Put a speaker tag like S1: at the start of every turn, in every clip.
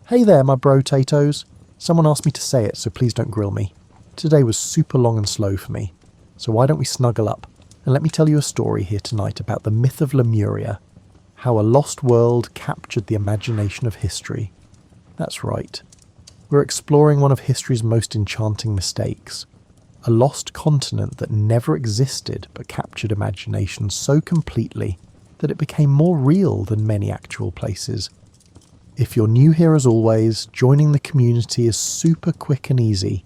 S1: Hey there, my bro-tatoes. Someone asked me to say it, so please don't grill me. Today was super long and slow for me, so why don't we snuggle up and let me tell you a story here tonight about the myth of Lemuria, how a lost world captured the imagination of history. That's right. We're exploring one of history's most enchanting mistakes, a lost continent that never existed but captured imagination so completely that it became more real than many actual places. If you're new here as always, joining the community is super quick and easy.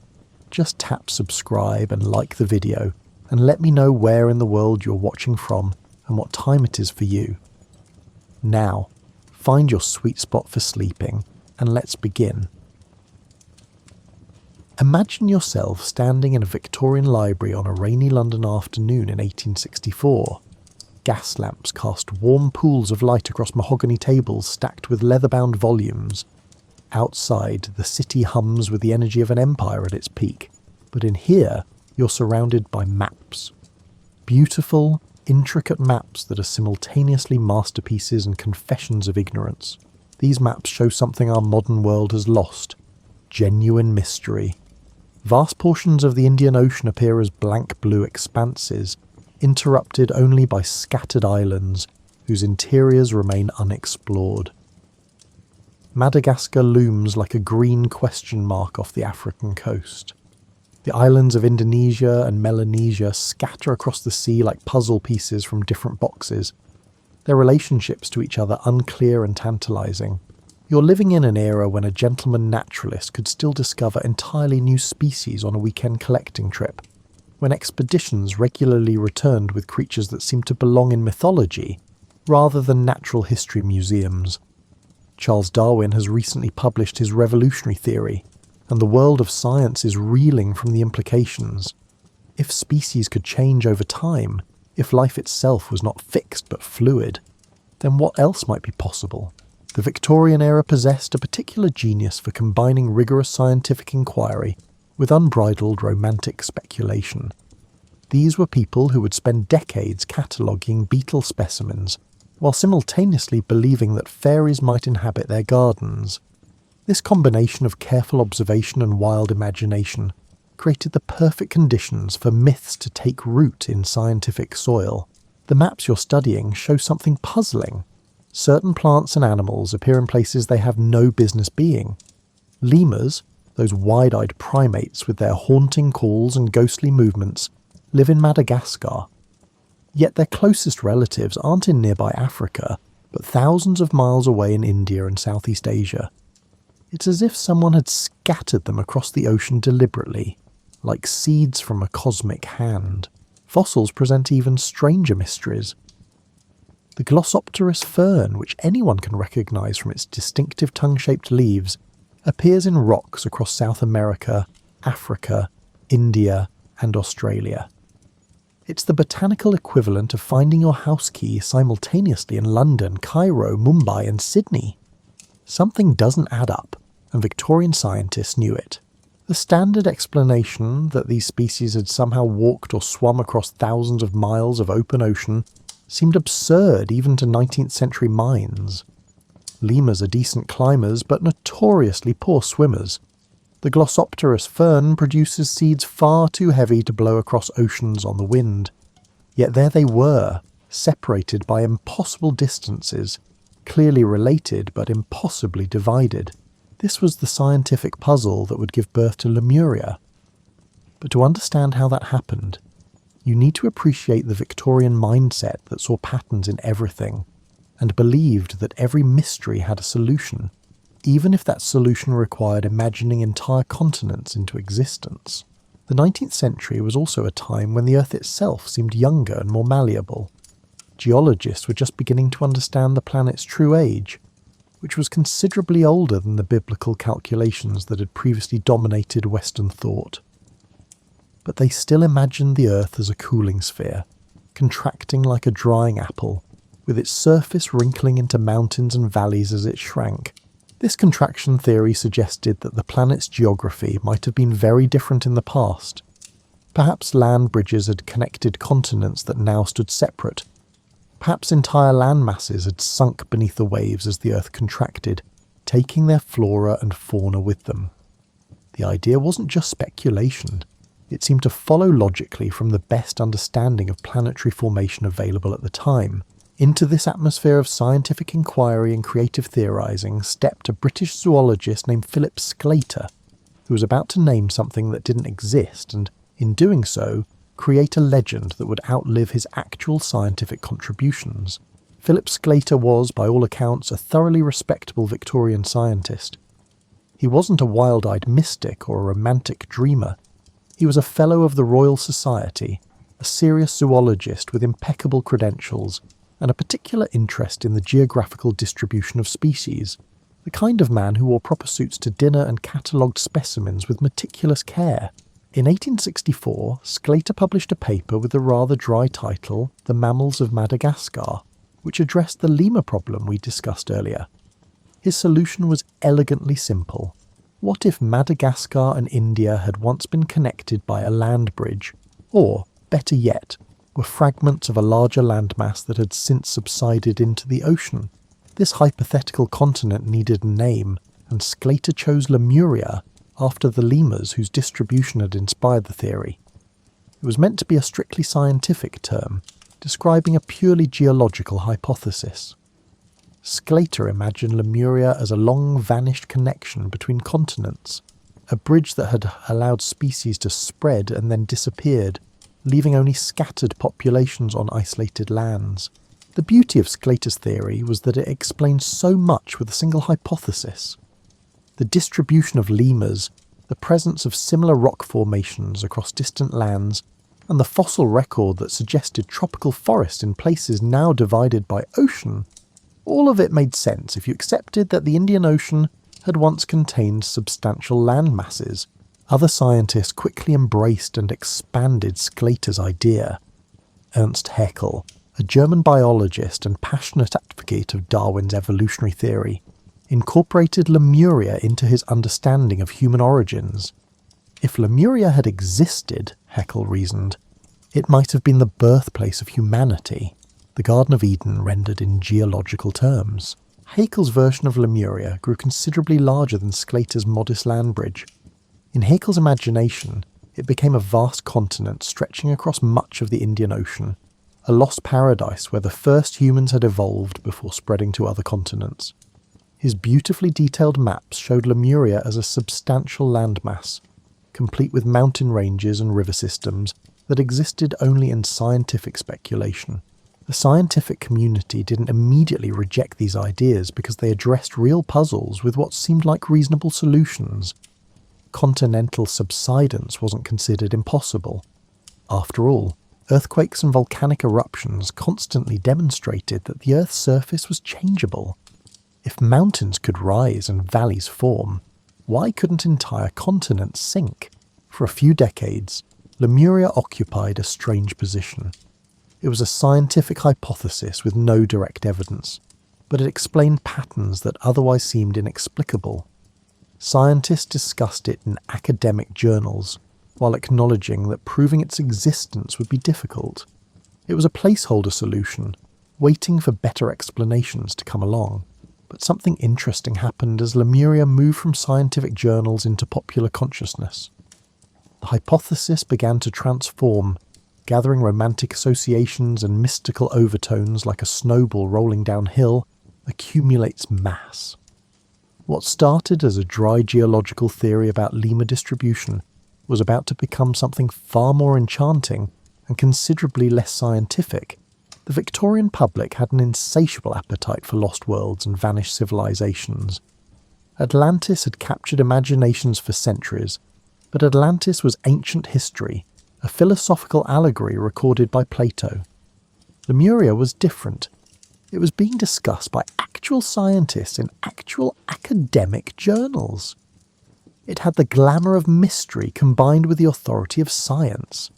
S1: Just tap subscribe and like the video, and let me know where in the world you're watching from and what time it is for you. Now, find your sweet spot for sleeping, and let's begin. Imagine yourself standing in a Victorian library on a rainy London afternoon in 1864. Gas lamps cast warm pools of light across mahogany tables stacked with leather-bound volumes. Outside, the city hums with the energy of an empire at its peak, but in here, you're surrounded by maps. Beautiful, intricate maps that are simultaneously masterpieces and confessions of ignorance. These maps show something our modern world has lost: genuine mystery. Vast portions of the Indian Ocean appear as blank blue expanses, interrupted only by scattered islands whose interiors remain unexplored. Madagascar looms like a green question mark off the African coast. The islands of Indonesia and Melanesia scatter across the sea like puzzle pieces from different boxes, their relationships to each other unclear and tantalizing. You're living in an era when a gentleman naturalist could still discover entirely new species on a weekend collecting trip, when expeditions regularly returned with creatures that seemed to belong in mythology, rather than natural history museums. Charles Darwin has recently published his revolutionary theory, and the world of science is reeling from the implications. If species could change over time, if life itself was not fixed but fluid, then what else might be possible? The Victorian era possessed a particular genius for combining rigorous scientific inquiry with unbridled romantic speculation. These were people who would spend decades cataloguing beetle specimens, while simultaneously believing that fairies might inhabit their gardens. This combination of careful observation and wild imagination created the perfect conditions for myths to take root in scientific soil. The maps you're studying show something puzzling. Certain plants and animals appear in places they have no business being. Lemurs, those wide-eyed primates with their haunting calls and ghostly movements, live in Madagascar. Yet their closest relatives aren't in nearby Africa, but thousands of miles away in India and Southeast Asia. It's as if someone had scattered them across the ocean deliberately, like seeds from a cosmic hand. Fossils present even stranger mysteries. The Glossopteris fern, which anyone can recognise from its distinctive tongue-shaped leaves, appears in rocks across South America, Africa, India, and Australia. It's the botanical equivalent of finding your house key simultaneously in London, Cairo, Mumbai, and Sydney. Something doesn't add up, and Victorian scientists knew it. The standard explanation that these species had somehow walked or swum across thousands of miles of open ocean seemed absurd even to 19th century minds. Lemurs are decent climbers, but notoriously poor swimmers. The Glossopteris fern produces seeds far too heavy to blow across oceans on the wind. Yet there they were, separated by impossible distances, clearly related but impossibly divided. This was the scientific puzzle that would give birth to Lemuria. But to understand how that happened, you need to appreciate the Victorian mindset that saw patterns in everything, and believed that every mystery had a solution, even if that solution required imagining entire continents into existence. The 19th century was also a time when the Earth itself seemed younger and more malleable. Geologists were just beginning to understand the planet's true age, which was considerably older than the biblical calculations that had previously dominated Western thought. But they still imagined the Earth as a cooling sphere, contracting like a drying apple, with its surface wrinkling into mountains and valleys as it shrank. This contraction theory suggested that the planet's geography might have been very different in the past. Perhaps land bridges had connected continents that now stood separate. Perhaps entire land masses had sunk beneath the waves as the Earth contracted, taking their flora and fauna with them. The idea wasn't just speculation. It seemed to follow logically from the best understanding of planetary formation available at the time. Into this atmosphere of scientific inquiry and creative theorising stepped a British zoologist named Philip Sclater, who was about to name something that didn't exist and, in doing so, create a legend that would outlive his actual scientific contributions. Philip Sclater was, by all accounts, a thoroughly respectable Victorian scientist. He wasn't a wild-eyed mystic or a romantic dreamer. He was a Fellow of the Royal Society, a serious zoologist with impeccable credentials, and a particular interest in the geographical distribution of species, the kind of man who wore proper suits to dinner and catalogued specimens with meticulous care. In 1864, Sclater published a paper with the rather dry title The Mammals of Madagascar, which addressed the lemur problem we discussed earlier. His solution was elegantly simple. What if Madagascar and India had once been connected by a land bridge, or, better yet, were fragments of a larger landmass that had since subsided into the ocean? This hypothetical continent needed a name, and Sclater chose Lemuria, after the lemurs whose distribution had inspired the theory. It was meant to be a strictly scientific term, describing a purely geological hypothesis. Sclater imagined Lemuria as a long-vanished connection between continents, a bridge that had allowed species to spread and then disappeared, leaving only scattered populations on isolated lands. The beauty of Sclater's theory was that it explained so much with a single hypothesis. The distribution of lemurs, the presence of similar rock formations across distant lands, and the fossil record that suggested tropical forest in places now divided by ocean, all of it made sense if you accepted that the Indian Ocean had once contained substantial land masses. Other scientists quickly embraced and expanded Sclater's idea. Ernst Haeckel, a German biologist and passionate advocate of Darwin's evolutionary theory, incorporated Lemuria into his understanding of human origins. If Lemuria had existed, Haeckel reasoned, it might have been the birthplace of humanity, the Garden of Eden rendered in geological terms. Haeckel's version of Lemuria grew considerably larger than Sclater's modest land bridge. In Haeckel's imagination, it became a vast continent stretching across much of the Indian Ocean, a lost paradise where the first humans had evolved before spreading to other continents. His beautifully detailed maps showed Lemuria as a substantial landmass, complete with mountain ranges and river systems that existed only in scientific speculation. The scientific community didn't immediately reject these ideas because they addressed real puzzles with what seemed like reasonable solutions. Continental subsidence wasn't considered impossible. After all, earthquakes and volcanic eruptions constantly demonstrated that the Earth's surface was changeable. If mountains could rise and valleys form, why couldn't entire continents sink? For a few decades, Lemuria occupied a strange position. It was a scientific hypothesis with no direct evidence, but it explained patterns that otherwise seemed inexplicable. Scientists discussed it in academic journals, while acknowledging that proving its existence would be difficult. It was a placeholder solution, waiting for better explanations to come along. But something interesting happened as Lemuria moved from scientific journals into popular consciousness. The hypothesis began to transform, gathering romantic associations and mystical overtones like a snowball rolling downhill, accumulates mass. What started as a dry geological theory about lemur distribution was about to become something far more enchanting and considerably less scientific. The Victorian public had an insatiable appetite for lost worlds and vanished civilizations. Atlantis had captured imaginations for centuries, but Atlantis was ancient history, a philosophical allegory recorded by Plato. Lemuria was different. It was being discussed by actual scientists in actual academic journals. It had the glamour of mystery combined with the authority of science,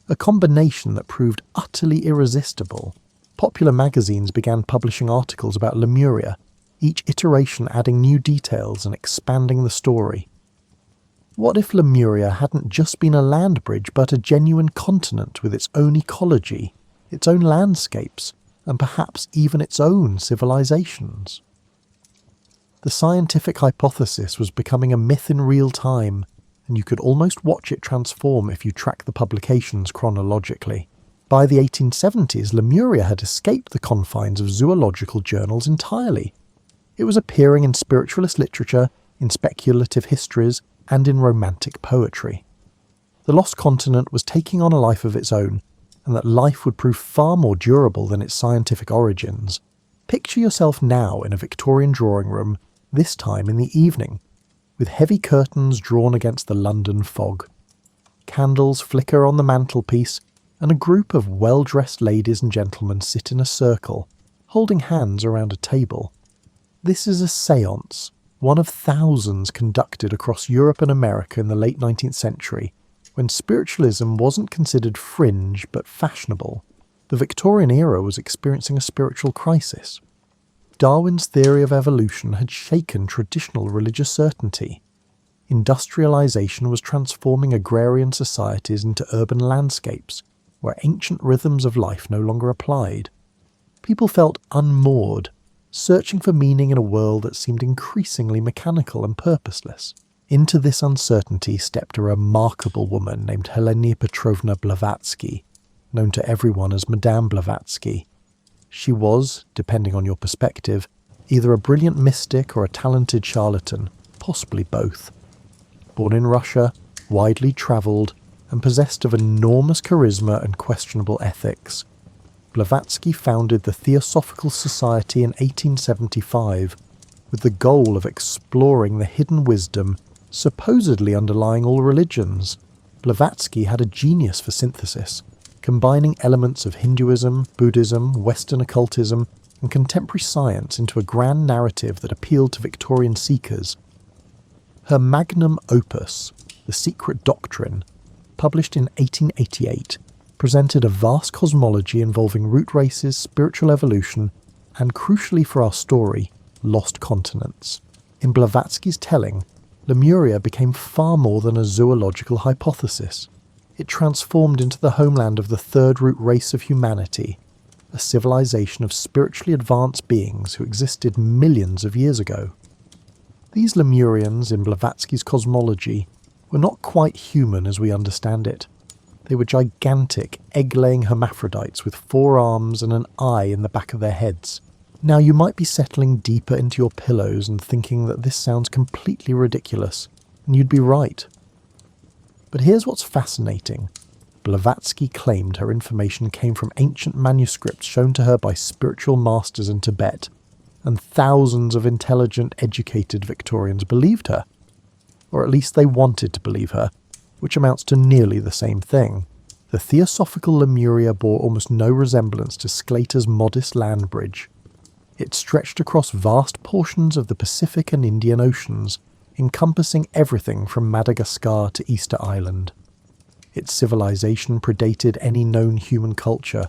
S1: a combination that proved utterly irresistible. Popular magazines began publishing articles about Lemuria, each iteration adding new details and expanding the story. What if Lemuria hadn't just been a land bridge but a genuine continent with its own ecology, its own landscapes, and perhaps even its own civilizations? The scientific hypothesis was becoming a myth in real time, and you could almost watch it transform if you track the publications chronologically. By the 1870s, Lemuria had escaped the confines of zoological journals entirely. It was appearing in spiritualist literature, in speculative histories, and in romantic poetry. The lost continent was taking on a life of its own, and that life would prove far more durable than its scientific origins. Picture yourself now in a Victorian drawing room, this time in the evening, with heavy curtains drawn against the London fog. Candles flicker on the mantelpiece, and a group of well-dressed ladies and gentlemen sit in a circle, holding hands around a table. This is a séance, one of thousands conducted across Europe and America in the late 19th century, when spiritualism wasn't considered fringe but fashionable. The Victorian era was experiencing a spiritual crisis. Darwin's theory of evolution had shaken traditional religious certainty. Industrialization was transforming agrarian societies into urban landscapes, where ancient rhythms of life no longer applied. People felt unmoored, searching for meaning in a world that seemed increasingly mechanical and purposeless. Into this uncertainty stepped a remarkable woman named Helena Petrovna Blavatsky, known to everyone as Madame Blavatsky. She was, depending on your perspective, either a brilliant mystic or a talented charlatan, possibly both. Born in Russia, widely travelled, and possessed of enormous charisma and questionable ethics, Blavatsky founded the Theosophical Society in 1875 with the goal of exploring the hidden wisdom supposedly underlying all religions. Blavatsky had a genius for synthesis, combining elements of Hinduism, Buddhism, Western occultism, and contemporary science into a grand narrative that appealed to Victorian seekers. Her magnum opus, The Secret Doctrine, published in 1888, presented a vast cosmology involving root races, spiritual evolution, and, crucially for our story, lost continents. In Blavatsky's telling, Lemuria became far more than a zoological hypothesis. It transformed into the homeland of the third root race of humanity, a civilization of spiritually advanced beings who existed millions of years ago. These Lemurians in Blavatsky's cosmology were not quite human as we understand it. They were gigantic, egg-laying hermaphrodites with 4 arms and an eye in the back of their heads. Now you might be settling deeper into your pillows and thinking that this sounds completely ridiculous, and you'd be right. But here's what's fascinating. Blavatsky claimed her information came from ancient manuscripts shown to her by spiritual masters in Tibet, and thousands of intelligent, educated Victorians believed her. Or at least they wanted to believe her, which amounts to nearly the same thing. The Theosophical Lemuria bore almost no resemblance to Sclater's modest land bridge. It stretched across vast portions of the Pacific and Indian Oceans, encompassing everything from Madagascar to Easter Island. Its civilization predated any known human culture,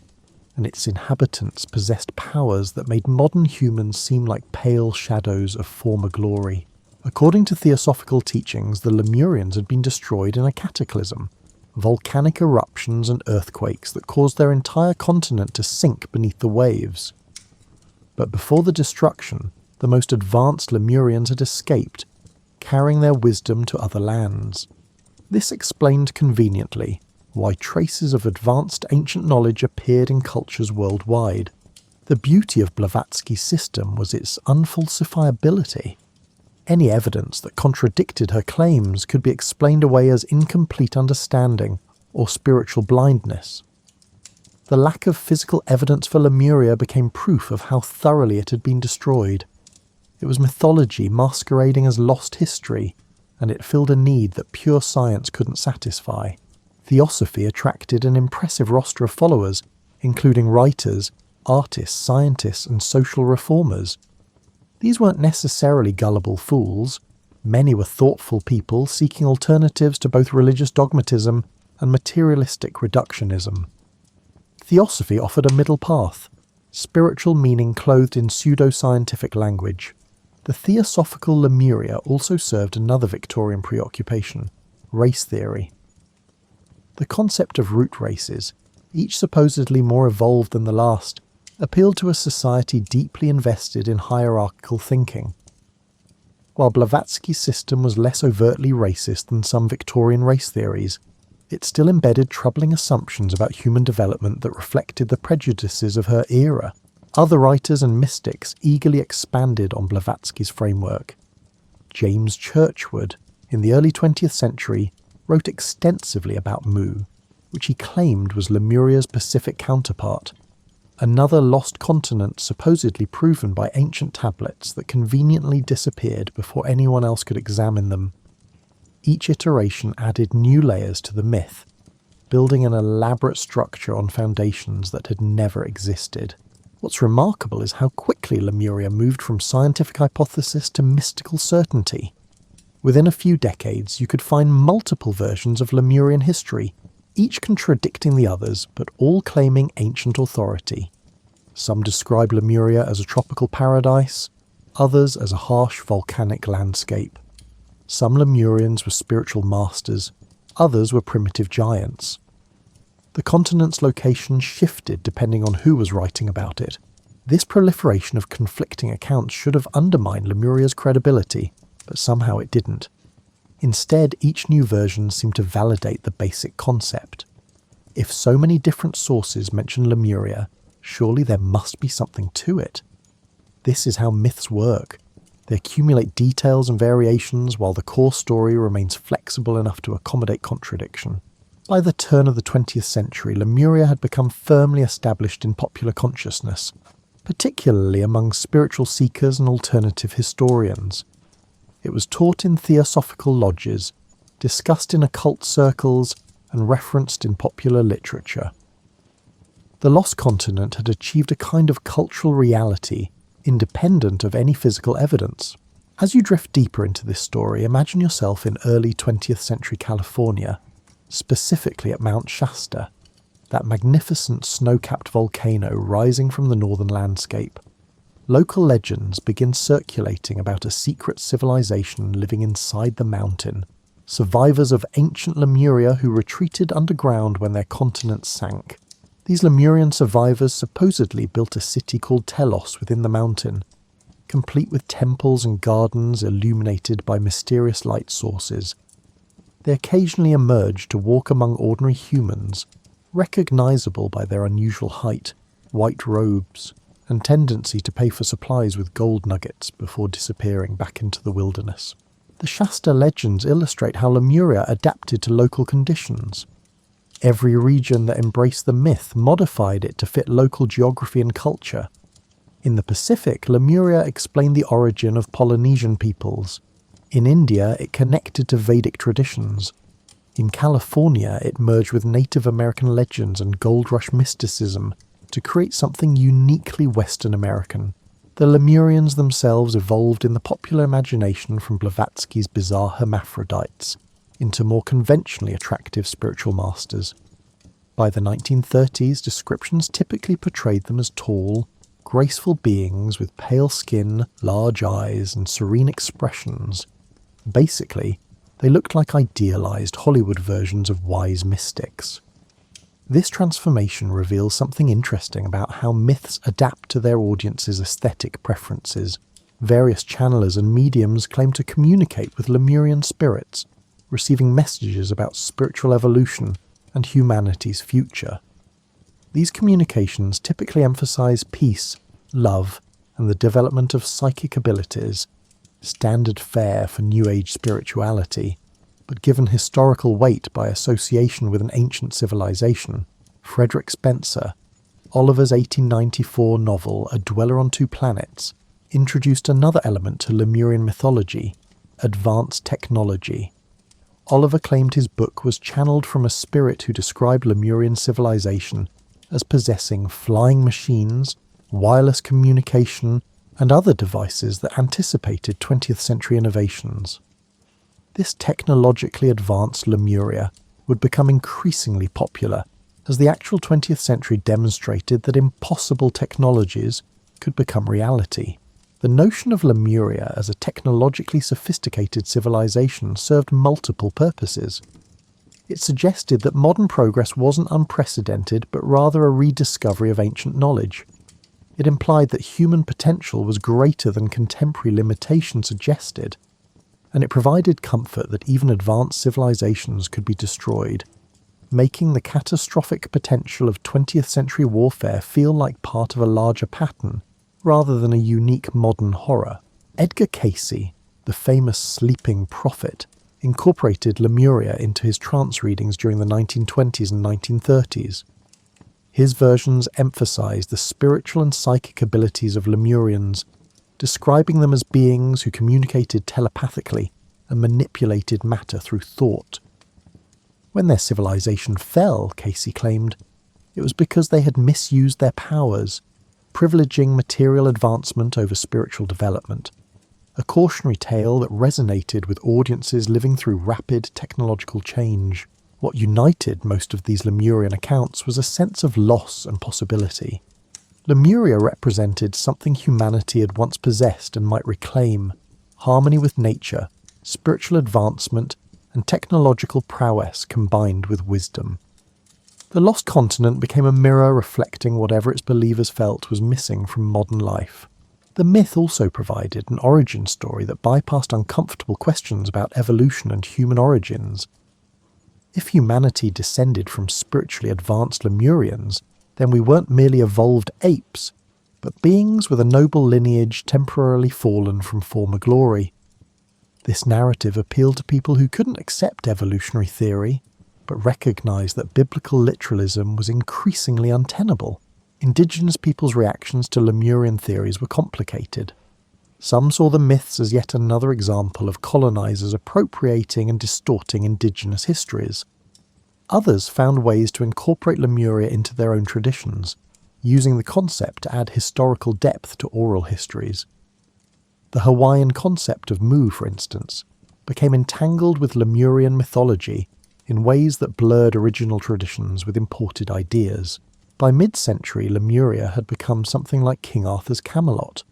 S1: and its inhabitants possessed powers that made modern humans seem like pale shadows of former glory. According to theosophical teachings, the Lemurians had been destroyed in a cataclysm, volcanic eruptions and earthquakes that caused their entire continent to sink beneath the waves. But before the destruction, the most advanced Lemurians had escaped, carrying their wisdom to other lands. This explained conveniently why traces of advanced ancient knowledge appeared in cultures worldwide. The beauty of Blavatsky's system was its unfalsifiability. Any evidence that contradicted her claims could be explained away as incomplete understanding or spiritual blindness. The lack of physical evidence for Lemuria became proof of how thoroughly it had been destroyed. It was mythology masquerading as lost history, and it filled a need that pure science couldn't satisfy. Theosophy attracted an impressive roster of followers, including writers, artists, scientists, and social reformers. These weren't necessarily gullible fools. Many were thoughtful people seeking alternatives to both religious dogmatism and materialistic reductionism. Theosophy offered a middle path, spiritual meaning clothed in pseudo-scientific language. The Theosophical Lemuria also served another Victorian preoccupation, race theory. The concept of root races, each supposedly more evolved than the last, appealed to a society deeply invested in hierarchical thinking. While Blavatsky's system was less overtly racist than some Victorian race theories, it still embedded troubling assumptions about human development that reflected the prejudices of her era. Other writers and mystics eagerly expanded on Blavatsky's framework. James Churchward, in the early 20th century, wrote extensively about Mu, which he claimed was Lemuria's Pacific counterpart, another lost continent supposedly proven by ancient tablets that conveniently disappeared before anyone else could examine them. Each iteration added new layers to the myth, building an elaborate structure on foundations that had never existed. What's remarkable is how quickly Lemuria moved from scientific hypothesis to mystical certainty. Within a few decades, you could find multiple versions of Lemurian history, each contradicting the others, but all claiming ancient authority. Some describe Lemuria as a tropical paradise, others as a harsh volcanic landscape. Some Lemurians were spiritual masters, others were primitive giants. The continent's location shifted depending on who was writing about it. This proliferation of conflicting accounts should have undermined Lemuria's credibility, but somehow it didn't. Instead, each new version seemed to validate the basic concept. If so many different sources mention Lemuria, surely there must be something to it. This is how myths work. They accumulate details and variations while the core story remains flexible enough to accommodate contradiction. By the turn of the 20th century, Lemuria had become firmly established in popular consciousness, particularly among spiritual seekers and alternative historians. It was taught in theosophical lodges, discussed in occult circles, and referenced in popular literature. The lost continent had achieved a kind of cultural reality, independent of any physical evidence. As you drift deeper into this story, imagine yourself in early 20th century California, specifically at Mount Shasta, that magnificent snow-capped volcano rising from the northern landscape. Local legends begin circulating about a secret civilization living inside the mountain, survivors of ancient Lemuria who retreated underground when their continent sank. These Lemurian survivors supposedly built a city called Telos within the mountain, complete with temples and gardens illuminated by mysterious light sources. They occasionally emerge to walk among ordinary humans, recognizable by their unusual height, white robes, and tendency to pay for supplies with gold nuggets before disappearing back into the wilderness. The Shasta legends illustrate how Lemuria adapted to local conditions. Every region that embraced the myth modified it to fit local geography and culture. In the Pacific, Lemuria explained the origin of Polynesian peoples. In India, it connected to Vedic traditions. In California, it merged with Native American legends and gold rush mysticism to create something uniquely Western American. The Lemurians themselves evolved in the popular imagination from Blavatsky's bizarre hermaphrodites into more conventionally attractive spiritual masters. By the 1930s, descriptions typically portrayed them as tall, graceful beings with pale skin, large eyes, and serene expressions. Basically, they looked like idealized Hollywood versions of wise mystics. This transformation reveals something interesting about how myths adapt to their audience's aesthetic preferences. Various channelers and mediums claim to communicate with Lemurian spirits, receiving messages about spiritual evolution and humanity's future. These communications typically emphasize peace, love, and the development of psychic abilities, standard fare for New Age spirituality, but given historical weight by association with an ancient civilization. Frederick Spencer, Oliver's 1894 novel A Dweller on Two Planets, introduced another element to Lemurian mythology: advanced technology. Oliver claimed his book was channeled from a spirit who described Lemurian civilization as possessing flying machines, wireless communication, and other devices that anticipated 20th century innovations. This technologically advanced Lemuria would become increasingly popular as the actual 20th century demonstrated that impossible technologies could become reality. The notion of Lemuria as a technologically sophisticated civilization served multiple purposes. It suggested that modern progress wasn't unprecedented, but rather a rediscovery of ancient knowledge. It implied that human potential was greater than contemporary limitation suggested, and it provided comfort that even advanced civilizations could be destroyed, making the catastrophic potential of 20th century warfare feel like part of a larger pattern, rather than a unique modern horror. Edgar Cayce, the famous sleeping prophet, incorporated Lemuria into his trance readings during the 1920s and 1930s. His versions emphasized the spiritual and psychic abilities of Lemurians, describing them as beings who communicated telepathically and manipulated matter through thought. When their civilization fell, Cayce claimed, it was because they had misused their powers, privileging material advancement over spiritual development, a cautionary tale that resonated with audiences living through rapid technological change. What united most of these Lemurian accounts was a sense of loss and possibility. Lemuria represented something humanity had once possessed and might reclaim: harmony with nature, spiritual advancement, and technological prowess combined with wisdom. The lost continent became a mirror reflecting whatever its believers felt was missing from modern life. The myth also provided an origin story that bypassed uncomfortable questions about evolution and human origins. If humanity descended from spiritually advanced Lemurians, then we weren't merely evolved apes, but beings with a noble lineage temporarily fallen from former glory. This narrative appealed to people who couldn't accept evolutionary theory, but recognised that biblical literalism was increasingly untenable. Indigenous peoples' reactions to Lemurian theories were complicated. Some saw the myths as yet another example of colonisers appropriating and distorting indigenous histories. Others found ways to incorporate Lemuria into their own traditions, using the concept to add historical depth to oral histories. The Hawaiian concept of Mu, for instance, became entangled with Lemurian mythology in ways that blurred original traditions with imported ideas. By mid-century, Lemuria had become something like King Arthur's Camelot.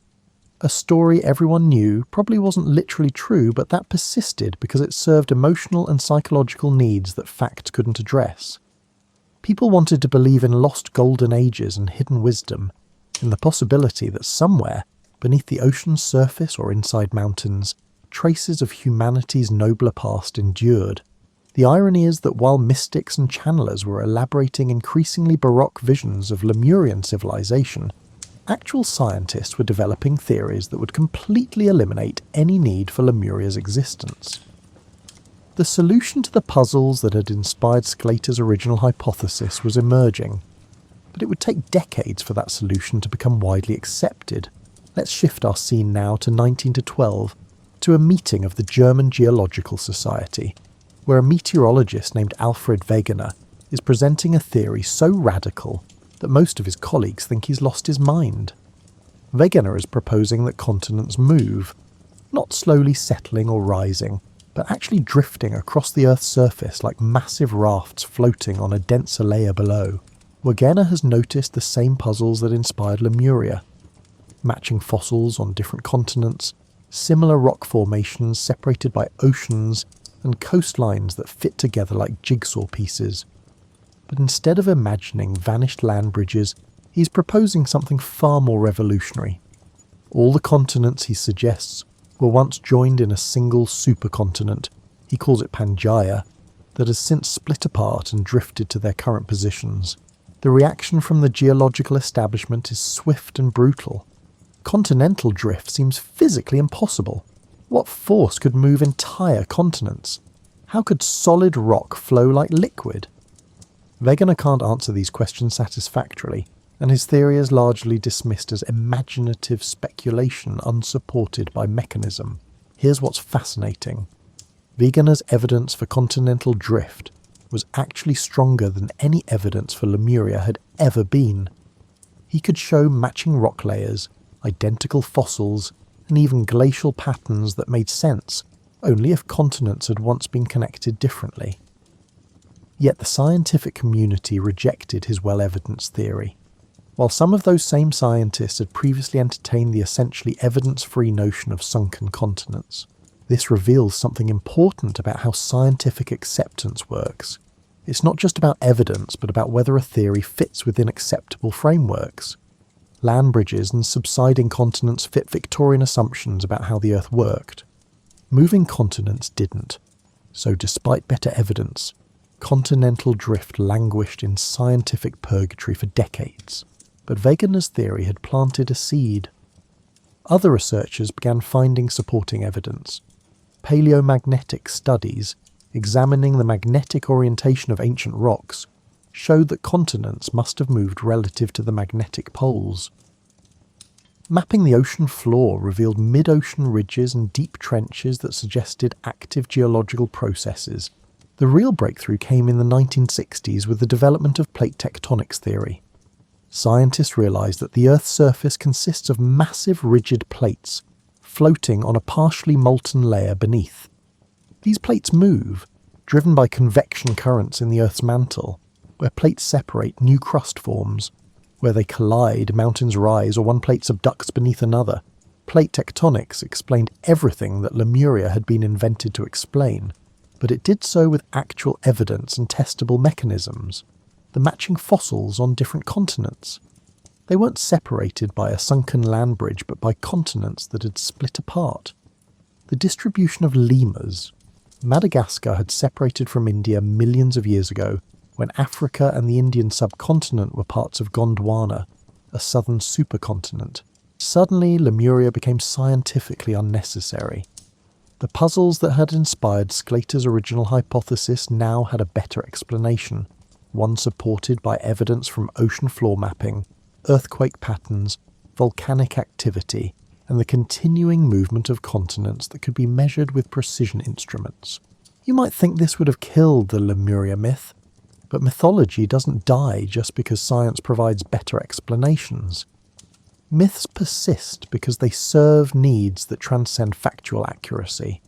S1: A story everyone knew probably wasn't literally true, but that persisted because it served emotional and psychological needs that fact couldn't address. People wanted to believe in lost golden ages and hidden wisdom, in the possibility that somewhere, beneath the ocean's surface or inside mountains, traces of humanity's nobler past endured. The irony is that while mystics and channelers were elaborating increasingly baroque visions of Lemurian civilization, actual scientists were developing theories that would completely eliminate any need for Lemuria's existence. The solution to the puzzles that had inspired Sclater's original hypothesis was emerging, but it would take decades for that solution to become widely accepted. Let's shift our scene now to 1912, to a meeting of the German Geological Society, where a meteorologist named Alfred Wegener is presenting a theory so radical that most of his colleagues think he's lost his mind. Wegener is proposing that continents move, not slowly settling or rising, but actually drifting across the Earth's surface like massive rafts floating on a denser layer below. Wegener has noticed the same puzzles that inspired Lemuria: matching fossils on different continents, similar rock formations separated by oceans, and coastlines that fit together like jigsaw pieces. But instead of imagining vanished land bridges, he's proposing something far more revolutionary. All the continents, he suggests, were once joined in a single supercontinent, he calls it Pangaea, that has since split apart and drifted to their current positions. The reaction from the geological establishment is swift and brutal. Continental drift seems physically impossible. What force could move entire continents? How could solid rock flow like liquid? Wegener can't answer these questions satisfactorily, and his theory is largely dismissed as imaginative speculation unsupported by mechanism. Here's what's fascinating. Wegener's evidence for continental drift was actually stronger than any evidence for Lemuria had ever been. He could show matching rock layers, identical fossils, and even glacial patterns that made sense, only if continents had once been connected differently. Yet the scientific community rejected his well-evidenced theory. While some of those same scientists had previously entertained the essentially evidence-free notion of sunken continents, this reveals something important about how scientific acceptance works. It's not just about evidence, but about whether a theory fits within acceptable frameworks. Land bridges and subsiding continents fit Victorian assumptions about how the Earth worked. Moving continents didn't. So despite better evidence, continental drift languished in scientific purgatory for decades. But Wegener's theory had planted a seed. Other researchers began finding supporting evidence. Paleomagnetic studies, examining the magnetic orientation of ancient rocks, showed that continents must have moved relative to the magnetic poles. Mapping the ocean floor revealed mid-ocean ridges and deep trenches that suggested active geological processes. The real breakthrough came in the 1960s with the development of plate tectonics theory. Scientists realised that the Earth's surface consists of massive rigid plates, floating on a partially molten layer beneath. These plates move, driven by convection currents in the Earth's mantle. Where plates separate, new crust forms. Where they collide, mountains rise, or one plate subducts beneath another. Plate tectonics explained everything that Lemuria had been invented to explain, but it did so with actual evidence and testable mechanisms. The matching fossils on different continents. They weren't separated by a sunken land bridge, but by continents that had split apart. The distribution of lemurs. Madagascar had separated from India millions of years ago, when Africa and the Indian subcontinent were parts of Gondwana, a southern supercontinent. Suddenly, Lemuria became scientifically unnecessary. The puzzles that had inspired Sclater's original hypothesis now had a better explanation, one supported by evidence from ocean floor mapping, earthquake patterns, volcanic activity, and the continuing movement of continents that could be measured with precision instruments. You might think this would have killed the Lemuria myth, but mythology doesn't die just because science provides better explanations. Myths persist because they serve needs that transcend factual accuracy.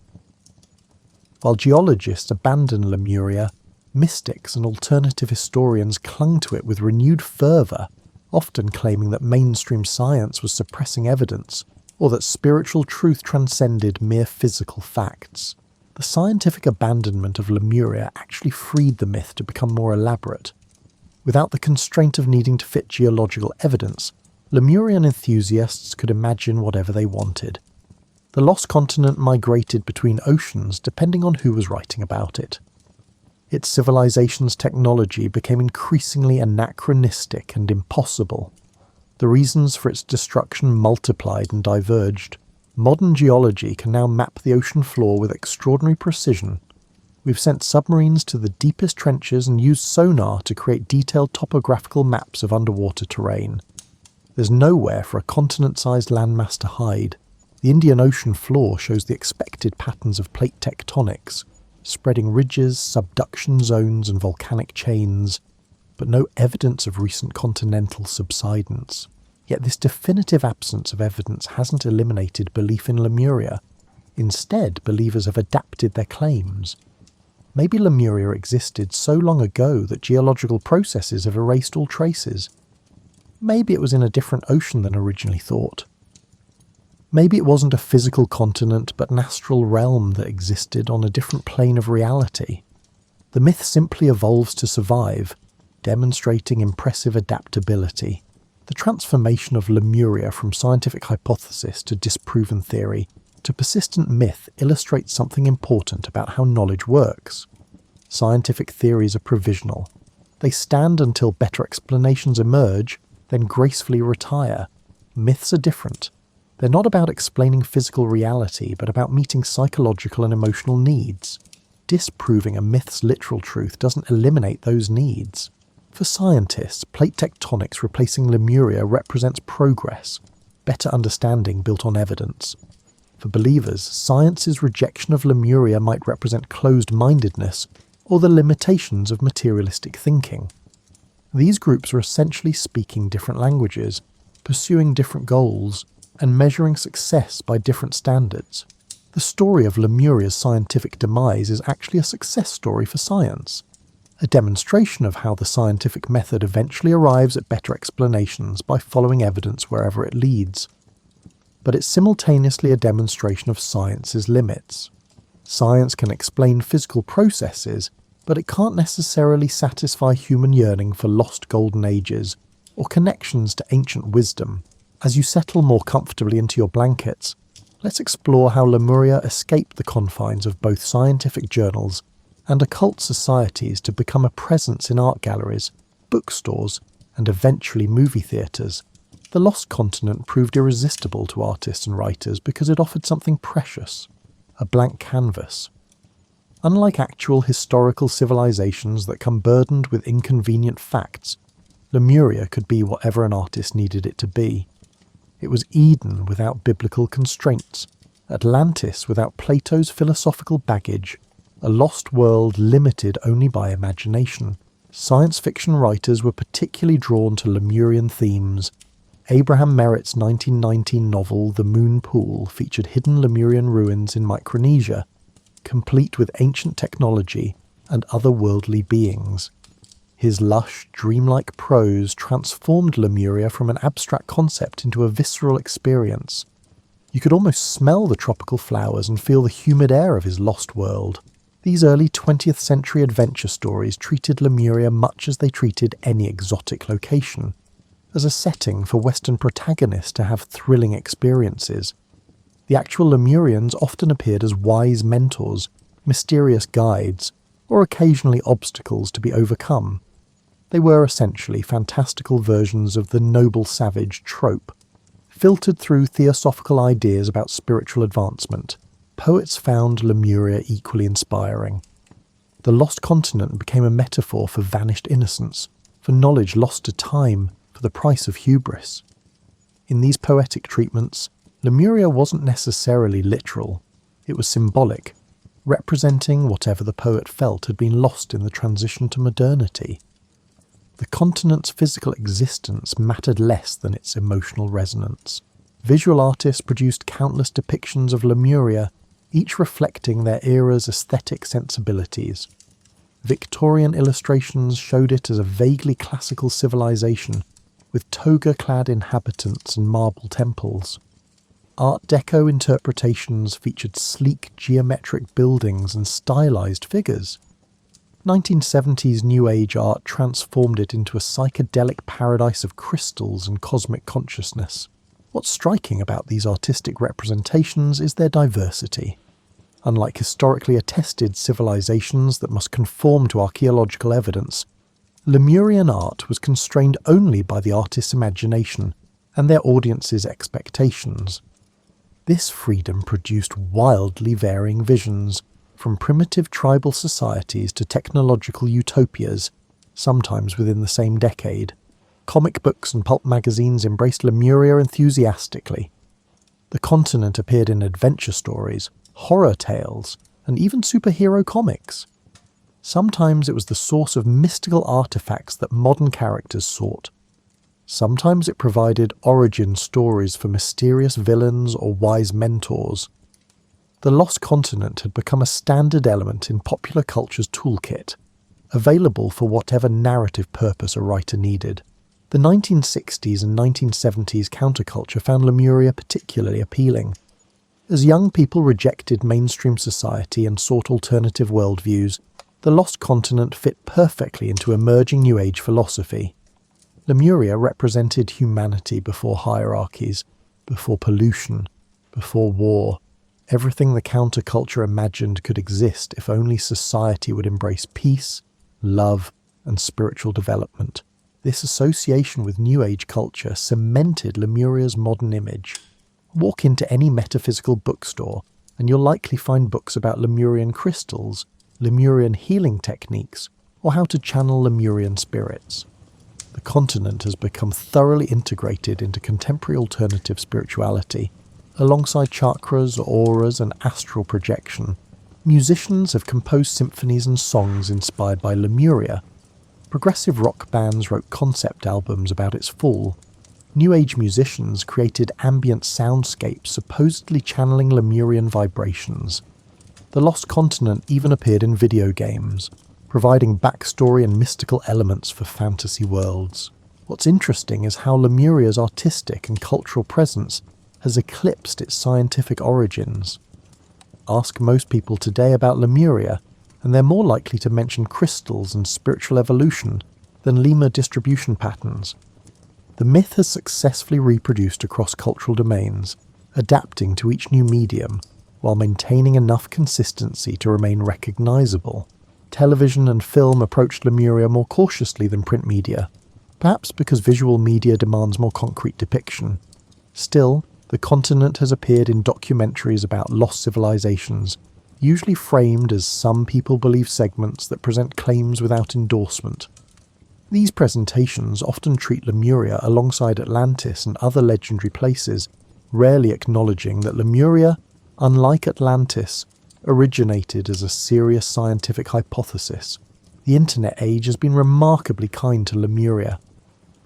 S1: While geologists abandoned Lemuria, mystics and alternative historians clung to it with renewed fervour, often claiming that mainstream science was suppressing evidence, or that spiritual truth transcended mere physical facts. The scientific abandonment of Lemuria actually freed the myth to become more elaborate. Without the constraint of needing to fit geological evidence, Lemurian enthusiasts could imagine whatever they wanted. The lost continent migrated between oceans depending on who was writing about it. Its civilization's technology became increasingly anachronistic and impossible. The reasons for its destruction multiplied and diverged. Modern geology can now map the ocean floor with extraordinary precision. We've sent submarines to the deepest trenches and used sonar to create detailed topographical maps of underwater terrain. There's nowhere for a continent-sized landmass to hide. The Indian Ocean floor shows the expected patterns of plate tectonics, spreading ridges, subduction zones and volcanic chains, but no evidence of recent continental subsidence. Yet this definitive absence of evidence hasn't eliminated belief in Lemuria. Instead, believers have adapted their claims. Maybe Lemuria existed so long ago that geological processes have erased all traces. Maybe it was in a different ocean than originally thought. Maybe it wasn't a physical continent but an astral realm that existed on a different plane of reality. The myth simply evolves to survive, demonstrating impressive adaptability. The transformation of Lemuria from scientific hypothesis to disproven theory to persistent myth illustrates something important about how knowledge works. Scientific theories are provisional. They stand until better explanations emerge, then gracefully retire. Myths are different. They're not about explaining physical reality, but about meeting psychological and emotional needs. Disproving a myth's literal truth doesn't eliminate those needs. For scientists, plate tectonics replacing Lemuria represents progress, better understanding built on evidence. For believers, science's rejection of Lemuria might represent closed-mindedness or the limitations of materialistic thinking. These groups are essentially speaking different languages, pursuing different goals, and measuring success by different standards. The story of Lemuria's scientific demise is actually a success story for science. A demonstration of how the scientific method eventually arrives at better explanations by following evidence wherever it leads. But it's simultaneously a demonstration of science's limits. Science can explain physical processes, but it can't necessarily satisfy human yearning for lost golden ages, or connections to ancient wisdom. As you settle more comfortably into your blankets, let's explore how Lemuria escaped the confines of both scientific journals and occult societies to become a presence in art galleries, bookstores, and eventually movie theatres. The Lost Continent proved irresistible to artists and writers because it offered something precious, a blank canvas. Unlike actual historical civilizations that come burdened with inconvenient facts, Lemuria could be whatever an artist needed it to be. It was Eden without biblical constraints, Atlantis without Plato's philosophical baggage, a lost world limited only by imagination. Science fiction writers were particularly drawn to Lemurian themes. Abraham Merritt's 1919 novel The Moon Pool featured hidden Lemurian ruins in Micronesia, complete with ancient technology and otherworldly beings. His lush, dreamlike prose transformed Lemuria from an abstract concept into a visceral experience. You could almost smell the tropical flowers and feel the humid air of his lost world. These early 20th century adventure stories treated Lemuria much as they treated any exotic location, as a setting for Western protagonists to have thrilling experiences. The actual Lemurians often appeared as wise mentors, mysterious guides, or occasionally obstacles to be overcome. They were essentially fantastical versions of the noble savage trope. Filtered through theosophical ideas about spiritual advancement, poets found Lemuria equally inspiring. The Lost Continent became a metaphor for vanished innocence, for knowledge lost to time, for the price of hubris. In these poetic treatments, Lemuria wasn't necessarily literal. It was symbolic, representing whatever the poet felt had been lost in the transition to modernity. The continent's physical existence mattered less than its emotional resonance. Visual artists produced countless depictions of Lemuria, each reflecting their era's aesthetic sensibilities. Victorian illustrations showed it as a vaguely classical civilization, with toga-clad inhabitants and marble temples. Art Deco interpretations featured sleek geometric buildings and stylized figures. 1970s New Age art transformed it into a psychedelic paradise of crystals and cosmic consciousness. What's striking about these artistic representations is their diversity. Unlike historically attested civilizations that must conform to archaeological evidence, Lemurian art was constrained only by the artist's imagination and their audience's expectations. This freedom produced wildly varying visions, from primitive tribal societies to technological utopias, sometimes within the same decade. Comic books and pulp magazines embraced Lemuria enthusiastically. The continent appeared in adventure stories, horror tales, and even superhero comics. Sometimes it was the source of mystical artifacts that modern characters sought. Sometimes it provided origin stories for mysterious villains or wise mentors. The Lost Continent had become a standard element in popular culture's toolkit, available for whatever narrative purpose a writer needed. The 1960s and 1970s counterculture found Lemuria particularly appealing. As young people rejected mainstream society and sought alternative worldviews, the Lost Continent fit perfectly into emerging New Age philosophy. Lemuria represented humanity before hierarchies, before pollution, before war. Everything the counterculture imagined could exist if only society would embrace peace, love, and spiritual development. This association with New Age culture cemented Lemuria's modern image. Walk into any metaphysical bookstore, and you'll likely find books about Lemurian crystals, Lemurian healing techniques, or how to channel Lemurian spirits. The continent has become thoroughly integrated into contemporary alternative spirituality. Alongside chakras, auras, and astral projection, musicians have composed symphonies and songs inspired by Lemuria. Progressive rock bands wrote concept albums about its fall. New Age musicians created ambient soundscapes supposedly channeling Lemurian vibrations. The Lost Continent even appeared in video games, providing backstory and mystical elements for fantasy worlds. What's interesting is how Lemuria's artistic and cultural presence has eclipsed its scientific origins. Ask most people today about Lemuria, and they're more likely to mention crystals and spiritual evolution than lemur distribution patterns. The myth has successfully reproduced across cultural domains, adapting to each new medium, while maintaining enough consistency to remain recognisable. Television and film approached Lemuria more cautiously than print media, perhaps because visual media demands more concrete depiction. Still, the continent has appeared in documentaries about lost civilizations, usually framed as some people believe segments that present claims without endorsement. These presentations often treat Lemuria alongside Atlantis and other legendary places, rarely acknowledging that Lemuria, unlike Atlantis, originated as a serious scientific hypothesis. The internet age has been remarkably kind to Lemuria.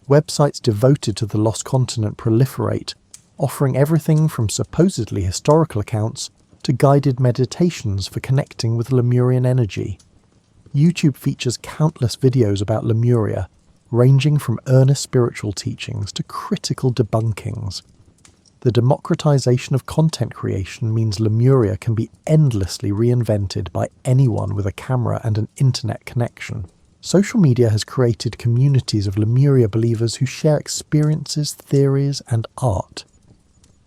S1: Websites devoted to the lost continent proliferate, offering everything from supposedly historical accounts to guided meditations for connecting with Lemurian energy. YouTube features countless videos about Lemuria, ranging from earnest spiritual teachings to critical debunkings. The democratization of content creation means Lemuria can be endlessly reinvented by anyone with a camera and an internet connection. Social media has created communities of Lemuria believers who share experiences, theories, and art.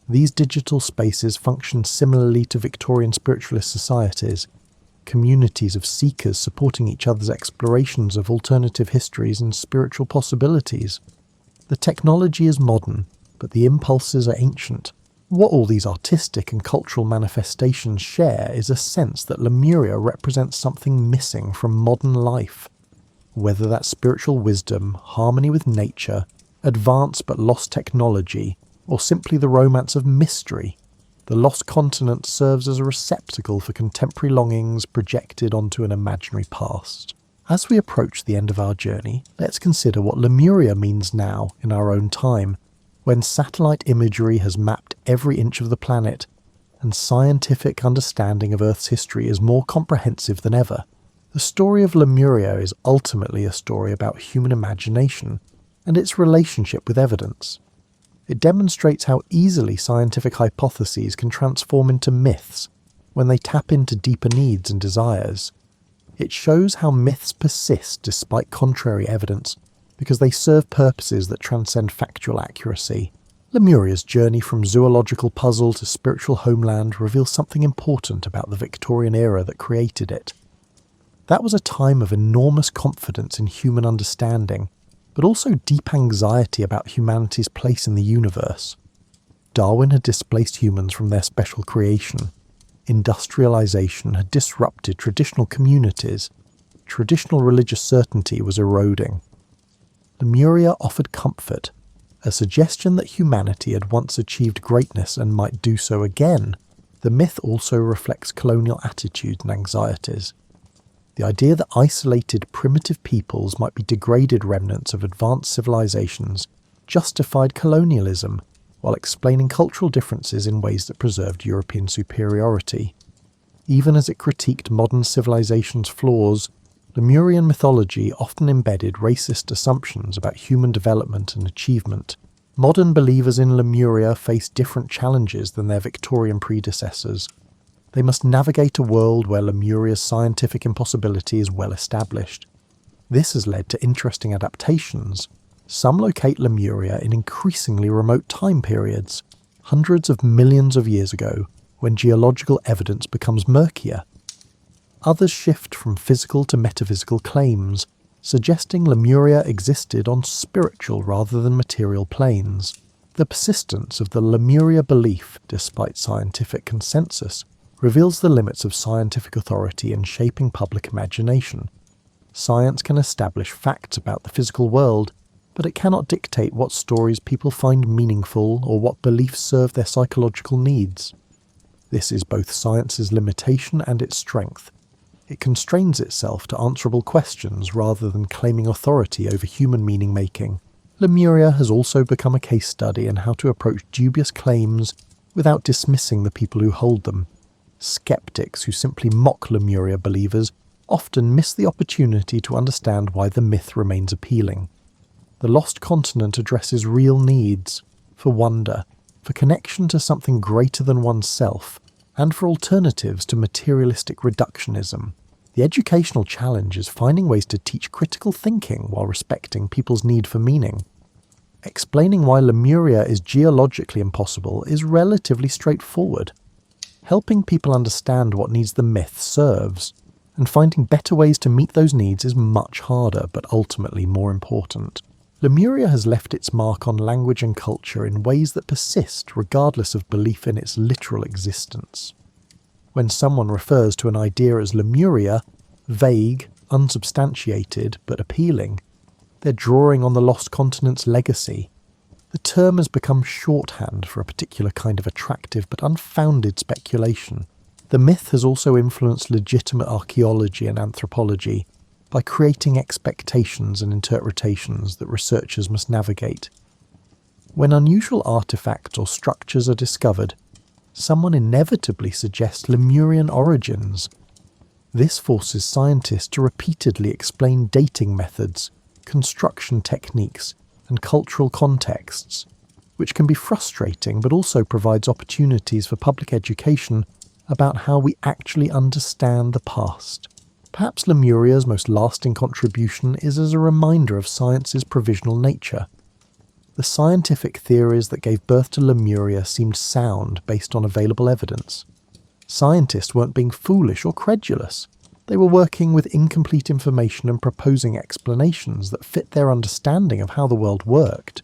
S1: These digital spaces function similarly to Victorian spiritualist societies, communities of seekers supporting each other's explorations of alternative histories and spiritual possibilities. The technology is modern, but the impulses are ancient. What all these artistic and cultural manifestations share is a sense that Lemuria represents something missing from modern life. Whether that's spiritual wisdom, harmony with nature, advanced but lost technology, or simply the romance of mystery, the lost continent serves as a receptacle for contemporary longings projected onto an imaginary past. As we approach the end of our journey, let's consider what Lemuria means now in our own time, when satellite imagery has mapped every inch of the planet, and scientific understanding of Earth's history is more comprehensive than ever. The story of Lemuria is ultimately a story about human imagination and its relationship with evidence. It demonstrates how easily scientific hypotheses can transform into myths when they tap into deeper needs and desires. It shows how myths persist despite contrary evidence, because they serve purposes that transcend factual accuracy. Lemuria's journey from zoological puzzle to spiritual homeland reveals something important about the Victorian era that created it. That was a time of enormous confidence in human understanding, but also deep anxiety about humanity's place in the universe. Darwin had displaced humans from their special creation. Industrialization had disrupted traditional communities. Traditional religious certainty was eroding. Lemuria offered comfort, a suggestion that humanity had once achieved greatness and might do so again. The myth also reflects colonial attitudes and anxieties. The idea that isolated primitive peoples might be degraded remnants of advanced civilizations justified colonialism, while explaining cultural differences in ways that preserved European superiority. Even as it critiqued modern civilization's flaws, Lemurian mythology often embedded racist assumptions about human development and achievement. Modern believers in Lemuria face different challenges than their Victorian predecessors. They must navigate a world where Lemuria's scientific impossibility is well established. This has led to interesting adaptations. Some locate Lemuria in increasingly remote time periods, hundreds of millions of years ago, when geological evidence becomes murkier. Others shift from physical to metaphysical claims, suggesting Lemuria existed on spiritual rather than material planes. The persistence of the Lemuria belief, despite scientific consensus, reveals the limits of scientific authority in shaping public imagination. Science can establish facts about the physical world, but it cannot dictate what stories people find meaningful or what beliefs serve their psychological needs. This is both science's limitation and its strength. It constrains itself to answerable questions rather than claiming authority over human meaning-making. Lemuria has also become a case study in how to approach dubious claims without dismissing the people who hold them. Skeptics who simply mock Lemuria believers often miss the opportunity to understand why the myth remains appealing. The lost continent addresses real needs, for wonder, for connection to something greater than oneself, and for alternatives to materialistic reductionism. The educational challenge is finding ways to teach critical thinking while respecting people's need for meaning. Explaining why Lemuria is geologically impossible is relatively straightforward. Helping people understand what needs the myth serves, and finding better ways to meet those needs is much harder, but ultimately more important. Lemuria has left its mark on language and culture in ways that persist regardless of belief in its literal existence. When someone refers to an idea as Lemuria, vague, unsubstantiated, but appealing, they're drawing on the lost continent's legacy. The term has become shorthand for a particular kind of attractive but unfounded speculation. The myth has also influenced legitimate archaeology and anthropology by creating expectations and interpretations that researchers must navigate. When unusual artifacts or structures are discovered, someone inevitably suggests Lemurian origins. This forces scientists to repeatedly explain dating methods, construction techniques, and cultural contexts, which can be frustrating but also provides opportunities for public education about how we actually understand the past. Perhaps Lemuria's most lasting contribution is as a reminder of science's provisional nature. The scientific theories that gave birth to Lemuria seemed sound based on available evidence. Scientists weren't being foolish or credulous. They were working with incomplete information and proposing explanations that fit their understanding of how the world worked.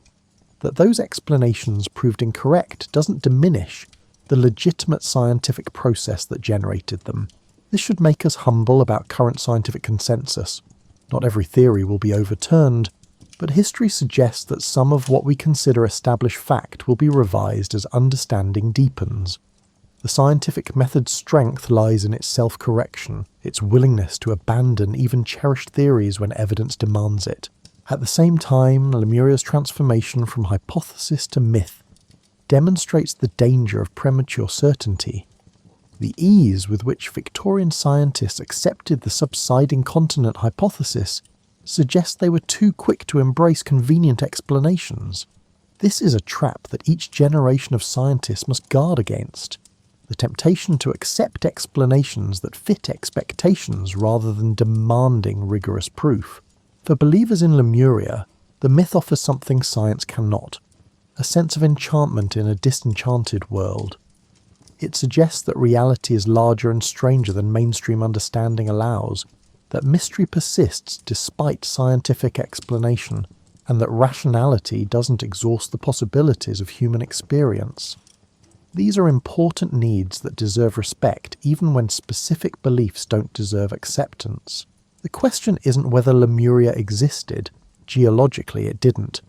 S1: That those explanations proved incorrect doesn't diminish the legitimate scientific process that generated them. This should make us humble about current scientific consensus. Not every theory will be overturned, but history suggests that some of what we consider established fact will be revised as understanding deepens. The scientific method's strength lies in its self-correction, its willingness to abandon even cherished theories when evidence demands it. At the same time, Lemuria's transformation from hypothesis to myth demonstrates the danger of premature certainty. The ease with which Victorian scientists accepted the subsiding continent hypothesis suggests they were too quick to embrace convenient explanations. This is a trap that each generation of scientists must guard against. The temptation to accept explanations that fit expectations rather than demanding rigorous proof. For believers in Lemuria, the myth offers something science cannot, a sense of enchantment in a disenchanted world. It suggests that reality is larger and stranger than mainstream understanding allows, that mystery persists despite scientific explanation, and that rationality doesn't exhaust the possibilities of human experience. These are important needs that deserve respect even when specific beliefs don't deserve acceptance. The question isn't whether Lemuria existed. Geologically, it didn't.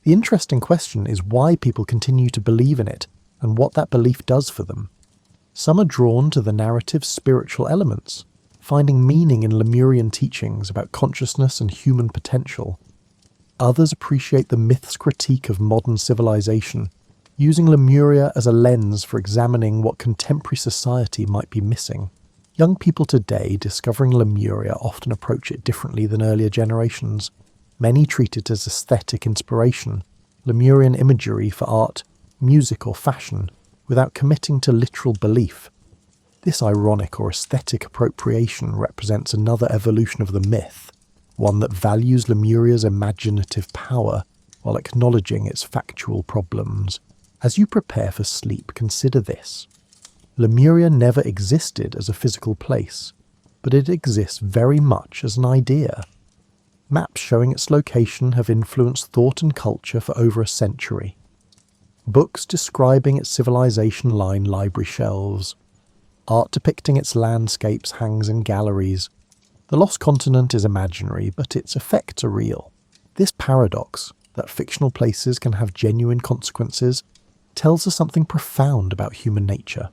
S1: The interesting question is why people continue to believe in it, and what that belief does for them. Some are drawn to the narrative's spiritual elements, finding meaning in Lemurian teachings about consciousness and human potential. Others appreciate the myth's critique of modern civilization, using Lemuria as a lens for examining what contemporary society might be missing. Young people today discovering Lemuria often approach it differently than earlier generations. Many treat it as aesthetic inspiration, Lemurian imagery for art, music or fashion, without committing to literal belief. This ironic or aesthetic appropriation represents another evolution of the myth, one that values Lemuria's imaginative power while acknowledging its factual problems. As you prepare for sleep, consider this. Lemuria never existed as a physical place, but it exists very much as an idea. Maps showing its location have influenced thought and culture for over a century. Books describing its civilization line library shelves. Art depicting its landscapes hangs in galleries. The lost continent is imaginary, but its effects are real. This paradox, that fictional places can have genuine consequences, tells us something profound about human nature.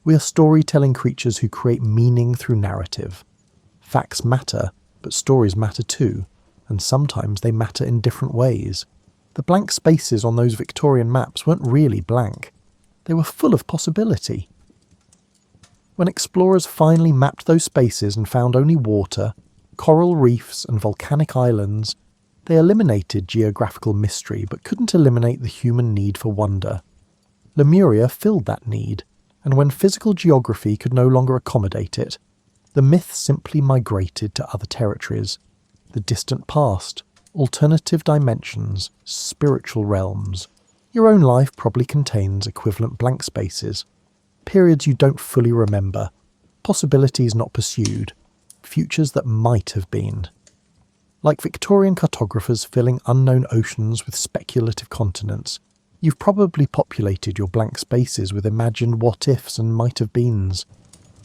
S1: We are storytelling creatures who create meaning through narrative. Facts matter, but stories matter too, and sometimes they matter in different ways. The blank spaces on those Victorian maps weren't really blank. They were full of possibility. When explorers finally mapped those spaces and found only water, coral reefs and volcanic islands, they eliminated geographical mystery but couldn't eliminate the human need for wonder. Lemuria filled that need, and when physical geography could no longer accommodate it, the myth simply migrated to other territories, the distant past, alternative dimensions, spiritual realms. Your own life probably contains equivalent blank spaces, periods you don't fully remember, possibilities not pursued, futures that might have been. Like Victorian cartographers filling unknown oceans with speculative continents, you've probably populated your blank spaces with imagined what-ifs and might-have-beens.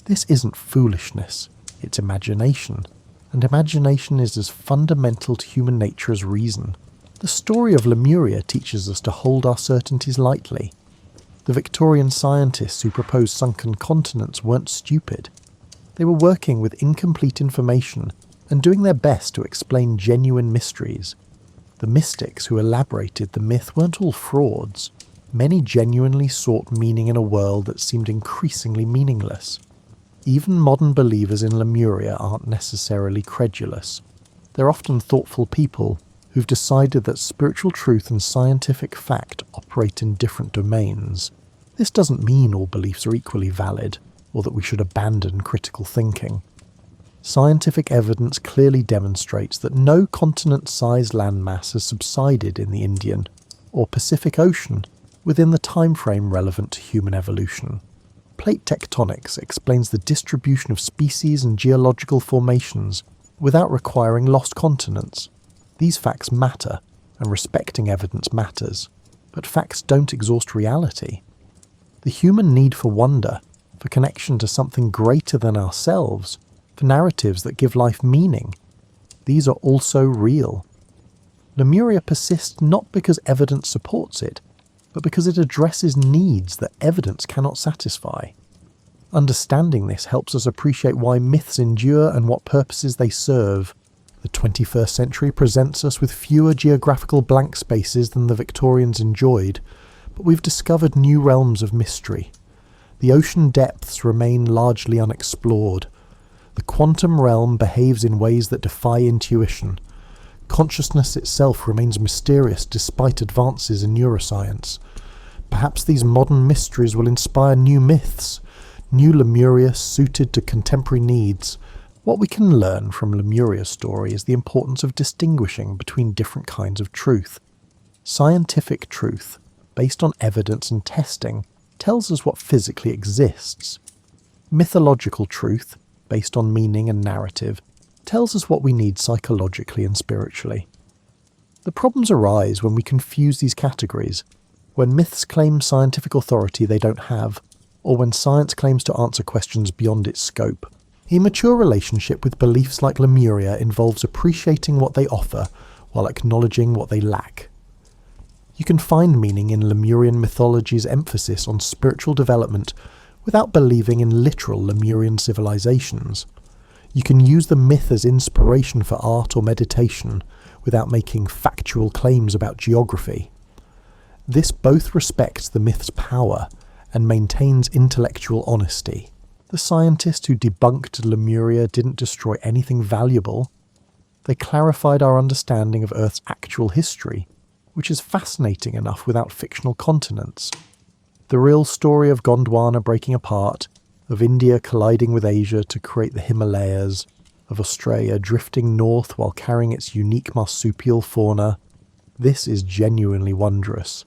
S1: This isn't foolishness, it's imagination, and imagination is as fundamental to human nature as reason. The story of Lemuria teaches us to hold our certainties lightly. The Victorian scientists who proposed sunken continents weren't stupid. They were working with incomplete information and doing their best to explain genuine mysteries. The mystics who elaborated the myth weren't all frauds. Many genuinely sought meaning in a world that seemed increasingly meaningless. Even modern believers in Lemuria aren't necessarily credulous. They're often thoughtful people who've decided that spiritual truth and scientific fact operate in different domains. This doesn't mean all beliefs are equally valid, or that we should abandon critical thinking. Scientific evidence clearly demonstrates that no continent-sized landmass has subsided in the Indian or Pacific Ocean within the time frame relevant to human evolution. Plate tectonics explains the distribution of species and geological formations without requiring lost continents. These facts matter, and respecting evidence matters, but facts don't exhaust reality. The human need for wonder, for connection to something greater than ourselves, for narratives that give life meaning, these are also real. Lemuria persists not because evidence supports it, but because it addresses needs that evidence cannot satisfy. Understanding this helps us appreciate why myths endure and what purposes they serve. The 21st century presents us with fewer geographical blank spaces than the Victorians enjoyed, but we've discovered new realms of mystery. The ocean depths remain largely unexplored. The quantum realm behaves in ways that defy intuition. Consciousness itself remains mysterious despite advances in neuroscience. Perhaps these modern mysteries will inspire new myths, new Lemuria suited to contemporary needs. What we can learn from Lemuria's story is the importance of distinguishing between different kinds of truth. Scientific truth, based on evidence and testing, tells us what physically exists. Mythological truth, based on meaning and narrative, tells us what we need psychologically and spiritually. The problems arise when we confuse these categories, when myths claim scientific authority they don't have, or when science claims to answer questions beyond its scope. A mature relationship with beliefs like Lemuria involves appreciating what they offer while acknowledging what they lack. You can find meaning in Lemurian mythology's emphasis on spiritual development without believing in literal Lemurian civilizations. You can use the myth as inspiration for art or meditation without making factual claims about geography. This both respects the myth's power and maintains intellectual honesty. The scientists who debunked Lemuria didn't destroy anything valuable. They clarified our understanding of Earth's actual history, which is fascinating enough without fictional continents. The real story of Gondwana breaking apart, of India colliding with Asia to create the Himalayas, of Australia drifting north while carrying its unique marsupial fauna, this is genuinely wondrous.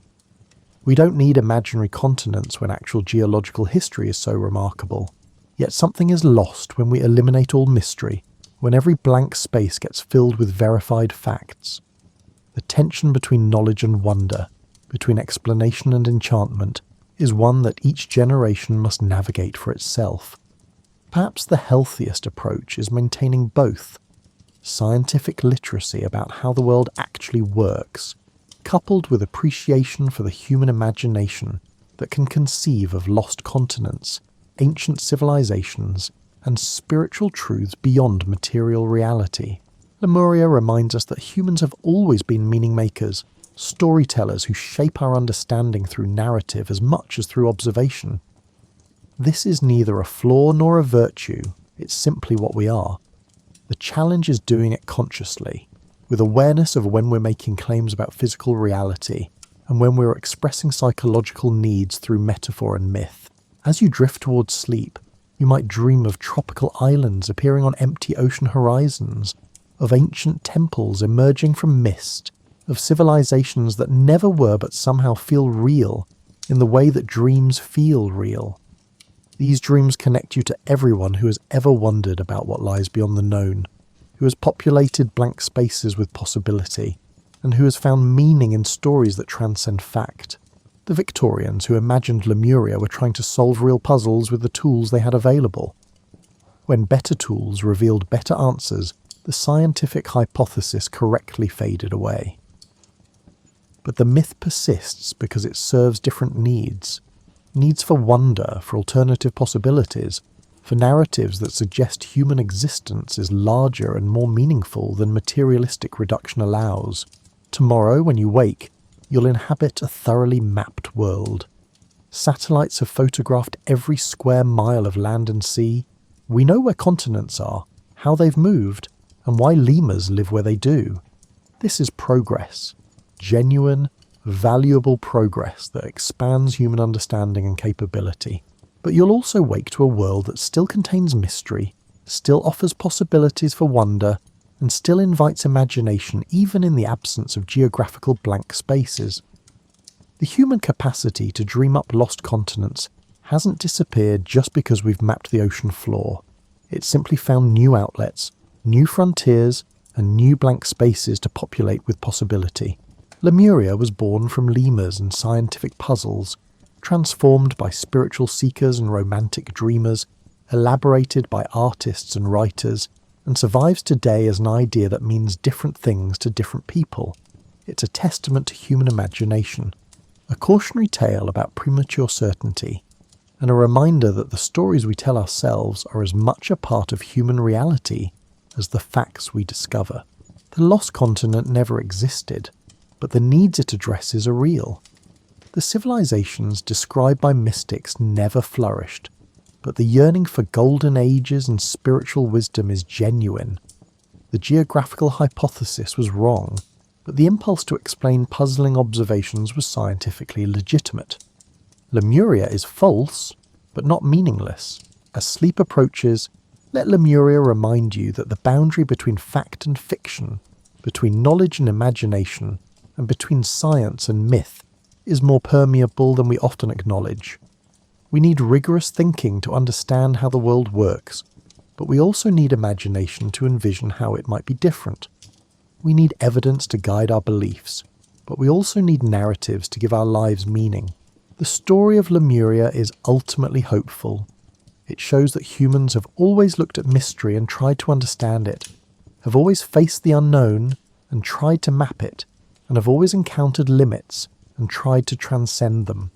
S1: We don't need imaginary continents when actual geological history is so remarkable. Yet something is lost when we eliminate all mystery, when every blank space gets filled with verified facts. The tension between knowledge and wonder, between explanation and enchantment, is one that each generation must navigate for itself. Perhaps the healthiest approach is maintaining both. Scientific literacy about how the world actually works, coupled with appreciation for the human imagination that can conceive of lost continents, ancient civilizations, and spiritual truths beyond material reality. Lemuria reminds us that humans have always been meaning makers, storytellers who shape our understanding through narrative as much as through observation. This is neither a flaw nor a virtue, it's simply what we are. The challenge is doing it consciously, with awareness of when we're making claims about physical reality and when we're expressing psychological needs through metaphor and myth. As you drift towards sleep, you might dream of tropical islands appearing on empty ocean horizons, of ancient temples emerging from mist, of civilizations that never were but somehow feel real in the way that dreams feel real. These dreams connect you to everyone who has ever wondered about what lies beyond the known, who has populated blank spaces with possibility, and who has found meaning in stories that transcend fact. The Victorians who imagined Lemuria were trying to solve real puzzles with the tools they had available. When better tools revealed better answers, the scientific hypothesis correctly faded away. But the myth persists because it serves different needs. Needs for wonder, for alternative possibilities, for narratives that suggest human existence is larger and more meaningful than materialistic reduction allows. Tomorrow, when you wake, you'll inhabit a thoroughly mapped world. Satellites have photographed every square mile of land and sea. We know where continents are, how they've moved, and why lemurs live where they do. This is progress. Genuine, valuable progress that expands human understanding and capability. But you'll also wake to a world that still contains mystery, still offers possibilities for wonder, and still invites imagination even in the absence of geographical blank spaces. The human capacity to dream up lost continents hasn't disappeared just because we've mapped the ocean floor. It's simply found new outlets, new frontiers, and new blank spaces to populate with possibility. Lemuria was born from lemurs and scientific puzzles, transformed by spiritual seekers and romantic dreamers, elaborated by artists and writers, and survives today as an idea that means different things to different people. It's a testament to human imagination, a cautionary tale about premature certainty, and a reminder that the stories we tell ourselves are as much a part of human reality as the facts we discover. The lost continent never existed, but the needs it addresses are real. The civilizations described by mystics never flourished, but the yearning for golden ages and spiritual wisdom is genuine. The geographical hypothesis was wrong, but the impulse to explain puzzling observations was scientifically legitimate. Lemuria is false, but not meaningless. As sleep approaches, let Lemuria remind you that the boundary between fact and fiction, between knowledge and imagination, and between science and myth is more permeable than we often acknowledge. We need rigorous thinking to understand how the world works, but we also need imagination to envision how it might be different. We need evidence to guide our beliefs, but we also need narratives to give our lives meaning. The story of Lemuria is ultimately hopeful. It shows that humans have always looked at mystery and tried to understand it, have always faced the unknown and tried to map it, and have always encountered limits and tried to transcend them.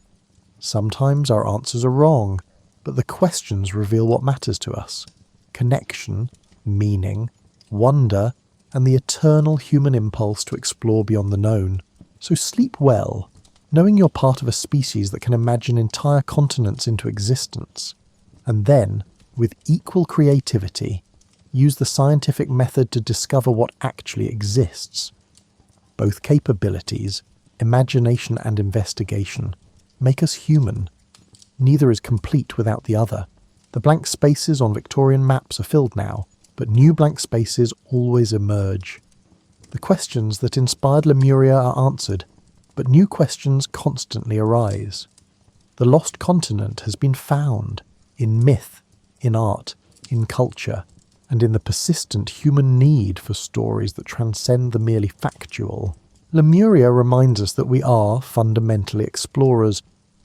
S1: Sometimes our answers are wrong, but the questions reveal what matters to us: connection, meaning, wonder, and the eternal human impulse to explore beyond the known. So sleep well, knowing you're part of a species that can imagine entire continents into existence. And then, with equal creativity, use the scientific method to discover what actually exists. Both capabilities, imagination and investigation, make us human. Neither is complete without the other. The blank spaces on Victorian maps are filled now, but new blank spaces always emerge. The questions that inspired Lemuria are answered, but new questions constantly arise. The lost continent has been found in myth, in art, in culture, and in the persistent human need for stories that transcend the merely factual. Lemuria reminds us that we are fundamentally explorers,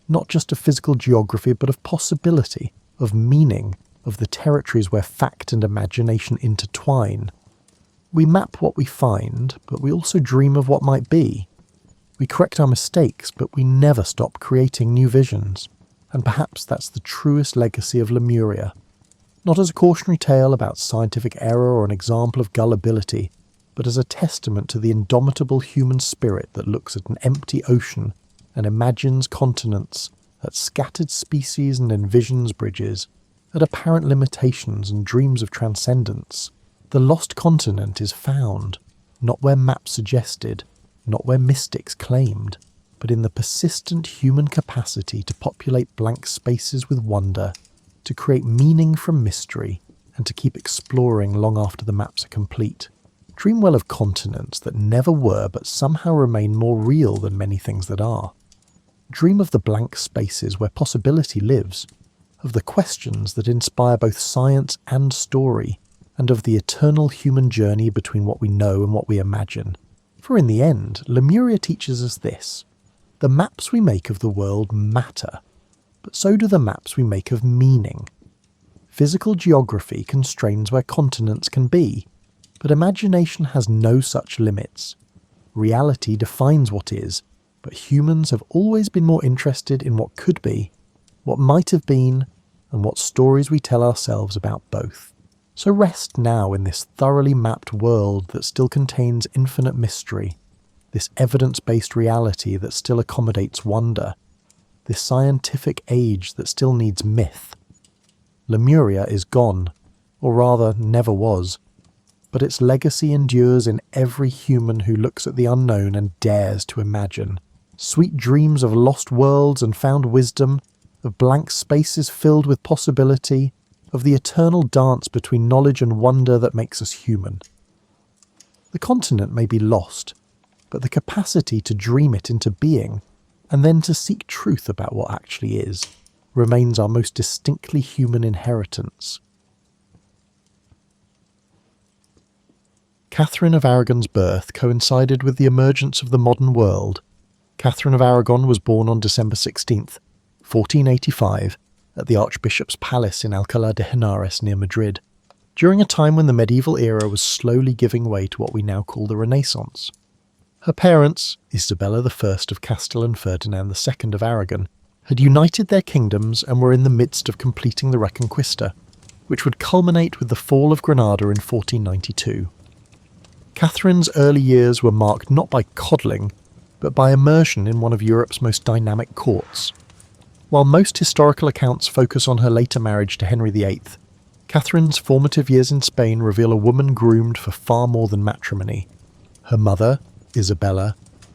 S1: not just of physical geography, but of possibility, of meaning, of the territories where fact and imagination intertwine. We map what we find, but we also dream of what might be. We correct our mistakes, but we never stop creating new visions. And perhaps that's the truest legacy of Lemuria. Not as a cautionary tale about scientific error or an example of gullibility, but as a testament to the indomitable human spirit that looks at an empty ocean and imagines continents, at scattered species and envisions bridges, at apparent limitations and dreams of transcendence. The lost continent is found, not where maps suggested, not where mystics claimed, but in the persistent human capacity to populate blank spaces with wonder, to create meaning from mystery, and to keep exploring long after the maps are complete. Dream well of continents that never were but somehow remain more real than many things that are. Dream of the blank spaces where possibility lives, of the questions that inspire both science and story, and of the eternal human journey between what we know and what we imagine. For in the end, Lemuria teaches us this: the maps we make of the world matter, but so do the maps we make of meaning. Physical geography constrains where continents can be, but imagination has no such limits. Reality defines what is, but humans have always been more interested in what could be, what might have been, and what stories we tell ourselves about both. So rest now in this thoroughly mapped world that still contains infinite mystery, this evidence-based reality that still accommodates wonder, this scientific age that still needs myth. Lemuria is gone, or rather never was, but its legacy endures in every human who looks at the unknown and dares to imagine. Sweet dreams of lost worlds and found wisdom, of blank spaces filled with possibility, of the eternal dance between knowledge and wonder that makes us human. The continent may be lost, but the capacity to dream it into being, and then to seek truth about what actually is, remains our most distinctly human inheritance. Catherine of Aragon's birth coincided with the emergence of the modern world. Catherine of Aragon was born on December 16th, 1485, at the Archbishop's Palace in Alcalá de Henares near Madrid, during a time when the medieval era was slowly giving way to what we now call the Renaissance. Her parents, Isabella I of Castile and Ferdinand II of Aragon, had united their kingdoms and were in the midst of completing the Reconquista, which would culminate with the fall of Granada in 1492. Catherine's early years were marked not by coddling, but by immersion in one of Europe's most dynamic courts. While most historical accounts focus on her later marriage to Henry VIII, Catherine's formative years in Spain reveal a woman groomed for far more than matrimony. Her mother, Isabella,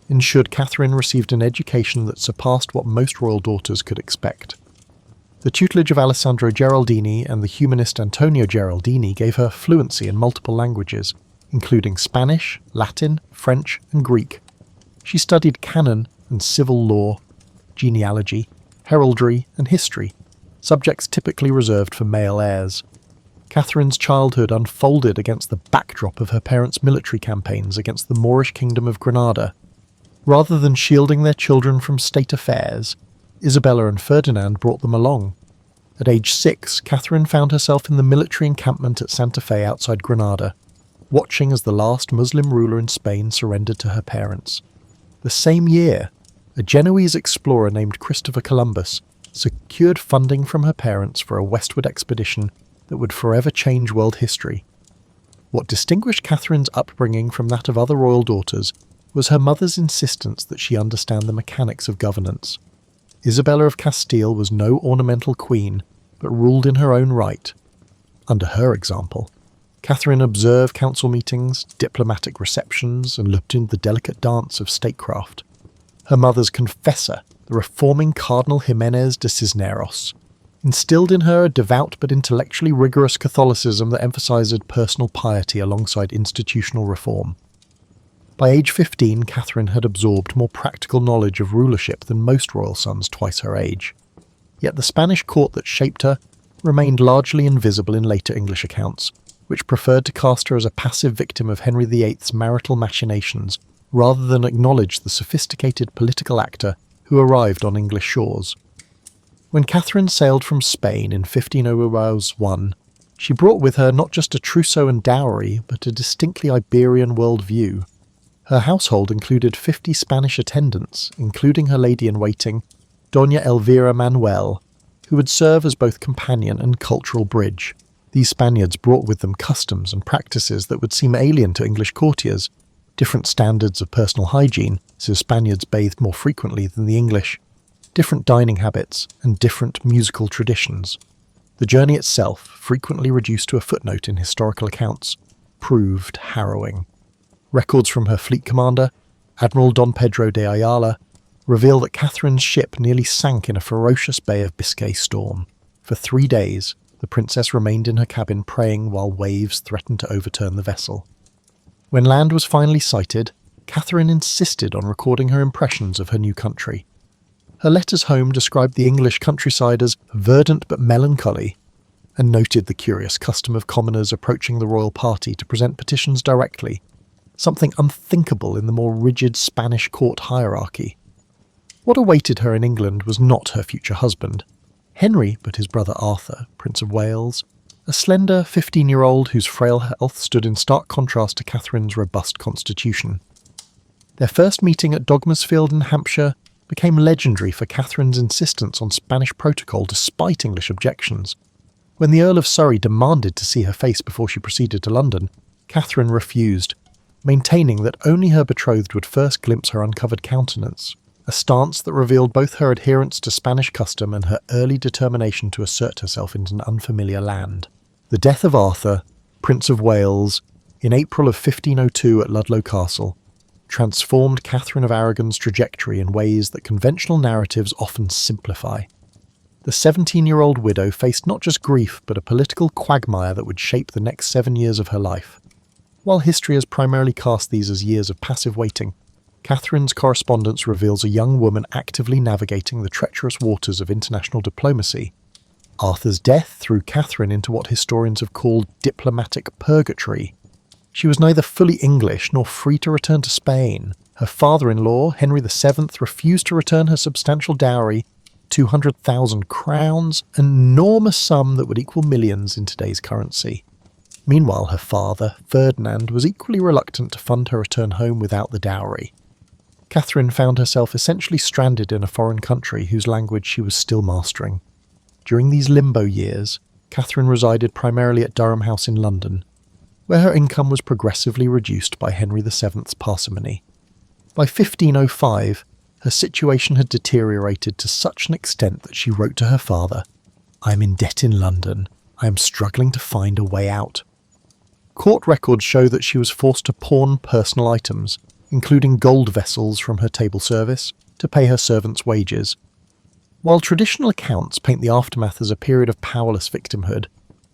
S1: ensured Catherine received an education that surpassed what most royal daughters could expect. The tutelage of Alessandro Geraldini and the humanist Antonio Geraldini gave her fluency in multiple languages, including Spanish, Latin, French, and Greek. She studied canon and civil law, genealogy, heraldry, and history, subjects typically reserved for male heirs. Catherine's childhood unfolded against the backdrop of her parents' military campaigns against the Moorish kingdom of Granada. Rather than shielding their children from state affairs, Isabella and Ferdinand brought them along. At age 6, Catherine found herself in the military encampment at Santa Fe outside Granada, watching as the last Muslim ruler in Spain surrendered to her parents. The same year, a Genoese explorer named Christopher Columbus secured funding from her parents for a westward expedition that would forever change world history. What distinguished Catherine's upbringing from that of other royal daughters was her mother's insistence that she understand the mechanics of governance. Isabella of Castile was no ornamental queen, but ruled in her own right. Under her example, Catherine observed council meetings, diplomatic receptions, and looked into the delicate dance of statecraft. Her mother's confessor, the reforming Cardinal Jimenez de Cisneros, instilled in her a devout but intellectually rigorous Catholicism that emphasized personal piety alongside institutional reform. By age 15, Catherine had absorbed more practical knowledge of rulership than most royal sons twice her age. Yet the Spanish court that shaped her remained largely invisible in later English accounts, which preferred to cast her as a passive victim of Henry VIII's marital machinations rather than acknowledge the sophisticated political actor who arrived on English shores. When Catherine sailed from Spain in 1501, she brought with her not just a trousseau and dowry, but a distinctly Iberian worldview. Her household included 50 Spanish attendants, including her lady-in-waiting, Doña Elvira Manuel, who would serve as both companion and cultural bridge. These Spaniards brought with them customs and practices that would seem alien to English courtiers, different standards of personal hygiene, so Spaniards bathed more frequently than the English, different dining habits, and different musical traditions. The journey itself, frequently reduced to a footnote in historical accounts, proved harrowing. Records from her fleet commander, Admiral Don Pedro de Ayala, reveal that Catherine's ship nearly sank in a ferocious Bay of Biscay storm. For 3 days, the princess remained in her cabin praying while waves threatened to overturn the vessel. When land was finally sighted, Catherine insisted on recording her impressions of her new country. Her letters home described the English countryside as verdant but melancholy, and noted the curious custom of commoners approaching the royal party to present petitions directly, something unthinkable in the more rigid Spanish court hierarchy. What awaited her in England was not her future husband, Henry, but his brother Arthur, Prince of Wales, a slender 15-year-old whose frail health stood in stark contrast to Catherine's robust constitution. Their first meeting at Dogmersfield in Hampshire became legendary for Catherine's insistence on Spanish protocol despite English objections. When the Earl of Surrey demanded to see her face before she proceeded to London, Catherine refused, maintaining that only her betrothed would first glimpse her uncovered countenance, a stance that revealed both her adherence to Spanish custom and her early determination to assert herself in an unfamiliar land. The death of Arthur, Prince of Wales, in April of 1502 at Ludlow Castle, transformed Catherine of Aragon's trajectory in ways that conventional narratives often simplify. The 17-year-old widow faced not just grief but a political quagmire that would shape the next 7 years of her life. While history has primarily cast these as years of passive waiting, Catherine's correspondence reveals a young woman actively navigating the treacherous waters of international diplomacy. Arthur's death threw Catherine into what historians have called diplomatic purgatory. She was neither fully English nor free to return to Spain. Her father-in-law, Henry VII, refused to return her substantial dowry, 200,000 crowns, an enormous sum that would equal millions in today's currency. Meanwhile, her father, Ferdinand, was equally reluctant to fund her return home without the dowry. Catherine found herself essentially stranded in a foreign country whose language she was still mastering. During these limbo years, Catherine resided primarily at Durham House in London, where her income was progressively reduced by Henry VII's parsimony. By 1505, her situation had deteriorated to such an extent that she wrote to her father, "I am in debt in London. I am struggling to find a way out." Court records show that she was forced to pawn personal items, including gold vessels from her table service, to pay her servants' wages. While traditional accounts paint the aftermath as a period of powerless victimhood,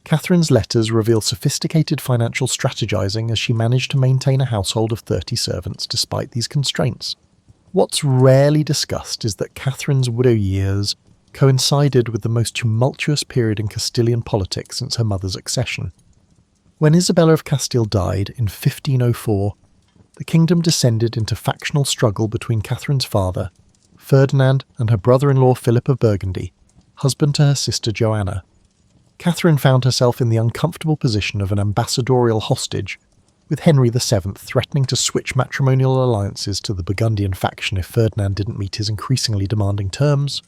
S1: Catherine's letters reveal sophisticated financial strategizing as she managed to maintain a household of 30 servants despite these constraints. What's rarely discussed is that Catherine's widow years coincided with the most tumultuous period in Castilian politics since her mother's accession. When Isabella of Castile died in 1504, the kingdom descended into factional struggle between Catherine's father, Ferdinand, and her brother-in-law Philip of Burgundy, husband to her sister Joanna. Catherine found herself in the uncomfortable position of an ambassadorial hostage, with Henry VII threatening to switch matrimonial alliances to the Burgundian faction if Ferdinand didn't meet his increasingly demanding terms.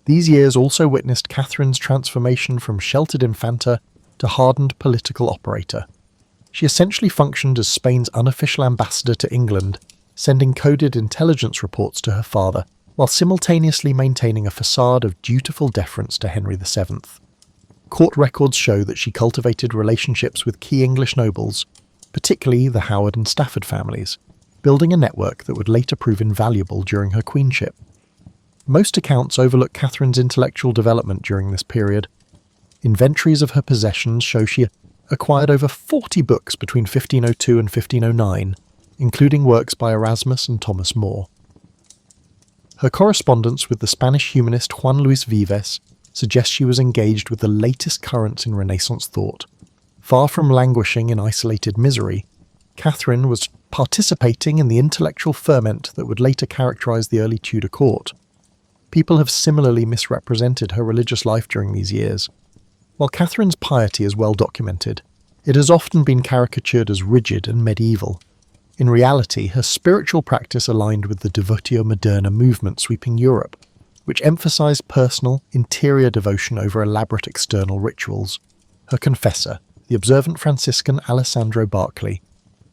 S1: These years also witnessed Catherine's transformation from sheltered infanta to hardened political operator. She essentially functioned as Spain's unofficial ambassador to England, sending coded intelligence reports to her father, while simultaneously maintaining a facade of dutiful deference to Henry VII. Court records show that she cultivated relationships with key English nobles, particularly the Howard and Stafford families, building a network that would later prove invaluable during her queenship. Most accounts overlook Catherine's intellectual development during this period. Inventories of her possessions show she acquired over 40 books between 1502 and 1509, including works by Erasmus and Thomas More. Her correspondence with the Spanish humanist Juan Luis Vives suggests she was engaged with the latest currents in Renaissance thought. Far from languishing in isolated misery, Catherine was participating in the intellectual ferment that would later characterize the early Tudor court. People have similarly misrepresented her religious life during these years. While Catherine's piety is well documented, it has often been caricatured as rigid and medieval. In reality, her spiritual practice aligned with the Devotio Moderna movement sweeping Europe, which emphasized personal, interior devotion over elaborate external rituals. Her confessor, the observant Franciscan Alessandro Barclay,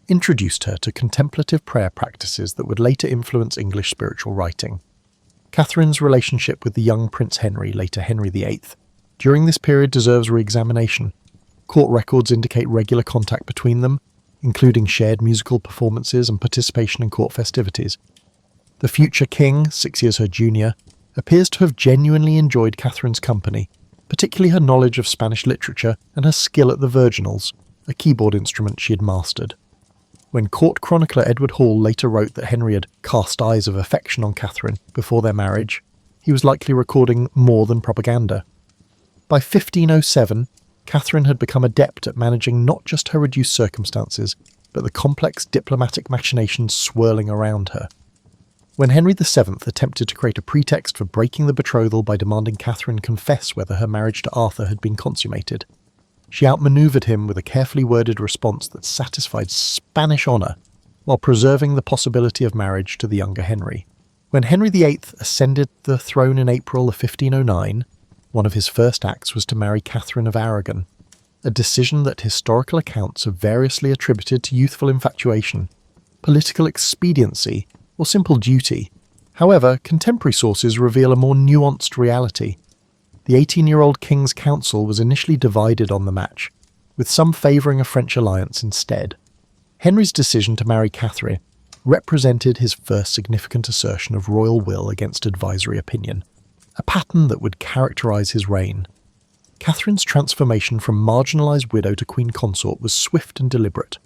S1: introduced her to contemplative prayer practices that would later influence English spiritual writing. Catherine's relationship with the young Prince Henry, later Henry VIII, during this period deserves re-examination. Court records indicate regular contact between them, including shared musical performances and participation in court festivities. The future king, 6 years her junior, appears to have genuinely enjoyed Catherine's company, particularly her knowledge of Spanish literature and her skill at the virginals, a keyboard instrument she had mastered. When court chronicler Edward Hall later wrote that Henry had cast eyes of affection on Catherine before their marriage, he was likely recording more than propaganda. By 1507, Catherine had become adept at managing not just her reduced circumstances, but the complex diplomatic machinations swirling around her. When Henry VII attempted to create a pretext for breaking the betrothal by demanding Catherine confess whether her marriage to Arthur had been consummated, she outmanoeuvred him with a carefully worded response that satisfied Spanish honour while preserving the possibility of marriage to the younger Henry. When Henry VIII ascended the throne in April of 1509, one of his first acts was to marry Catherine of Aragon, a decision that historical accounts have variously attributed to youthful infatuation, political expediency, or simple duty. However, contemporary sources reveal a more nuanced reality. The 18-year-old King's Council was initially divided on the match, with some favouring a French alliance instead. Henry's decision to marry Catherine represented his first significant assertion of royal will against advisory opinion, a pattern that would characterise his reign. Catherine's transformation from marginalised widow to queen consort was swift and deliberate.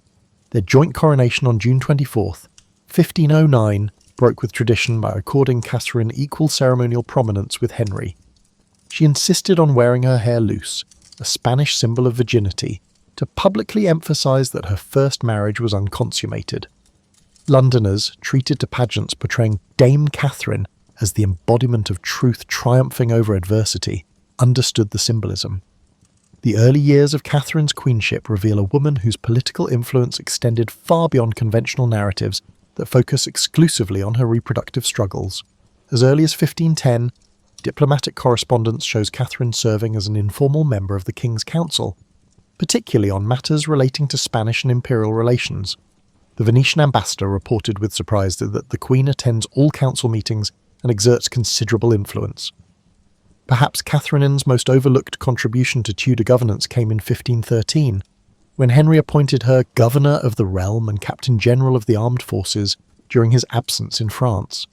S1: Their joint coronation on June 24th, 1509, broke with tradition by according Catherine equal ceremonial prominence with Henry. She insisted on wearing her hair loose, a Spanish symbol of virginity, to publicly emphasise that her first marriage was unconsummated. Londoners, treated to pageants portraying Dame Catherine as the embodiment of truth triumphing over adversity, understood the symbolism. The early years of Catherine's queenship reveal a woman whose political influence extended far beyond conventional narratives that focus exclusively on her reproductive struggles. As early as 1510, diplomatic correspondence shows Catherine serving as an informal member of the King's Council, particularly on matters relating to Spanish and imperial relations. The Venetian ambassador reported with surprise that the Queen attends all council meetings and exerts considerable influence. Perhaps Catherine's most overlooked contribution to Tudor governance came in 1513, when Henry appointed her Governor of the Realm and Captain General of the Armed Forces during his absence in France.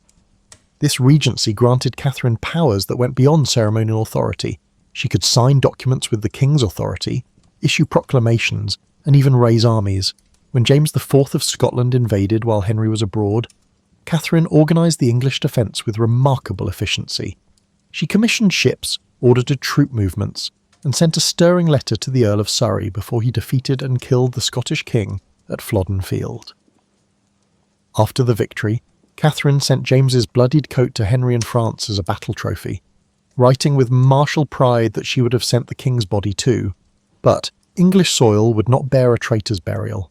S1: This regency granted Catherine powers that went beyond ceremonial authority. She could sign documents with the king's authority, issue proclamations, and even raise armies. When James IV of Scotland invaded while Henry was abroad, Catherine organised the English defence with remarkable efficiency. She commissioned ships, ordered troop movements, and sent a stirring letter to the Earl of Surrey before he defeated and killed the Scottish king at Flodden Field. After the victory, Catherine sent James's bloodied coat to Henry in France as a battle trophy, writing with martial pride that she would have sent the king's body too, but English soil would not bear a traitor's burial.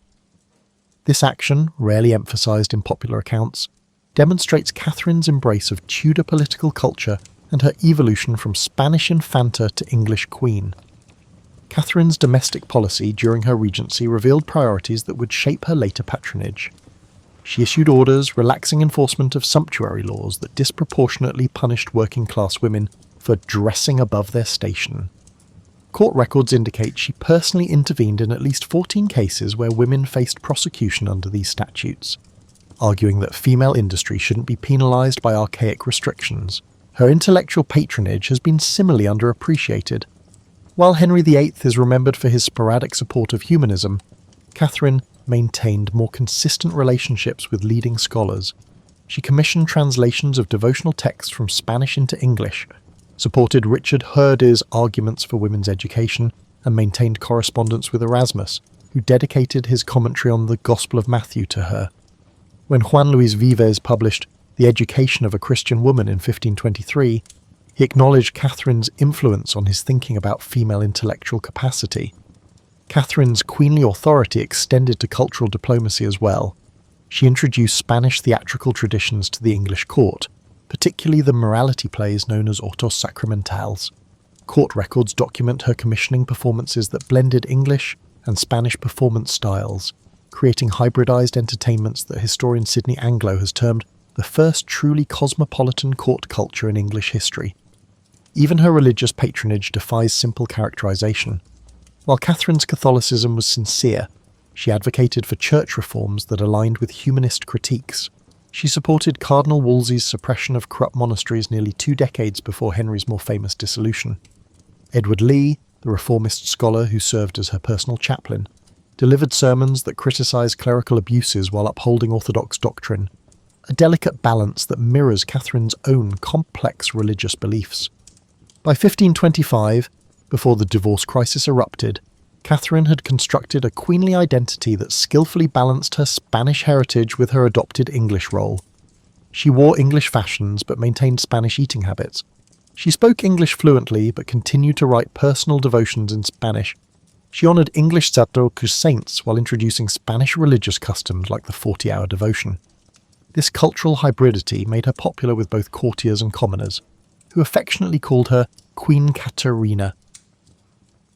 S1: This action, rarely emphasised in popular accounts, demonstrates Catherine's embrace of Tudor political culture and her evolution from Spanish infanta to English queen. Catherine's domestic policy during her regency revealed priorities that would shape her later patronage. She issued orders relaxing enforcement of sumptuary laws that disproportionately punished working-class women for dressing above their station. Court records indicate she personally intervened in at least 14 cases where women faced prosecution under these statutes, arguing that female industry shouldn't be penalised by archaic restrictions. Her intellectual patronage has been similarly underappreciated. While Henry VIII is remembered for his sporadic support of humanism, Catherine maintained more consistent relationships with leading scholars. She commissioned translations of devotional texts from Spanish into English, supported Richard Hurdy's arguments for women's education, and maintained correspondence with Erasmus, who dedicated his commentary on the Gospel of Matthew to her. When Juan Luis Vives published The Education of a Christian Woman in 1523, he acknowledged Catherine's influence on his thinking about female intellectual capacity. Catherine's queenly authority extended to cultural diplomacy as well. She introduced Spanish theatrical traditions to the English court, particularly the morality plays known as autos sacramentals. Court records document her commissioning performances that blended English and Spanish performance styles, creating hybridized entertainments that historian Sidney Anglo has termed the first truly cosmopolitan court culture in English history. Even her religious patronage defies simple characterization. While Catherine's Catholicism was sincere, she advocated for church reforms that aligned with humanist critiques. She supported Cardinal Wolsey's suppression of corrupt monasteries nearly 2 decades before Henry's more famous dissolution. Edward Lee, the reformist scholar who served as her personal chaplain, delivered sermons that criticised clerical abuses while upholding orthodox doctrine, a delicate balance that mirrors Catherine's own complex religious beliefs. By 1525, before the divorce crisis erupted, Catherine had constructed a queenly identity that skillfully balanced her Spanish heritage with her adopted English role. She wore English fashions but maintained Spanish eating habits. She spoke English fluently but continued to write personal devotions in Spanish. She honoured English Sacred saints while introducing Spanish religious customs like the 40-hour devotion. This cultural hybridity made her popular with both courtiers and commoners, who affectionately called her Queen Caterina,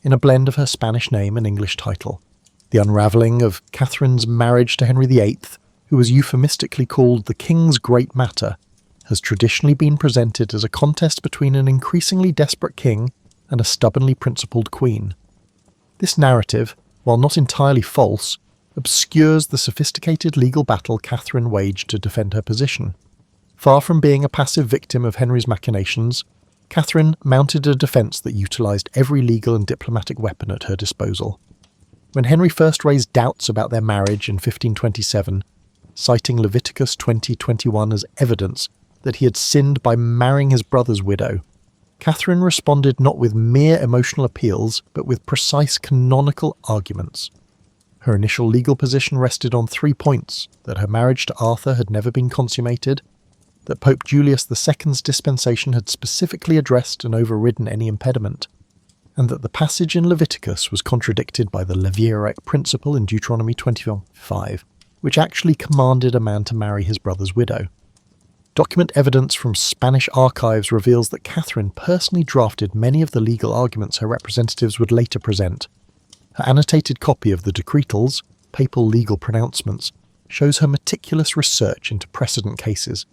S1: in a blend of her Spanish name and English title. The unravelling of Catherine's marriage to Henry VIII, who was euphemistically called the King's Great Matter, has traditionally been presented as a contest between an increasingly desperate king and a stubbornly principled queen. This narrative, while not entirely false, obscures the sophisticated legal battle Catherine waged to defend her position. Far from being a passive victim of Henry's machinations, Catherine mounted a defence that utilised every legal and diplomatic weapon at her disposal. When Henry first raised doubts about their marriage in 1527, citing Leviticus 20:21 as evidence that he had sinned by marrying his brother's widow, Catherine responded not with mere emotional appeals, but with precise canonical arguments. Her initial legal position rested on 3 points: that her marriage to Arthur had never been consummated, that Pope Julius II's dispensation had specifically addressed and overridden any impediment, and that the passage in Leviticus was contradicted by the levirate principle in Deuteronomy 25, which actually commanded a man to marry his brother's widow. Document evidence from Spanish archives reveals that Catherine personally drafted many of the legal arguments her representatives would later present. Her annotated copy of the decretals, papal legal pronouncements, shows her meticulous research into precedent cases.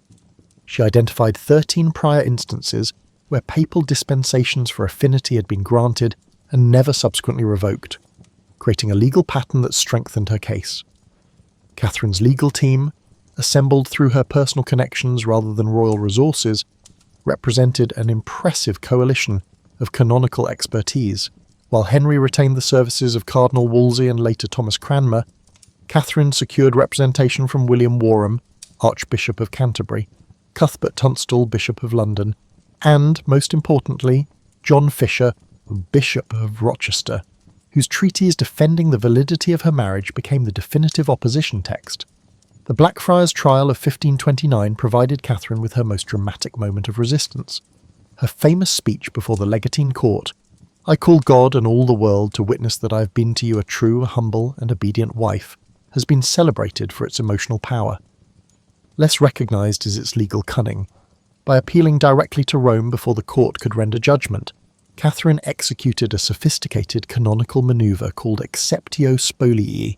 S1: She identified 13 prior instances where papal dispensations for affinity had been granted and never subsequently revoked, creating a legal pattern that strengthened her case. Catherine's legal team, assembled through her personal connections rather than royal resources, represented an impressive coalition of canonical expertise. While Henry retained the services of Cardinal Wolsey and later Thomas Cranmer, Catherine secured representation from William Warham, Archbishop of Canterbury, Cuthbert Tunstall, Bishop of London, and, most importantly, John Fisher, Bishop of Rochester, whose treatise defending the validity of her marriage became the definitive opposition text. The Blackfriars trial of 1529 provided Catherine with her most dramatic moment of resistance. Her famous speech before the Legatine court, "I call God and all the world to witness that I have been to you a true, humble, and obedient wife," has been celebrated for its emotional power. Less recognised is its legal cunning. By appealing directly to Rome before the court could render judgment, Catherine executed a sophisticated canonical manoeuvre called acceptio spolii,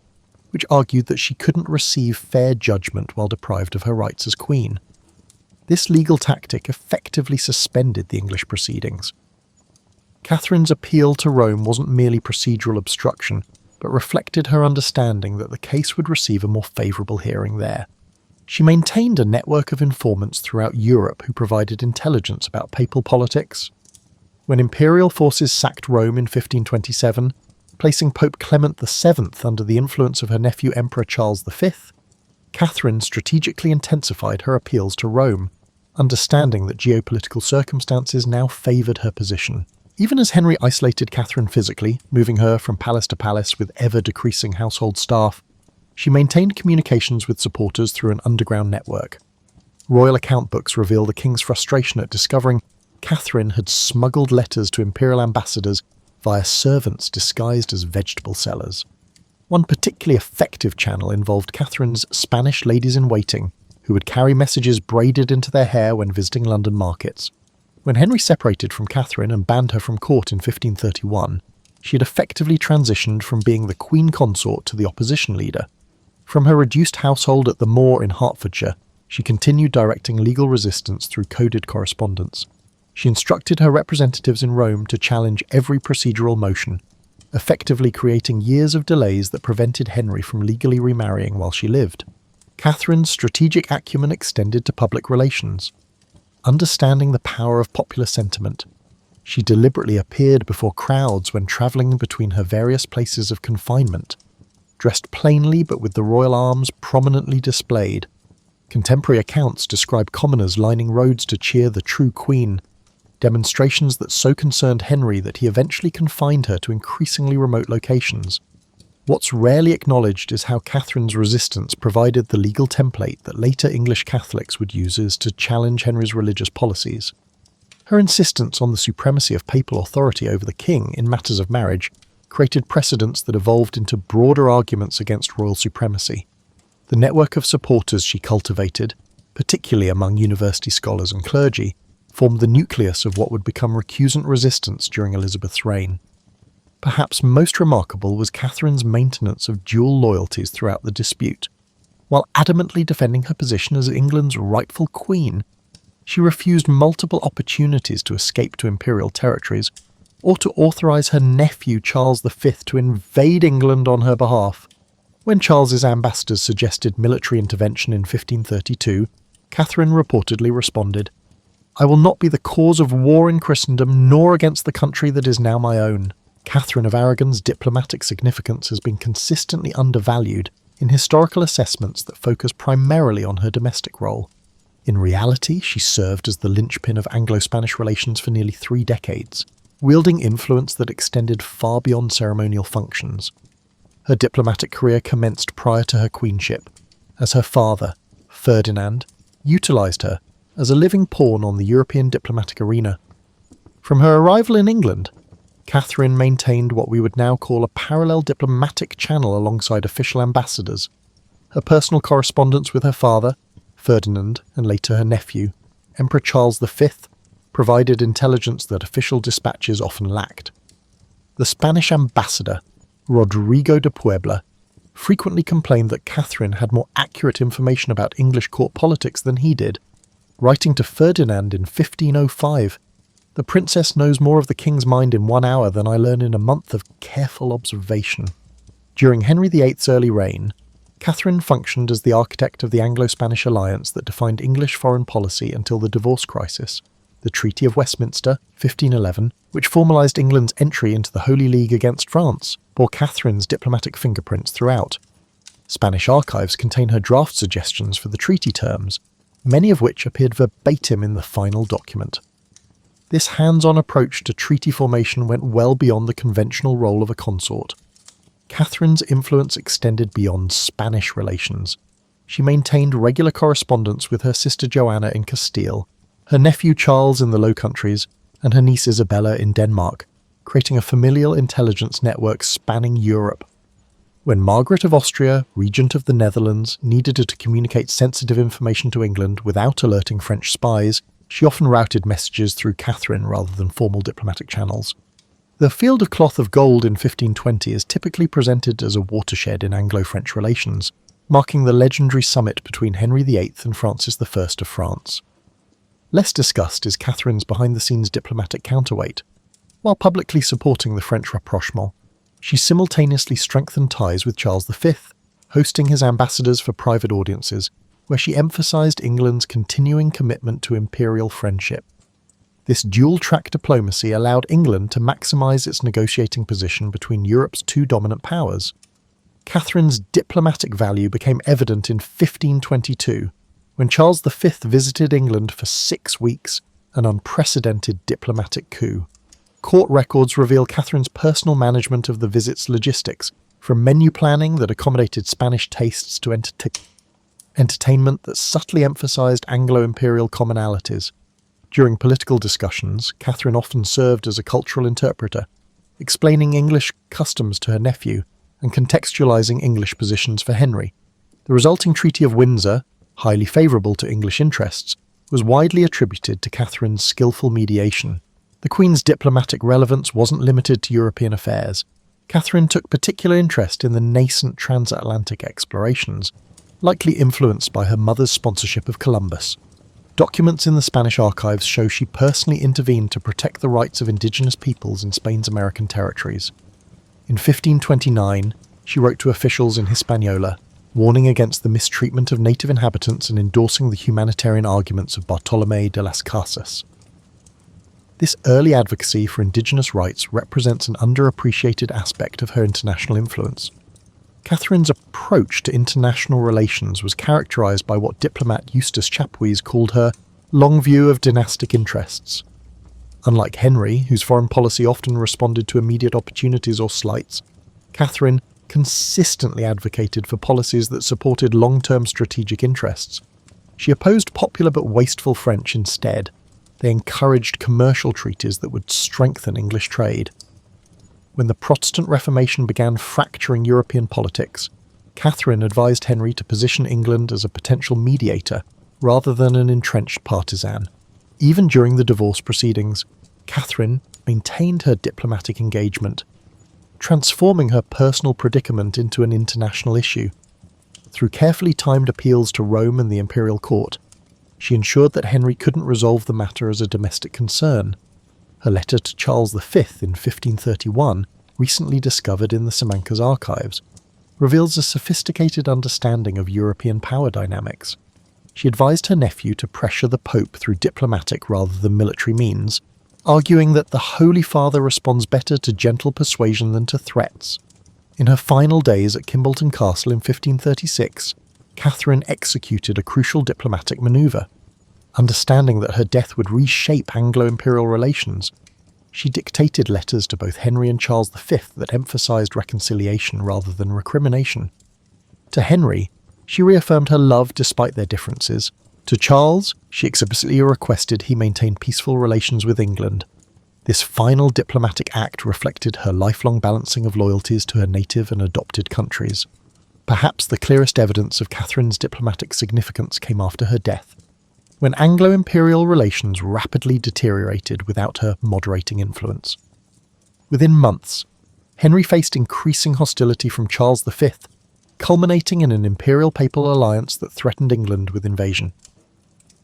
S1: which argued that she couldn't receive fair judgment while deprived of her rights as queen. This legal tactic effectively suspended the English proceedings. Catherine's appeal to Rome wasn't merely procedural obstruction, but reflected her understanding that the case would receive a more favourable hearing there. She maintained a network of informants throughout Europe who provided intelligence about papal politics. When imperial forces sacked Rome in 1527, placing Pope Clement VII under the influence of her nephew Emperor Charles V, Catherine strategically intensified her appeals to Rome, understanding that geopolitical circumstances now favoured her position. Even as Henry isolated Catherine physically, moving her from palace to palace with ever-decreasing household staff, she maintained communications with supporters through an underground network. Royal account books reveal the king's frustration at discovering Catherine had smuggled letters to imperial ambassadors via servants disguised as vegetable sellers. One particularly effective channel involved Catherine's Spanish ladies-in-waiting, who would carry messages braided into their hair when visiting London markets. When Henry separated from Catherine and banned her from court in 1531, she had effectively transitioned from being the queen consort to the opposition leader. From her reduced household at the Moor in Hertfordshire, she continued directing legal resistance through coded correspondence. She instructed her representatives in Rome to challenge every procedural motion, effectively creating years of delays that prevented Henry from legally remarrying while she lived. Catherine's strategic acumen extended to public relations. Understanding the power of popular sentiment, she deliberately appeared before crowds when travelling between her various places of confinement, dressed plainly but with the royal arms prominently displayed. Contemporary accounts describe commoners lining roads to cheer the true queen, demonstrations that so concerned Henry that he eventually confined her to increasingly remote locations. What's rarely acknowledged is how Catherine's resistance provided the legal template that later English Catholics would use to challenge Henry's religious policies. Her insistence on the supremacy of papal authority over the king in matters of marriage created precedents that evolved into broader arguments against royal supremacy. The network of supporters she cultivated, particularly among university scholars and clergy, formed the nucleus of what would become recusant resistance during Elizabeth's reign. Perhaps most remarkable was Catherine's maintenance of dual loyalties throughout the dispute. While adamantly defending her position as England's rightful queen, she refused multiple opportunities to escape to imperial territories, or to authorise her nephew Charles V to invade England on her behalf. When Charles's ambassadors suggested military intervention in 1532, Catherine reportedly responded, "I will not be the cause of war in Christendom, nor against the country that is now my own." Catherine of Aragon's diplomatic significance has been consistently undervalued in historical assessments that focus primarily on her domestic role. In reality, she served as the linchpin of Anglo-Spanish relations for nearly 3 decades, wielding influence that extended far beyond ceremonial functions. Her diplomatic career commenced prior to her queenship, as her father, Ferdinand, utilised her as a living pawn on the European diplomatic arena. From her arrival in England, Catherine maintained what we would now call a parallel diplomatic channel alongside official ambassadors. Her personal correspondence with her father, Ferdinand, and later her nephew, Emperor Charles V, provided intelligence that official dispatches often lacked. The Spanish ambassador, Rodrigo de Puebla, frequently complained that Catherine had more accurate information about English court politics than he did. Writing to Ferdinand in 1505, "The princess knows more of the king's mind in 1 hour than I learn in a month of careful observation." During Henry VIII's early reign, Catherine functioned as the architect of the Anglo-Spanish alliance that defined English foreign policy until the divorce crisis. The Treaty of Westminster, 1511, which formalised England's entry into the Holy League against France, bore Catherine's diplomatic fingerprints throughout. Spanish archives contain her draft suggestions for the treaty terms, many of which appeared verbatim in the final document. This hands-on approach to treaty formation went well beyond the conventional role of a consort. Catherine's influence extended beyond Spanish relations. She maintained regular correspondence with her sister Joanna in Castile, her nephew Charles in the Low Countries, and her niece Isabella in Denmark, creating a familial intelligence network spanning Europe. When Margaret of Austria, Regent of the Netherlands, needed to communicate sensitive information to England without alerting French spies, she often routed messages through Catherine rather than formal diplomatic channels. The Field of Cloth of Gold in 1520 is typically presented as a watershed in Anglo-French relations, marking the legendary summit between Henry VIII and Francis I of France. Less discussed is Catherine's behind-the-scenes diplomatic counterweight. While publicly supporting the French rapprochement, she simultaneously strengthened ties with Charles V, hosting his ambassadors for private audiences, where she emphasised England's continuing commitment to imperial friendship. This dual-track diplomacy allowed England to maximise its negotiating position between Europe's 2 dominant powers. Catherine's diplomatic value became evident in 1522, when Charles V visited England for 6 weeks, an unprecedented diplomatic coup. Court records reveal Catherine's personal management of the visit's logistics, from menu planning that accommodated Spanish tastes to entertainment that subtly emphasised Anglo-imperial commonalities. During political discussions, Catherine often served as a cultural interpreter, explaining English customs to her nephew and contextualising English positions for Henry. The resulting Treaty of Windsor, highly favourable to English interests, was widely attributed to Catherine's skillful mediation. The Queen's diplomatic relevance wasn't limited to European affairs. Catherine took particular interest in the nascent transatlantic explorations, likely influenced by her mother's sponsorship of Columbus. Documents in the Spanish archives show she personally intervened to protect the rights of indigenous peoples in Spain's American territories. In 1529, she wrote to officials in Hispaniola, warning against the mistreatment of native inhabitants and endorsing the humanitarian arguments of Bartolomé de las Casas. This early advocacy for indigenous rights represents an underappreciated aspect of her international influence. Catherine's approach to international relations was characterised by what diplomat Eustace Chapuys called her long view of dynastic interests. Unlike Henry, whose foreign policy often responded to immediate opportunities or slights, Catherine consistently advocated for policies that supported long-term strategic interests. She opposed popular but wasteful French instead. They encouraged commercial treaties that would strengthen English trade. When the Protestant Reformation began fracturing European politics, Catherine advised Henry to position England as a potential mediator rather than an entrenched partisan. Even during the divorce proceedings, Catherine maintained her diplomatic engagement, transforming her personal predicament into an international issue. Through carefully timed appeals to Rome and the imperial court, she ensured that Henry couldn't resolve the matter as a domestic concern. Her letter to Charles V in 1531, recently discovered in the Simancas archives, reveals a sophisticated understanding of European power dynamics. She advised her nephew to pressure the Pope through diplomatic rather than military means, arguing that the Holy Father responds better to gentle persuasion than to threats. In her final days at Kimbolton Castle in 1536, Catherine executed a crucial diplomatic manoeuvre. Understanding that her death would reshape Anglo-imperial relations, she dictated letters to both Henry and Charles V that emphasised reconciliation rather than recrimination. To Henry, she reaffirmed her love despite their differences. To Charles, she explicitly requested he maintain peaceful relations with England. This final diplomatic act reflected her lifelong balancing of loyalties to her native and adopted countries. Perhaps the clearest evidence of Catherine's diplomatic significance came after her death, when Anglo-imperial relations rapidly deteriorated without her moderating influence. Within months, Henry faced increasing hostility from Charles V, culminating in an imperial-papal alliance that threatened England with invasion.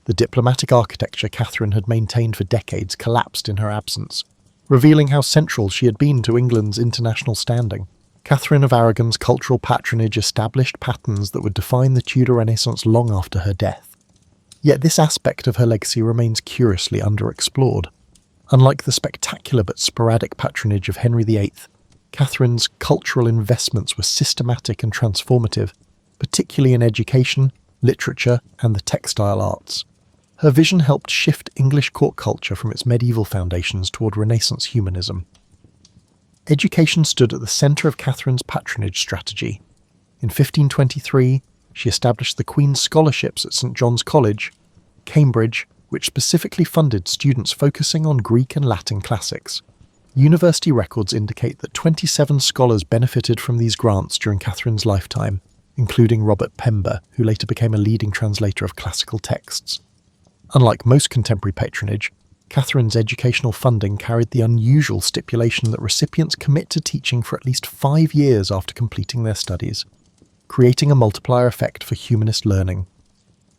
S1: The diplomatic architecture Catherine had maintained for decades collapsed in her absence, revealing how central she had been to England's international standing. Catherine of Aragon's cultural patronage established patterns that would define the Tudor Renaissance long after her death. Yet this aspect of her legacy remains curiously underexplored. Unlike the spectacular but sporadic patronage of Henry VIII, Catherine's cultural investments were systematic and transformative, particularly in education, literature, and the textile arts. Her vision helped shift English court culture from its medieval foundations toward Renaissance humanism. Education stood at the centre of Catherine's patronage strategy. In 1523, she established the Queen's Scholarships at St John's College, Cambridge, which specifically funded students focusing on Greek and Latin classics. University records indicate that 27 scholars benefited from these grants during Catherine's lifetime, including Robert Pember, who later became a leading translator of classical texts. Unlike most contemporary patronage, Catherine's educational funding carried the unusual stipulation that recipients commit to teaching for at least 5 years after completing their studies, creating a multiplier effect for humanist learning.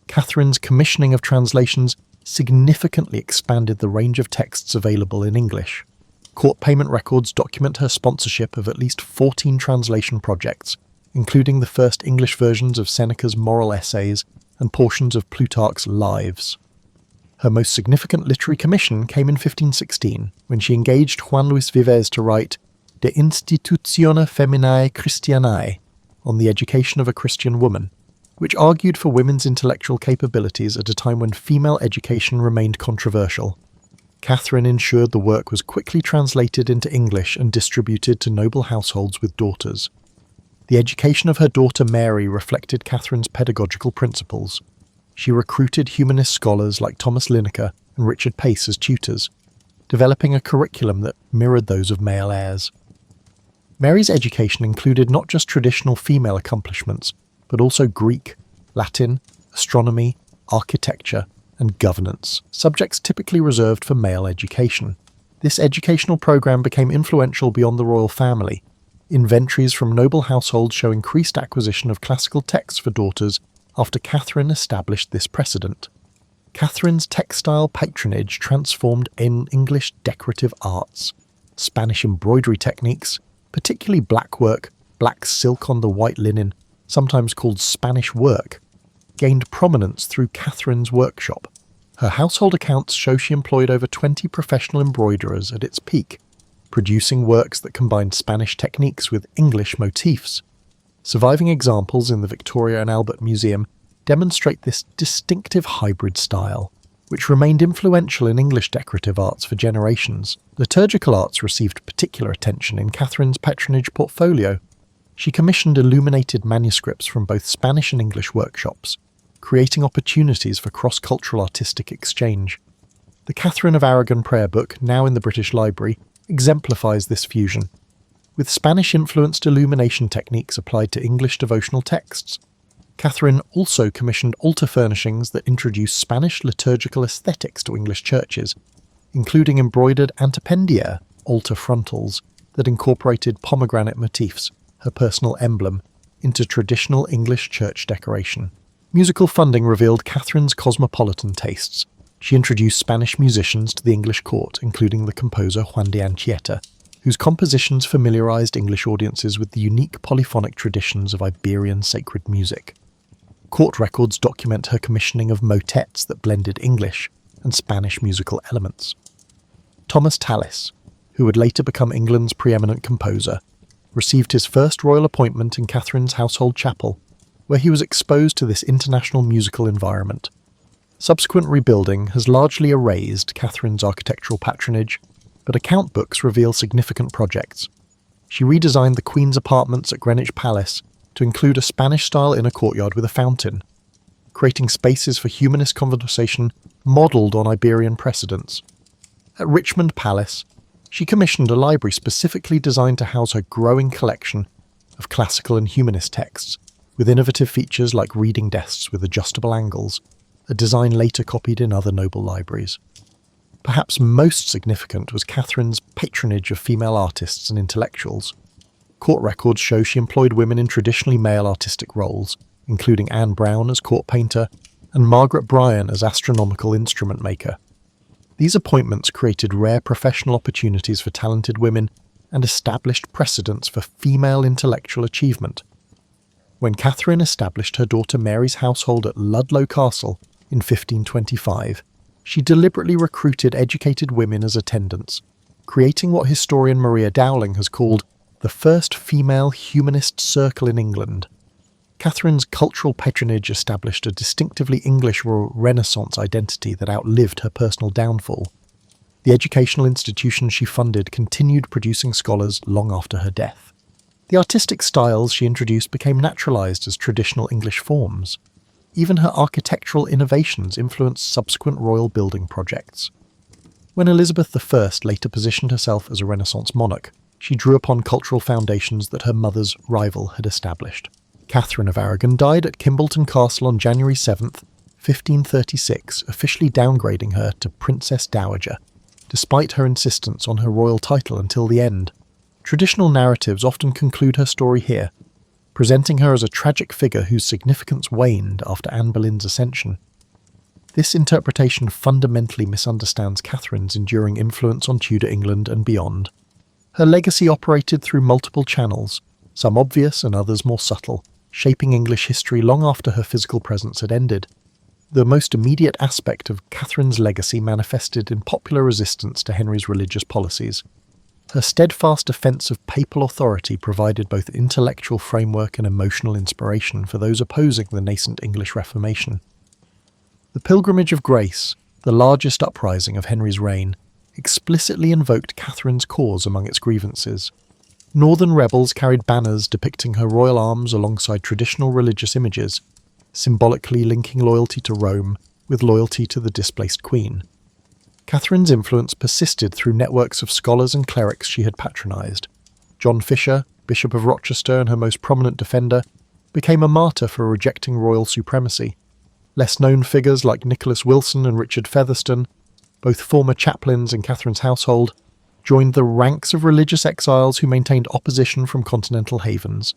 S1: Catherine's commissioning of translations significantly expanded the range of texts available in English. Court payment records document her sponsorship of at least 14 translation projects, including the first English versions of Seneca's moral essays and portions of Plutarch's Lives. Her most significant literary commission came in 1516, when she engaged Juan Luis Vives to write De Institutione Feminae Christianae, on the education of a Christian woman, which argued for women's intellectual capabilities at a time when female education remained controversial. Catherine ensured the work was quickly translated into English and distributed to noble households with daughters. The education of her daughter Mary reflected Catherine's pedagogical principles. She recruited humanist scholars like Thomas Linacre and Richard Pace as tutors, developing a curriculum that mirrored those of male heirs. Mary's education included not just traditional female accomplishments, but also Greek, Latin, astronomy, architecture, and governance, subjects typically reserved for male education. This educational program became influential beyond the royal family. Inventories from noble households show increased acquisition of classical texts for daughters after Catherine established this precedent. Catherine's textile patronage transformed English decorative arts. Spanish embroidery techniques, particularly blackwork, black silk on the white linen, sometimes called Spanish work, gained prominence through Catherine's workshop. Her household accounts show she employed over 20 professional embroiderers at its peak, producing works that combined Spanish techniques with English motifs. Surviving examples in the Victoria and Albert Museum demonstrate this distinctive hybrid style, which remained influential in English decorative arts for generations. Liturgical arts received particular attention in Catherine's patronage portfolio. She commissioned illuminated manuscripts from both Spanish and English workshops, creating opportunities for cross-cultural artistic exchange. The Catherine of Aragon prayer book, now in the British Library, exemplifies this fusion, with Spanish-influenced illumination techniques applied to English devotional texts. Catherine also commissioned altar furnishings that introduced Spanish liturgical aesthetics to English churches, including embroidered antependiere altar frontals that incorporated pomegranate motifs, her personal emblem, into traditional English church decoration. Musical funding revealed Catherine's cosmopolitan tastes. She introduced Spanish musicians to the English court, including the composer Juan de Anchieta, whose compositions familiarized English audiences with the unique polyphonic traditions of Iberian sacred music. Court records document her commissioning of motets that blended English and Spanish musical elements. Thomas Tallis, who would later become England's preeminent composer, received his first royal appointment in Catherine's household chapel, where he was exposed to this international musical environment. Subsequent rebuilding has largely erased Catherine's architectural patronage, but account books reveal significant projects. She redesigned the Queen's apartments at Greenwich Palace to include a Spanish-style inner courtyard with a fountain, creating spaces for humanist conversation modelled on Iberian precedents. At Richmond Palace, she commissioned a library specifically designed to house her growing collection of classical and humanist texts, with innovative features like reading desks with adjustable angles, a design later copied in other noble libraries. Perhaps most significant was Catherine's patronage of female artists and intellectuals. Court records show she employed women in traditionally male artistic roles, including Anne Brown as court painter and Margaret Bryan as astronomical instrument maker. These appointments created rare professional opportunities for talented women and established precedents for female intellectual achievement. When Catherine established her daughter Mary's household at Ludlow Castle in 1525, she deliberately recruited educated women as attendants, creating what historian Maria Dowling has called the first female humanist circle in England. Catherine's cultural patronage established a distinctively English Renaissance identity that outlived her personal downfall. The educational institutions she funded continued producing scholars long after her death. The artistic styles she introduced became naturalized as traditional English forms. Even her architectural innovations influenced subsequent royal building projects. When Elizabeth I later positioned herself as a Renaissance monarch, she drew upon cultural foundations that her mother's rival had established. Catherine of Aragon died at Kimbolton Castle on January 7, 1536, officially downgrading her to Princess Dowager, despite her insistence on her royal title until the end. Traditional narratives often conclude her story here, presenting her as a tragic figure whose significance waned after Anne Boleyn's ascension. This interpretation fundamentally misunderstands Catherine's enduring influence on Tudor England and beyond. Her legacy operated through multiple channels, some obvious and others more subtle, shaping English history long after her physical presence had ended. The most immediate aspect of Catherine's legacy manifested in popular resistance to Henry's religious policies. Her steadfast defence of papal authority provided both intellectual framework and emotional inspiration for those opposing the nascent English Reformation. The Pilgrimage of Grace, the largest uprising of Henry's reign, explicitly invoked Catherine's cause among its grievances. Northern rebels carried banners depicting her royal arms alongside traditional religious images, symbolically linking loyalty to Rome with loyalty to the displaced queen. Catherine's influence persisted through networks of scholars and clerics she had patronised. John Fisher, Bishop of Rochester and her most prominent defender, became a martyr for rejecting royal supremacy. Less-known figures like Nicholas Wilson and Richard Featherstone, both former chaplains in Catherine's household, joined the ranks of religious exiles who maintained opposition from continental havens.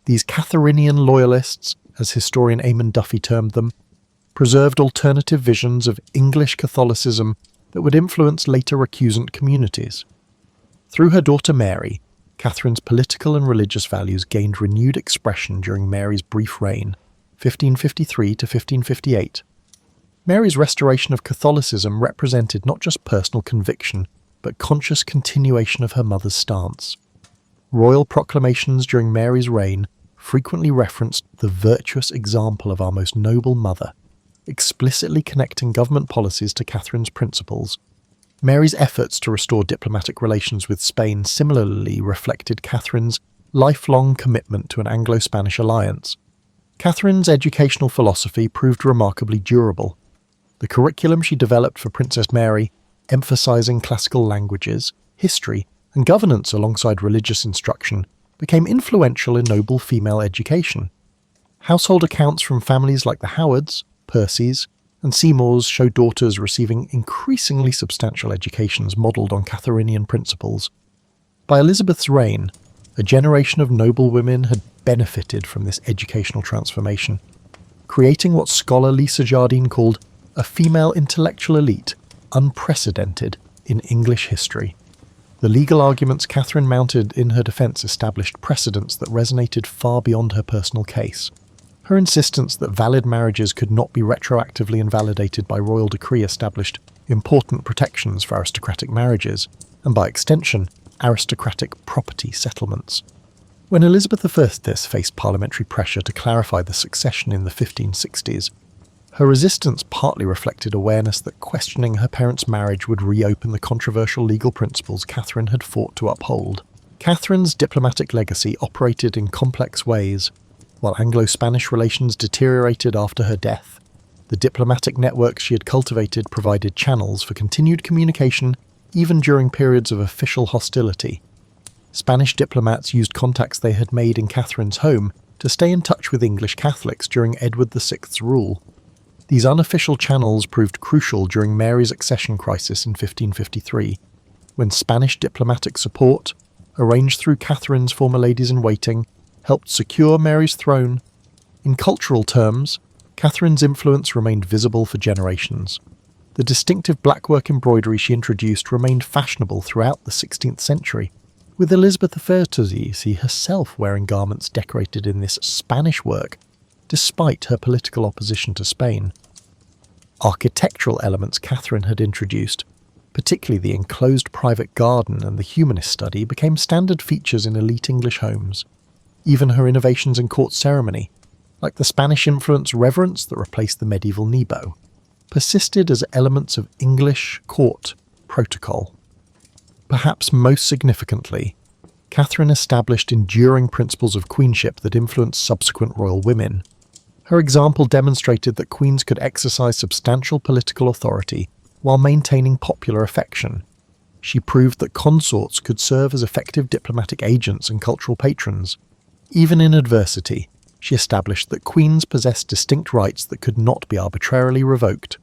S1: These Catherinian loyalists, as historian Eamon Duffy termed them, preserved alternative visions of English Catholicism that would influence later recusant communities. Through her daughter Mary, Catherine's political and religious values gained renewed expression during Mary's brief reign, 1553 to 1558. Mary's restoration of Catholicism represented not just personal conviction, but conscious continuation of her mother's stance. Royal proclamations during Mary's reign frequently referenced the virtuous example of our most noble mother, explicitly connecting government policies to Catherine's principles. Mary's efforts to restore diplomatic relations with Spain similarly reflected Catherine's lifelong commitment to an Anglo-Spanish alliance. Catherine's educational philosophy proved remarkably durable. The curriculum she developed for Princess Mary, emphasizing classical languages, history, and governance alongside religious instruction, became influential in noble female education. Household accounts from families like the Howards, Percys, and Seymours show daughters receiving increasingly substantial educations modelled on Catherinian principles. By Elizabeth's reign, a generation of noble women had benefited from this educational transformation, creating what scholar Lisa Jardine called a female intellectual elite unprecedented in English history. The legal arguments Catherine mounted in her defence established precedents that resonated far beyond her personal case. Her insistence that valid marriages could not be retroactively invalidated by royal decree established important protections for aristocratic marriages, and by extension, aristocratic property settlements. When Elizabeth I faced parliamentary pressure to clarify the succession in the 1560s, her resistance partly reflected awareness that questioning her parents' marriage would reopen the controversial legal principles Catherine had fought to uphold. Catherine's diplomatic legacy operated in complex ways. While Anglo-Spanish relations deteriorated after her death, the diplomatic networks she had cultivated provided channels for continued communication even during periods of official hostility. Spanish diplomats used contacts they had made in Catherine's home to stay in touch with English Catholics during Edward VI's rule. These unofficial channels proved crucial during Mary's accession crisis in 1553, when Spanish diplomatic support, arranged through Catherine's former ladies-in-waiting, helped secure Mary's throne. In cultural terms, Catherine's influence remained visible for generations. The distinctive blackwork embroidery she introduced remained fashionable throughout the 16th century, with Elizabeth I herself wearing garments decorated in this Spanish work, despite her political opposition to Spain. Architectural elements Catherine had introduced, particularly the enclosed private garden and the humanist study, became standard features in elite English homes. Even her innovations in court ceremony, like the Spanish-influenced reverence that replaced the medieval nebo, persisted as elements of English court protocol. Perhaps most significantly, Catherine established enduring principles of queenship that influenced subsequent royal women. Her example demonstrated that queens could exercise substantial political authority while maintaining popular affection. She proved that consorts could serve as effective diplomatic agents and cultural patrons. Even in adversity, she established that queens possessed distinct rights that could not be arbitrarily revoked.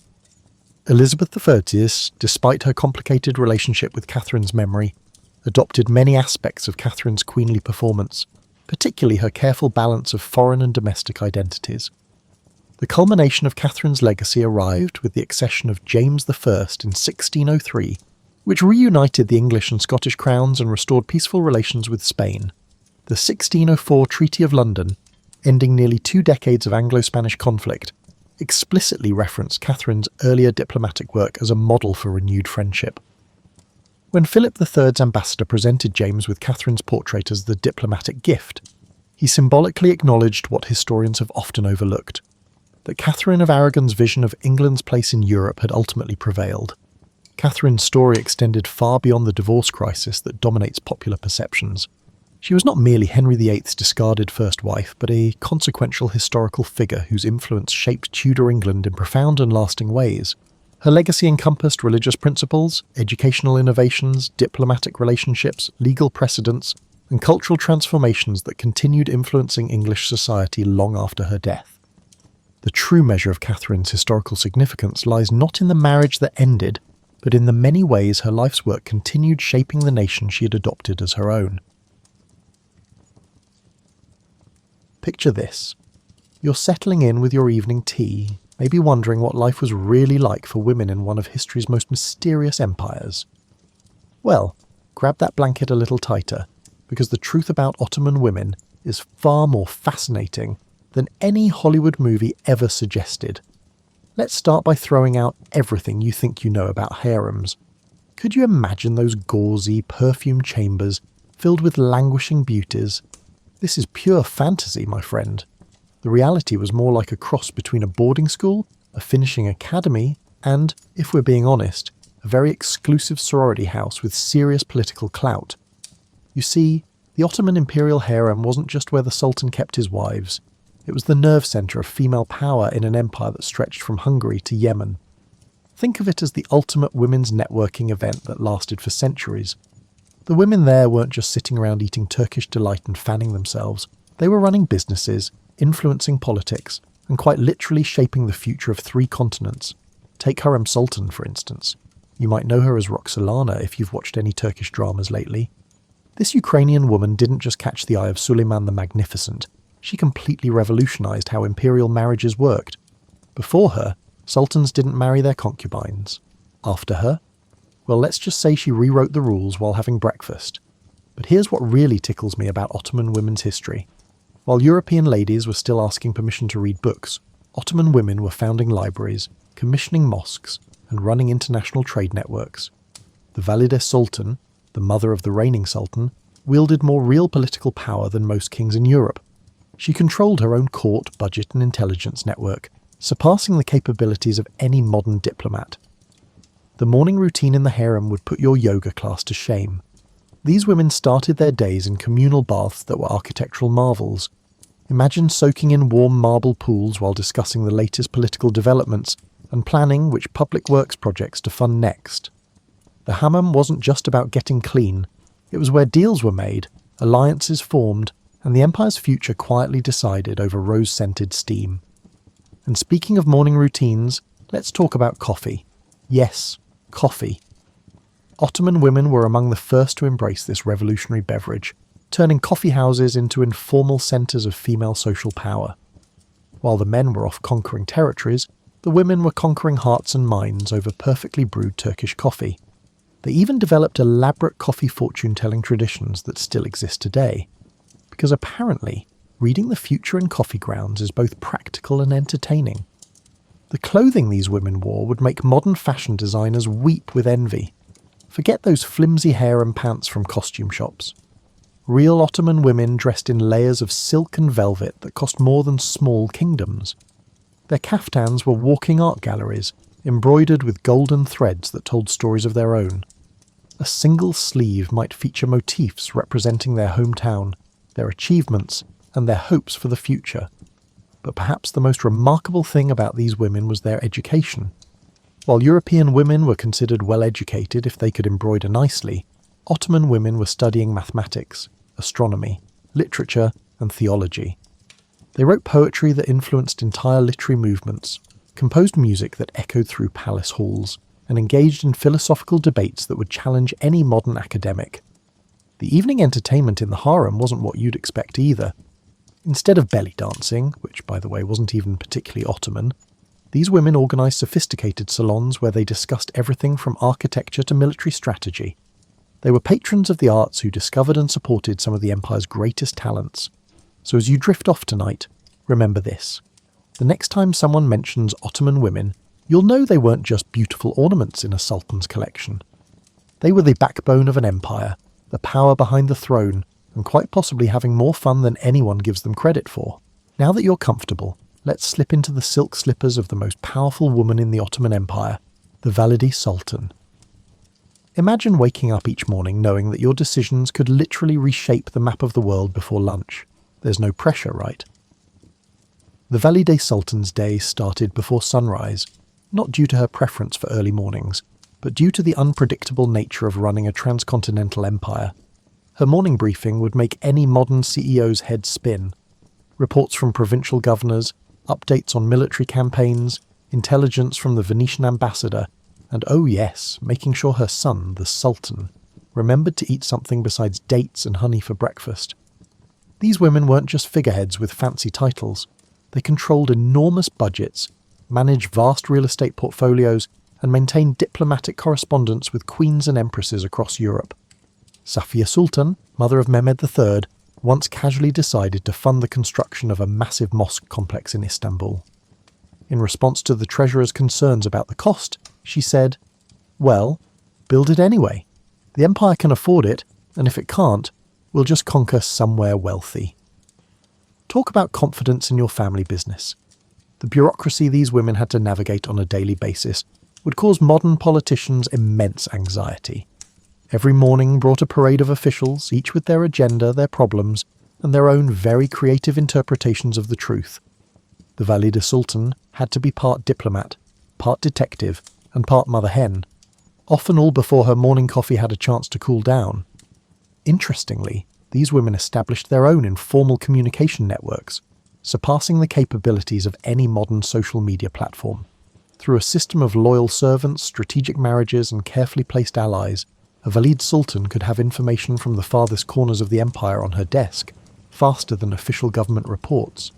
S1: Elizabeth I, despite her complicated relationship with Catherine's memory, adopted many aspects of Catherine's queenly performance, particularly her careful balance of foreign and domestic identities. The culmination of Catherine's legacy arrived with the accession of James I in 1603, which reunited the English and Scottish crowns and restored peaceful relations with Spain. The 1604 Treaty of London, ending nearly 2 decades of Anglo-Spanish conflict, explicitly referenced Catherine's earlier diplomatic work as a model for renewed friendship. When Philip III's ambassador presented James with Catherine's portrait as the diplomatic gift, he symbolically acknowledged what historians have often overlooked, that Catherine of Aragon's vision of England's place in Europe had ultimately prevailed. Catherine's story extended far beyond the divorce crisis that dominates popular perceptions. She was not merely Henry VIII's discarded first wife, but a consequential historical figure whose influence shaped Tudor England in profound and lasting ways. Her legacy encompassed religious principles, educational innovations, diplomatic relationships, legal precedents, and cultural transformations that continued influencing English society long after her death. The true measure of Catherine's historical significance lies not in the marriage that ended, but in the many ways her life's work continued shaping the nation she had adopted as her own. Picture this. You're settling in with your evening tea, maybe wondering what life was really like for women in one of history's most mysterious empires. Well, grab that blanket a little tighter, because the truth about Ottoman women is far more fascinating than any Hollywood movie ever suggested. Let's start by throwing out everything you think you know about harems. Could you imagine those gauzy, perfumed chambers filled with languishing beauties? This is pure fantasy, my friend. The reality was more like a cross between a boarding school, a finishing academy, and, if we're being honest, a very exclusive sorority house with serious political clout. You see, the Ottoman imperial harem wasn't just where the Sultan kept his wives. It was the nerve centre of female power in an empire that stretched from Hungary to Yemen. Think of it as the ultimate women's networking event that lasted for centuries. The women there weren't just sitting around eating Turkish delight and fanning themselves. They were running businesses, influencing politics, and quite literally shaping the future of 3 continents. Take Hurrem Sultan, for instance. You might know her as Roxolana if you've watched any Turkish dramas lately. This Ukrainian woman didn't just catch the eye of Suleiman the Magnificent. She completely revolutionised how imperial marriages worked. Before her, sultans didn't marry their concubines. After her, well, let's just say she rewrote the rules while having breakfast. But here's what really tickles me about Ottoman women's history. While European ladies were still asking permission to read books, Ottoman women were founding libraries, commissioning mosques, and running international trade networks. The Valide Sultan, the mother of the reigning sultan, wielded more real political power than most kings in Europe. She controlled her own court, budget and intelligence network, surpassing the capabilities of any modern diplomat. The morning routine in the harem would put your yoga class to shame. These women started their days in communal baths that were architectural marvels. Imagine soaking in warm marble pools while discussing the latest political developments and planning which public works projects to fund next. The hammam wasn't just about getting clean. It was where deals were made, alliances formed, and the empire's future quietly decided over rose-scented steam. And speaking of morning routines, let's talk about coffee. Yes, coffee. Ottoman women were among the first to embrace this revolutionary beverage, turning coffee houses into informal centres of female social power. While the men were off conquering territories, the women were conquering hearts and minds over perfectly brewed Turkish coffee. They even developed elaborate coffee fortune-telling traditions that still exist today. Because apparently, reading the future in coffee grounds is both practical and entertaining. The clothing these women wore would make modern fashion designers weep with envy. Forget those flimsy hair and pants from costume shops. Real Ottoman women dressed in layers of silk and velvet that cost more than small kingdoms. Their kaftans were walking art galleries, embroidered with golden threads that told stories of their own. A single sleeve might feature motifs representing their hometown, their achievements, and their hopes for the future. But perhaps the most remarkable thing about these women was their education. While European women were considered well-educated if they could embroider nicely, Ottoman women were studying mathematics, astronomy, literature, and theology. They wrote poetry that influenced entire literary movements, composed music that echoed through palace halls, and engaged in philosophical debates that would challenge any modern academic. The evening entertainment in the harem wasn't what you'd expect either. Instead of belly dancing, which by the way wasn't even particularly Ottoman, these women organised sophisticated salons where they discussed everything from architecture to military strategy. They were patrons of the arts who discovered and supported some of the empire's greatest talents. So as you drift off tonight, remember this. The next time someone mentions Ottoman women, you'll know they weren't just beautiful ornaments in a sultan's collection. They were the backbone of an empire, the power behind the throne, and quite possibly having more fun than anyone gives them credit for. Now that you're comfortable, let's slip into the silk slippers of the most powerful woman in the Ottoman Empire, the Valide Sultan. Imagine waking up each morning knowing that your decisions could literally reshape the map of the world before lunch. There's no pressure, right? The Valide Sultan's day started before sunrise, not due to her preference for early mornings, but due to the unpredictable nature of running a transcontinental empire. Her morning briefing would make any modern CEO's head spin. Reports from provincial governors, updates on military campaigns, intelligence from the Venetian ambassador, and oh yes, making sure her son, the Sultan, remembered to eat something besides dates and honey for breakfast. These women weren't just figureheads with fancy titles. They controlled enormous budgets, managed vast real estate portfolios, and maintained diplomatic correspondence with queens and empresses across Europe. Safiye Sultan, mother of Mehmed III, once casually decided to fund the construction of a massive mosque complex in Istanbul. In response to the treasurer's concerns about the cost, she said, "Well, build it anyway. The empire can afford it, and if it can't, we'll just conquer somewhere wealthy." Talk about confidence in your family business. The bureaucracy these women had to navigate on a daily basis would cause modern politicians immense anxiety. Every morning brought a parade of officials, each with their agenda, their problems, and their own very creative interpretations of the truth. The Valide Sultan had to be part diplomat, part detective, and part mother hen, often all before her morning coffee had a chance to cool down. Interestingly, these women established their own informal communication networks, surpassing the capabilities of any modern social media platform. Through a system of loyal servants, strategic marriages, and carefully placed allies, a Valide Sultan could have information from the farthest corners of the empire on her desk, faster than official government reports.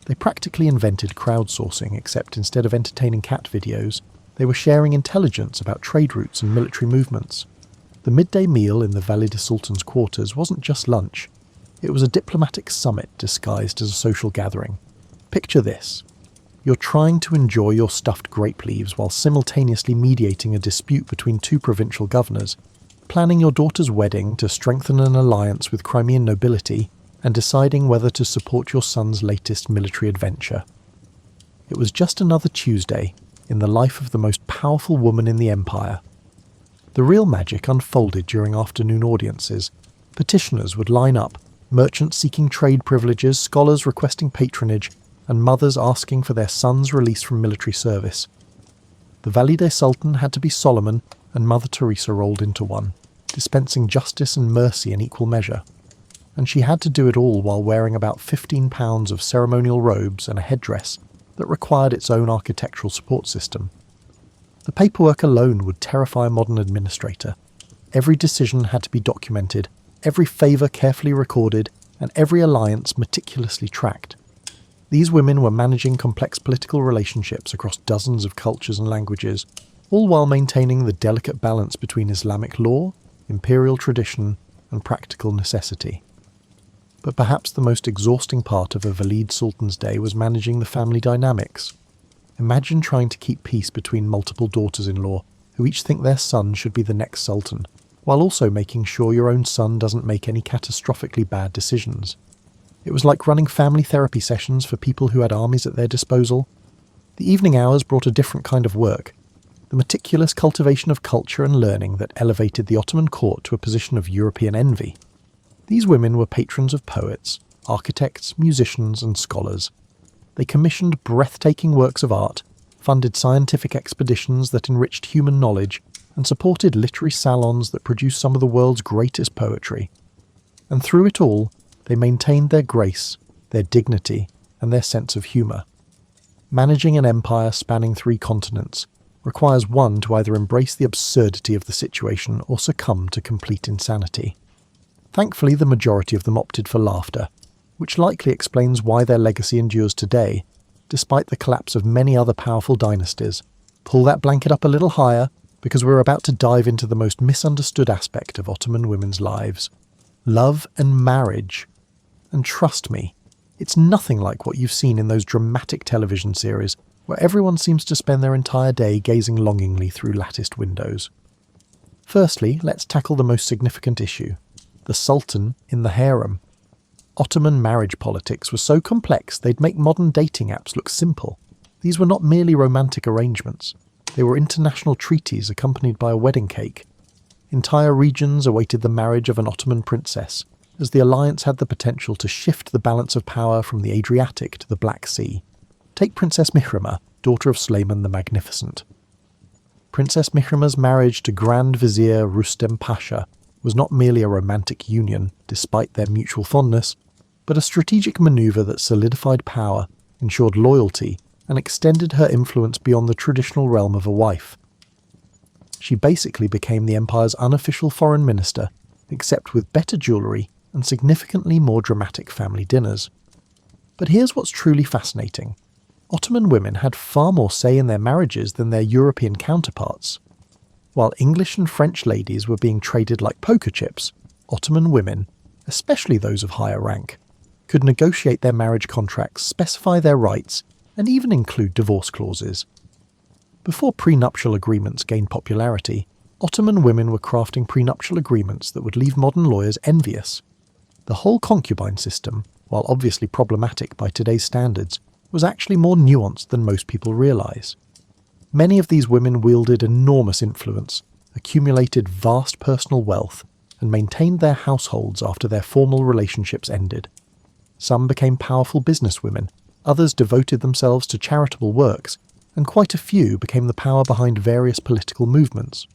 S1: They practically invented crowdsourcing, except instead of entertaining cat videos, they were sharing intelligence about trade routes and military movements. The midday meal in the Valide Sultan's quarters wasn't just lunch. It was a diplomatic summit disguised as a social gathering. Picture this. You're trying to enjoy your stuffed grape leaves while simultaneously mediating a dispute between two provincial governors, planning your daughter's wedding to strengthen an alliance with Crimean nobility, and deciding whether to support your son's latest military adventure. It was just another Tuesday in the life of the most powerful woman in the empire. The real magic unfolded during afternoon audiences. Petitioners would line up, merchants seeking trade privileges, scholars requesting patronage, and mothers asking for their sons' release from military service. The Valide Sultan had to be Solomon, and Mother Teresa rolled into one, dispensing justice and mercy in equal measure. And she had to do it all while wearing about 15 pounds of ceremonial robes and a headdress that required its own architectural support system. The paperwork alone would terrify a modern administrator. Every decision had to be documented, every favour carefully recorded, and every alliance meticulously tracked. These women were managing complex political relationships across dozens of cultures and languages, all while maintaining the delicate balance between Islamic law, imperial tradition, and practical necessity. But perhaps the most exhausting part of a Valide Sultan's day was managing the family dynamics. Imagine trying to keep peace between multiple daughters-in-law, who each think their son should be the next sultan, while also making sure your own son doesn't make any catastrophically bad decisions. It was like running family therapy sessions for people who had armies at their disposal. The evening hours brought a different kind of work, the meticulous cultivation of culture and learning that elevated the Ottoman court to a position of European envy. These women were patrons of poets, architects, musicians, and scholars. They commissioned breathtaking works of art, funded scientific expeditions that enriched human knowledge, and supported literary salons that produced some of the world's greatest poetry. And through it all, they maintained their grace, their dignity, and their sense of humour. Managing an empire spanning 3 continents requires one to either embrace the absurdity of the situation or succumb to complete insanity. Thankfully, the majority of them opted for laughter, which likely explains why their legacy endures today, despite the collapse of many other powerful dynasties. Pull that blanket up a little higher, because we're about to dive into the most misunderstood aspect of Ottoman women's lives: love and marriage. And trust me, it's nothing like what you've seen in those dramatic television series, where everyone seems to spend their entire day gazing longingly through latticed windows. Firstly, let's tackle the most significant issue: the Sultan in the harem. Ottoman marriage politics was so complex they'd make modern dating apps look simple. These were not merely romantic arrangements. They were international treaties accompanied by a wedding cake. Entire regions awaited the marriage of an Ottoman princess, as the alliance had the potential to shift the balance of power from the Adriatic to the Black Sea. Take Princess Mihrama, daughter of Suleiman the Magnificent. Princess Mihrama's marriage to Grand Vizier Rustem Pasha was not merely a romantic union, despite their mutual fondness, but a strategic maneuver that solidified power, ensured loyalty, and extended her influence beyond the traditional realm of a wife. She basically became the empire's unofficial foreign minister, except with better jewellery and significantly more dramatic family dinners. But here's what's truly fascinating. Ottoman women had far more say in their marriages than their European counterparts. While English and French ladies were being traded like poker chips, Ottoman women, especially those of higher rank, could negotiate their marriage contracts, specify their rights, and even include divorce clauses. Before prenuptial agreements gained popularity, Ottoman women were crafting prenuptial agreements that would leave modern lawyers envious. The whole concubine system, while obviously problematic by today's standards, was actually more nuanced than most people realise. Many of these women wielded enormous influence, accumulated vast personal wealth, and maintained their households after their formal relationships ended. Some became powerful businesswomen, others devoted themselves to charitable works, and quite a few became the power behind various political movements.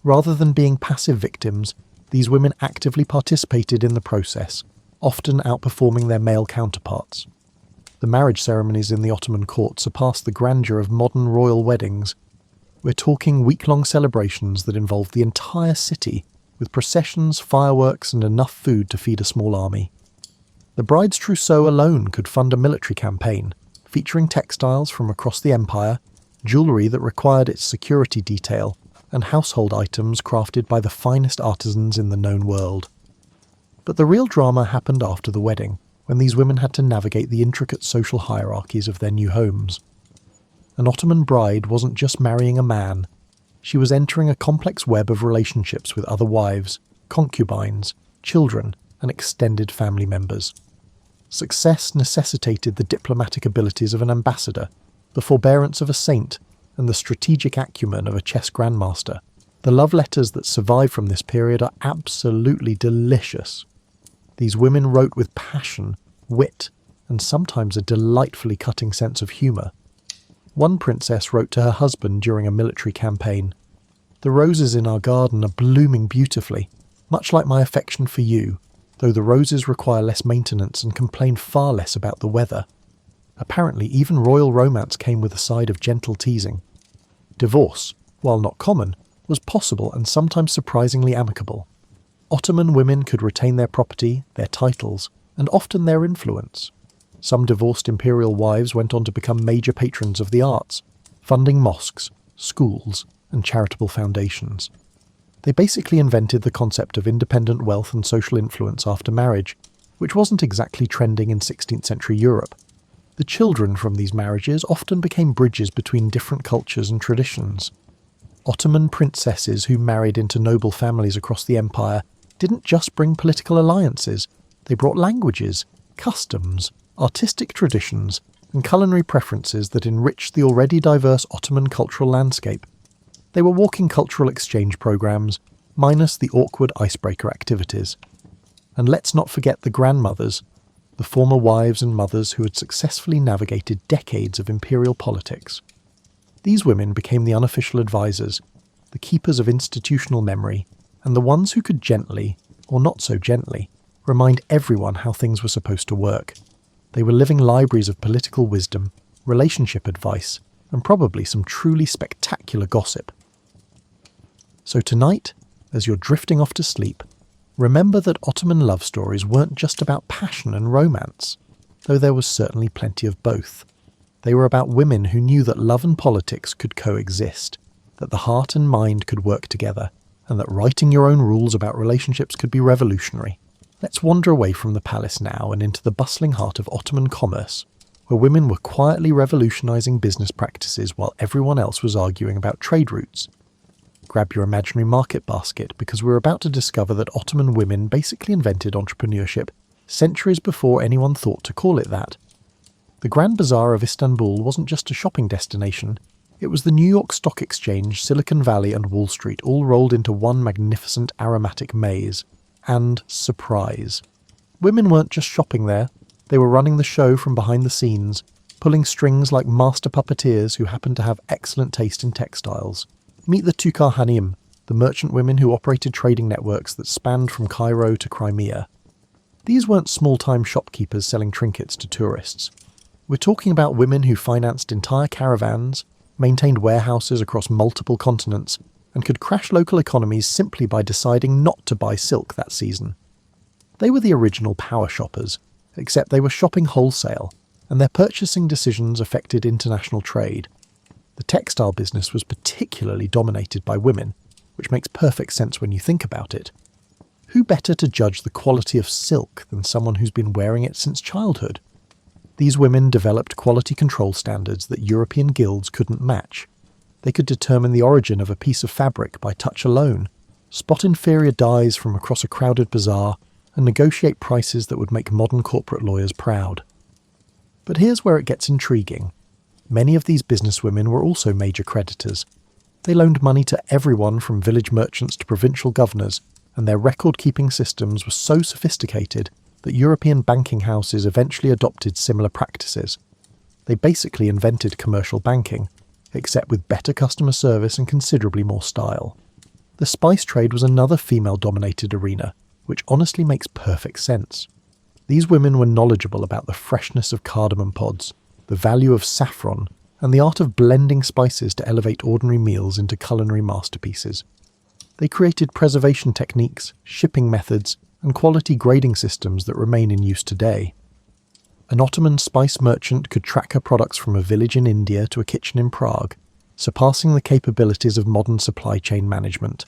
S1: Rather than being passive victims, these women actively participated in the process, often outperforming their male counterparts. The marriage ceremonies in the Ottoman court surpassed the grandeur of modern royal weddings. We're talking week-long celebrations that involved the entire city, with processions, fireworks, and enough food to feed a small army. The bride's trousseau alone could fund a military campaign, featuring textiles from across the empire, jewellery that required its security detail, and household items crafted by the finest artisans in the known world. But the real drama happened after the wedding, when these women had to navigate the intricate social hierarchies of their new homes. An Ottoman bride wasn't just marrying a man, she was entering a complex web of relationships with other wives, concubines, children, and extended family members. Success necessitated the diplomatic abilities of an ambassador, the forbearance of a saint, and the strategic acumen of a chess grandmaster. The love letters that survive from this period are absolutely delicious. These women wrote with passion, wit, and sometimes a delightfully cutting sense of humour. One princess wrote to her husband during a military campaign, "The roses in our garden are blooming beautifully, much like my affection for you, though the roses require less maintenance and complain far less about the weather." Apparently, even royal romance came with a side of gentle teasing. Divorce, while not common, was possible and sometimes surprisingly amicable. Ottoman women could retain their property, their titles, and often their influence. Some divorced imperial wives went on to become major patrons of the arts, funding mosques, schools, and charitable foundations. They basically invented the concept of independent wealth and social influence after marriage, which wasn't exactly trending in 16th century Europe. The children from these marriages often became bridges between different cultures and traditions. Ottoman princesses who married into noble families across the empire didn't just bring political alliances, they brought languages, customs, artistic traditions, and culinary preferences that enriched the already diverse Ottoman cultural landscape. They were walking cultural exchange programs, minus the awkward icebreaker activities. And let's not forget the grandmothers, the former wives and mothers who had successfully navigated decades of imperial politics. These women became the unofficial advisors, the keepers of institutional memory, and the ones who could gently, or not so gently, remind everyone how things were supposed to work. They were living libraries of political wisdom, relationship advice, and probably some truly spectacular gossip. So tonight, as you're drifting off to sleep, remember that Ottoman love stories weren't just about passion and romance, though there was certainly plenty of both. They were about women who knew that love and politics could coexist, that the heart and mind could work together, and that writing your own rules about relationships could be revolutionary. Let's wander away from the palace now and into the bustling heart of Ottoman commerce, where women were quietly revolutionising business practices while everyone else was arguing about trade routes. Grab your imaginary market basket, because we're about to discover that Ottoman women basically invented entrepreneurship centuries before anyone thought to call it that. The Grand Bazaar of Istanbul wasn't just a shopping destination, it was the New York Stock Exchange, Silicon Valley and Wall Street all rolled into one magnificent aromatic maze. And surprise. Women weren't just shopping there, they were running the show from behind the scenes, pulling strings like master puppeteers who happened to have excellent taste in textiles. Meet the Tukar Hanim, the merchant women who operated trading networks that spanned from Cairo to Crimea. These weren't small-time shopkeepers selling trinkets to tourists. We're talking about women who financed entire caravans, maintained warehouses across multiple continents, and could crash local economies simply by deciding not to buy silk that season. They were the original power shoppers, except they were shopping wholesale, and their purchasing decisions affected international trade. The textile business was particularly dominated by women, which makes perfect sense when you think about it. Who better to judge the quality of silk than someone who's been wearing it since childhood? These women developed quality control standards that European guilds couldn't match. They could determine the origin of a piece of fabric by touch alone, spot inferior dyes from across a crowded bazaar, and negotiate prices that would make modern corporate lawyers proud. But here's where it gets intriguing. Many of these businesswomen were also major creditors. They loaned money to everyone from village merchants to provincial governors, and their record-keeping systems were so sophisticated that European banking houses eventually adopted similar practices. They basically invented commercial banking, except with better customer service and considerably more style. The spice trade was another female-dominated arena, which honestly makes perfect sense. These women were knowledgeable about the freshness of cardamom pods, the value of saffron, and the art of blending spices to elevate ordinary meals into culinary masterpieces. They created preservation techniques, shipping methods, and quality grading systems that remain in use today. An Ottoman spice merchant could track her products from a village in India to a kitchen in Prague, surpassing the capabilities of modern supply chain management.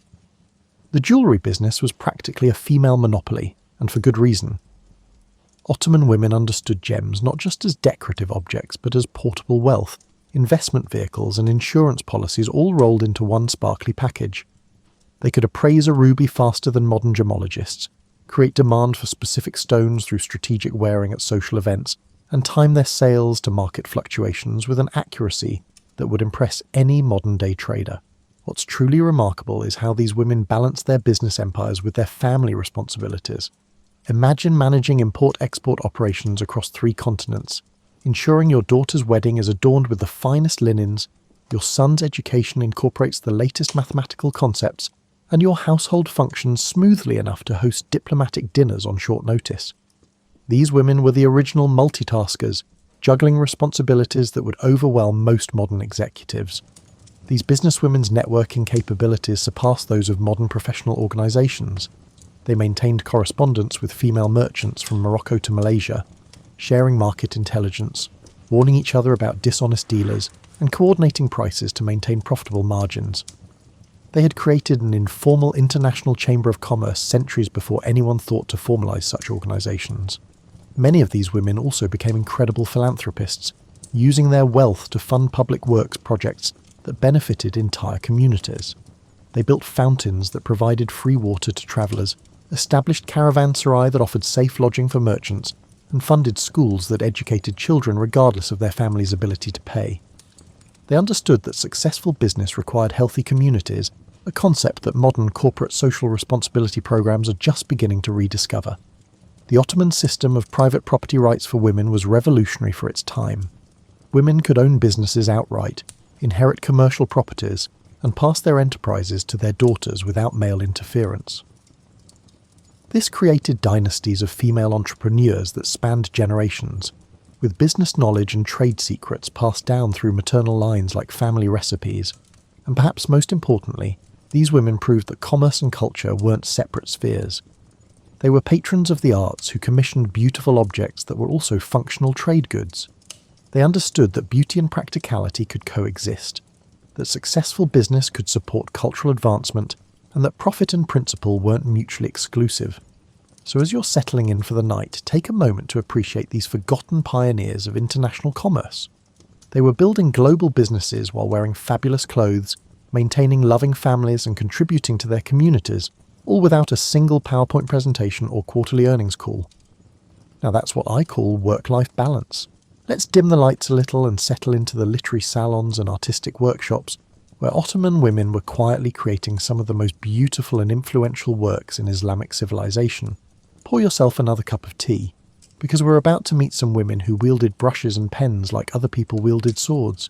S1: The jewellery business was practically a female monopoly, and for good reason. Ottoman women understood gems not just as decorative objects, but as portable wealth, investment vehicles and insurance policies all rolled into one sparkly package. They could appraise a ruby faster than modern gemologists, create demand for specific stones through strategic wearing at social events, and time their sales to market fluctuations with an accuracy that would impress any modern-day trader. What's truly remarkable is how these women balanced their business empires with their family responsibilities. Imagine managing import-export operations across 3 continents, ensuring your daughter's wedding is adorned with the finest linens, your son's education incorporates the latest mathematical concepts, and your household functions smoothly enough to host diplomatic dinners on short notice. These women were the original multitaskers, juggling responsibilities that would overwhelm most modern executives. These businesswomen's networking capabilities surpassed those of modern professional organisations. They maintained correspondence with female merchants from Morocco to Malaysia, sharing market intelligence, warning each other about dishonest dealers, and coordinating prices to maintain profitable margins. They had created an informal international chamber of commerce centuries before anyone thought to formalise such organisations. Many of these women also became incredible philanthropists, using their wealth to fund public works projects that benefited entire communities. They built fountains that provided free water to travellers, established caravanserai that offered safe lodging for merchants, and funded schools that educated children regardless of their family's ability to pay. They understood that successful business required healthy communities, a concept that modern corporate social responsibility programs are just beginning to rediscover. The Ottoman system of private property rights for women was revolutionary for its time. Women could own businesses outright, inherit commercial properties, and pass their enterprises to their daughters without male interference. This created dynasties of female entrepreneurs that spanned generations, with business knowledge and trade secrets passed down through maternal lines like family recipes. And perhaps most importantly, these women proved that commerce and culture weren't separate spheres. They were patrons of the arts who commissioned beautiful objects that were also functional trade goods. They understood that beauty and practicality could coexist, that successful business could support cultural advancement, and that profit and principle weren't mutually exclusive. So as you're settling in for the night, take a moment to appreciate these forgotten pioneers of international commerce. They were building global businesses while wearing fabulous clothes, maintaining loving families and contributing to their communities, all without a single PowerPoint presentation or quarterly earnings call. Now that's what I call work-life balance. Let's dim the lights a little and settle into the literary salons and artistic workshops where Ottoman women were quietly creating some of the most beautiful and influential works in Islamic civilization. Pour yourself another cup of tea, because we're about to meet some women who wielded brushes and pens like other people wielded swords.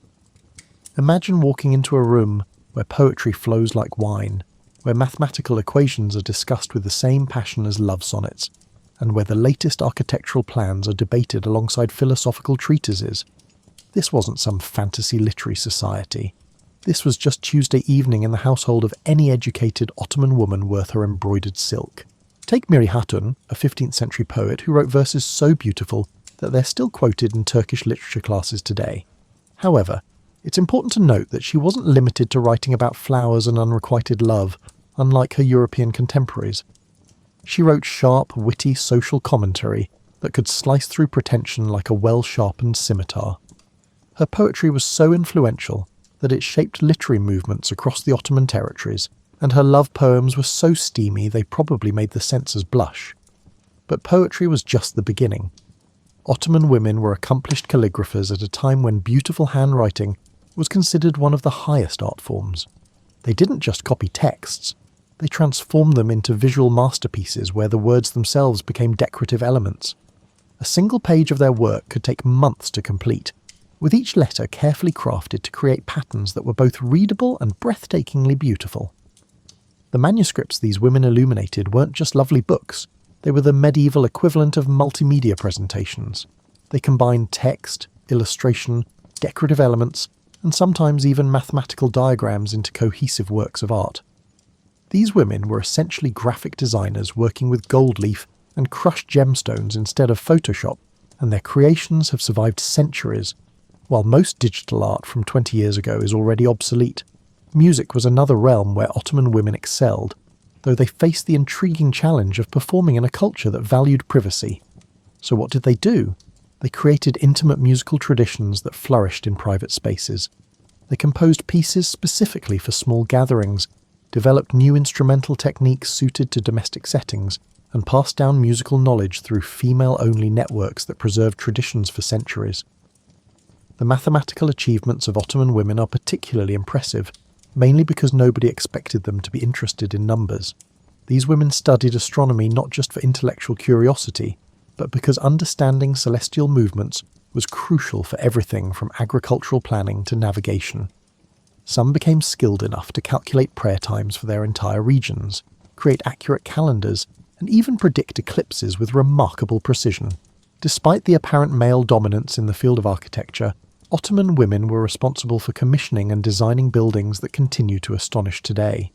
S1: Imagine walking into a room where poetry flows like wine, where mathematical equations are discussed with the same passion as love sonnets, and where the latest architectural plans are debated alongside philosophical treatises. This wasn't some fantasy literary society. This was just Tuesday evening in the household of any educated Ottoman woman worth her embroidered silk. Take Miri Hatun, a 15th century poet who wrote verses so beautiful that they're still quoted in Turkish literature classes today. However, it's important to note that she wasn't limited to writing about flowers and unrequited love, unlike her European contemporaries. She wrote sharp, witty social commentary that could slice through pretension like a well-sharpened scimitar. Her poetry was so influential that it shaped literary movements across the Ottoman territories, and her love poems were so steamy they probably made the censors blush. But poetry was just the beginning. Ottoman women were accomplished calligraphers at a time when beautiful handwriting was considered one of the highest art forms. They didn't just copy texts, they transformed them into visual masterpieces where the words themselves became decorative elements. A single page of their work could take months to complete, with each letter carefully crafted to create patterns that were both readable and breathtakingly beautiful. The manuscripts these women illuminated weren't just lovely books, they were the medieval equivalent of multimedia presentations. They combined text, illustration, decorative elements, and sometimes even mathematical diagrams into cohesive works of art. These women were essentially graphic designers working with gold leaf and crushed gemstones instead of Photoshop, and their creations have survived centuries. While most digital art from 20 years ago is already obsolete, music was another realm where Ottoman women excelled, though they faced the intriguing challenge of performing in a culture that valued privacy. So what did they do? They created intimate musical traditions that flourished in private spaces. They composed pieces specifically for small gatherings, developed new instrumental techniques suited to domestic settings, and passed down musical knowledge through female-only networks that preserved traditions for centuries. The mathematical achievements of Ottoman women are particularly impressive, mainly because nobody expected them to be interested in numbers. These women studied astronomy not just for intellectual curiosity, but because understanding celestial movements was crucial for everything from agricultural planning to navigation. Some became skilled enough to calculate prayer times for their entire regions, create accurate calendars, and even predict eclipses with remarkable precision. Despite the apparent male dominance in the field of architecture, Ottoman women were responsible for commissioning and designing buildings that continue to astonish today.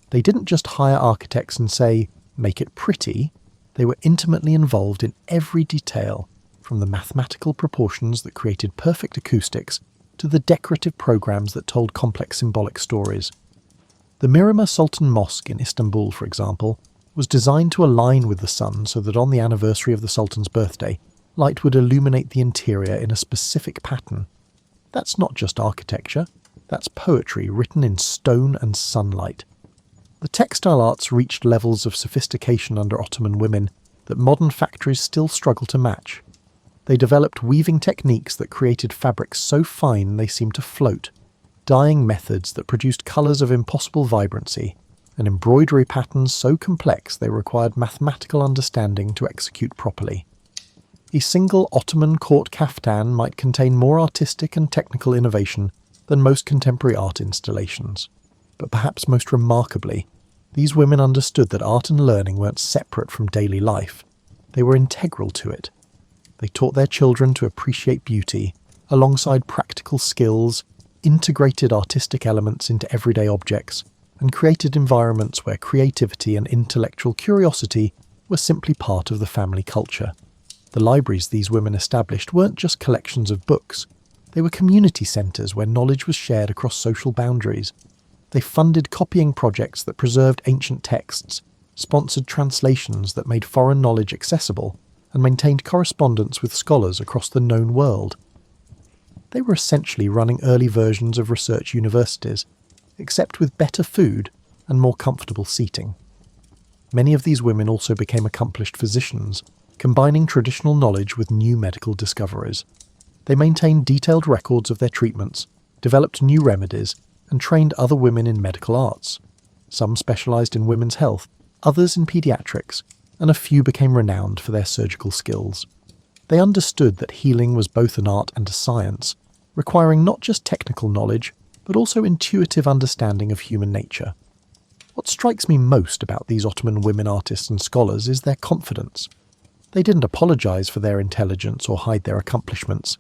S1: They didn't just hire architects and say, "Make it pretty." They were intimately involved in every detail, from the mathematical proportions that created perfect acoustics to the decorative programs that told complex symbolic stories. The Mirama Sultan Mosque in Istanbul, for example, was designed to align with the sun so that on the anniversary of the Sultan's birthday, light would illuminate the interior in a specific pattern. That's not just architecture, that's poetry written in stone and sunlight. The textile arts reached levels of sophistication under Ottoman women that modern factories still struggle to match. They developed weaving techniques that created fabrics so fine they seemed to float, dyeing methods that produced colours of impossible vibrancy, and embroidery patterns so complex they required mathematical understanding to execute properly. A single Ottoman court kaftan might contain more artistic and technical innovation than most contemporary art installations. But perhaps most remarkably, these women understood that art and learning weren't separate from daily life. They were integral to it. They taught their children to appreciate beauty, alongside practical skills, integrated artistic elements into everyday objects, and created environments where creativity and intellectual curiosity were simply part of the family culture. The libraries these women established weren't just collections of books. They were community centres where knowledge was shared across social boundaries. They funded copying projects that preserved ancient texts, sponsored translations that made foreign knowledge accessible, and maintained correspondence with scholars across the known world. They were essentially running early versions of research universities, except with better food and more comfortable seating. Many of these women also became accomplished physicians, combining traditional knowledge with new medical discoveries. They maintained detailed records of their treatments, developed new remedies, and trained other women in medical arts. Some specialised in women's health, others in paediatrics, and a few became renowned for their surgical skills. They understood that healing was both an art and a science, requiring not just technical knowledge, but also intuitive understanding of human nature. What strikes me most about these Ottoman women artists and scholars is their confidence. They didn't apologise for their intelligence or hide their accomplishments.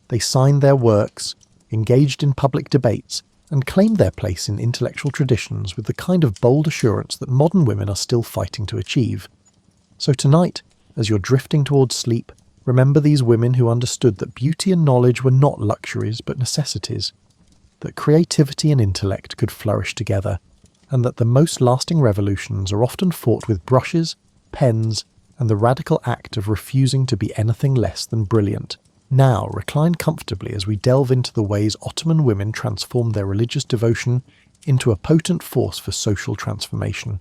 S1: They signed their works, engaged in public debates, and claimed their place in intellectual traditions with the kind of bold assurance that modern women are still fighting to achieve. So tonight, as you're drifting towards sleep, remember these women who understood that beauty and knowledge were not luxuries but necessities, that creativity and intellect could flourish together, and that the most lasting revolutions are often fought with brushes, pens, and the radical act of refusing to be anything less than brilliant. Now, recline comfortably as we delve into the ways Ottoman women transformed their religious devotion into a potent force for social transformation,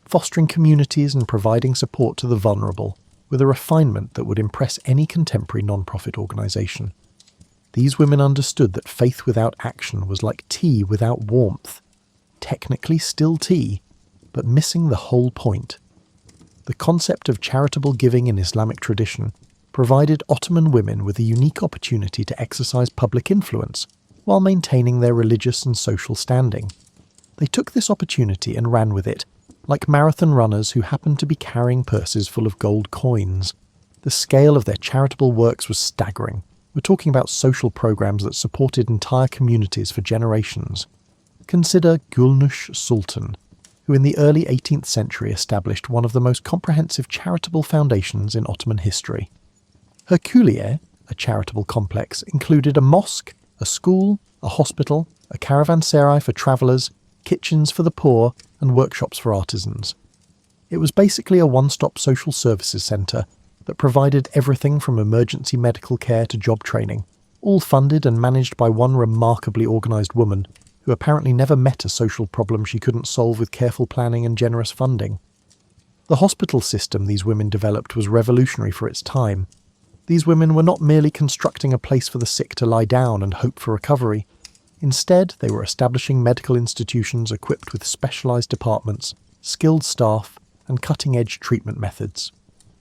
S1: fostering communities and providing support to the vulnerable. with a refinement that would impress any contemporary non-profit organisation. These women understood that faith without action was like tea without warmth. Technically still tea, but missing the whole point. The concept of charitable giving in Islamic tradition provided Ottoman women with a unique opportunity to exercise public influence while maintaining their religious and social standing. They took this opportunity and ran with it, like marathon runners who happened to be carrying purses full of gold coins. The scale of their charitable works was staggering. We're talking about social programs that supported entire communities for generations. Consider Gülnush Sultan, who in the early 18th century established one of the most comprehensive charitable foundations in Ottoman history. Her kuliye, a charitable complex, included a mosque, a school, a hospital, a caravanserai for travellers, kitchens for the poor, and workshops for artisans. It was basically a one-stop social services centre that provided everything from emergency medical care to job training, all funded and managed by one remarkably organised woman who apparently never met a social problem she couldn't solve with careful planning and generous funding. The hospital system these women developed was revolutionary for its time. These women were not merely constructing a place for the sick to lie down and hope for recovery. Instead, they were establishing medical institutions equipped with specialised departments, skilled staff, and cutting-edge treatment methods.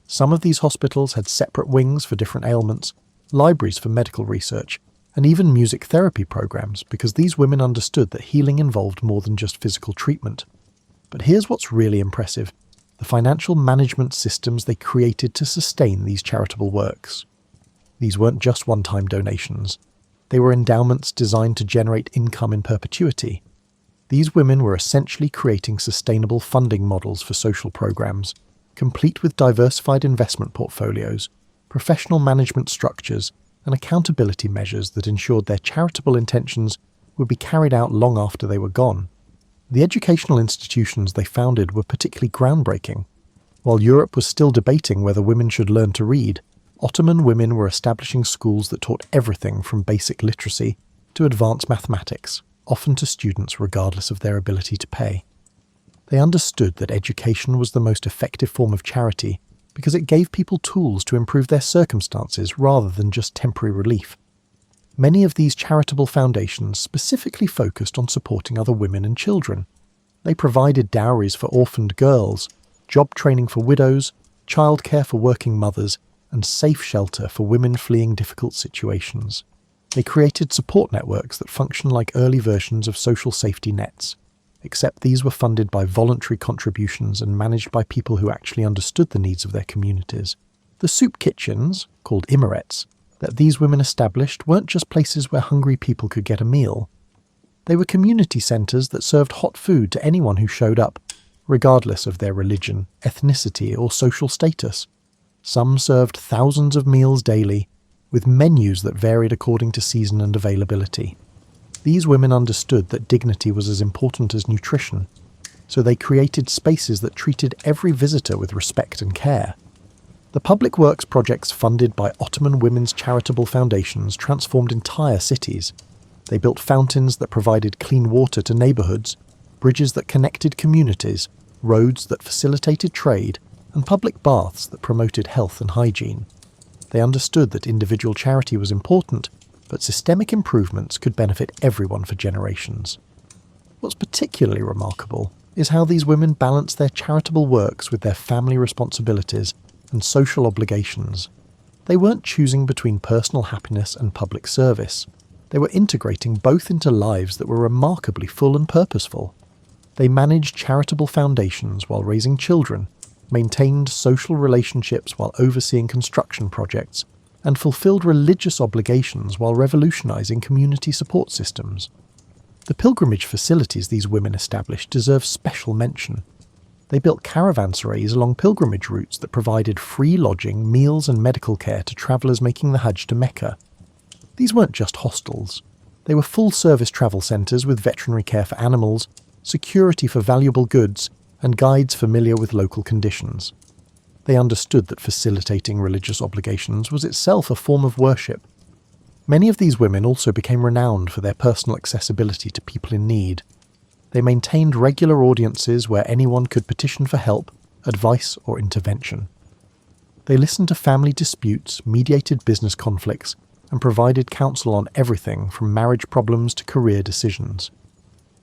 S1: Some of these hospitals had separate wings for different ailments, libraries for medical research, and even music therapy programs, because these women understood that healing involved more than just physical treatment. But here's what's really impressive: the financial management systems they created to sustain these charitable works. These weren't just one-time donations. They were endowments designed to generate income in perpetuity. These women were essentially creating sustainable funding models for social programs, complete with diversified investment portfolios, professional management structures, and accountability measures that ensured their charitable intentions would be carried out long after they were gone. The educational institutions they founded were particularly groundbreaking. While Europe was still debating whether women should learn to read, Ottoman women were establishing schools that taught everything from basic literacy to advanced mathematics, often to students regardless of their ability to pay. They understood that education was the most effective form of charity because it gave people tools to improve their circumstances rather than just temporary relief. Many of these charitable foundations specifically focused on supporting other women and children. They provided dowries for orphaned girls, job training for widows, childcare for working mothers, and safe shelter for women fleeing difficult situations. They created support networks that function like early versions of social safety nets, except these were funded by voluntary contributions and managed by people who actually understood the needs of their communities. The soup kitchens, called imarets, that these women established weren't just places where hungry people could get a meal. They were community centres that served hot food to anyone who showed up, regardless of their religion, ethnicity, or social status. Some served thousands of meals daily, with menus that varied according to season and availability. These women understood that dignity was as important as nutrition, so they created spaces that treated every visitor with respect and care. The public works projects funded by Ottoman women's charitable foundations transformed entire cities. They built fountains that provided clean water to neighbourhoods, bridges that connected communities, roads that facilitated trade, and public baths that promoted health and hygiene. They understood that individual charity was important, but systemic improvements could benefit everyone for generations. What's particularly remarkable is how these women balanced their charitable works with their family responsibilities and social obligations. They weren't choosing between personal happiness and public service. They were integrating both into lives that were remarkably full and purposeful. They managed charitable foundations while raising children, maintained social relationships while overseeing construction projects, and fulfilled religious obligations while revolutionizing community support systems. The pilgrimage facilities these women established deserve special mention. They built caravanserais along pilgrimage routes that provided free lodging, meals and medical care to travellers making the Hajj to Mecca. These weren't just hostels. They were full-service travel centres with veterinary care for animals, security for valuable goods, and guides familiar with local conditions. They understood that facilitating religious obligations was itself a form of worship. Many of these women also became renowned for their personal accessibility to people in need. They maintained regular audiences where anyone could petition for help, advice, or intervention. They listened to family disputes, mediated business conflicts, and provided counsel on everything from marriage problems to career decisions.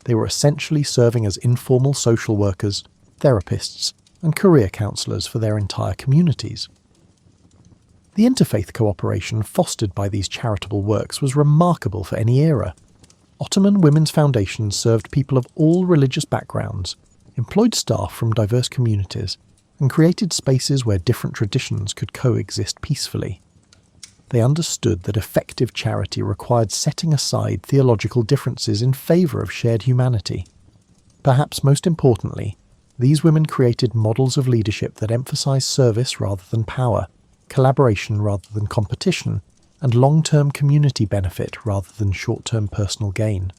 S1: They were essentially serving as informal social workers, therapists, and career counsellors for their entire communities. The interfaith cooperation fostered by these charitable works was remarkable for any era. Ottoman women's foundations served people of all religious backgrounds, employed staff from diverse communities, and created spaces where different traditions could coexist peacefully. They understood that effective charity required setting aside theological differences in favour of shared humanity. Perhaps most importantly, these women created models of leadership that emphasised service rather than power, collaboration rather than competition, and long-term community benefit rather than short-term personal gain.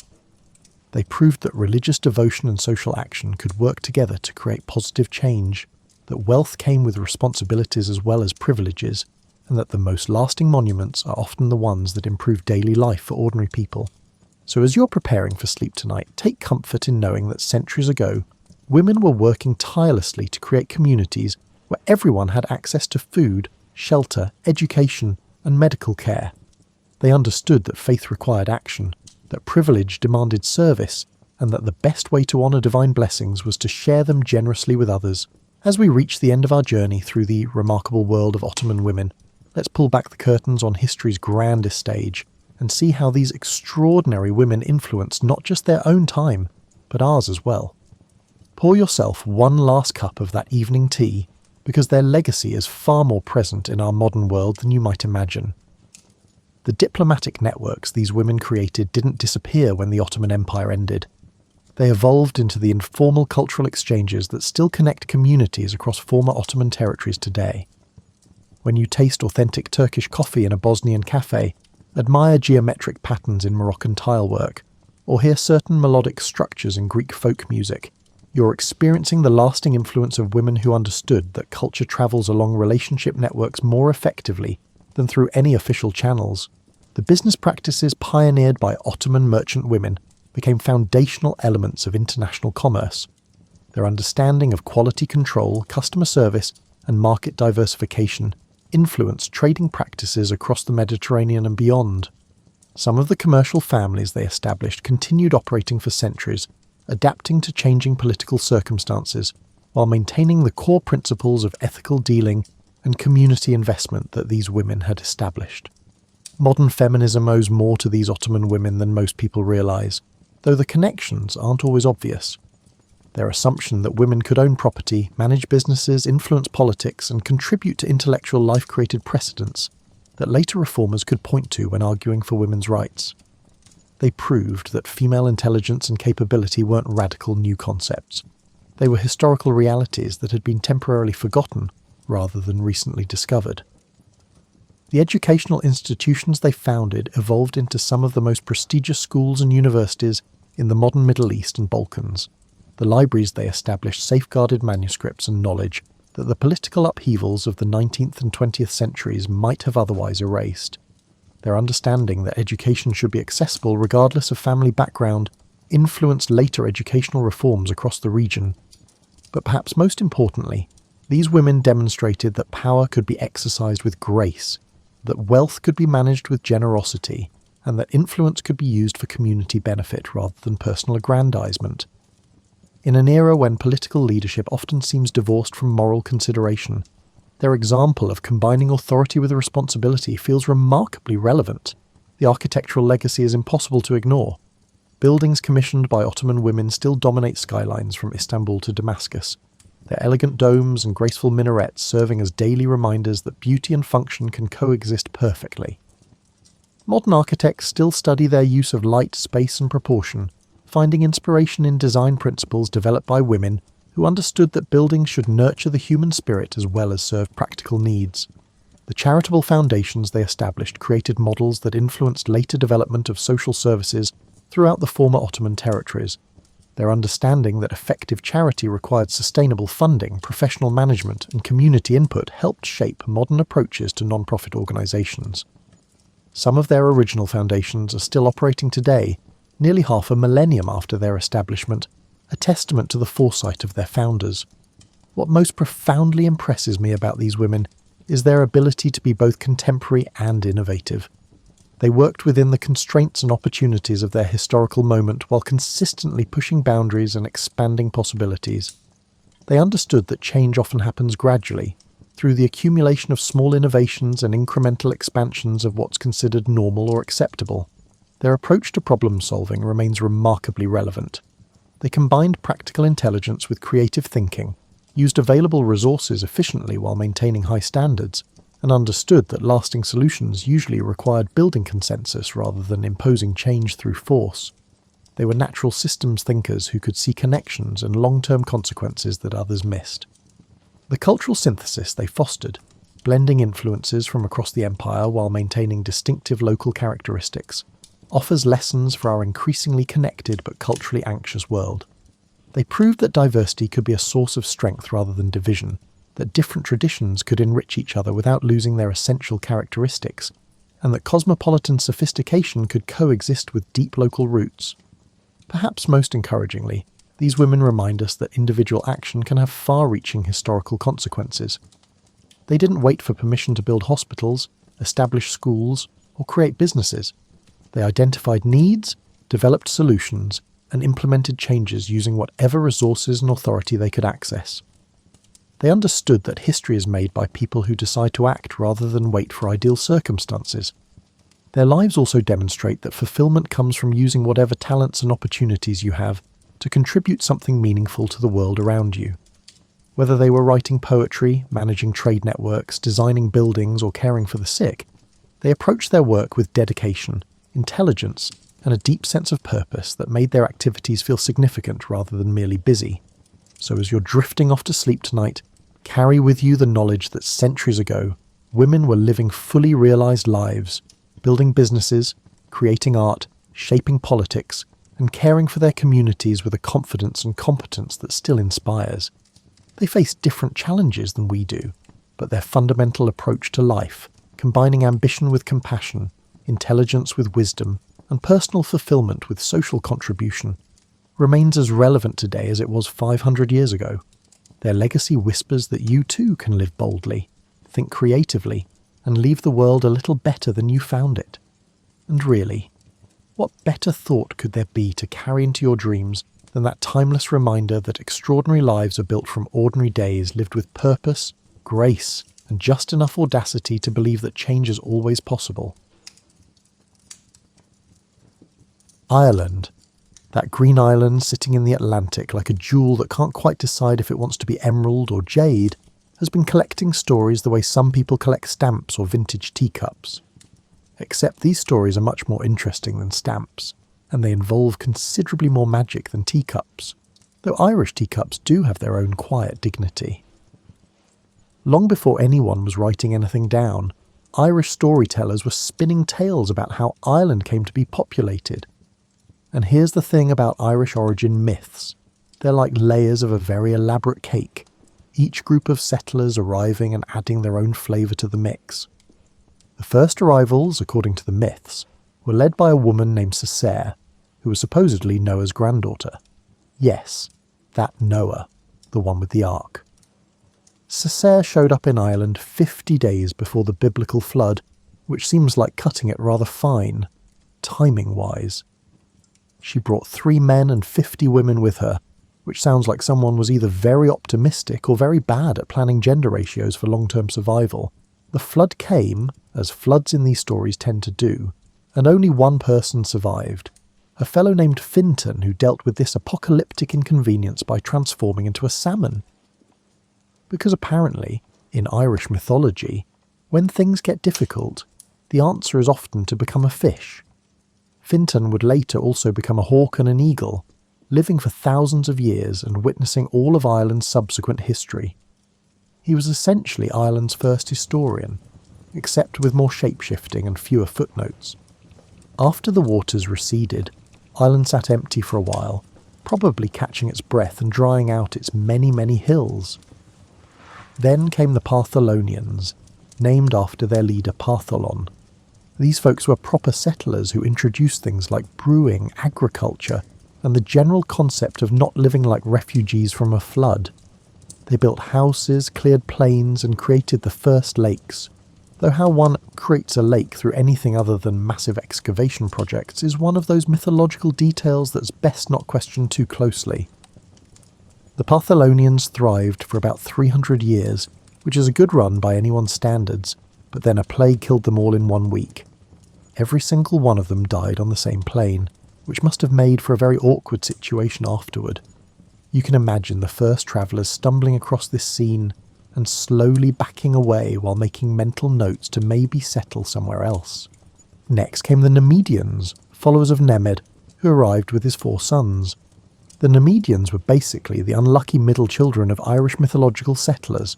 S1: They proved that religious devotion and social action could work together to create positive change, that wealth came with responsibilities as well as privileges, and that the most lasting monuments are often the ones that improve daily life for ordinary people. So as you're preparing for sleep tonight, take comfort in knowing that centuries ago, women were working tirelessly to create communities where everyone had access to food, shelter, education, and medical care. They understood that faith required action, that privilege demanded service, and that the best way to honour divine blessings was to share them generously with others. As we reach the end of our journey through the remarkable world of Ottoman women, let's pull back the curtains on history's grandest stage and see how these extraordinary women influenced not just their own time, but ours as well. Pour yourself one last cup of that evening tea, because their legacy is far more present in our modern world than you might imagine. The diplomatic networks these women created didn't disappear when the Ottoman Empire ended. They evolved into the informal cultural exchanges that still connect communities across former Ottoman territories today. When you taste authentic Turkish coffee in a Bosnian cafe, admire geometric patterns in Moroccan tilework, or hear certain melodic structures in Greek folk music, you're experiencing the lasting influence of women who understood that culture travels along relationship networks more effectively than through any official channels. The business practices pioneered by Ottoman merchant women became foundational elements of international commerce. Their understanding of quality control, customer service, and market diversification influenced trading practices across the Mediterranean and beyond. Some of the commercial families they established continued operating for centuries, adapting to changing political circumstances, while maintaining the core principles of ethical dealing and community investment that these women had established. Modern feminism owes more to these Ottoman women than most people realise, though the connections aren't always obvious. Their assumption that women could own property, manage businesses, influence politics, and contribute to intellectual life created precedents that later reformers could point to when arguing for women's rights. They proved that female intelligence and capability weren't radical new concepts. They were historical realities that had been temporarily forgotten rather than recently discovered. The educational institutions they founded evolved into some of the most prestigious schools and universities in the modern Middle East and Balkans. The libraries they established safeguarded manuscripts and knowledge that the political upheavals of the 19th and 20th centuries might have otherwise erased. Their understanding that education should be accessible regardless of family background influenced later educational reforms across the region. But perhaps most importantly, these women demonstrated that power could be exercised with grace, that wealth could be managed with generosity, and that influence could be used for community benefit rather than personal aggrandizement. In an era when political leadership often seems divorced from moral consideration, their example of combining authority with responsibility feels remarkably relevant. The architectural legacy is impossible to ignore. Buildings commissioned by Ottoman women still dominate skylines from Istanbul to Damascus, their elegant domes and graceful minarets serving as daily reminders that beauty and function can coexist perfectly. Modern architects still study their use of light, space and proportion, finding inspiration in design principles developed by women who understood that buildings should nurture the human spirit as well as serve practical needs. The charitable foundations they established created models that influenced later development of social services throughout the former Ottoman territories. Their understanding that effective charity required sustainable funding, professional management, and community input helped shape modern approaches to non-profit organisations. Some of their original foundations are still operating today, nearly half a millennium after their establishment, a testament to the foresight of their founders. What most profoundly impresses me about these women is their ability to be both contemporary and innovative. They worked within the constraints and opportunities of their historical moment while consistently pushing boundaries and expanding possibilities. They understood that change often happens gradually, through the accumulation of small innovations and incremental expansions of what's considered normal or acceptable. Their approach to problem solving remains remarkably relevant. They combined practical intelligence with creative thinking, used available resources efficiently while maintaining high standards, and understood that lasting solutions usually required building consensus rather than imposing change through force. They were natural systems thinkers who could see connections and long-term consequences that others missed. The cultural synthesis they fostered, blending influences from across the empire while maintaining distinctive local characteristics, offers lessons for our increasingly connected but culturally anxious world. They proved that diversity could be a source of strength rather than division, that different traditions could enrich each other without losing their essential characteristics, and that cosmopolitan sophistication could coexist with deep local roots. Perhaps most encouragingly, these women remind us that individual action can have far-reaching historical consequences. They didn't wait for permission to build hospitals, establish schools, or create businesses. They identified needs, developed solutions, and implemented changes using whatever resources and authority they could access. They understood that history is made by people who decide to act rather than wait for ideal circumstances. Their lives also demonstrate that fulfillment comes from using whatever talents and opportunities you have to contribute something meaningful to the world around you. Whether they were writing poetry, managing trade networks, designing buildings, or caring for the sick, they approached their work with dedication, intelligence, and a deep sense of purpose that made their activities feel significant rather than merely busy. So as you're drifting off to sleep tonight, carry with you the knowledge that centuries ago, women were living fully realized lives, building businesses, creating art, shaping politics, and caring for their communities with a confidence and competence that still inspires. They face different challenges than we do, but their fundamental approach to life, combining ambition with compassion, intelligence with wisdom, and personal fulfillment with social contribution, remains as relevant today as it was 500 years ago. Their legacy whispers that you too can live boldly, think creatively, and leave the world a little better than you found it. And really, what better thought could there be to carry into your dreams than that timeless reminder that extraordinary lives are built from ordinary days lived with purpose, grace, and just enough audacity to believe that change is always possible? Ireland, that green island sitting in the Atlantic like a jewel that can't quite decide if it wants to be emerald or jade, has been collecting stories the way some people collect stamps or vintage teacups. Except these stories are much more interesting than stamps, and they involve considerably more magic than teacups, though Irish teacups do have their own quiet dignity. Long before anyone was writing anything down, Irish storytellers were spinning tales about how Ireland came to be populated. And here's the thing about Irish origin myths. They're like layers of a very elaborate cake, each group of settlers arriving and adding their own flavour to the mix. The first arrivals, according to the myths, were led by a woman named Cessair, who was supposedly Noah's granddaughter. Yes, that Noah, the one with the ark. Cessair showed up in Ireland 50 days before the biblical flood, which seems like cutting it rather fine, timing-wise. She brought 3 men and 50 women with her, which sounds like someone was either very optimistic or very bad at planning gender ratios for long-term survival. The flood came, as floods in these stories tend to do, and only one person survived, a fellow named Fintan who dealt with this apocalyptic inconvenience by transforming into a salmon. Because apparently, in Irish mythology, when things get difficult, the answer is often to become a fish. Fintan would later also become a hawk and an eagle, living for thousands of years and witnessing all of Ireland's subsequent history. He was essentially Ireland's first historian, except with more shape-shifting and fewer footnotes. After the waters receded, Ireland sat empty for a while, probably catching its breath and drying out its many, many hills. Then came the Partholonians, named after their leader Partholon. These folks were proper settlers who introduced things like brewing, agriculture, and the general concept of not living like refugees from a flood. They built houses, cleared plains, and created the first lakes, though how one creates a lake through anything other than massive excavation projects is one of those mythological details that's best not questioned too closely. The Partholonians thrived for about 300 years, which is a good run by anyone's standards, but then a plague killed them all in 1 week. Every single one of them died on the same plane, which must have made for a very awkward situation afterward. You can imagine the first travellers stumbling across this scene and slowly backing away while making mental notes to maybe settle somewhere else. Next came the Numidians, followers of Nemed, who arrived with his 4 sons. The Numidians were basically the unlucky middle children of Irish mythological settlers.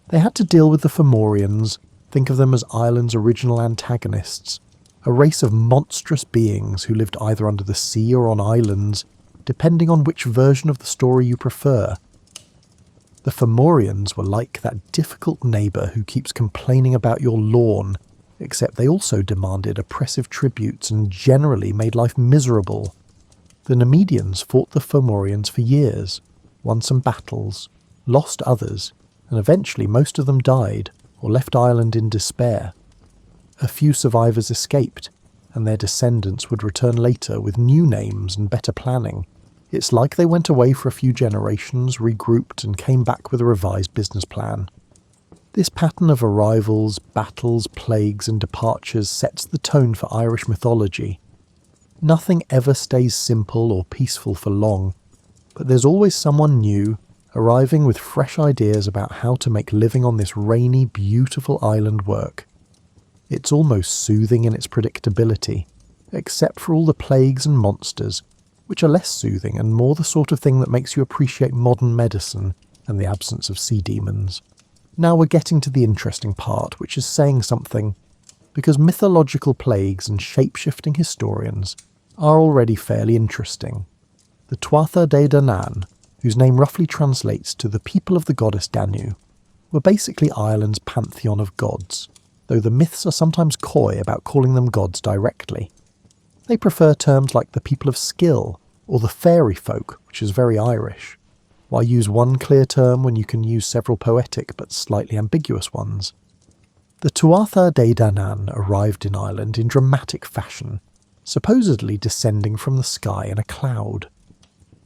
S1: They had to deal with the Fomorians, think of them as Ireland's original antagonists, a race of monstrous beings who lived either under the sea or on islands, depending on which version of the story you prefer. The Fomorians were like that difficult neighbour who keeps complaining about your lawn, except they also demanded oppressive tributes and generally made life miserable. The Numidians fought the Fomorians for years, won some battles, lost others, and eventually most of them died or left Ireland in despair. A few survivors escaped, and their descendants would return later with new names and better planning. It's like they went away for a few generations, regrouped, and came back with a revised business plan. This pattern of arrivals, battles, plagues, and departures sets the tone for Irish mythology. Nothing ever stays simple or peaceful for long, but there's always someone new, arriving with fresh ideas about how to make living on this rainy, beautiful island work. It's almost soothing in its predictability, except for all the plagues and monsters, which are less soothing and more the sort of thing that makes you appreciate modern medicine and the absence of sea demons. Now we're getting to the interesting part, which is saying something, because mythological plagues and shape-shifting historians are already fairly interesting. The Tuatha De Danann, whose name roughly translates to the people of the goddess Danu, were basically Ireland's pantheon of gods, though the myths are sometimes coy about calling them gods directly. They prefer terms like the people of skill, or the fairy folk, which is very Irish. Why use one clear term when you can use several poetic but slightly ambiguous ones? The Tuatha De Danann arrived in Ireland in dramatic fashion, supposedly descending from the sky in a cloud.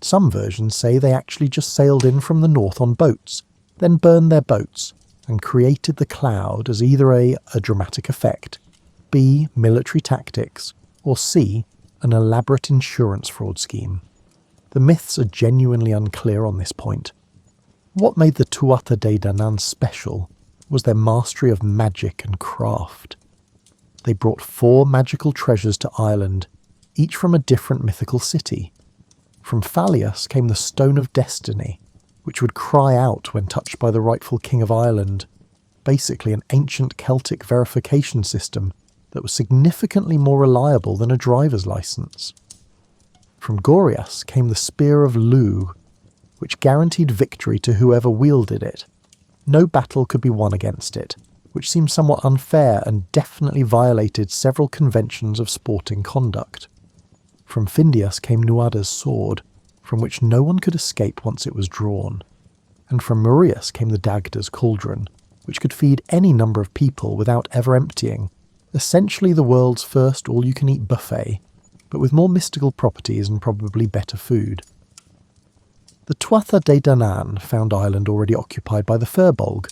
S1: Some versions say they actually just sailed in from the north on boats, then burned their boats, and created the cloud as either A, dramatic effect, B, military tactics, or C, an elaborate insurance fraud scheme. The myths are genuinely unclear on this point. What made the Tuatha De Danann special was their mastery of magic and craft. They brought 4 magical treasures to Ireland, each from a different mythical city. From Fallius came the Stone of Destiny, which would cry out when touched by the rightful King of Ireland, basically an ancient Celtic verification system that was significantly more reliable than a driver's license. From Gorias came the Spear of Lugh, which guaranteed victory to whoever wielded it. No battle could be won against it, which seemed somewhat unfair and definitely violated several conventions of sporting conduct. From Findius came Nuada's sword, from which no one could escape once it was drawn. And from Marius came the Dagda's cauldron, which could feed any number of people without ever emptying, essentially the world's first all-you-can-eat buffet, but with more mystical properties and probably better food. The Tuatha De Danann found Ireland already occupied by the Firbolg,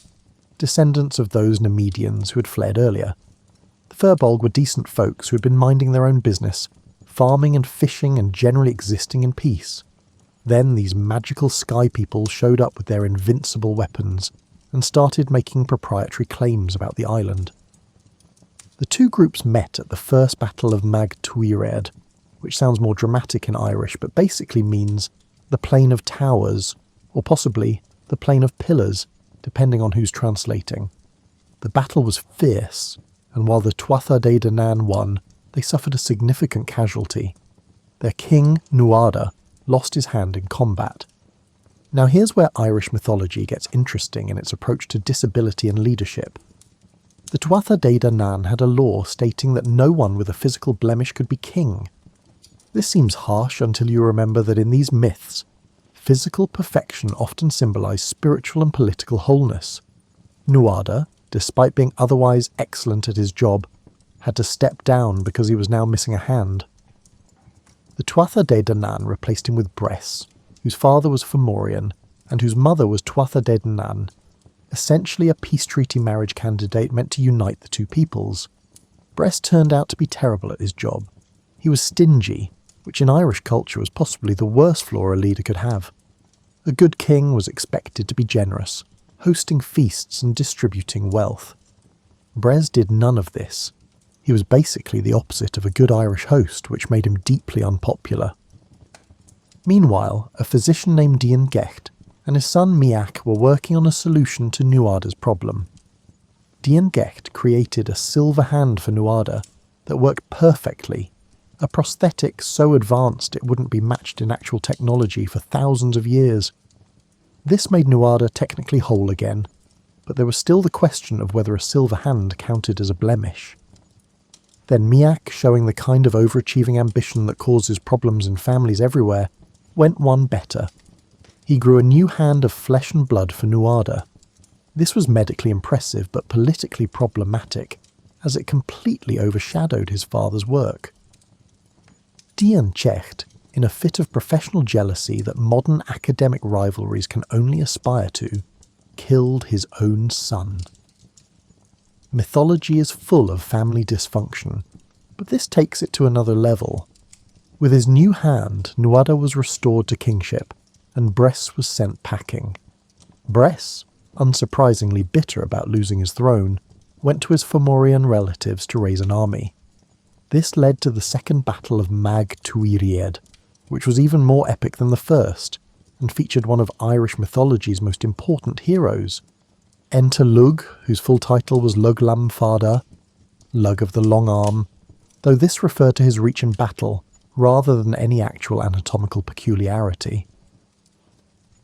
S1: descendants of those Numidians who had fled earlier. The Firbolg were decent folks who had been minding their own business, farming and fishing and generally existing in peace. Then these magical sky people showed up with their invincible weapons and started making proprietary claims about the island. The two groups met at the first Battle of Mag Tuired, which sounds more dramatic in Irish but basically means the Plain of Towers, or possibly the Plain of Pillars, depending on who's translating. The battle was fierce, and while the Tuatha De Danann won, they suffered a significant casualty. Their king, Nuada, lost his hand in combat. Now here's where Irish mythology gets interesting in its approach to disability and leadership. The Tuatha De Danann had a law stating that no one with a physical blemish could be king. This seems harsh until you remember that in these myths, physical perfection often symbolised spiritual and political wholeness. Nuada, despite being otherwise excellent at his job, had to step down because he was now missing a hand. The Tuatha De Danann replaced him with Bress, whose father was Fomorian and whose mother was Tuatha De Danann, essentially a peace treaty marriage candidate meant to unite the two peoples. Bress turned out to be terrible at his job. He was stingy, which in Irish culture was possibly the worst flaw a leader could have. A good king was expected to be generous, hosting feasts and distributing wealth. Bress did none of this. He was basically the opposite of a good Irish host, which made him deeply unpopular. Meanwhile, a physician named Dian Gecht and his son Miach were working on a solution to Nuada's problem. Dian Gecht created a silver hand for Nuada that worked perfectly, a prosthetic so advanced it wouldn't be matched in actual technology for thousands of years. This made Nuada technically whole again, but there was still the question of whether a silver hand counted as a blemish. Then Miach, showing the kind of overachieving ambition that causes problems in families everywhere, went one better. He grew a new hand of flesh and blood for Nuada. This was medically impressive but politically problematic, as it completely overshadowed his father's work. Dian Gecht, in a fit of professional jealousy that modern academic rivalries can only aspire to, killed his own son. Mythology is full of family dysfunction, but this takes it to another level. With his new hand, Nuada was restored to kingship, and Bress was sent packing. Bress, unsurprisingly bitter about losing his throne, went to his Fomorian relatives to raise an army. This led to the Second Battle of Mag Tuiried, which was even more epic than the first, and featured one of Irish mythology's most important heroes. Enter Lug, whose full title was Lug Lam Fada, Lug of the Long Arm, though this referred to his reach in battle, rather than any actual anatomical peculiarity.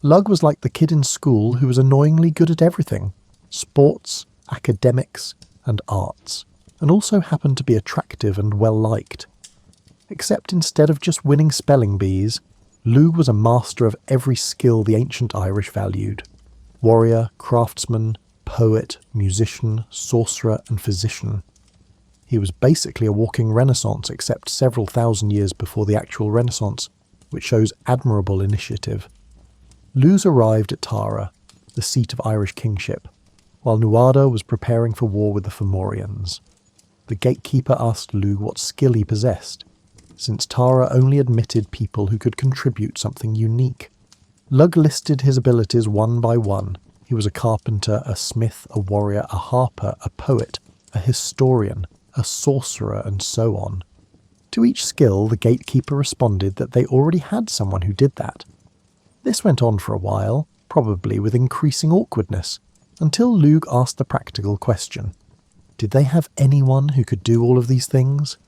S1: Lug was like the kid in school who was annoyingly good at everything, sports, academics, and arts, and also happened to be attractive and well-liked. Except instead of just winning spelling bees, Lug was a master of every skill the ancient Irish valued: warrior, craftsman, poet, musician, sorcerer, and physician. He was basically a walking Renaissance, except several thousand years before the actual Renaissance, which shows admirable initiative. Lugh arrived at Tara, the seat of Irish kingship, while Nuada was preparing for war with the Fomorians. The gatekeeper asked Lugh what skill he possessed, since Tara only admitted people who could contribute something unique. Lugh listed his abilities one by one. He was a carpenter, a smith, a warrior, a harper, a poet, a historian, a sorcerer, and so on. To each skill, the gatekeeper responded that they already had someone who did that. This went on for a while, probably with increasing awkwardness, until Lugh asked the practical question. Did they have anyone who could do all of these things?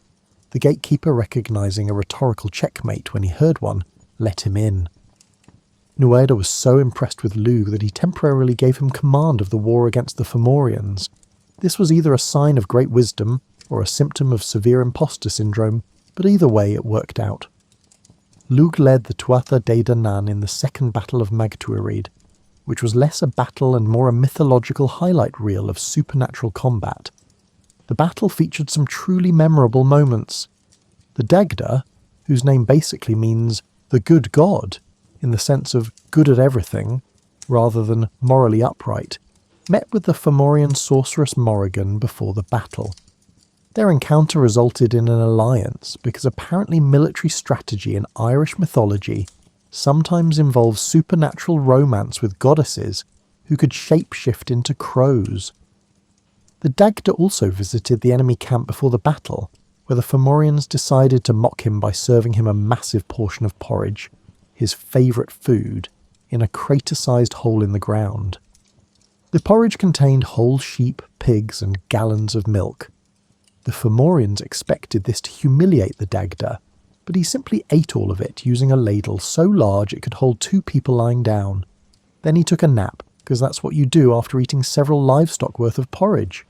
S1: The gatekeeper, recognising a rhetorical checkmate when he heard one, let him in. Nuada was so impressed with Lugh that he temporarily gave him command of the war against the Fomorians. This was either a sign of great wisdom or a symptom of severe imposter syndrome, but either way it worked out. Lugh led the Tuatha De Danann in the Second Battle of Mag Tuiried, which was less a battle and more a mythological highlight reel of supernatural combat. The battle featured some truly memorable moments. The Dagda, whose name basically means the good god, in the sense of good at everything, rather than morally upright, met with the Fomorian sorceress Morrigan before the battle. Their encounter resulted in an alliance because apparently military strategy in Irish mythology sometimes involves supernatural romance with goddesses who could shapeshift into crows. The Dagda also visited the enemy camp before the battle, where the Fomorians decided to mock him by serving him a massive portion of porridge, his favourite food, in a crater-sized hole in the ground. The porridge contained whole sheep, pigs, and gallons of milk. The Fomorians expected this to humiliate the Dagda, but he simply ate all of it using a ladle so large it could hold 2 people lying down. Then he took a nap, because that's what you do after eating several livestock worth of porridge.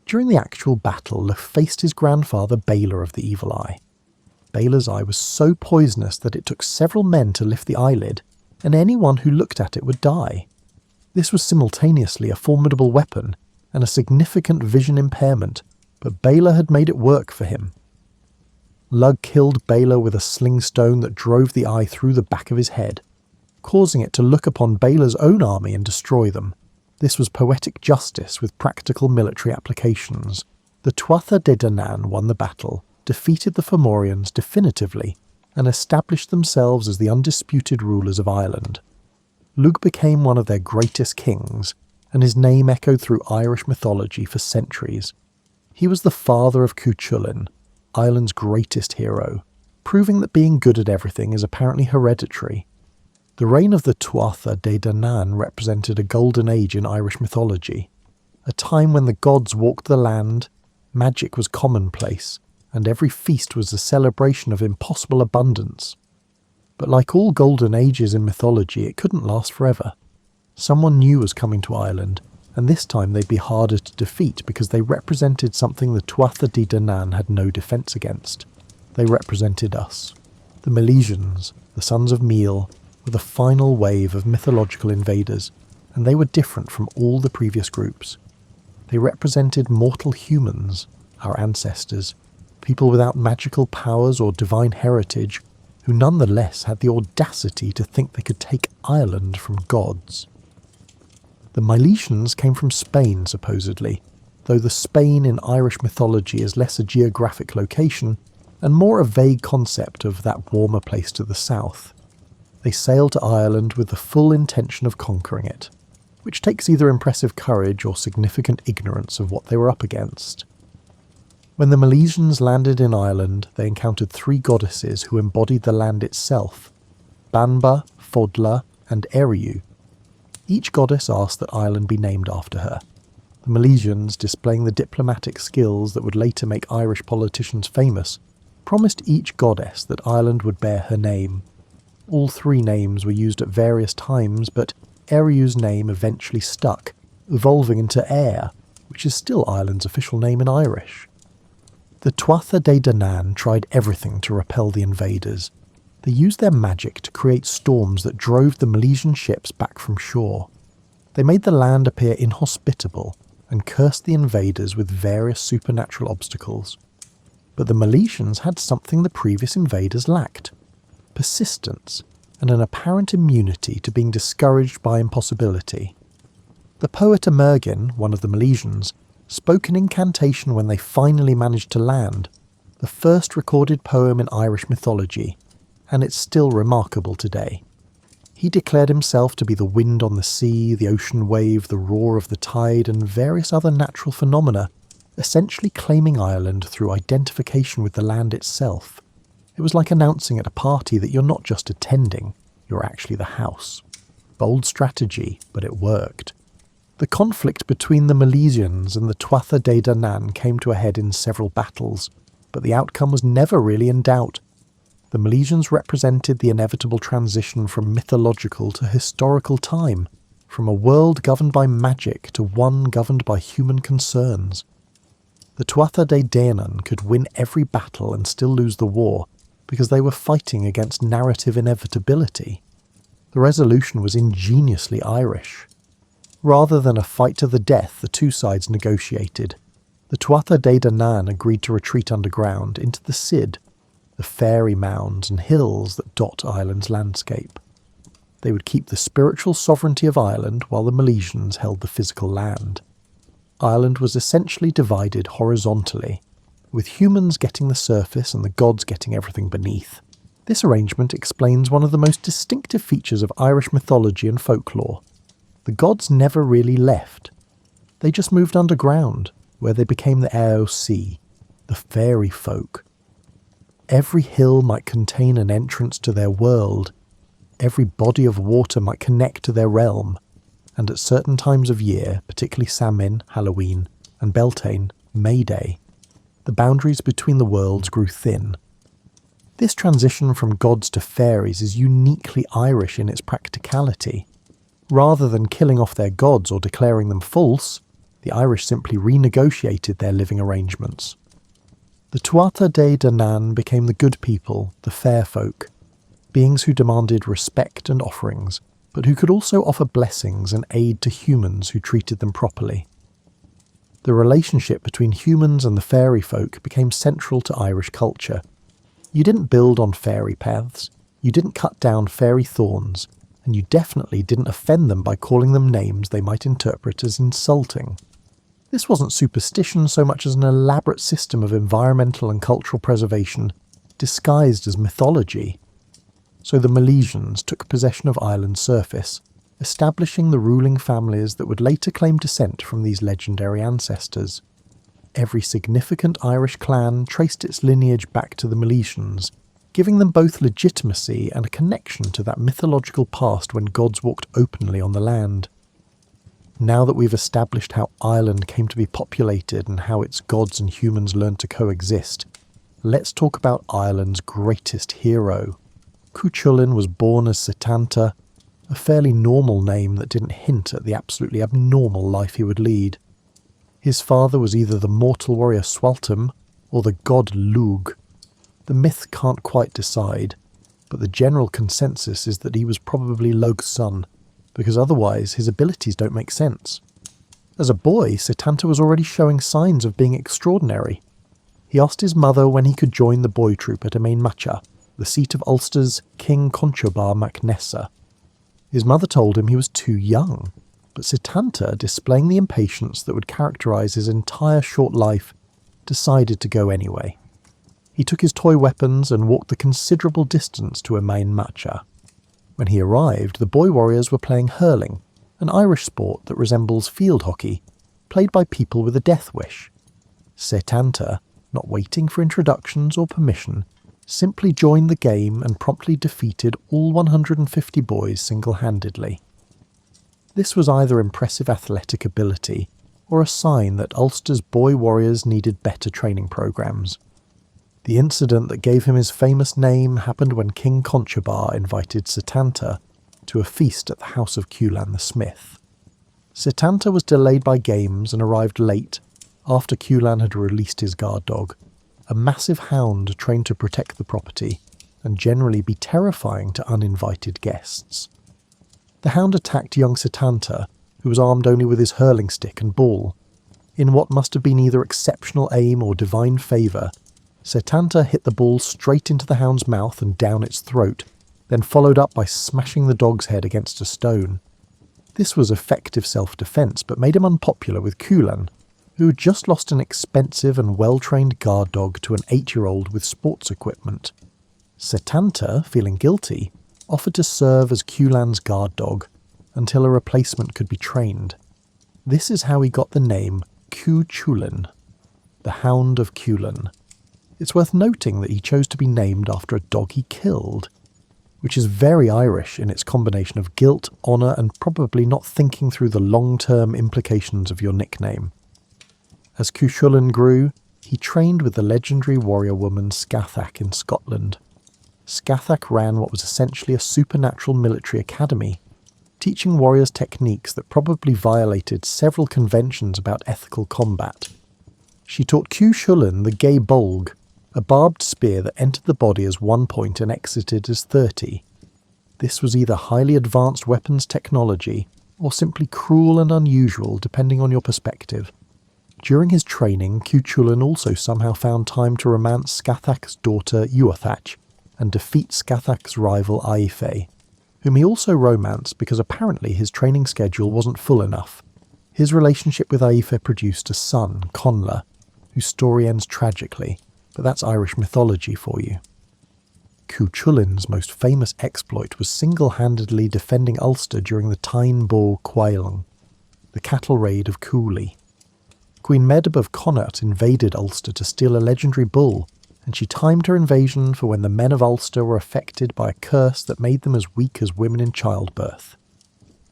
S1: During the actual battle, Lugh faced his grandfather Baelor of the Evil Eye. Baelor's eye was so poisonous that it took several men to lift the eyelid, and anyone who looked at it would die. This was simultaneously a formidable weapon and a significant vision impairment, but Balor had made it work for him. Lug killed Balor with a sling stone that drove the eye through the back of his head, causing it to look upon Balor's own army and destroy them. This was poetic justice with practical military applications. The Tuatha De Danann won the battle, defeated the Fomorians definitively, and established themselves as the undisputed rulers of Ireland. Lug became one of their greatest kings, and his name echoed through Irish mythology for centuries. He was the father of Cuchulainn, Ireland's greatest hero, proving that being good at everything is apparently hereditary. The reign of the Tuatha De Danann represented a golden age in Irish mythology, a time when the gods walked the land, magic was commonplace, and every feast was a celebration of impossible abundance. But like all golden ages in mythology, it couldn't last forever. Someone new was coming to Ireland, and this time they'd be harder to defeat because they represented something the Tuatha De Danann had no defence against. They represented us. The Milesians, the sons of Meal, were the final wave of mythological invaders, and they were different from all the previous groups. They represented mortal humans, our ancestors, people without magical powers or divine heritage, who nonetheless had the audacity to think they could take Ireland from gods. The Milesians came from Spain, supposedly, though the Spain in Irish mythology is less a geographic location and more a vague concept of that warmer place to the south. They sailed to Ireland with the full intention of conquering it, which takes either impressive courage or significant ignorance of what they were up against. When the Milesians landed in Ireland, they encountered 3 goddesses who embodied the land itself: Banba, Fodla, and Eriu. Each goddess asked that Ireland be named after her. The Milesians, displaying the diplomatic skills that would later make Irish politicians famous, promised each goddess that Ireland would bear her name. All 3 names were used at various times, but Eriu's name eventually stuck, evolving into Air, which is still Ireland's official name in Irish. The Tuatha De Danann tried everything to repel the invaders. They used their magic to create storms that drove the Milesian ships back from shore. They made the land appear inhospitable and cursed the invaders with various supernatural obstacles. But the Milesians had something the previous invaders lacked: persistence and an apparent immunity to being discouraged by impossibility. The poet Emergin, one of the Milesians, spoke an incantation when they finally managed to land, the first recorded poem in Irish mythology, and it's still remarkable today. He declared himself to be the wind on the sea, the ocean wave, the roar of the tide, and various other natural phenomena, essentially claiming Ireland through identification with the land itself. It was like announcing at a party that you're not just attending, you're actually the house. Bold strategy, but it worked. The conflict between the Milesians and the Tuatha De Danann came to a head in several battles, but the outcome was never really in doubt. The Milesians represented the inevitable transition from mythological to historical time, from a world governed by magic to one governed by human concerns. The Tuatha De Danann could win every battle and still lose the war, because they were fighting against narrative inevitability. The resolution was ingeniously Irish. Rather than a fight to the death, the 2 sides negotiated. The Tuatha De Danann agreed to retreat underground into the Sid, the fairy mounds and hills that dot Ireland's landscape. They would keep the spiritual sovereignty of Ireland while the Milesians held the physical land. Ireland was essentially divided horizontally, with humans getting the surface and the gods getting everything beneath. This arrangement explains one of the most distinctive features of Irish mythology and folklore. The gods never really left. They just moved underground, where they became the Aoc, the fairy folk. Every hill might contain an entrance to their world. Every body of water might connect to their realm. And at certain times of year, particularly Samhain, Halloween, and Beltane, May Day, the boundaries between the worlds grew thin. This transition from gods to fairies is uniquely Irish in its practicality. Rather than killing off their gods or declaring them false, the Irish simply renegotiated their living arrangements. The Tuatha De Danann became the good people, the fair folk. beings who demanded respect and offerings, but who could also offer blessings and aid to humans who treated them properly. The relationship between humans and the fairy folk became central to Irish culture. You didn't build on fairy paths, you didn't cut down fairy thorns, and you definitely didn't offend them by calling them names they might interpret as insulting. This wasn't superstition so much as an elaborate system of environmental and cultural preservation, disguised as mythology. So the Milesians took possession of Ireland's surface, establishing the ruling families that would later claim descent from these legendary ancestors. Every significant Irish clan traced its lineage back to the Milesians, giving them both legitimacy and a connection to that mythological past when gods walked openly on the land. Now that we've established how Ireland came to be populated and how its gods and humans learned to coexist, let's talk about Ireland's greatest hero. Cuchulainn was born as Setanta, a fairly normal name that didn't hint at the absolutely abnormal life he would lead. His father was either the mortal warrior Swaltam or the god Lug. The myth can't quite decide, but the general consensus is that he was probably Lug's son, because otherwise his abilities don't make sense. As a boy, Setanta was already showing signs of being extraordinary. He asked his mother when he could join the boy troop at Macha, the seat of Ulster's King Conchobar mac Nessa. His mother told him he was too young, but Setanta, displaying the impatience that would characterise his entire short life, decided to go anyway. He took his toy weapons and walked the considerable distance to Macha. When he arrived, the boy warriors were playing hurling, an Irish sport that resembles field hockey, played by people with a death wish. Setanta, not waiting for introductions or permission, simply joined the game and promptly defeated all 150 boys single-handedly. This was either impressive athletic ability or a sign that Ulster's boy warriors needed better training programs. The incident that gave him his famous name happened when King Conchobar invited Setanta to a feast at the house of Cuchulainn the smith. Setanta was delayed by games and arrived late after Cuchulainn had released his guard dog, a massive hound trained to protect the property and generally be terrifying to uninvited guests. The hound attacked young Setanta, who was armed only with his hurling stick and ball. In what must have been either exceptional aim or divine favour, Setanta hit the ball straight into the hound's mouth and down its throat, then followed up by smashing the dog's head against a stone. This was effective self-defence, but made him unpopular with Cuchulainn, who had just lost an expensive and well-trained guard dog to an 8-year-old with sports equipment. Setanta, feeling guilty, offered to serve as Cuchulainn's guard dog until a replacement could be trained. This is how he got the name Cuchulainn, the Hound of Cuchulainn. It's worth noting that he chose to be named after a dog he killed, which is very Irish in its combination of guilt, honour, and probably not thinking through the long-term implications of your nickname. As Cuchulainn grew, he trained with the legendary warrior woman Scathach in Scotland. Scathach ran what was essentially a supernatural military academy, teaching warriors techniques that probably violated several conventions about ethical combat. She taught Cuchulainn the Gay Bolg, a barbed spear that entered the body as 1 point and exited as 30. This was either highly advanced weapons technology or simply cruel and unusual depending on your perspective. During his training, Cuchulainn also somehow found time to romance Scathach's daughter Uathach and defeat Scathach's rival Aife, whom he also romanced because apparently his training schedule wasn't full enough. His relationship with Aife produced a son, Conla, whose story ends tragically, but that's Irish mythology for you. Cuchulainn's most famous exploit was single-handedly defending Ulster during the Tyne Bó Cúailnge, the cattle raid of Cooley. Queen Medb of Connaught invaded Ulster to steal a legendary bull, and she timed her invasion for when the men of Ulster were affected by a curse that made them as weak as women in childbirth.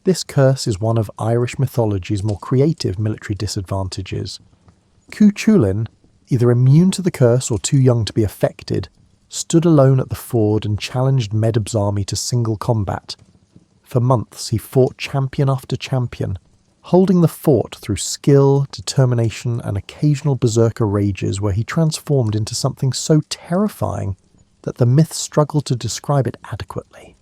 S1: This curse is one of Irish mythology's more creative military disadvantages. Cuchulainn, either immune to the curse or too young to be affected, stood alone at the ford and challenged Medb's army to single combat. For months he fought champion after champion, holding the fort through skill, determination, and occasional berserker rages where he transformed into something so terrifying that the myths struggle to describe it adequately.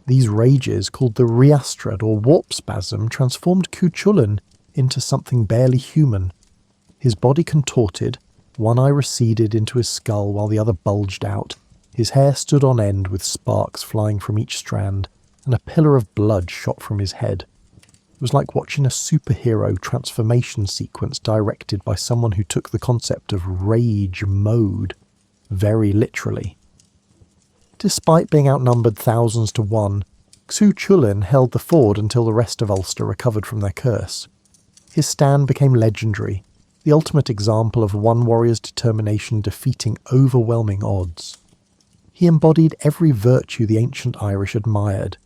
S1: These rages, called the riastrad or warp spasm, transformed Cuchulainn into something barely human. His body contorted, one eye receded into his skull while the other bulged out. His hair stood on end with sparks flying from each strand, and a pillar of blood shot from his head. It was like watching a superhero transformation sequence directed by someone who took the concept of rage mode very literally. Despite being outnumbered thousands to one, Cuchulainn held the ford until the rest of Ulster recovered from their curse. His stand became legendary, the ultimate example of one warrior's determination defeating overwhelming odds. He embodied every virtue the ancient Irish admired: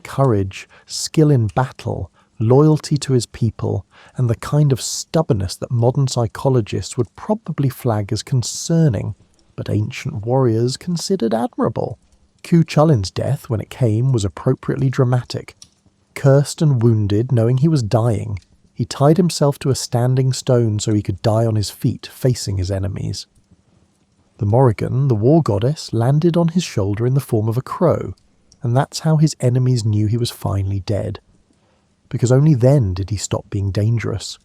S1: courage, skill in battle, loyalty to his people, and the kind of stubbornness that modern psychologists would probably flag as concerning, but ancient warriors considered admirable. Cuchulainn's death, when it came, was appropriately dramatic. Cursed and wounded, knowing he was dying, he tied himself to a standing stone so he could die on his feet, facing his enemies. The Morrigan, the war goddess, landed on his shoulder in the form of a crow, and that's how his enemies knew he was finally dead. Because only then did he stop being dangerous.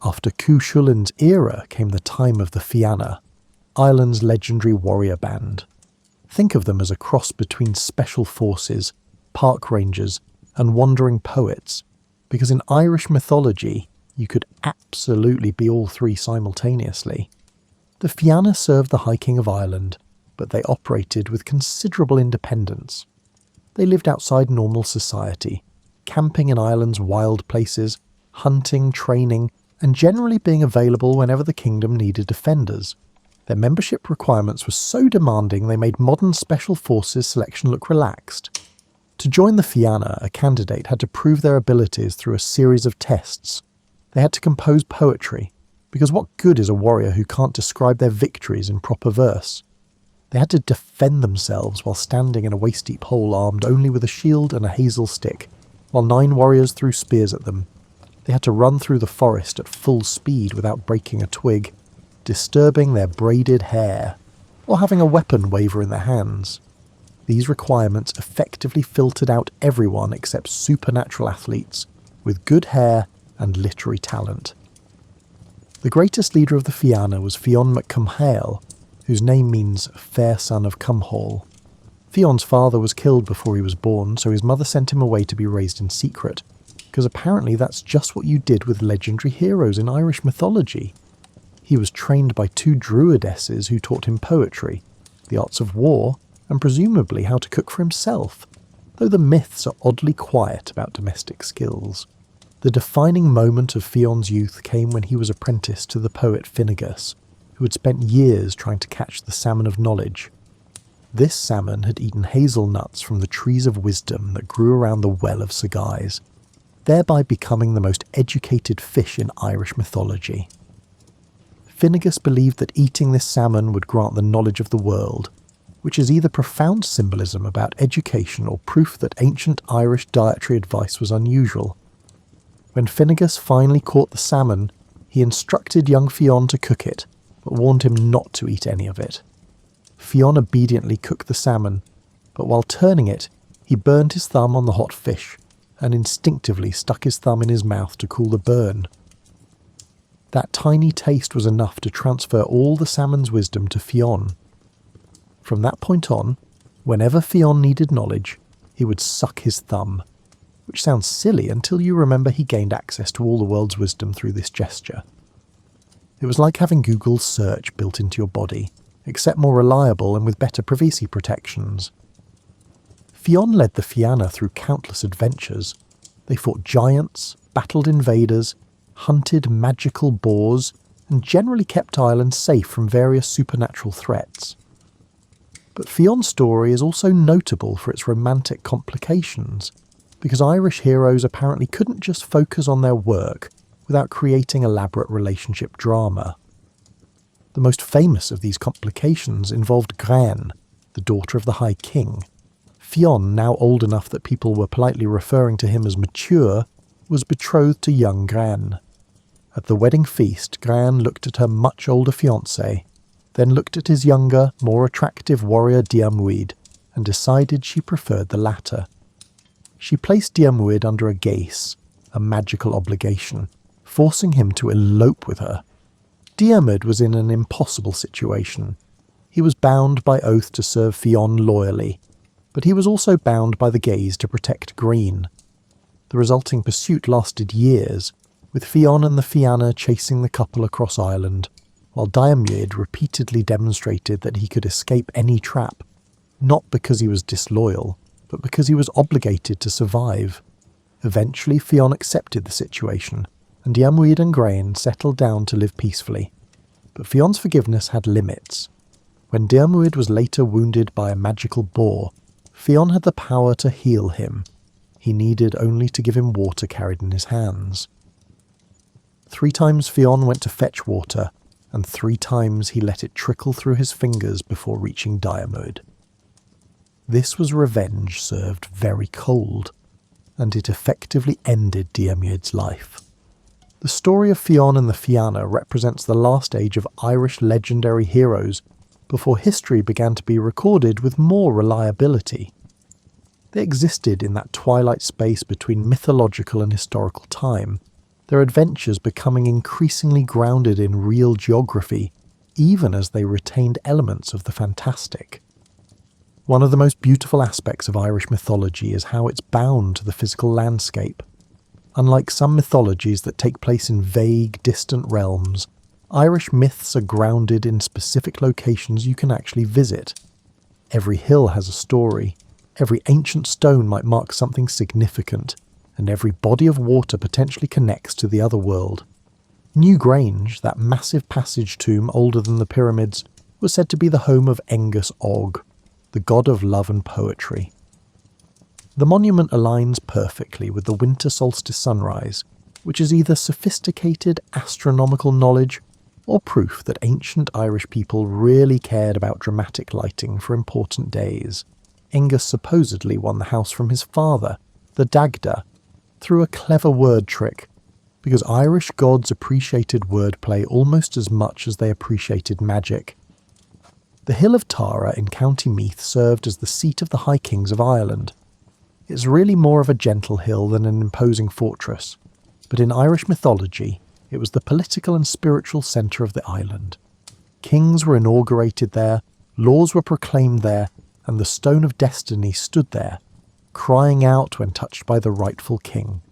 S1: After Cuchulainn's era came the time of the Fianna, Ireland's legendary warrior band. Think of them as a cross between special forces, park rangers, and wandering poets, because in Irish mythology you could absolutely be all three simultaneously. The Fianna served the High King of Ireland, but they operated with considerable independence. They lived outside normal society, camping in Ireland's wild places, hunting, training, and generally being available whenever the kingdom needed defenders. Their membership requirements were so demanding they made modern special forces selection look relaxed. To join the Fianna, a candidate had to prove their abilities through a series of tests. They had to compose poetry, because what good is a warrior who can't describe their victories in proper verse? They had to defend themselves while standing in a waist-deep hole armed only with a shield and a hazel stick, while 9 warriors threw spears at them. They had to run through the forest at full speed without breaking a twig, disturbing their braided hair, or having a weapon waver in their hands. These requirements effectively filtered out everyone except supernatural athletes with good hair and literary talent. The greatest leader of the Fianna was Fionn McCumhale, whose name means fair son of Cumhall. Fionn's father was killed before he was born, so his mother sent him away to be raised in secret, because apparently that's just what you did with legendary heroes in Irish mythology. He was trained by 2 druidesses who taught him poetry, the arts of war, and presumably how to cook for himself, though the myths are oddly quiet about domestic skills. The defining moment of Fionn's youth came when he was apprenticed to the poet Finnegas, who had spent years trying to catch the salmon of knowledge. This salmon had eaten hazelnuts from the trees of wisdom that grew around the well of Sagai's, thereby becoming the most educated fish in Irish mythology. Finnegas believed that eating this salmon would grant the knowledge of the world, which is either profound symbolism about education or proof that ancient Irish dietary advice was unusual. When Finnegas finally caught the salmon, he instructed young Fionn to cook it, but warned him not to eat any of it. Fionn obediently cooked the salmon, but while turning it, he burned his thumb on the hot fish, and instinctively stuck his thumb in his mouth to cool the burn. That tiny taste was enough to transfer all the salmon's wisdom to Fionn. From that point on, whenever Fionn needed knowledge, he would suck his thumb, which sounds silly until you remember he gained access to all the world's wisdom through this gesture. It was like having Google's search built into your body, except more reliable and with better privacy protections. Fionn led the Fianna through countless adventures. They fought giants, battled invaders, hunted magical boars, and generally kept Ireland safe from various supernatural threats. But Fionn's story is also notable for its romantic complications, because Irish heroes apparently couldn't just focus on their work without creating elaborate relationship drama. The most famous of these complications involved Grain, the daughter of the High King. Fionn, now old enough that people were politely referring to him as mature, was betrothed to young Grain. At the wedding feast, Grain looked at her much older fiancé, then looked at his younger, more attractive warrior Diarmuid, and decided she preferred the latter. She placed Diarmuid under a gace, a magical obligation, forcing him to elope with her. Diarmuid was in an impossible situation. He was bound by oath to serve Fionn loyally, but he was also bound by the gaze to protect Green. The resulting pursuit lasted years, with Fionn and the Fianna chasing the couple across Ireland, while Diarmuid repeatedly demonstrated that he could escape any trap, not because he was disloyal, but because he was obligated to survive. Eventually Fionn accepted the situation, and Diarmuid and Grain settled down to live peacefully. But Fionn's forgiveness had limits. When Diarmuid was later wounded by a magical boar, Fionn had the power to heal him. He needed only to give him water carried in his hands. 3 times Fionn went to fetch water, and 3 times he let it trickle through his fingers before reaching Diarmuid. This was revenge served very cold, and it effectively ended Diarmuid's life. The story of Fionn and the Fianna represents the last age of Irish legendary heroes before history began to be recorded with more reliability. They existed in that twilight space between mythological and historical time, their adventures becoming increasingly grounded in real geography, even as they retained elements of the fantastic. One of the most beautiful aspects of Irish mythology is how it's bound to the physical landscape. Unlike some mythologies that take place in vague, distant realms, Irish myths are grounded in specific locations you can actually visit. Every hill has a story, every ancient stone might mark something significant, and every body of water potentially connects to the other world. Newgrange, that massive passage tomb older than the pyramids, was said to be the home of Engus Og, the god of love and poetry. The monument aligns perfectly with the winter solstice sunrise, which is either sophisticated astronomical knowledge or proof that ancient Irish people really cared about dramatic lighting for important days. Engus supposedly won the house from his father, the Dagda, through a clever word trick, because Irish gods appreciated wordplay almost as much as they appreciated magic. The Hill of Tara in County Meath served as the seat of the High Kings of Ireland. It's really more of a gentle hill than an imposing fortress, but in Irish mythology, it was the political and spiritual centre of the island. Kings were inaugurated there, laws were proclaimed there, and the Stone of Destiny stood there, crying out when touched by the rightful king.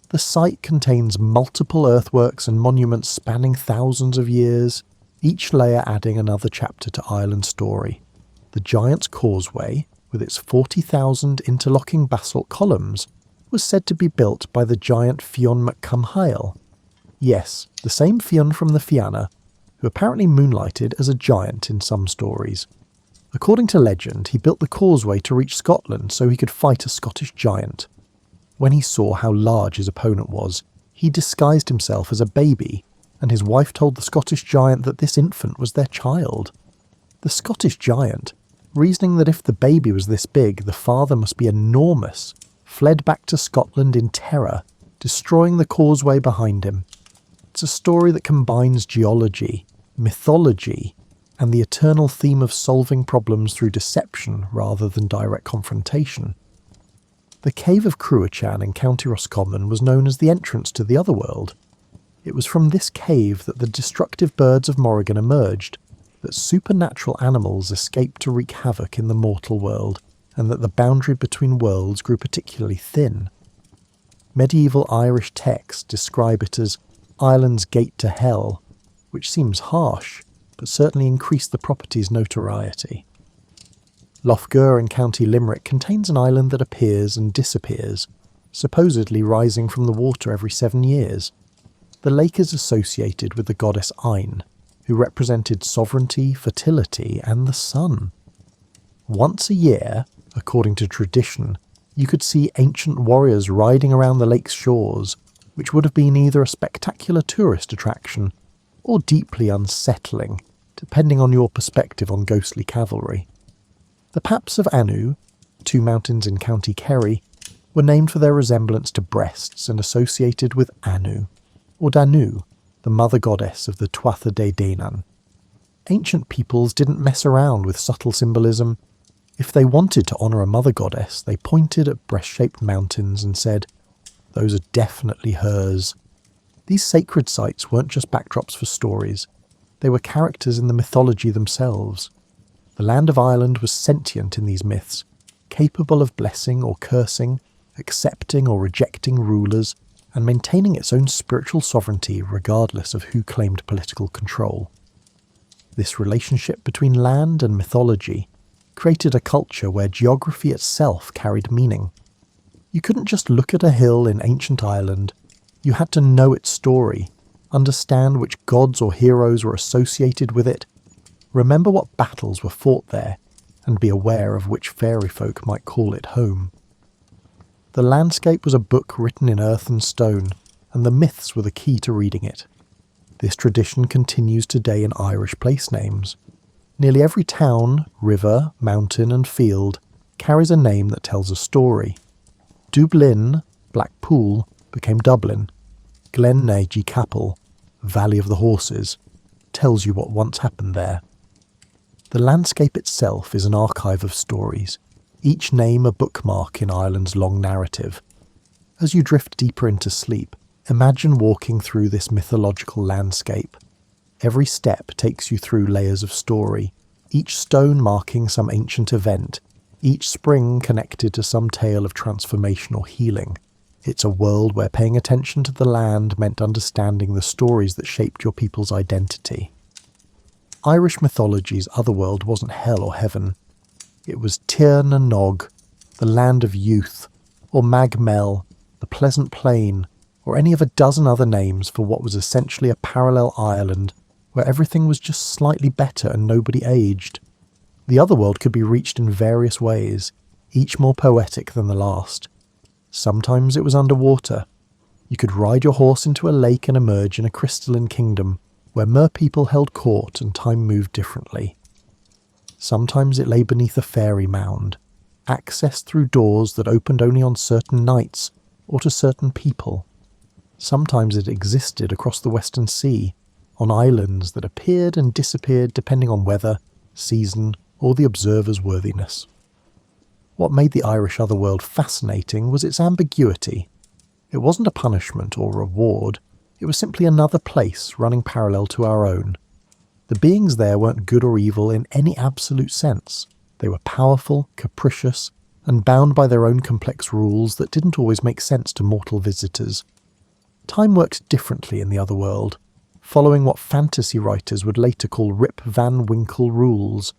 S1: The site contains multiple earthworks and monuments spanning thousands of years, each layer adding another chapter to Ireland's story. The Giant's Causeway, with its 40,000 interlocking basalt columns, was said to be built by the giant Fionn McCumhail. Yes, the same Fionn from the Fianna, who apparently moonlighted as a giant in some stories. According to legend, he built the causeway to reach Scotland so he could fight a Scottish giant. When he saw how large his opponent was, he disguised himself as a baby, and his wife told the Scottish giant that this infant was their child. The Scottish giant, reasoning that if the baby was this big, the father must be enormous, fled back to Scotland in terror, destroying the causeway behind him. It's a story that combines geology, mythology, and the eternal theme of solving problems through deception rather than direct confrontation. The cave of Cruachan in County Roscommon was known as the entrance to the otherworld. It was from this cave that the destructive birds of Morrigan emerged, that supernatural animals escaped to wreak havoc in the mortal world, and that the boundary between worlds grew particularly thin. Medieval Irish texts describe it as Ireland's gate to hell, which seems harsh, but certainly increased the property's notoriety. Loughgur in County Limerick contains an island that appears and disappears, supposedly rising from the water every 7 years. The lake is associated with the goddess Ain, who represented sovereignty, fertility, and the sun. Once a year, according to tradition, you could see ancient warriors riding around the lake's shores, which would have been either a spectacular tourist attraction or deeply unsettling, depending on your perspective on ghostly cavalry. The Paps of Anu, 2 mountains in County Kerry, were named for their resemblance to breasts and associated with Anu, or Danu, the mother goddess of the Tuatha De Danann. Ancient peoples didn't mess around with subtle symbolism. If they wanted to honour a mother goddess, they pointed at breast-shaped mountains and said, "Those are definitely hers." These sacred sites weren't just backdrops for stories. They were characters in the mythology themselves. The land of Ireland was sentient in these myths, capable of blessing or cursing, accepting or rejecting rulers, and maintaining its own spiritual sovereignty regardless of who claimed political control. This relationship between land and mythology created a culture where geography itself carried meaning. You couldn't just look at a hill in ancient Ireland. You had to know its story, understand which gods or heroes were associated with it, remember what battles were fought there, and be aware of which fairy folk might call it home. The landscape was a book written in earth and stone, and the myths were the key to reading it. This tradition continues today in Irish place names. Nearly every town, river, mountain and field carries a name that tells a story. Dublin, Blackpool, became Dublin. Glen Neige Capel, Valley of the Horses, tells you what once happened there. The landscape itself is an archive of stories, each name a bookmark in Ireland's long narrative. As you drift deeper into sleep, imagine walking through this mythological landscape. Every step takes you through layers of story, each stone marking some ancient event, each spring connected to some tale of transformation or healing. It's a world where paying attention to the land meant understanding the stories that shaped your people's identity. Irish mythology's otherworld wasn't hell or heaven. It was Tir na Nog, the land of youth, or Mag Mell, the pleasant plain, or any of a dozen other names for what was essentially a parallel Ireland where everything was just slightly better and nobody aged. The otherworld could be reached in various ways, each more poetic than the last. Sometimes it was underwater. You could ride your horse into a lake and emerge in a crystalline kingdom, where mer-people held court and time moved differently. Sometimes it lay beneath a fairy mound, accessed through doors that opened only on certain nights, or to certain people. Sometimes it existed across the Western Sea, on islands that appeared and disappeared depending on weather, season, or the observer's worthiness. What made the Irish otherworld fascinating was its ambiguity. It wasn't a punishment or reward, it was simply another place running parallel to our own. The beings there weren't good or evil in any absolute sense. They were powerful, capricious, and bound by their own complex rules that didn't always make sense to mortal visitors. Time worked differently in the otherworld, following what fantasy writers would later call Rip Van Winkle rules.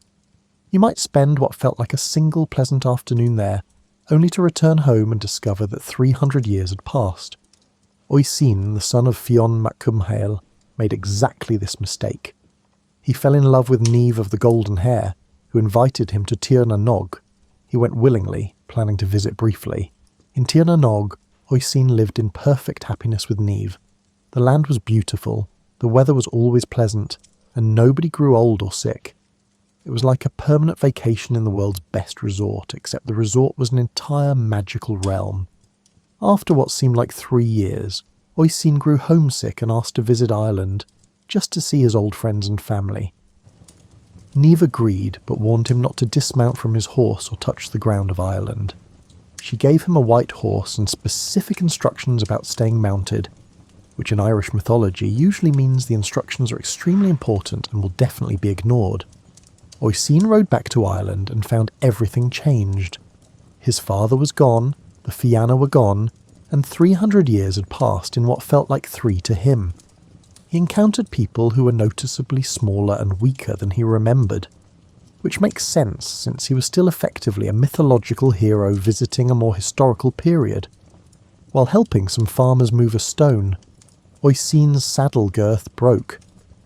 S1: You might spend what felt like a single pleasant afternoon there, only to return home and discover that 300 years had passed. Oisin, the son of Fionn mac Cumhaill, made exactly this mistake. He fell in love with Niamh of the Golden Hair, who invited him to Tir na Nog. He went willingly, planning to visit briefly. In Tir na Nog, Oisin lived in perfect happiness with Niamh. The land was beautiful, the weather was always pleasant, and nobody grew old or sick. It was like a permanent vacation in the world's best resort, except the resort was an entire magical realm. After what seemed like 3 years, Oisin grew homesick and asked to visit Ireland, just to see his old friends and family. Niamh agreed, but warned him not to dismount from his horse or touch the ground of Ireland. She gave him a white horse and specific instructions about staying mounted, which in Irish mythology usually means the instructions are extremely important and will definitely be ignored. Oisin rode back to Ireland and found everything changed. His father was gone, the Fianna were gone, and 300 years had passed in what felt like 3 to him. He encountered people who were noticeably smaller and weaker than he remembered, which makes sense since he was still effectively a mythological hero visiting a more historical period. While helping some farmers move a stone, Oisin's saddle girth broke,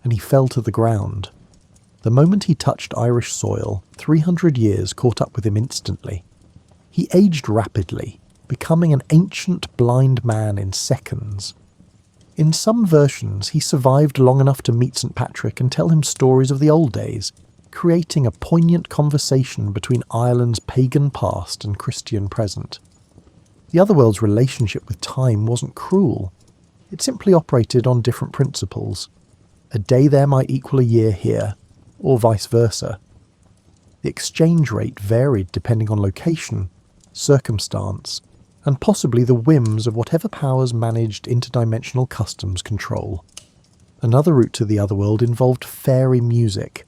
S1: and he fell to the ground. The moment he touched Irish soil, 300 years caught up with him instantly. He aged rapidly, becoming an ancient blind man in seconds. In some versions, he survived long enough to meet St. Patrick and tell him stories of the old days, creating a poignant conversation between Ireland's pagan past and Christian present. The otherworld's relationship with time wasn't cruel. It simply operated on different principles. A day there might equal a year here. or vice versa. The exchange rate varied depending on location, circumstance, and possibly the whims of whatever powers managed interdimensional customs control. Another route to the otherworld involved fairy music.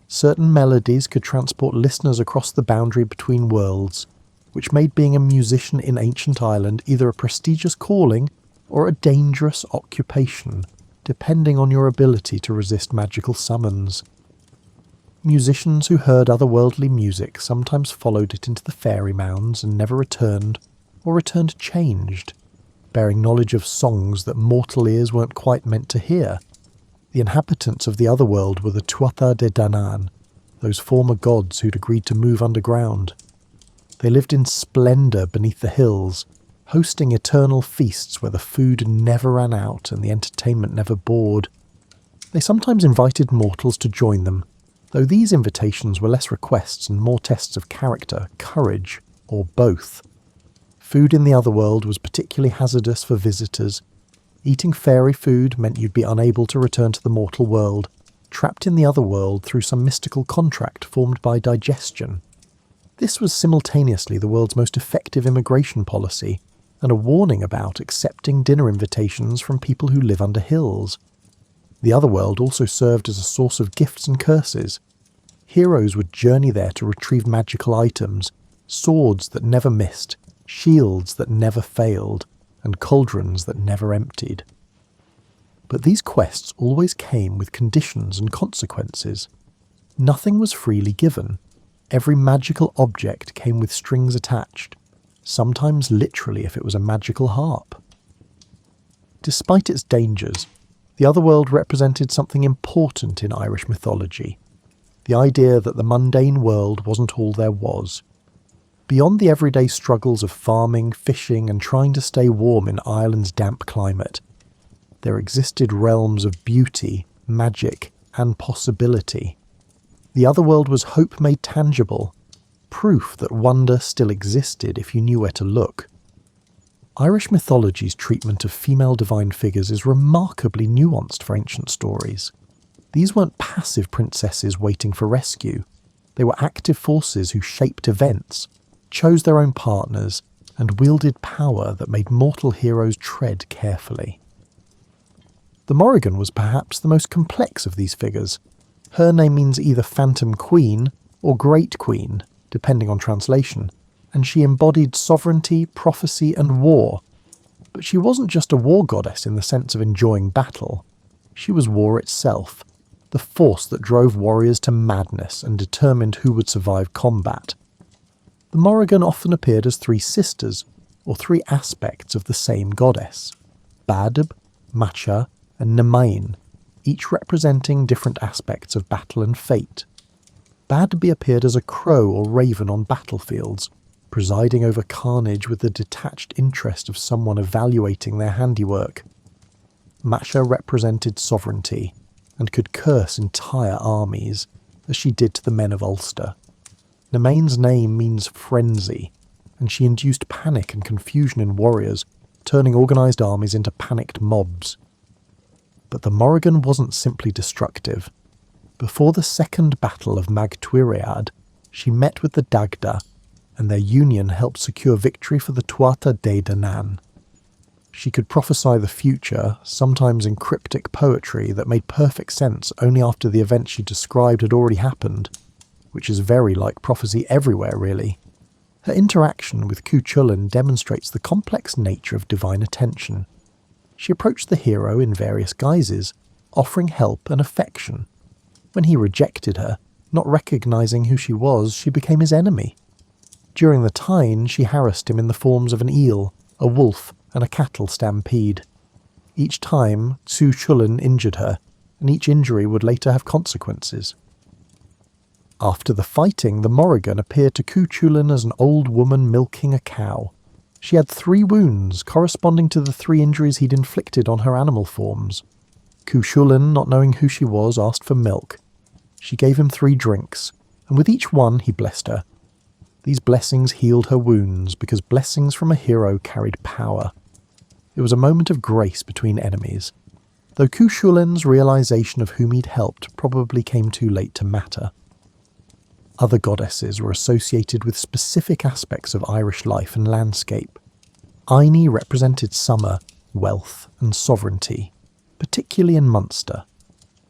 S1: Certain melodies could transport listeners across the boundary between worlds, which made being a musician in Ancient Ireland either a prestigious calling or a dangerous occupation, depending on your ability to resist magical summons. Musicians who heard otherworldly music sometimes followed it into the fairy mounds and never returned, or returned changed, bearing knowledge of songs that mortal ears weren't quite meant to hear. The inhabitants of the otherworld were the Tuatha De Danann, those former gods who'd agreed to move underground. They lived in splendour beneath the hills, hosting eternal feasts where the food never ran out and the entertainment never bored. They sometimes invited mortals to join them, though these invitations were less requests and more tests of character, courage, or both. Food in the otherworld was particularly hazardous for visitors. Eating fairy food meant you'd be unable to return to the mortal world, trapped in the otherworld through some mystical contract formed by digestion. This was simultaneously the world's most effective immigration policy, and a warning about accepting dinner invitations from people who live under hills. The otherworld also served as a source of gifts and curses. Heroes would journey there to retrieve magical items, swords that never missed, shields that never failed, and cauldrons that never emptied. But these quests always came with conditions and consequences. Nothing was freely given. Every magical object came with strings attached, sometimes literally if it was a magical harp. Despite its dangers, the otherworld represented something important in Irish mythology, the idea that the mundane world wasn't all there was. Beyond the everyday struggles of farming, fishing, and trying to stay warm in Ireland's damp climate, there existed realms of beauty, magic, and possibility. The otherworld was hope made tangible, proof that wonder still existed if you knew where to look. Irish mythology's treatment of female divine figures is remarkably nuanced for ancient stories. These weren't passive princesses waiting for rescue. They were active forces who shaped events, chose their own partners, and wielded power that made mortal heroes tread carefully. The Morrigan was perhaps the most complex of these figures. Her name means either Phantom Queen or Great Queen, depending on translation, and she embodied sovereignty, prophecy, and war. But she wasn't just a war goddess in the sense of enjoying battle. She was war itself, the force that drove warriors to madness and determined who would survive combat. The Morrigan often appeared as three sisters, or three aspects of the same goddess: Badb, Macha, and Nemain, each representing different aspects of battle and fate. Badb appeared as a crow or raven on battlefields, presiding over carnage with the detached interest of someone evaluating their handiwork. Macha represented sovereignty, and could curse entire armies, as she did to the men of Ulster. Nemain's name means frenzy, and she induced panic and confusion in warriors, turning organised armies into panicked mobs. But the Morrigan wasn't simply destructive. Before the Second Battle of Mag Tuiread, she met with the Dagda, and their union helped secure victory for the Tuatha De Danann. She could prophesy the future, sometimes in cryptic poetry that made perfect sense only after the event she described had already happened, which is very like prophecy everywhere, really. Her interaction with Cuchulainn demonstrates the complex nature of divine attention. She approached the hero in various guises, offering help and affection. When he rejected her, not recognising who she was, she became his enemy. During the Tyne, she harassed him in the forms of an eel, a wolf, and a cattle stampede. Each time, Cuchulainn injured her, and each injury would later have consequences. After the fighting, the Morrigan appeared to Cuchulainn as an old woman milking a cow. She had 3 wounds, corresponding to the 3 injuries he'd inflicted on her animal forms. Cuchulainn, not knowing who she was, asked for milk. She gave him 3 drinks, and with each one he blessed her. These blessings healed her wounds, because blessings from a hero carried power. It was a moment of grace between enemies. though Cuchulain's realisation of whom he'd helped probably came too late to matter. Other goddesses were associated with specific aspects of Irish life and landscape. Aine represented summer, wealth and sovereignty, particularly in Munster.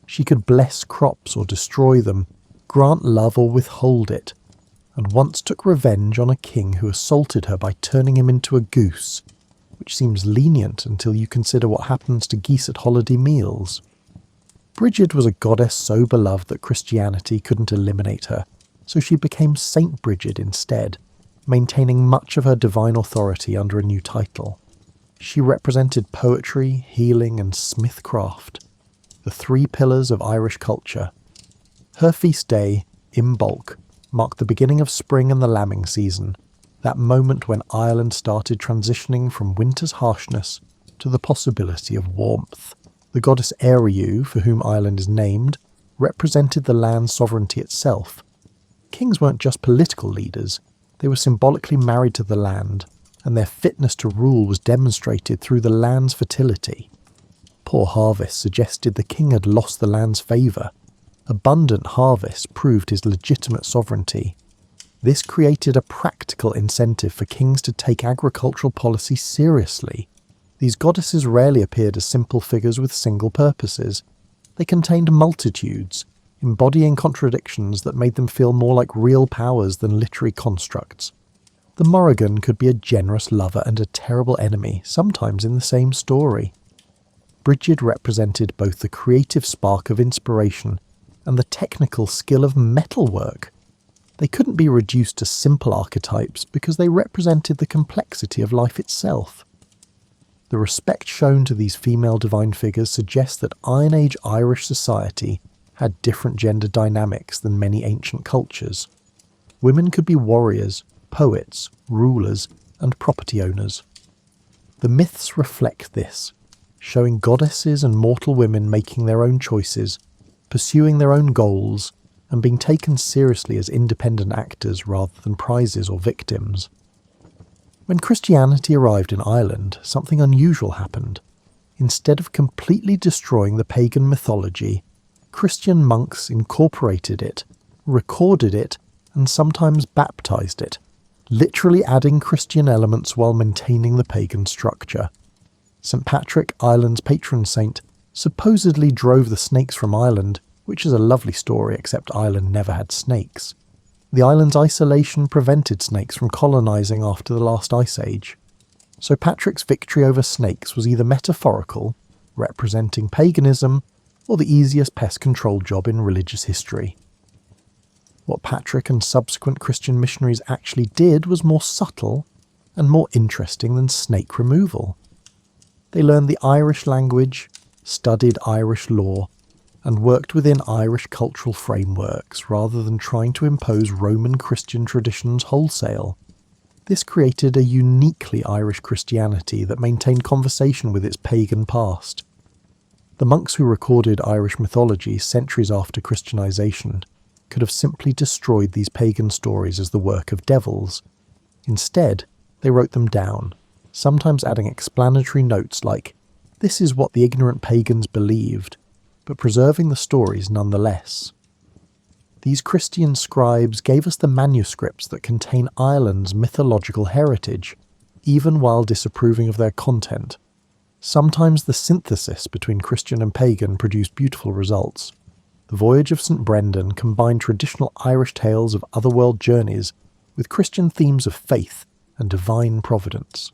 S1: She could bless crops or destroy them, grant love or withhold it, and once took revenge on a king who assaulted her by turning him into a goose, which seems lenient until you consider what happens to geese at holiday meals. Brigid was a goddess so beloved that Christianity couldn't eliminate her, so she became Saint Brigid instead, maintaining much of her divine authority under a new title. She represented poetry, healing and smithcraft, the three pillars of Irish culture. Her feast day, Imbolc, marked the beginning of spring and the lambing season, that moment when Ireland started transitioning from winter's harshness to the possibility of warmth. The goddess Eriu, for whom Ireland is named, represented the land's sovereignty itself. Kings weren't just political leaders, they were symbolically married to the land, and their fitness to rule was demonstrated through the land's fertility. Poor harvests suggested the king had lost the land's favour. Abundant harvests proved his legitimate sovereignty. This created a practical incentive for kings to take agricultural policy seriously. These goddesses rarely appeared as simple figures with single purposes. They contained multitudes, embodying contradictions that made them feel more like real powers than literary constructs. The Morrigan could be a generous lover and a terrible enemy, sometimes in the same story. Brigid represented both the creative spark of inspiration and the technical skill of metalwork. They couldn't be reduced to simple archetypes because they represented the complexity of life itself. The respect shown to these female divine figures suggests that Iron Age Irish society had different gender dynamics than many ancient cultures. Women could be warriors, poets, rulers, and property owners. The myths reflect this, showing goddesses and mortal women making their own choices, pursuing their own goals, and being taken seriously as independent actors rather than prizes or victims. When Christianity arrived in Ireland, something unusual happened. Instead of completely destroying the pagan mythology, Christian monks incorporated it, recorded it, and sometimes baptized it, literally adding Christian elements while maintaining the pagan structure. St. Patrick, Ireland's patron saint, supposedly drove the snakes from Ireland, which is a lovely story except Ireland never had snakes. The island's isolation prevented snakes from colonising after the last ice age. So Patrick's victory over snakes was either metaphorical, representing paganism, or the easiest pest control job in religious history. What Patrick and subsequent Christian missionaries actually did was more subtle and more interesting than snake removal. They learned the Irish language, studied Irish law, and worked within Irish cultural frameworks rather than trying to impose Roman Christian traditions wholesale. This created a uniquely Irish Christianity that maintained conversation with its pagan past. The monks who recorded Irish mythology centuries after Christianization could have simply destroyed these pagan stories as the work of devils. Instead, they wrote them down, sometimes adding explanatory notes like, "This is what the ignorant pagans believed," but preserving the stories nonetheless. These Christian scribes gave us the manuscripts that contain Ireland's mythological heritage, even while disapproving of their content. Sometimes the synthesis between Christian and pagan produced beautiful results. The Voyage of St. Brendan combined traditional Irish tales of otherworld journeys with Christian themes of faith and divine providence.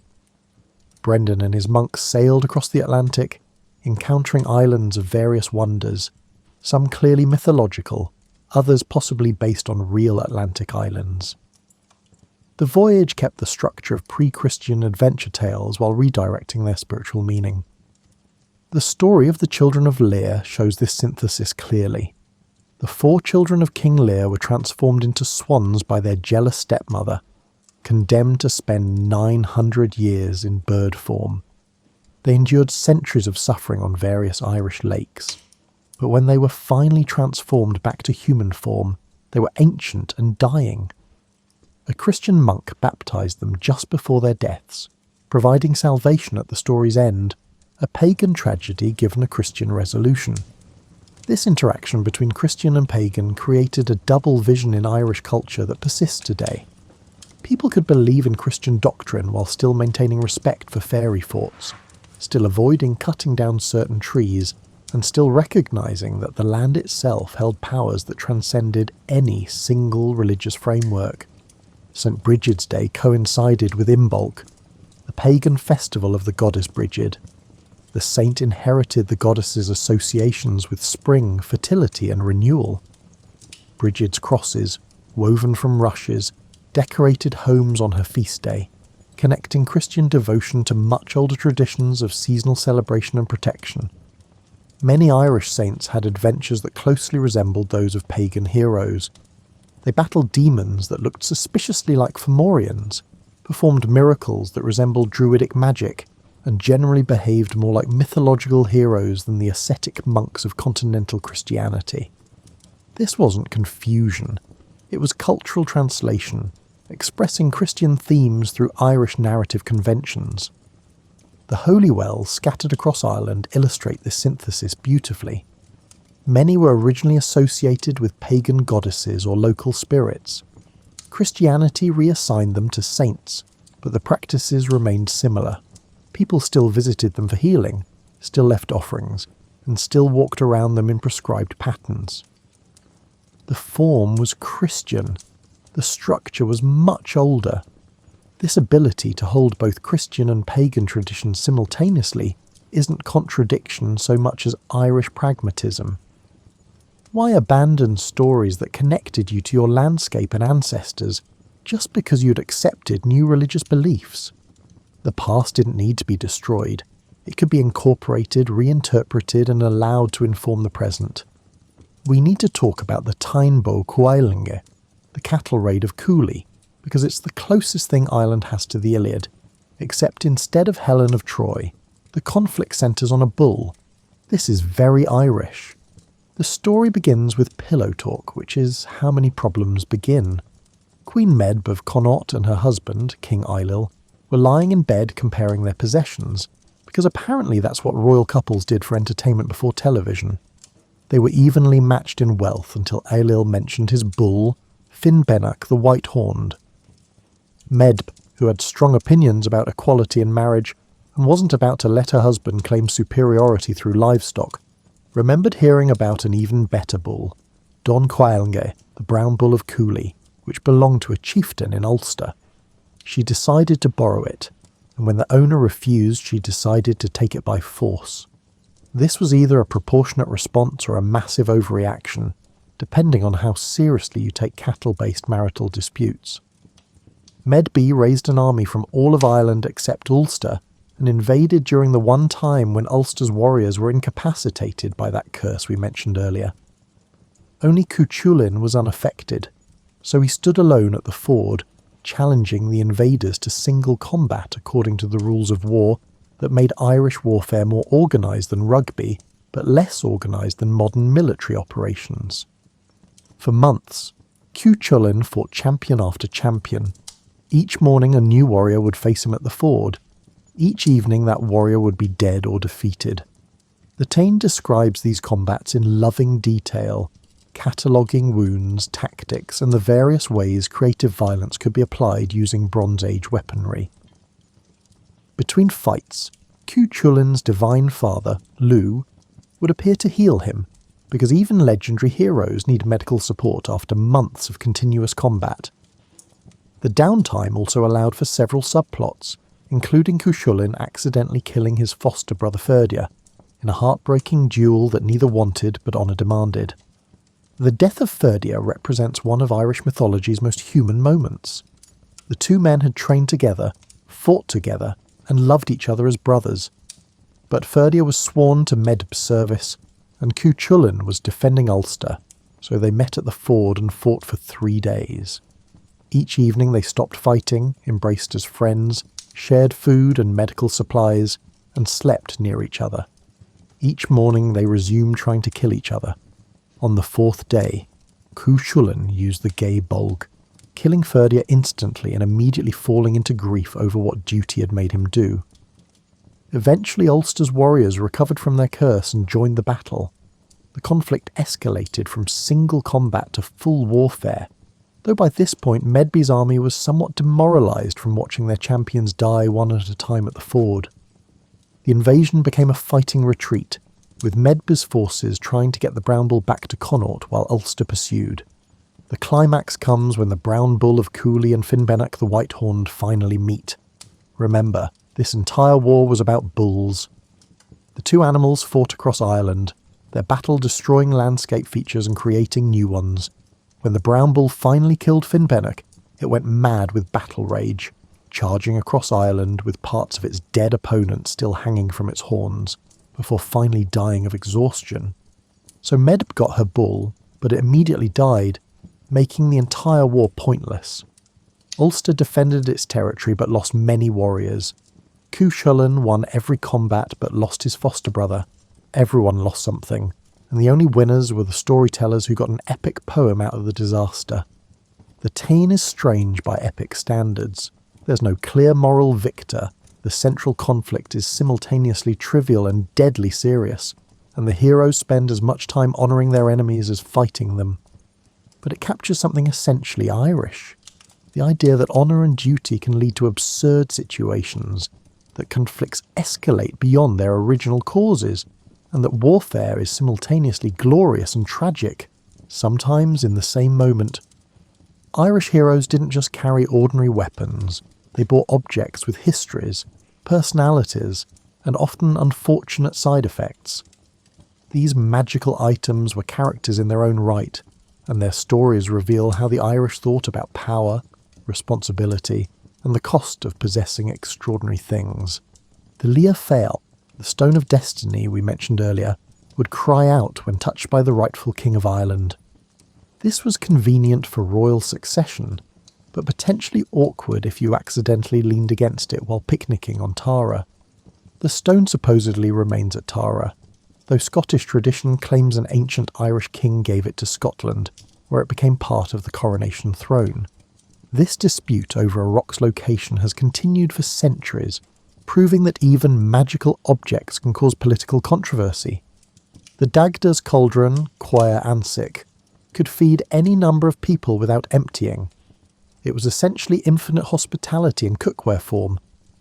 S1: Brendan and his monks sailed across the Atlantic, encountering islands of various wonders, some clearly mythological, others possibly based on real Atlantic islands. The voyage kept the structure of pre-Christian adventure tales while redirecting their spiritual meaning. The story of the children of Lear shows this synthesis clearly. The 4 children of King Lear were transformed into swans by their jealous stepmother, condemned to spend 900 years in bird form. They endured centuries of suffering on various Irish lakes, but when they were finally transformed back to human form, they were ancient and dying. A Christian monk baptized them just before their deaths, providing salvation at the story's end, a pagan tragedy given a Christian resolution. This interaction between Christian and pagan created a double vision in Irish culture that persists today. People could believe in Christian doctrine while still maintaining respect for fairy forts, still avoiding cutting down certain trees, and still recognising that the land itself held powers that transcended any single religious framework. St. Brigid's Day coincided with Imbolc, the pagan festival of the goddess Brigid. The saint inherited the goddess's associations with spring, fertility and renewal. Brigid's crosses, woven from rushes, decorated homes on her feast day, connecting Christian devotion to much older traditions of seasonal celebration and protection. Many Irish saints had adventures that closely resembled those of pagan heroes. They battled demons that looked suspiciously like Fomorians, performed miracles that resembled druidic magic, and generally behaved more like mythological heroes than the ascetic monks of continental Christianity. This wasn't confusion, it was cultural translation, expressing Christian themes through Irish narrative conventions. The holy wells scattered across Ireland illustrate this synthesis beautifully. Many were originally associated with pagan goddesses or local spirits. Christianity reassigned them to saints, but the practices remained similar. People still visited them for healing, still left offerings, and still walked around them in prescribed patterns. The form was Christian. The structure was much older. This ability to hold both Christian and pagan traditions simultaneously isn't contradiction so much as Irish pragmatism. Why abandon stories that connected you to your landscape and ancestors just because you'd accepted new religious beliefs? The past didn't need to be destroyed. It could be incorporated, reinterpreted and allowed to inform the present. We need to talk about the Tainbo Cuailinge, the cattle raid of Cooley, because it's the closest thing Ireland has to the Iliad, except instead of Helen of Troy, the conflict centres on a bull. This is very Irish. The story begins with pillow talk, which is how many problems begin. Queen Medb of Connaught and her husband, King Ailill, were lying in bed comparing their possessions, because apparently that's what royal couples did for entertainment before television. They were evenly matched in wealth until Ailill mentioned his bull, Finn Benach the White-Horned. Medb, who had strong opinions about equality in marriage and wasn't about to let her husband claim superiority through livestock, remembered hearing about an even better bull, Don Cuailinge, the brown bull of Cooley, which belonged to a chieftain in Ulster. She decided to borrow it, and when the owner refused, she decided to take it by force. This was either a proportionate response or a massive overreaction, depending on how seriously you take cattle-based marital disputes. Medb raised an army from all of Ireland except Ulster, and invaded during the one time when Ulster's warriors were incapacitated by that curse we mentioned earlier. Only Cuchulainn was unaffected, so he stood alone at the ford, challenging the invaders to single combat according to the rules of war that made Irish warfare more organised than rugby, but less organised than modern military operations. For months, Cuchulainn fought champion after champion. Each morning a new warrior would face him at the ford. Each evening that warrior would be dead or defeated. The Táin describes these combats in loving detail, cataloguing wounds, tactics, and the various ways creative violence could be applied using Bronze Age weaponry. Between fights, Cuchulainn's divine father, Lugh, would appear to heal him, because even legendary heroes need medical support after months of continuous combat. The downtime also allowed for several subplots, including Cuchulainn accidentally killing his foster brother Ferdia, in a heartbreaking duel that neither wanted but honour demanded. The death of Ferdia represents one of Irish mythology's most human moments. The two men had trained together, fought together, and loved each other as brothers. But Ferdia was sworn to Medb's service, and Cuchulainn was defending Ulster, so they met at the ford and fought for 3 days. Each evening they stopped fighting, embraced as friends, shared food and medical supplies, and slept near each other. Each morning they resumed trying to kill each other. On the 4th day, Cuchulainn used the gay bolg, killing Ferdia instantly and immediately falling into grief over what duty had made him do. Eventually Ulster's warriors recovered from their curse and joined the battle. The conflict escalated from single combat to full warfare, though by this point Medby's army was somewhat demoralised from watching their champions die one at a time at the ford. The invasion became a fighting retreat, with Medby's forces trying to get the Brown Bull back to Connaught while Ulster pursued. The climax comes when the Brown Bull of Cooley and Finnbennach the White-Horned finally meet. Remember, this entire war was about bulls. The two animals fought across Ireland, their battle destroying landscape features and creating new ones. When the Brown Bull finally killed Finnbennach, it went mad with battle rage, charging across Ireland with parts of its dead opponent still hanging from its horns, before finally dying of exhaustion. So Medb got her bull, but it immediately died, making the entire war pointless. Ulster defended its territory but lost many warriors. Cuchulainn won every combat but lost his foster brother. Everyone lost something, and the only winners were the storytellers who got an epic poem out of the disaster. The Táin is strange by epic standards. There's no clear moral victor. The central conflict is simultaneously trivial and deadly serious, and the heroes spend as much time honouring their enemies as fighting them. But it captures something essentially Irish. The idea that honour and duty can lead to absurd situations, that conflicts escalate beyond their original causes, and that warfare is simultaneously glorious and tragic, sometimes in the same moment. Irish heroes didn't just carry ordinary weapons. They bore objects with histories, personalities, and often unfortunate side effects. These magical items were characters in their own right, and their stories reveal how the Irish thought about power, responsibility, and the cost of possessing extraordinary things. The Lia Fail, the Stone of Destiny we mentioned earlier, would cry out when touched by the rightful King of Ireland. This was convenient for royal succession, but potentially awkward if you accidentally leaned against it while picnicking on Tara. The stone supposedly remains at Tara, though Scottish tradition claims an ancient Irish king gave it to Scotland, where it became part of the coronation throne. This dispute over a rock's location has continued for centuries, proving that even magical objects can cause political controversy. The Dagda's cauldron, Quair Ansic, could feed any number of people without emptying. It was essentially infinite hospitality in cookware form,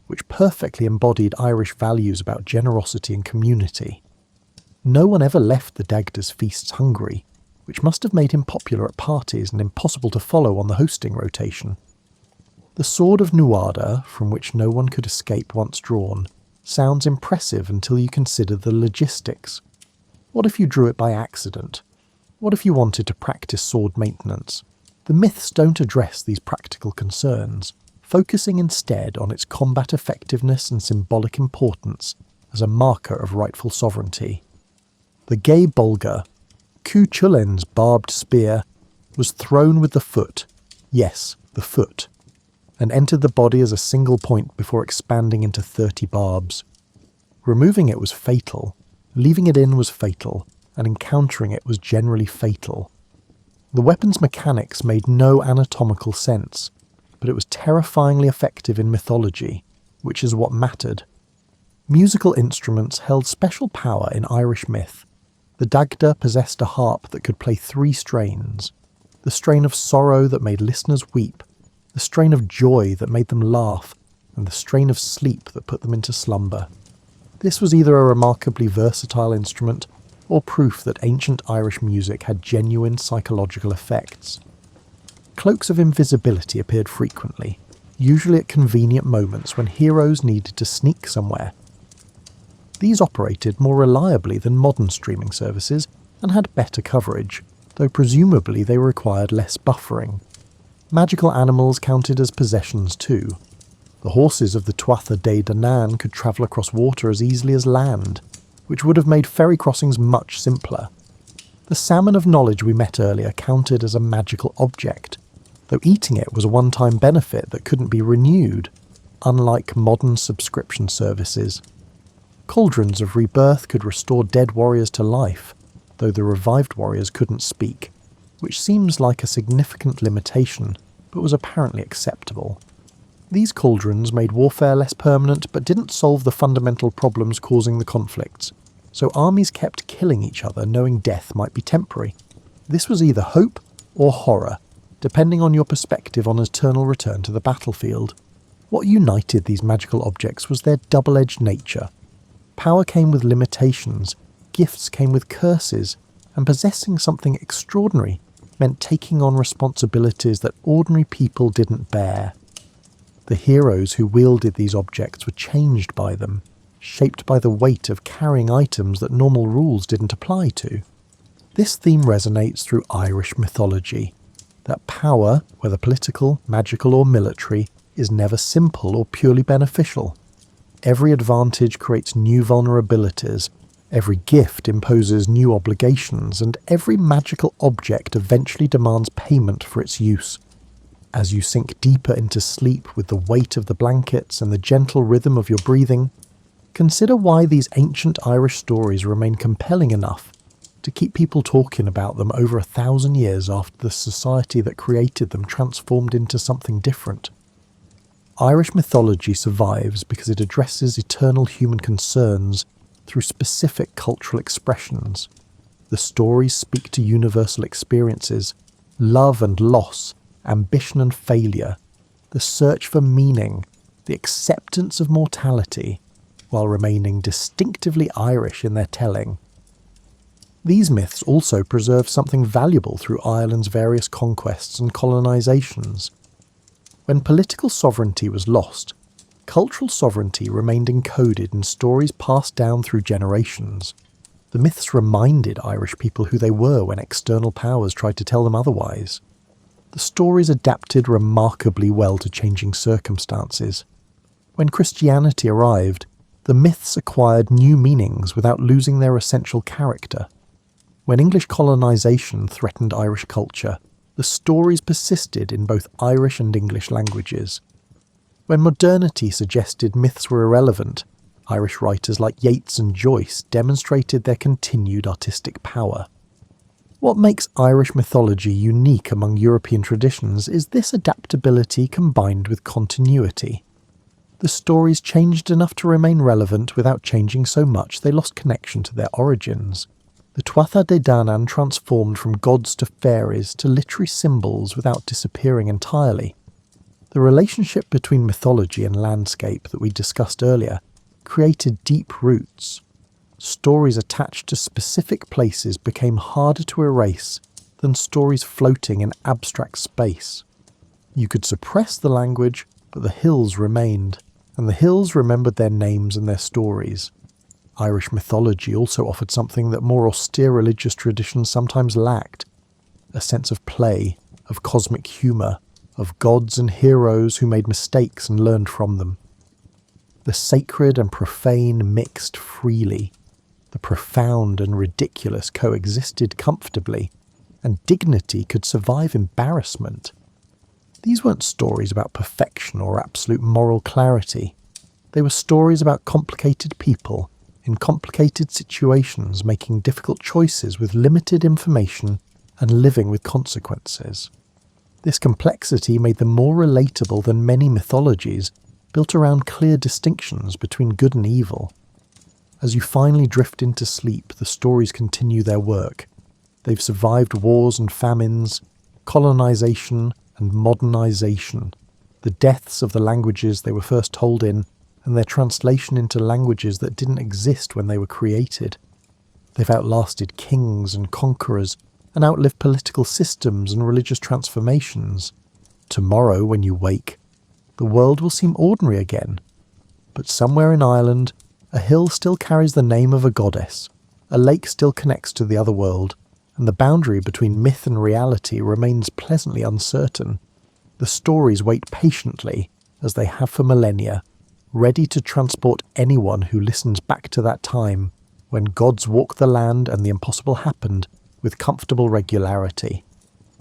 S1: which perfectly embodied Irish values about generosity and community. No one ever left the Dagda's feasts hungry, which must have made him popular at parties and impossible to follow on the hosting rotation. The Sword of Nuada, from which no one could escape once drawn, sounds impressive until you consider the logistics. What if you drew it by accident? What if you wanted to practice sword maintenance? The myths don't address these practical concerns, focusing instead on its combat effectiveness and symbolic importance as a marker of rightful sovereignty. The Gay Bolga, Cuchulainn's barbed spear, was thrown with the foot, yes, the foot, and entered the body as a single point before expanding into 30 barbs. Removing it was fatal, leaving it in was fatal, and encountering it was generally fatal. The weapon's mechanics made no anatomical sense, but it was terrifyingly effective in mythology, which is what mattered. Musical instruments held special power in Irish myth. The Dagda possessed a harp that could play 3 strains: the strain of sorrow that made listeners weep, the strain of joy that made them laugh, and the strain of sleep that put them into slumber. This was either a remarkably versatile instrument or proof that ancient Irish music had genuine psychological effects. Cloaks of invisibility appeared frequently, usually at convenient moments when heroes needed to sneak somewhere. These operated more reliably than modern streaming services and had better coverage, though presumably they required less buffering. Magical animals counted as possessions too. The horses of the Tuatha Dé Danann could travel across water as easily as land, which would have made ferry crossings much simpler. The salmon of knowledge we met earlier counted as a magical object, though eating it was a one-time benefit that couldn't be renewed, unlike modern subscription services. Cauldrons of rebirth could restore dead warriors to life, though the revived warriors couldn't speak, which seems like a significant limitation, but was apparently acceptable. These cauldrons made warfare less permanent but didn't solve the fundamental problems causing the conflicts, so armies kept killing each other knowing death might be temporary. This was either hope or horror, depending on your perspective on eternal return to the battlefield. What united these magical objects was their double-edged nature. Power came with limitations, gifts came with curses, and possessing something extraordinary meant taking on responsibilities that ordinary people didn't bear. The heroes who wielded these objects were changed by them, shaped by the weight of carrying items that normal rules didn't apply to. This theme resonates through Irish mythology, that power, whether political, magical or military, is never simple or purely beneficial. Every advantage creates new vulnerabilities, every gift imposes new obligations, and every magical object eventually demands payment for its use. As you sink deeper into sleep with the weight of the blankets and the gentle rhythm of your breathing, consider why these ancient Irish stories remain compelling enough to keep people talking about them over 1,000 years after the society that created them transformed into something different. Irish mythology survives because it addresses eternal human concerns through specific cultural expressions. The stories speak to universal experiences, love and loss, ambition and failure, the search for meaning, the acceptance of mortality, while remaining distinctively Irish in their telling. These myths also preserve something valuable through Ireland's various conquests and colonisations. When political sovereignty was lost, cultural sovereignty remained encoded in stories passed down through generations. The myths reminded Irish people who they were when external powers tried to tell them otherwise. The stories adapted remarkably well to changing circumstances. When Christianity arrived, the myths acquired new meanings without losing their essential character. When English colonisation threatened Irish culture, the stories persisted in both Irish and English languages. When modernity suggested myths were irrelevant, Irish writers like Yeats and Joyce demonstrated their continued artistic power. What makes Irish mythology unique among European traditions is this adaptability combined with continuity. The stories changed enough to remain relevant without changing so much they lost connection to their origins. The Tuatha De Danann transformed from gods to fairies to literary symbols without disappearing entirely. The relationship between mythology and landscape that we discussed earlier created deep roots. Stories attached to specific places became harder to erase than stories floating in abstract space. You could suppress the language, but the hills remained, and the hills remembered their names and their stories. Irish mythology also offered something that more austere religious traditions sometimes lacked: a sense of play, of cosmic humour, of gods and heroes who made mistakes and learned from them. The sacred and profane mixed freely. The profound and ridiculous coexisted comfortably, and dignity could survive embarrassment. These weren't stories about perfection or absolute moral clarity. They were stories about complicated people in complicated situations making difficult choices with limited information and living with consequences. This complexity made them more relatable than many mythologies built around clear distinctions between good and evil. As you finally drift into sleep, the stories continue their work. They've survived wars and famines, colonization and modernization, the deaths of the languages they were first told in, and their translation into languages that didn't exist when they were created. They've outlasted kings and conquerors, and outlived political systems and religious transformations. Tomorrow, when you wake, the world will seem ordinary again. But somewhere in Ireland, a hill still carries the name of a goddess, a lake still connects to the other world, and the boundary between myth and reality remains pleasantly uncertain. The stories wait patiently, as they have for millennia, ready to transport anyone who listens back to that time, when gods walked the land and the impossible happened with comfortable regularity.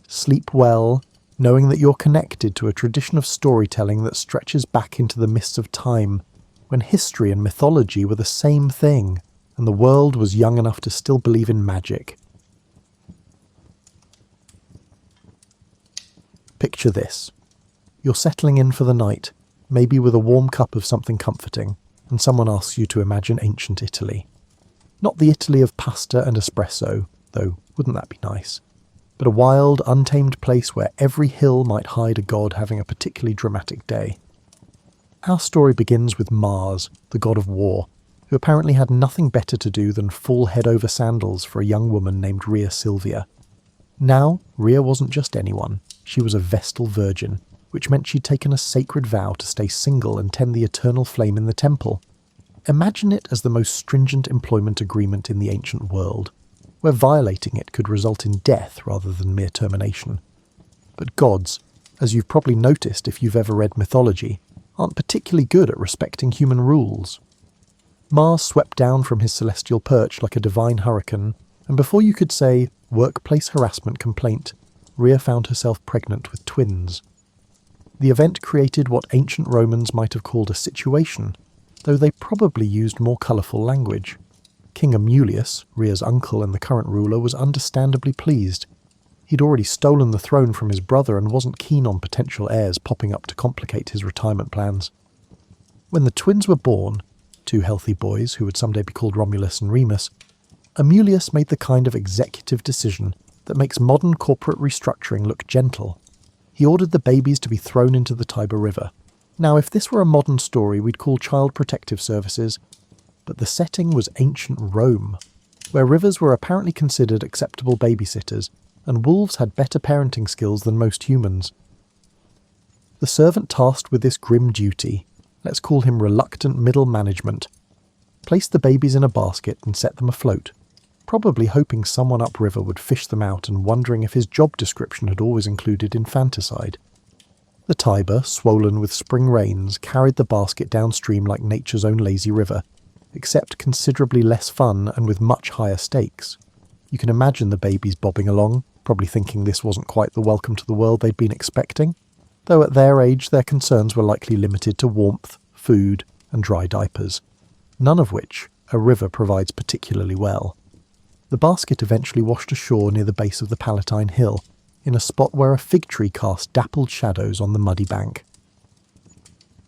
S1: Sleep well, knowing that you're connected to a tradition of storytelling that stretches back into the mists of time, when history and mythology were the same thing, and the world was young enough to still believe in magic. Picture this. You're settling in for the night, maybe with a warm cup of something comforting, and someone asks you to imagine ancient Italy. Not the Italy of pasta and espresso, though wouldn't that be nice? But a wild, untamed place where every hill might hide a god having a particularly dramatic day. Our story begins with Mars, the god of war, who apparently had nothing better to do than fall head over sandals for a young woman named Rhea Silvia. Now, Rhea wasn't just anyone, she was a Vestal virgin, which meant she'd taken a sacred vow to stay single and tend the eternal flame in the temple. Imagine it as the most stringent employment agreement in the ancient world, where violating it could result in death rather than mere termination. But gods, as you've probably noticed if you've ever read mythology, aren't particularly good at respecting human rules. Mars swept down from his celestial perch like a divine hurricane, and before you could say, workplace harassment complaint, Rhea found herself pregnant with twins. The event created what ancient Romans might have called a situation, though they probably used more colourful language. King Romulus, Rhea's uncle and the current ruler, was understandably pleased. He'd already stolen the throne from his brother and wasn't keen on potential heirs popping up to complicate his retirement plans. When the twins were born, two healthy boys who would someday be called Romulus and Remus, Romulus made the kind of executive decision that makes modern corporate restructuring look gentle. He ordered the babies to be thrown into the Tiber River. Now, if this were a modern story, we'd call Child Protective Services, but the setting was ancient Rome, where rivers were apparently considered acceptable babysitters, and wolves had better parenting skills than most humans. The servant tasked with this grim duty, let's call him reluctant middle management, placed the babies in a basket and set them afloat, probably hoping someone upriver would fish them out and wondering if his job description had always included infanticide. The Tiber, swollen with spring rains, carried the basket downstream like nature's own lazy river, except considerably less fun and with much higher stakes. You can imagine the babies bobbing along, probably thinking this wasn't quite the welcome to the world they'd been expecting, though at their age their concerns were likely limited to warmth, food, and dry diapers, none of which a river provides particularly well. The basket eventually washed ashore near the base of the Palatine Hill, in a spot where a fig tree cast dappled shadows on the muddy bank.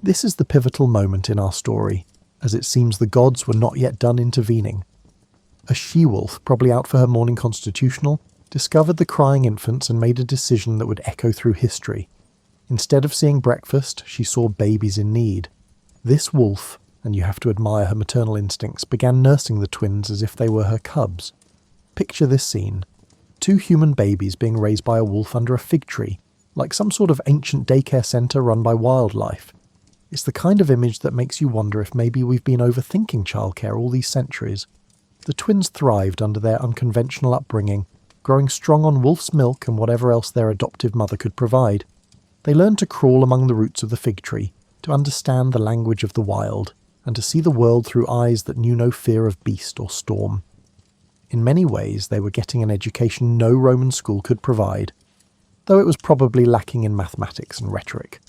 S1: This is the pivotal moment in our story, as it seems the gods were not yet done intervening. A she-wolf, probably out for her morning constitutional, discovered the crying infants and made a decision that would echo through history. Instead of seeing breakfast, she saw babies in need. This wolf, and you have to admire her maternal instincts, began nursing the twins as if they were her cubs. Picture this scene. Two human babies being raised by a wolf under a fig tree, like some sort of ancient daycare centre run by wildlife. It's the kind of image that makes you wonder if maybe we've been overthinking childcare all these centuries. The twins thrived under their unconventional upbringing, growing strong on wolf's milk and whatever else their adoptive mother could provide. They learned to crawl among the roots of the fig tree, to understand the language of the wild, and to see the world through eyes that knew no fear of beast or storm. In many ways, they were getting an education no Roman school could provide, though it was probably lacking in mathematics and rhetoric.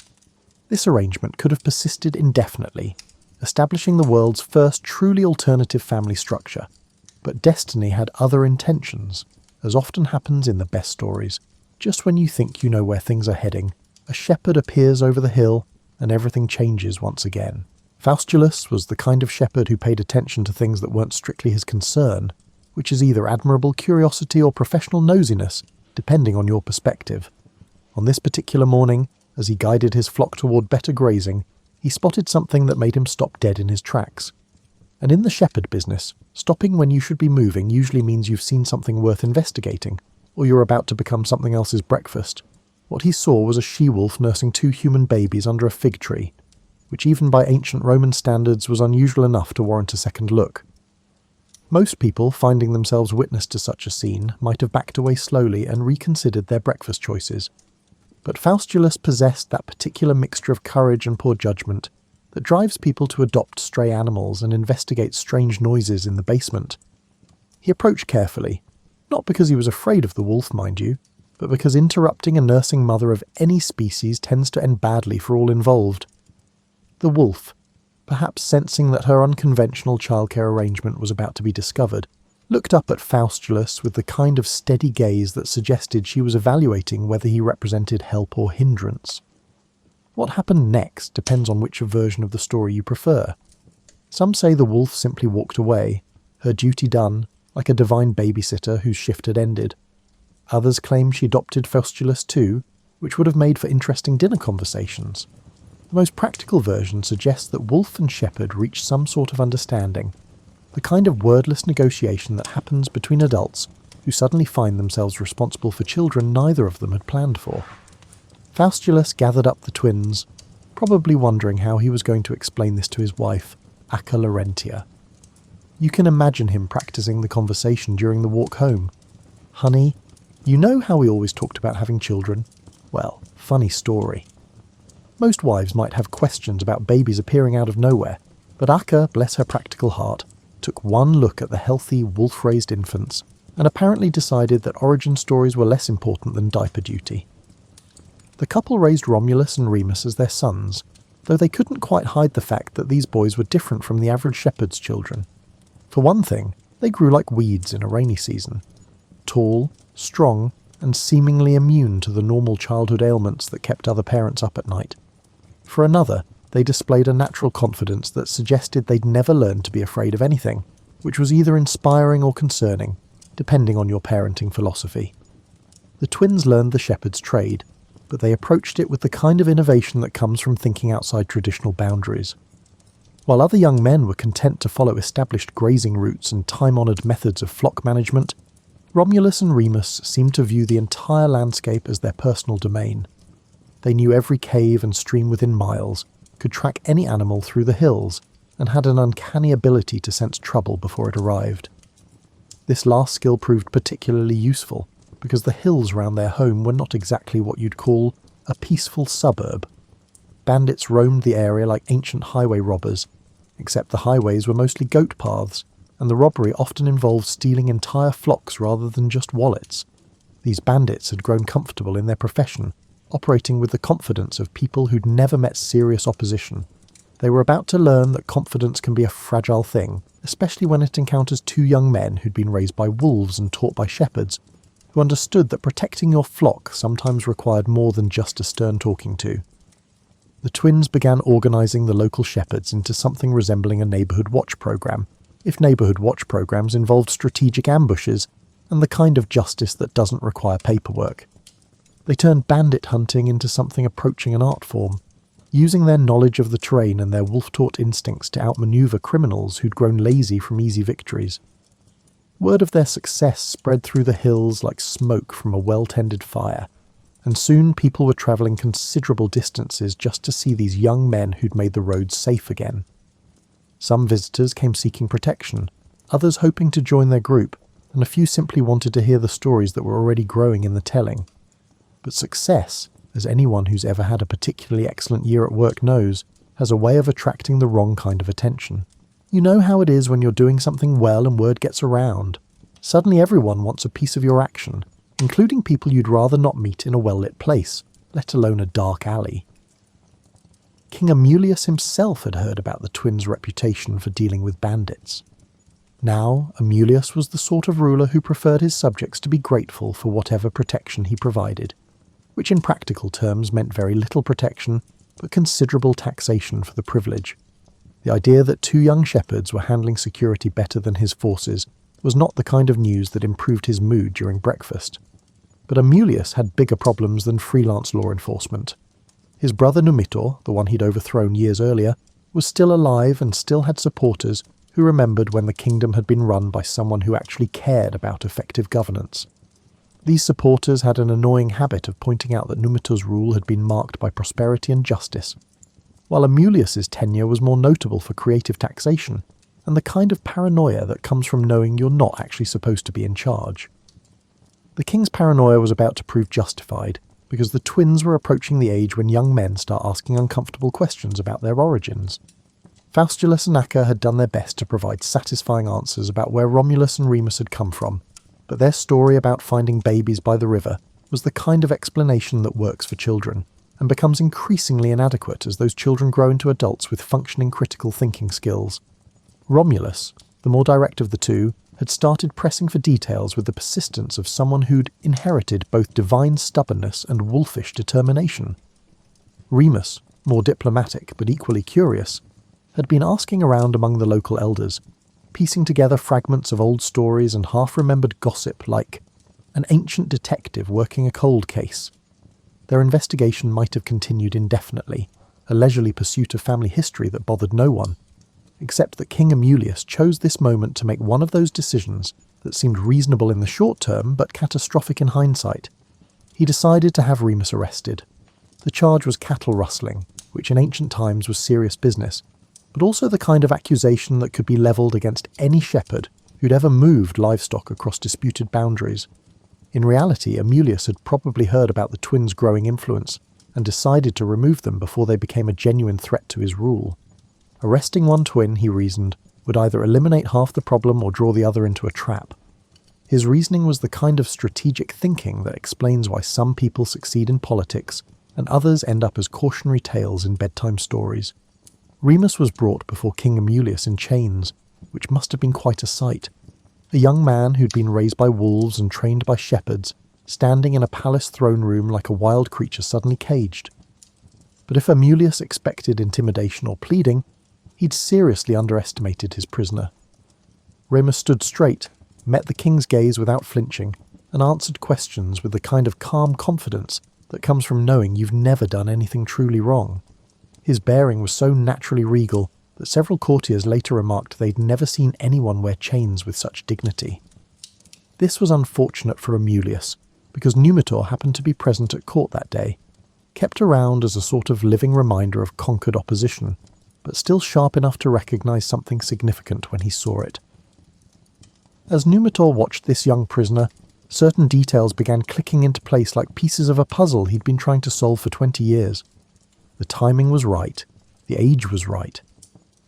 S1: This arrangement could have persisted indefinitely, establishing the world's first truly alternative family structure, but destiny had other intentions, as often happens in the best stories. Just when you think you know where things are heading, a shepherd appears over the hill, and everything changes once again. Faustulus was the kind of shepherd who paid attention to things that weren't strictly his concern, which is either admirable curiosity or professional nosiness, depending on your perspective. On this particular morning, as he guided his flock toward better grazing, he spotted something that made him stop dead in his tracks. And in the shepherd business, stopping when you should be moving usually means you've seen something worth investigating, or you're about to become something else's breakfast. What he saw was a she-wolf nursing two human babies under a fig tree, which even by ancient Roman standards was unusual enough to warrant a second look. Most people, finding themselves witness to such a scene, might have backed away slowly and reconsidered their breakfast choices. But Faustulus possessed that particular mixture of courage and poor judgment that drives people to adopt stray animals and investigate strange noises in the basement. He approached carefully, not because he was afraid of the wolf, mind you, but because interrupting a nursing mother of any species tends to end badly for all involved. The wolf, perhaps sensing that her unconventional childcare arrangement was about to be discovered, looked up at Faustulus with the kind of steady gaze that suggested she was evaluating whether he represented help or hindrance. What happened next depends on which version of the story you prefer. Some say the wolf simply walked away, her duty done, like a divine babysitter whose shift had ended. Others claim she adopted Faustulus too, which would have made for interesting dinner conversations. The most practical version suggests that wolf and shepherd reached some sort of understanding, the kind of wordless negotiation that happens between adults who suddenly find themselves responsible for children neither of them had planned for. Faustulus gathered up the twins, probably wondering how he was going to explain this to his wife, Acca Laurentia. You can imagine him practicing the conversation during the walk home. "Honey, you know how we always talked about having children? Well, funny story." Most wives might have questions about babies appearing out of nowhere, but Acca, bless her practical heart, took one look at the healthy, wolf-raised infants and apparently decided that origin stories were less important than diaper duty. The couple raised Romulus and Remus as their sons, though they couldn't quite hide the fact that these boys were different from the average shepherd's children. For one thing, they grew like weeds in a rainy season. Tall, strong, and seemingly immune to the normal childhood ailments that kept other parents up at night. For another, they displayed a natural confidence that suggested they'd never learned to be afraid of anything, which was either inspiring or concerning, depending on your parenting philosophy. The twins learned the shepherd's trade, but they approached it with the kind of innovation that comes from thinking outside traditional boundaries. While other young men were content to follow established grazing routes and time-honoured methods of flock management, Romulus and Remus seemed to view the entire landscape as their personal domain. They knew every cave and stream within miles, could track any animal through the hills, and had an uncanny ability to sense trouble before it arrived. This last skill proved particularly useful, because the hills around their home were not exactly what you'd call a peaceful suburb. Bandits roamed the area like ancient highway robbers, except the highways were mostly goat paths, and the robbery often involved stealing entire flocks rather than just wallets. These bandits had grown comfortable in their profession, operating with the confidence of people who'd never met serious opposition. They were about to learn that confidence can be a fragile thing, especially when it encounters two young men who'd been raised by wolves and taught by shepherds, who understood that protecting your flock sometimes required more than just a stern talking to. The twins began organising the local shepherds into something resembling a neighbourhood watch programme, if neighbourhood watch programmes involved strategic ambushes and the kind of justice that doesn't require paperwork. They turned bandit hunting into something approaching an art form, using their knowledge of the terrain and their wolf-taught instincts to outmaneuver criminals who'd grown lazy from easy victories. Word of their success spread through the hills like smoke from a well-tended fire, and soon people were travelling considerable distances just to see these young men who'd made the roads safe again. Some visitors came seeking protection, others hoping to join their group, and a few simply wanted to hear the stories that were already growing in the telling. But success, as anyone who's ever had a particularly excellent year at work knows, has a way of attracting the wrong kind of attention. You know how it is when you're doing something well and word gets around. Suddenly everyone wants a piece of your action, including people you'd rather not meet in a well-lit place, let alone a dark alley. King Amulius himself had heard about the twins' reputation for dealing with bandits. Now, Amulius was the sort of ruler who preferred his subjects to be grateful for whatever protection he provided, which in practical terms meant very little protection, but considerable taxation for the privilege. The idea that two young shepherds were handling security better than his forces was not the kind of news that improved his mood during breakfast. But Amulius had bigger problems than freelance law enforcement. His brother Numitor, the one he'd overthrown years earlier, was still alive and still had supporters who remembered when the kingdom had been run by someone who actually cared about effective governance. These supporters had an annoying habit of pointing out that Numitor's rule had been marked by prosperity and justice, while Amulius's tenure was more notable for creative taxation and the kind of paranoia that comes from knowing you're not actually supposed to be in charge. The king's paranoia was about to prove justified, because the twins were approaching the age when young men start asking uncomfortable questions about their origins. Faustulus and Acca had done their best to provide satisfying answers about where Romulus and Remus had come from, but their story about finding babies by the river was the kind of explanation that works for children, and becomes increasingly inadequate as those children grow into adults with functioning critical thinking skills. Romulus, the more direct of the two, had started pressing for details with the persistence of someone who'd inherited both divine stubbornness and wolfish determination. Remus, more diplomatic but equally curious, had been asking around among the local elders, piecing together fragments of old stories and half-remembered gossip like an ancient detective working a cold case. Their investigation might have continued indefinitely, a leisurely pursuit of family history that bothered no one, except that King Amulius chose this moment to make one of those decisions that seemed reasonable in the short term but catastrophic in hindsight. He decided to have Remus arrested. The charge was cattle rustling, which in ancient times was serious business, but also the kind of accusation that could be levelled against any shepherd who'd ever moved livestock across disputed boundaries. In reality, Amulius had probably heard about the twins' growing influence and decided to remove them before they became a genuine threat to his rule. Arresting one twin, he reasoned, would either eliminate half the problem or draw the other into a trap. His reasoning was the kind of strategic thinking that explains why some people succeed in politics and others end up as cautionary tales in bedtime stories. Remus was brought before King Amulius in chains, which must have been quite a sight. A young man who'd been raised by wolves and trained by shepherds, standing in a palace throne room like a wild creature suddenly caged. But if Amulius expected intimidation or pleading, he'd seriously underestimated his prisoner. Remus stood straight, met the king's gaze without flinching, and answered questions with the kind of calm confidence that comes from knowing you've never done anything truly wrong. His bearing was so naturally regal that several courtiers later remarked they'd never seen anyone wear chains with such dignity. This was unfortunate for Amulius, because Numitor happened to be present at court that day, kept around as a sort of living reminder of conquered opposition, but still sharp enough to recognise something significant when he saw it. As Numitor watched this young prisoner, certain details began clicking into place like pieces of a puzzle he'd been trying to solve for 20 years. The timing was right, the age was right,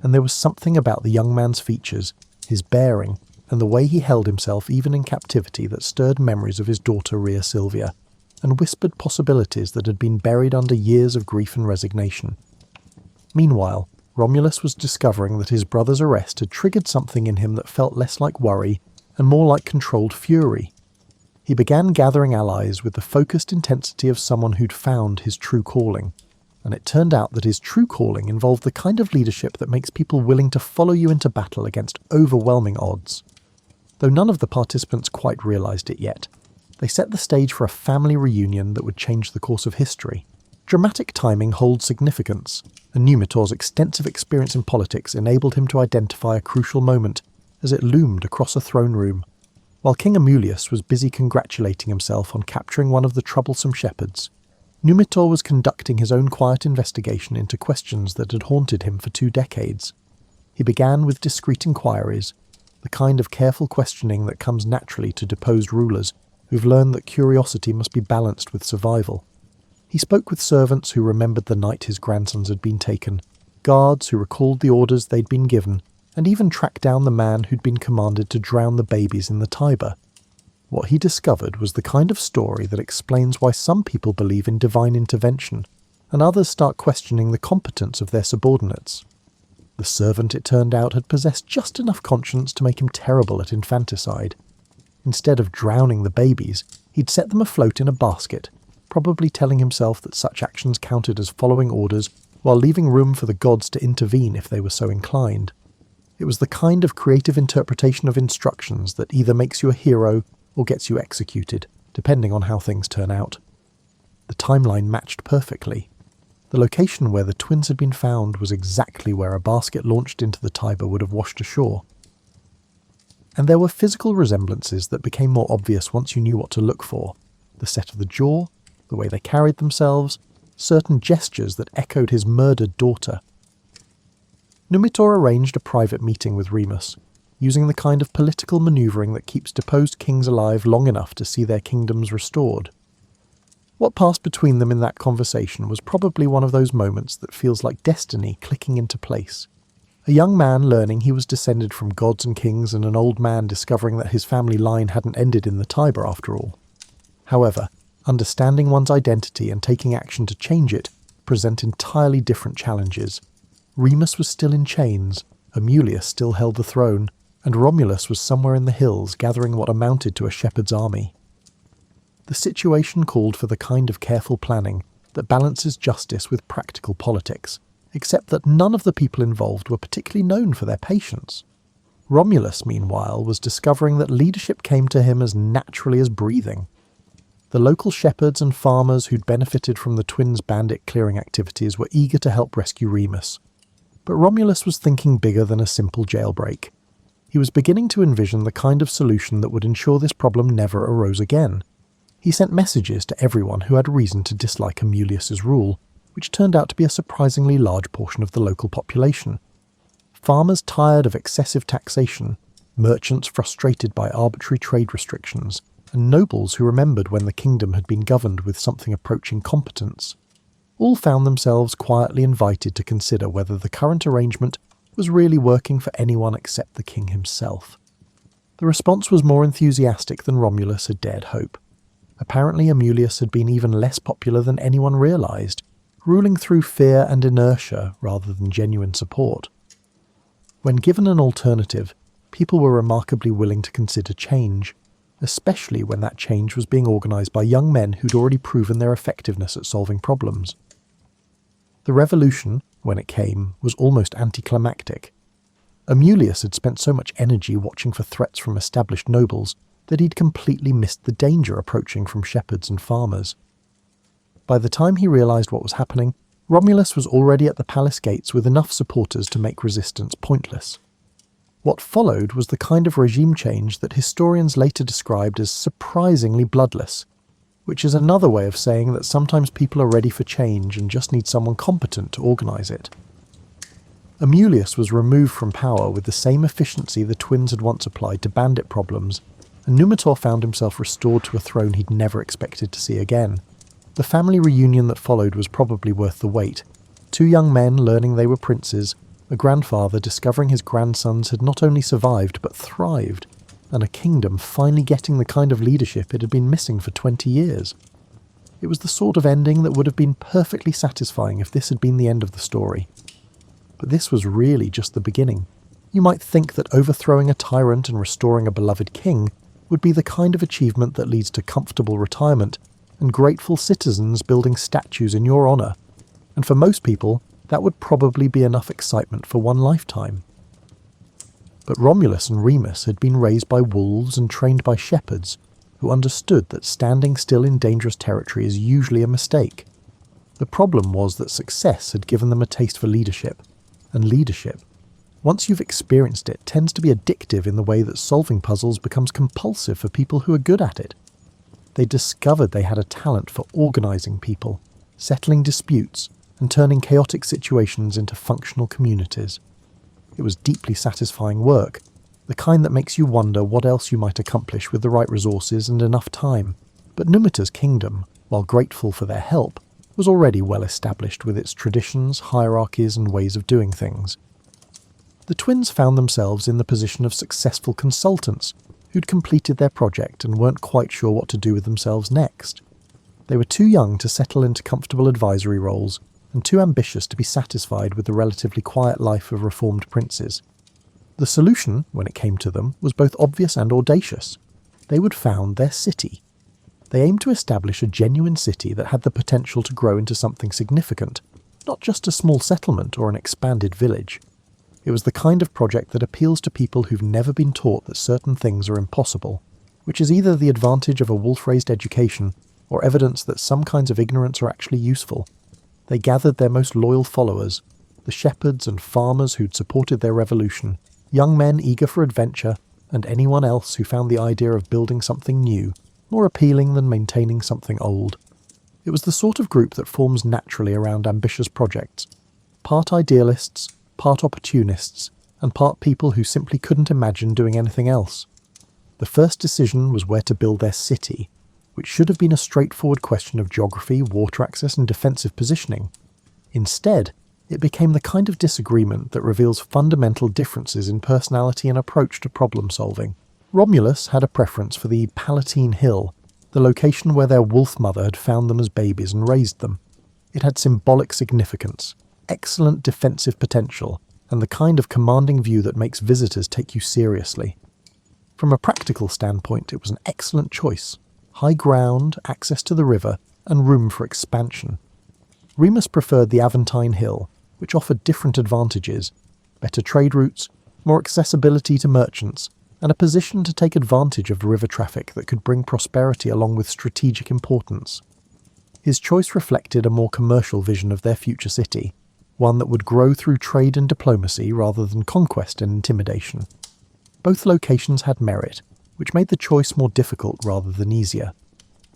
S1: and there was something about the young man's features, his bearing, and the way he held himself even in captivity that stirred memories of his daughter Rhea Silvia, and whispered possibilities that had been buried under years of grief and resignation. Meanwhile, Romulus was discovering that his brother's arrest had triggered something in him that felt less like worry and more like controlled fury. He began gathering allies with the focused intensity of someone who'd found his true calling, and it turned out that his true calling involved the kind of leadership that makes people willing to follow you into battle against overwhelming odds. Though none of the participants quite realised it yet, they set the stage for a family reunion that would change the course of history. Dramatic timing holds significance, and Numitor's extensive experience in politics enabled him to identify a crucial moment as it loomed across a throne room. While King Amulius was busy congratulating himself on capturing one of the troublesome shepherds, Numitor was conducting his own quiet investigation into questions that had haunted him for 2 decades. He began with discreet inquiries, the kind of careful questioning that comes naturally to deposed rulers who've learned that curiosity must be balanced with survival. He spoke with servants who remembered the night his grandsons had been taken, guards who recalled the orders they'd been given, and even tracked down the man who'd been commanded to drown the babies in the Tiber. What he discovered was the kind of story that explains why some people believe in divine intervention, and others start questioning the competence of their subordinates. The servant, it turned out, had possessed just enough conscience to make him terrible at infanticide. Instead of drowning the babies, he'd set them afloat in a basket, probably telling himself that such actions counted as following orders while leaving room for the gods to intervene if they were so inclined. It was the kind of creative interpretation of instructions that either makes you a hero or gets you executed, depending on how things turn out. The timeline matched perfectly. The location where the twins had been found was exactly where a basket launched into the Tiber would have washed ashore. And there were physical resemblances that became more obvious once you knew what to look for. The set of the jaw, the way they carried themselves, certain gestures that echoed his murdered daughter. Numitor arranged a private meeting with Remus, using the kind of political manoeuvring that keeps deposed kings alive long enough to see their kingdoms restored. What passed between them in that conversation was probably one of those moments that feels like destiny clicking into place. A young man learning he was descended from gods and kings, and an old man discovering that his family line hadn't ended in the Tiber after all. However, understanding one's identity and taking action to change it present entirely different challenges. Remus was still in chains, Amulius still held the throne, and Romulus was somewhere in the hills gathering what amounted to a shepherd's army. The situation called for the kind of careful planning that balances justice with practical politics, except that none of the people involved were particularly known for their patience. Romulus, meanwhile, was discovering that leadership came to him as naturally as breathing. The local shepherds and farmers who'd benefited from the twins' bandit clearing activities were eager to help rescue Remus. But Romulus was thinking bigger than a simple jailbreak. He was beginning to envision the kind of solution that would ensure this problem never arose again. He sent messages to everyone who had reason to dislike Amulius's rule, which turned out to be a surprisingly large portion of the local population. Farmers tired of excessive taxation, merchants frustrated by arbitrary trade restrictions, and nobles who remembered when the kingdom had been governed with something approaching competence, all found themselves quietly invited to consider whether the current arrangement was really working for anyone except the king himself. The response was more enthusiastic than Romulus had dared hope. Apparently Amulius had been even less popular than anyone realised, ruling through fear and inertia rather than genuine support. When given an alternative, people were remarkably willing to consider change, especially when that change was being organised by young men who'd already proven their effectiveness at solving problems. The revolution, when it came, was almost anticlimactic. Amulius had spent so much energy watching for threats from established nobles that he'd completely missed the danger approaching from shepherds and farmers. By the time he realised what was happening, Romulus was already at the palace gates with enough supporters to make resistance pointless. What followed was the kind of regime change that historians later described as surprisingly bloodless, which is another way of saying that sometimes people are ready for change and just need someone competent to organise it. Amulius was removed from power with the same efficiency the twins had once applied to bandit problems, and Numitor found himself restored to a throne he'd never expected to see again. The family reunion that followed was probably worth the wait. Two young men learning they were princes, a grandfather discovering his grandsons had not only survived but thrived, and a kingdom finally getting the kind of leadership it had been missing for 20 years. It was the sort of ending that would have been perfectly satisfying if this had been the end of the story. But this was really just the beginning. You might think that overthrowing a tyrant and restoring a beloved king would be the kind of achievement that leads to comfortable retirement and grateful citizens building statues in your honour, and for most people that would probably be enough excitement for one lifetime. But Romulus and Remus had been raised by wolves and trained by shepherds, who understood that standing still in dangerous territory is usually a mistake. The problem was that success had given them a taste for leadership, and leadership, once you've experienced it, tends to be addictive in the way that solving puzzles becomes compulsive for people who are good at it. They discovered they had a talent for organising people, settling disputes, and turning chaotic situations into functional communities. It was deeply satisfying work, the kind that makes you wonder what else you might accomplish with the right resources and enough time. But Numitor's kingdom, while grateful for their help, was already well established with its traditions, hierarchies, and ways of doing things. The twins found themselves in the position of successful consultants who'd completed their project and weren't quite sure what to do with themselves next. They were too young to settle into comfortable advisory roles, and too ambitious to be satisfied with the relatively quiet life of reformed princes. The solution, when it came to them, was both obvious and audacious. They would found their city. They aimed to establish a genuine city that had the potential to grow into something significant, not just a small settlement or an expanded village. It was the kind of project that appeals to people who've never been taught that certain things are impossible, which is either the advantage of a wolf-raised education or evidence that some kinds of ignorance are actually useful. They gathered their most loyal followers, the shepherds and farmers who'd supported their revolution, young men eager for adventure, and anyone else who found the idea of building something new more appealing than maintaining something old. It was the sort of group that forms naturally around ambitious projects, part idealists, part opportunists, and part people who simply couldn't imagine doing anything else. The first decision was where to build their city, which should have been a straightforward question of geography, water access, and defensive positioning. Instead, it became the kind of disagreement that reveals fundamental differences in personality and approach to problem solving. Romulus had a preference for the Palatine Hill, the location where their wolf mother had found them as babies and raised them. It had symbolic significance, excellent defensive potential, and the kind of commanding view that makes visitors take you seriously. From a practical standpoint, it was an excellent choice. High ground, access to the river, and room for expansion. Remus preferred the Aventine Hill, which offered different advantages: better trade routes, more accessibility to merchants, and a position to take advantage of river traffic that could bring prosperity along with strategic importance. His choice reflected a more commercial vision of their future city, one that would grow through trade and diplomacy rather than conquest and intimidation. Both locations had merit, which made the choice more difficult rather than easier.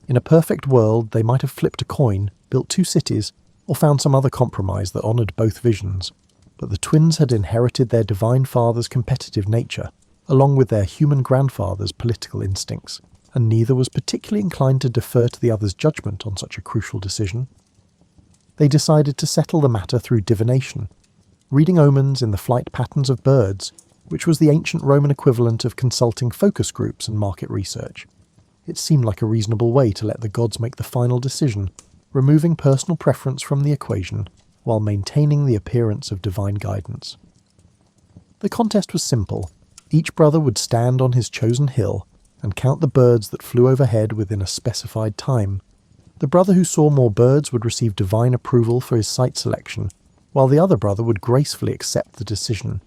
S1: In a perfect world, they might have flipped a coin, built two cities, or found some other compromise that honoured both visions. But the twins had inherited their divine father's competitive nature, along with their human grandfather's political instincts, and neither was particularly inclined to defer to the other's judgment on such a crucial decision. They decided to settle the matter through divination, reading omens in the flight patterns of birds, which was the ancient Roman equivalent of consulting focus groups and market research. It seemed like a reasonable way to let the gods make the final decision, removing personal preference from the equation while maintaining the appearance of divine guidance. The contest was simple. Each brother would stand on his chosen hill and count the birds that flew overhead within a specified time. The brother who saw more birds would receive divine approval for his site selection, while the other brother would gracefully accept the decision.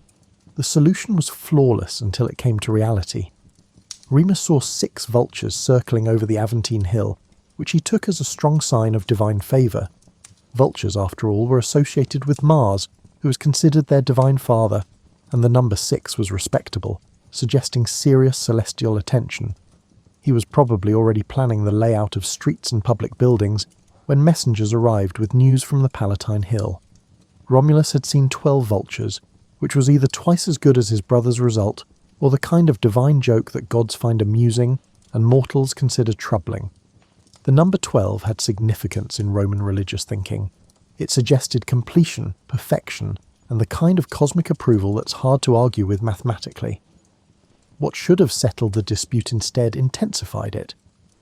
S1: The solution was flawless until it came to reality. Remus saw 6 vultures circling over the Aventine Hill, which he took as a strong sign of divine favour. Vultures, after all, were associated with Mars, who was considered their divine father, and the number 6 was respectable, suggesting serious celestial attention. He was probably already planning the layout of streets and public buildings when messengers arrived with news from the Palatine Hill. Romulus had seen 12 vultures, which was either twice as good as his brother's result, or the kind of divine joke that gods find amusing and mortals consider troubling. The number 12 had significance in Roman religious thinking. It suggested completion, perfection, and the kind of cosmic approval that's hard to argue with mathematically. What should have settled the dispute instead intensified it,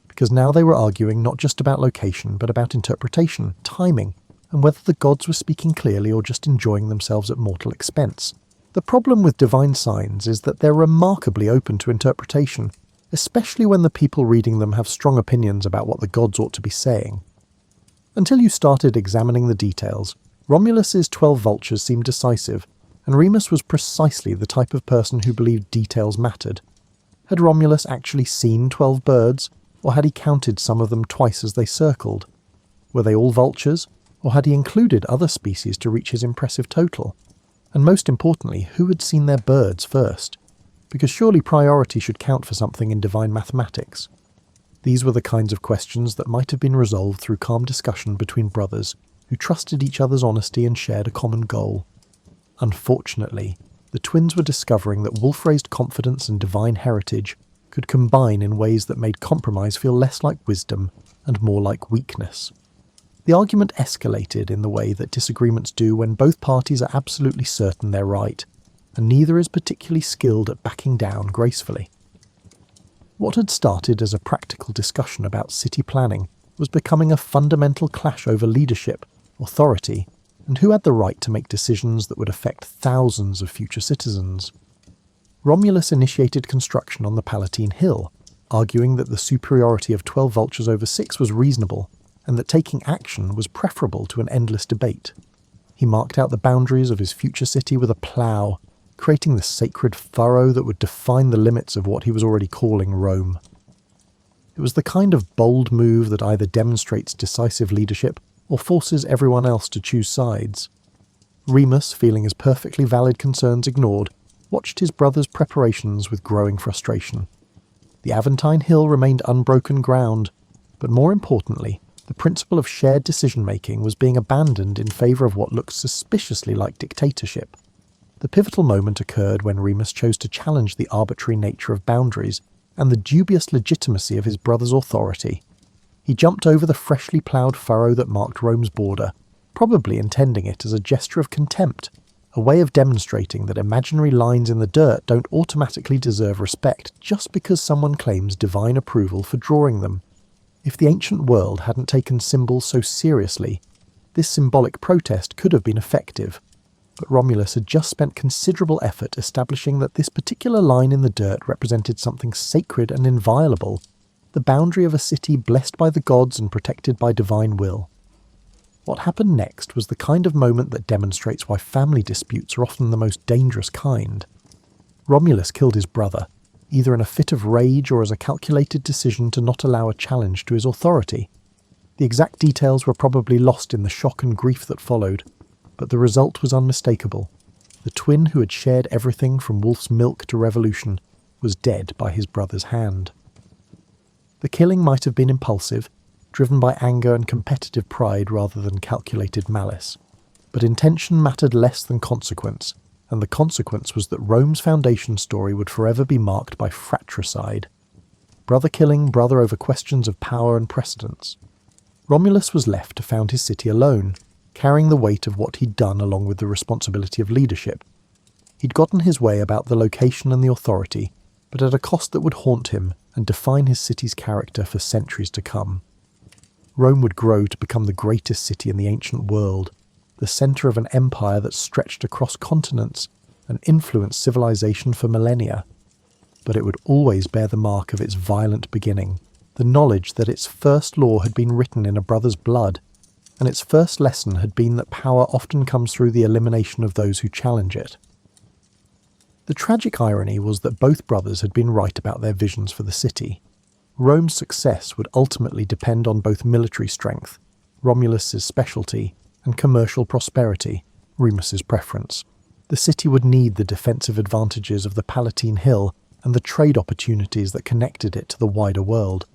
S1: because now they were arguing not just about location, but about interpretation, timing, and whether the gods were speaking clearly or just enjoying themselves at mortal expense. The problem with divine signs is that they're remarkably open to interpretation, especially when the people reading them have strong opinions about what the gods ought to be saying. Until you started examining the details, Romulus's 12 vultures seemed decisive, and Remus was precisely the type of person who believed details mattered. Had Romulus actually seen 12 birds, or had he counted some of them twice as they circled? Were they all vultures, or had he included other species to reach his impressive total? And most importantly, who had seen their birds first? Because surely priority should count for something in divine mathematics. These were the kinds of questions that might have been resolved through calm discussion between brothers who trusted each other's honesty and shared a common goal. Unfortunately, the twins were discovering that wolf-raised confidence and divine heritage could combine in ways that made compromise feel less like wisdom and more like weakness. The argument escalated in the way that disagreements do when both parties are absolutely certain they're right, and neither is particularly skilled at backing down gracefully. What had started as a practical discussion about city planning was becoming a fundamental clash over leadership, authority, and who had the right to make decisions that would affect thousands of future citizens. Romulus initiated construction on the Palatine Hill, arguing that the superiority of 12 vultures over 6 was reasonable, and that taking action was preferable to an endless debate. He marked out the boundaries of his future city with a plough, creating the sacred furrow that would define the limits of what he was already calling Rome. It was the kind of bold move that either demonstrates decisive leadership or forces everyone else to choose sides. Remus, feeling his perfectly valid concerns ignored, watched his brother's preparations with growing frustration. The Aventine Hill remained unbroken ground, but more importantly, the principle of shared decision-making was being abandoned in favour of what looked suspiciously like dictatorship. The pivotal moment occurred when Remus chose to challenge the arbitrary nature of boundaries and the dubious legitimacy of his brother's authority. He jumped over the freshly ploughed furrow that marked Rome's border, probably intending it as a gesture of contempt, a way of demonstrating that imaginary lines in the dirt don't automatically deserve respect just because someone claims divine approval for drawing them. If the ancient world hadn't taken symbols so seriously, this symbolic protest could have been effective. But Romulus had just spent considerable effort establishing that this particular line in the dirt represented something sacred and inviolable, the boundary of a city blessed by the gods and protected by divine will. What happened next was the kind of moment that demonstrates why family disputes are often the most dangerous kind. Romulus killed his brother, either in a fit of rage or as a calculated decision to not allow a challenge to his authority. The exact details were probably lost in the shock and grief that followed, but the result was unmistakable. The twin who had shared everything from wolf's milk to revolution was dead by his brother's hand. The killing might have been impulsive, driven by anger and competitive pride rather than calculated malice. But intention mattered less than consequence, and the consequence was that Rome's foundation story would forever be marked by fratricide. Brother killing brother over questions of power and precedence. Romulus was left to found his city alone, carrying the weight of what he'd done along with the responsibility of leadership. He'd gotten his way about the location and the authority, but at a cost that would haunt him and define his city's character for centuries to come. Rome would grow to become the greatest city in the ancient world, the centre of an empire that stretched across continents and influenced civilization for millennia. But it would always bear the mark of its violent beginning, the knowledge that its first law had been written in a brother's blood, and its first lesson had been that power often comes through the elimination of those who challenge it. The tragic irony was that both brothers had been right about their visions for the city. Rome's success would ultimately depend on both military strength, Romulus's specialty, and commercial prosperity, Remus's preference. The city would need the defensive advantages of the Palatine Hill and the trade opportunities that connected it to the wider world.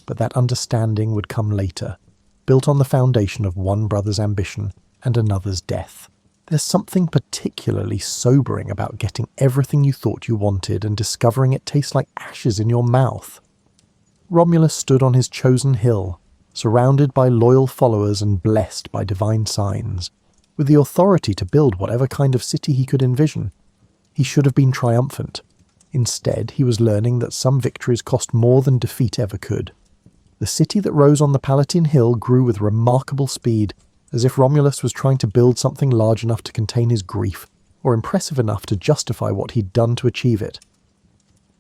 S1: But that understanding would come later, built on the foundation of one brother's ambition and another's death. There's something particularly sobering about getting everything you thought you wanted and discovering it tastes like ashes in your mouth. Romulus stood on his chosen hill, surrounded by loyal followers and blessed by divine signs, with the authority to build whatever kind of city he could envision. He should have been triumphant. Instead, he was learning that some victories cost more than defeat ever could. The city that rose on the Palatine Hill grew with remarkable speed, as if Romulus was trying to build something large enough to contain his grief, or impressive enough to justify what he'd done to achieve it.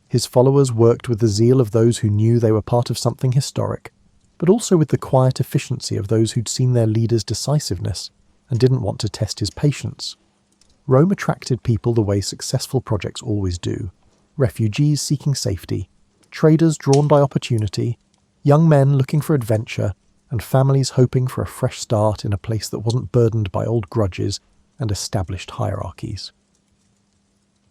S1: His followers worked with the zeal of those who knew they were part of something historic, but also with the quiet efficiency of those who'd seen their leader's decisiveness and didn't want to test his patience. Rome attracted people the way successful projects always do: refugees seeking safety, traders drawn by opportunity, young men looking for adventure, and families hoping for a fresh start in a place that wasn't burdened by old grudges and established hierarchies.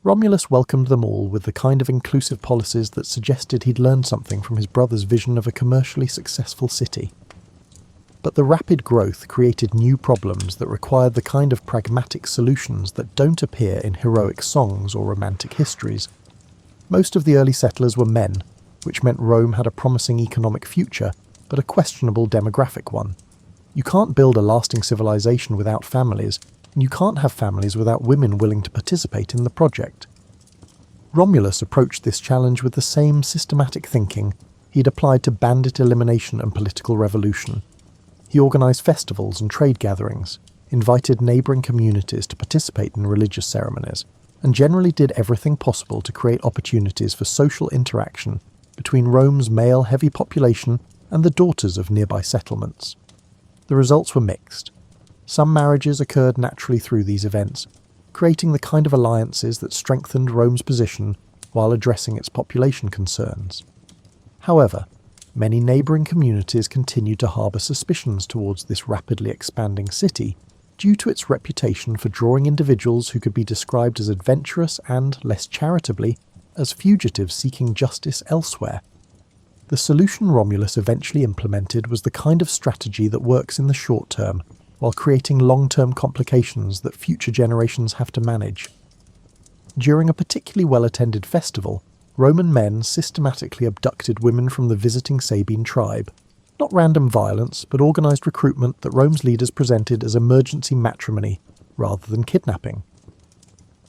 S1: Romulus welcomed them all with the kind of inclusive policies that suggested he'd learned something from his brother's vision of a commercially successful city. But the rapid growth created new problems that required the kind of pragmatic solutions that don't appear in heroic songs or romantic histories. Most of the early settlers were men, which meant Rome had a promising economic future, but a questionable demographic one. You can't build a lasting civilization without families, and you can't have families without women willing to participate in the project. Romulus approached this challenge with the same systematic thinking he'd applied to bandit elimination and political revolution. He organised festivals and trade gatherings, invited neighbouring communities to participate in religious ceremonies, and generally did everything possible to create opportunities for social interaction between Rome's male-heavy population and the daughters of nearby settlements. The results were mixed. Some marriages occurred naturally through these events, creating the kind of alliances that strengthened Rome's position while addressing its population concerns. However, many neighbouring communities continued to harbour suspicions towards this rapidly expanding city due to its reputation for drawing individuals who could be described as adventurous and, less charitably, as fugitives seeking justice elsewhere. The solution Romulus eventually implemented was the kind of strategy that works in the short term, while creating long-term complications that future generations have to manage. During a particularly well-attended festival, Roman men systematically abducted women from the visiting Sabine tribe. Not random violence, but organised recruitment that Rome's leaders presented as emergency matrimony, rather than kidnapping.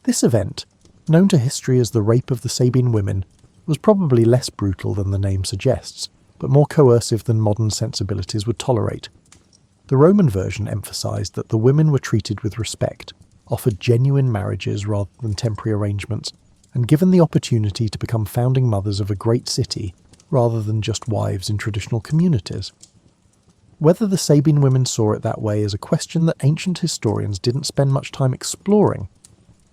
S1: This event, known to history as the Rape of the Sabine Women, was probably less brutal than the name suggests, but more coercive than modern sensibilities would tolerate. The Roman version emphasised that the women were treated with respect, offered genuine marriages rather than temporary arrangements, and given the opportunity to become founding mothers of a great city rather than just wives in traditional communities. Whether the Sabine women saw it that way is a question that ancient historians didn't spend much time exploring,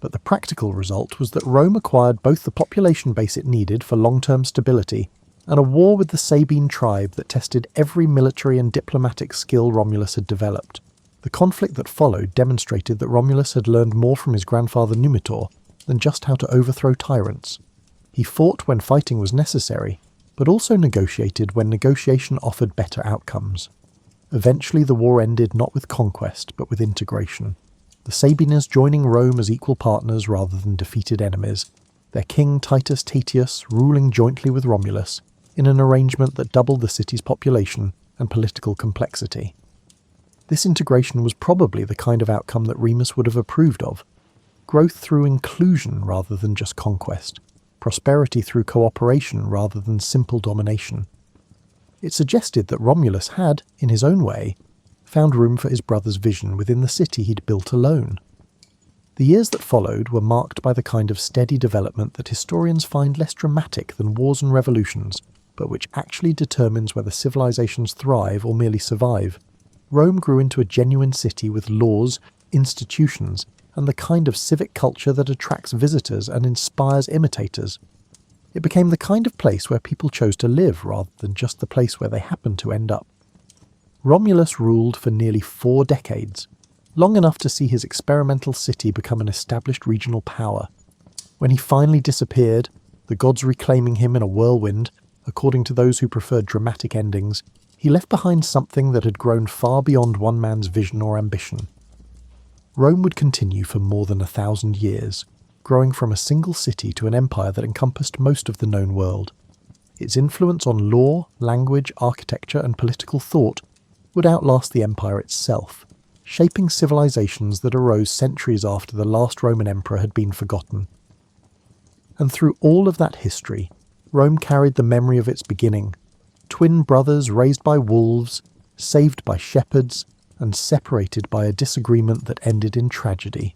S1: but the practical result was that Rome acquired both the population base it needed for long-term stability and a war with the Sabine tribe that tested every military and diplomatic skill Romulus had developed. The conflict that followed demonstrated that Romulus had learned more from his grandfather Numitor than just how to overthrow tyrants. He fought when fighting was necessary, but also negotiated when negotiation offered better outcomes. Eventually the war ended not with conquest, but with integration. The Sabiners joining Rome as equal partners rather than defeated enemies, their king Titus Tatius ruling jointly with Romulus, in an arrangement that doubled the city's population and political complexity. This integration was probably the kind of outcome that Remus would have approved of. Growth through inclusion rather than just conquest. Prosperity through cooperation rather than simple domination. It suggested that Romulus had, in his own way, found room for his brother's vision within the city he'd built alone. The years that followed were marked by the kind of steady development that historians find less dramatic than wars and revolutions, but which actually determines whether civilizations thrive or merely survive. Rome grew into a genuine city with laws, institutions, and the kind of civic culture that attracts visitors and inspires imitators. It became the kind of place where people chose to live rather than just the place where they happened to end up. Romulus ruled for nearly 4 decades, long enough to see his experimental city become an established regional power. When he finally disappeared, the gods reclaiming him in a whirlwind, according to those who preferred dramatic endings, he left behind something that had grown far beyond one man's vision or ambition. Rome would continue for more than 1,000 years, growing from a single city to an empire that encompassed most of the known world. Its influence on law, language, architecture, and political thought would outlast the empire itself, shaping civilizations that arose centuries after the last Roman emperor had been forgotten. And through all of that history, Rome carried the memory of its beginning, twin brothers raised by wolves, saved by shepherds, and separated by a disagreement that ended in tragedy.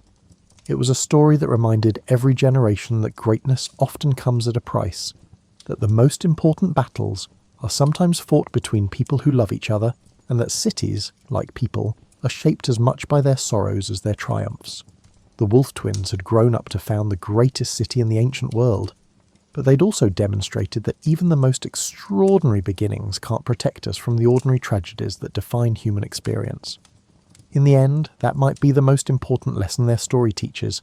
S1: It was a story that reminded every generation that greatness often comes at a price, that the most important battles are sometimes fought between people who love each other, and that cities, like people, are shaped as much by their sorrows as their triumphs. The Wolf twins had grown up to found the greatest city in the ancient world, but they'd also demonstrated that even the most extraordinary beginnings can't protect us from the ordinary tragedies that define human experience. In the end, that might be the most important lesson their story teaches.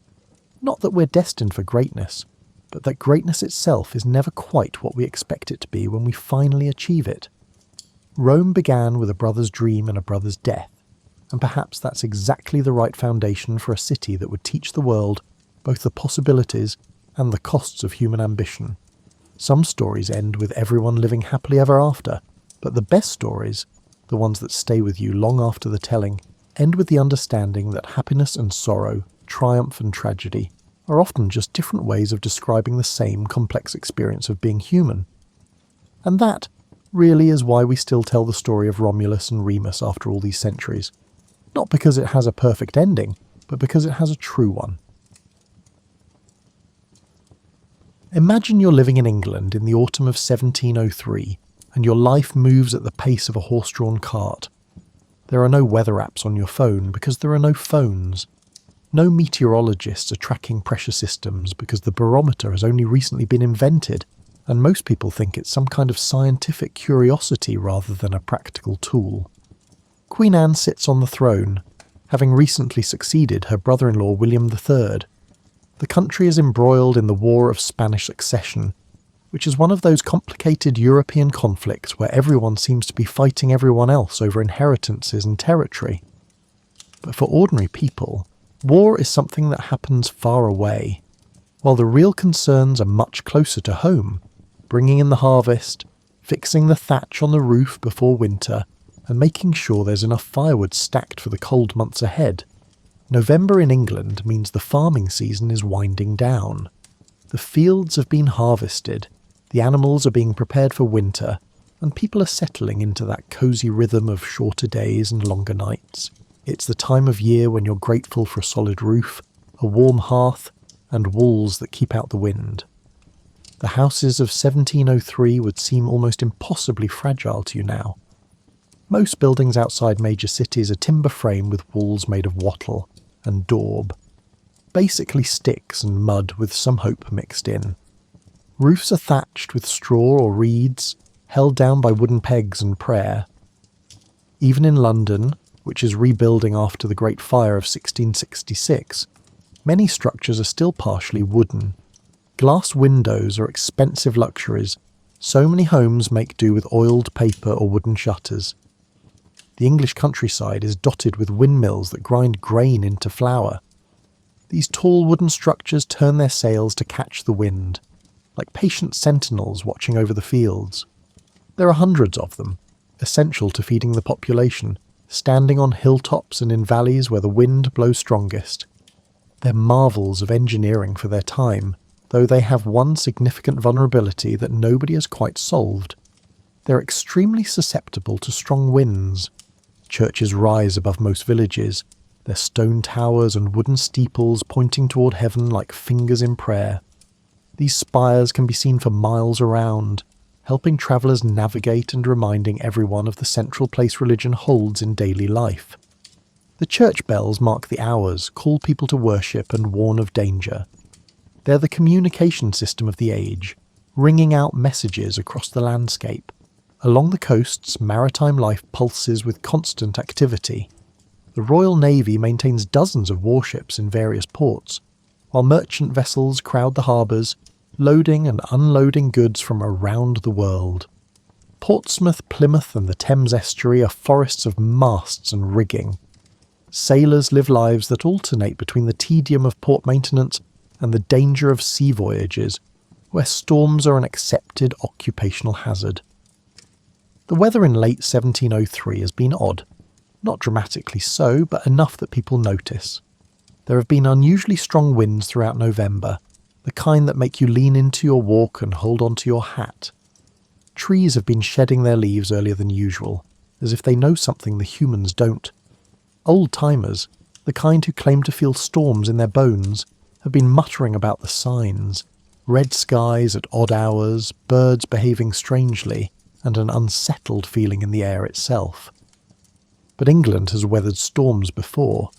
S1: Not that we're destined for greatness, but that greatness itself is never quite what we expect it to be when we finally achieve it. Rome began with a brother's dream and a brother's death, and perhaps that's exactly the right foundation for a city that would teach the world both the possibilities and the costs of human ambition. Some stories end with everyone living happily ever after, but the best stories, the ones that stay with you long after the telling, end with the understanding that happiness and sorrow, triumph and tragedy, are often just different ways of describing the same complex experience of being human. And that, really, is why we still tell the story of Romulus and Remus after all these centuries. Not because it has a perfect ending, but because it has a true one. Imagine you're living in England in the autumn of 1703, and your life moves at the pace of a horse-drawn cart. There are no weather apps on your phone because there are no phones. No meteorologists are tracking pressure systems because the barometer has only recently been invented, and most people think it's some kind of scientific curiosity rather than a practical tool. Queen Anne sits on the throne, having recently succeeded her brother-in-law William III. The country is embroiled in the War of Spanish Succession, which is one of those complicated European conflicts where everyone seems to be fighting everyone else over inheritances and territory. But for ordinary people, war is something that happens far away, while the real concerns are much closer to home, bringing in the harvest, fixing the thatch on the roof before winter, and making sure there's enough firewood stacked for the cold months ahead. November in England means the farming season is winding down. The fields have been harvested, the animals are being prepared for winter, and people are settling into that cosy rhythm of shorter days and longer nights. It's the time of year when you're grateful for a solid roof, a warm hearth, and walls that keep out the wind. The houses of 1703 would seem almost impossibly fragile to you now. Most buildings outside major cities are timber frame with walls made of wattle and daub. Basically sticks and mud with some hope mixed in. Roofs are thatched with straw or reeds, held down by wooden pegs and prayer. Even in London, which is rebuilding after the Great Fire of 1666, many structures are still partially wooden. Glass windows are expensive luxuries. So many homes make do with oiled paper or wooden shutters. The English countryside is dotted with windmills that grind grain into flour. These tall wooden structures turn their sails to catch the wind, like patient sentinels watching over the fields. There are hundreds of them, essential to feeding the population, standing on hilltops and in valleys where the wind blows strongest. They're marvels of engineering for their time, though they have one significant vulnerability that nobody has quite solved. They're extremely susceptible to strong winds. Churches rise above most villages, their stone towers and wooden steeples pointing toward heaven like fingers in prayer. These spires can be seen for miles around, helping travellers navigate and reminding everyone of the central place religion holds in daily life. The church bells mark the hours, call people to worship and warn of danger. They're the communication system of the age, ringing out messages across the landscape. Along the coasts, maritime life pulses with constant activity. The Royal Navy maintains dozens of warships in various ports, while merchant vessels crowd the harbours, loading and unloading goods from around the world. Portsmouth, Plymouth and the Thames estuary are forests of masts and rigging. Sailors live lives that alternate between the tedium of port maintenance and the danger of sea voyages, where storms are an accepted occupational hazard. The weather in late 1703 has been odd. Not dramatically so, but enough that people notice. There have been unusually strong winds throughout November, the kind that make you lean into your walk and hold onto your hat. Trees have been shedding their leaves earlier than usual, as if they know something the humans don't. Old-timers, the kind who claim to feel storms in their bones, have been muttering about the signs. Red skies at odd hours, birds behaving strangely, and an unsettled feeling in the air itself. But England has weathered storms before.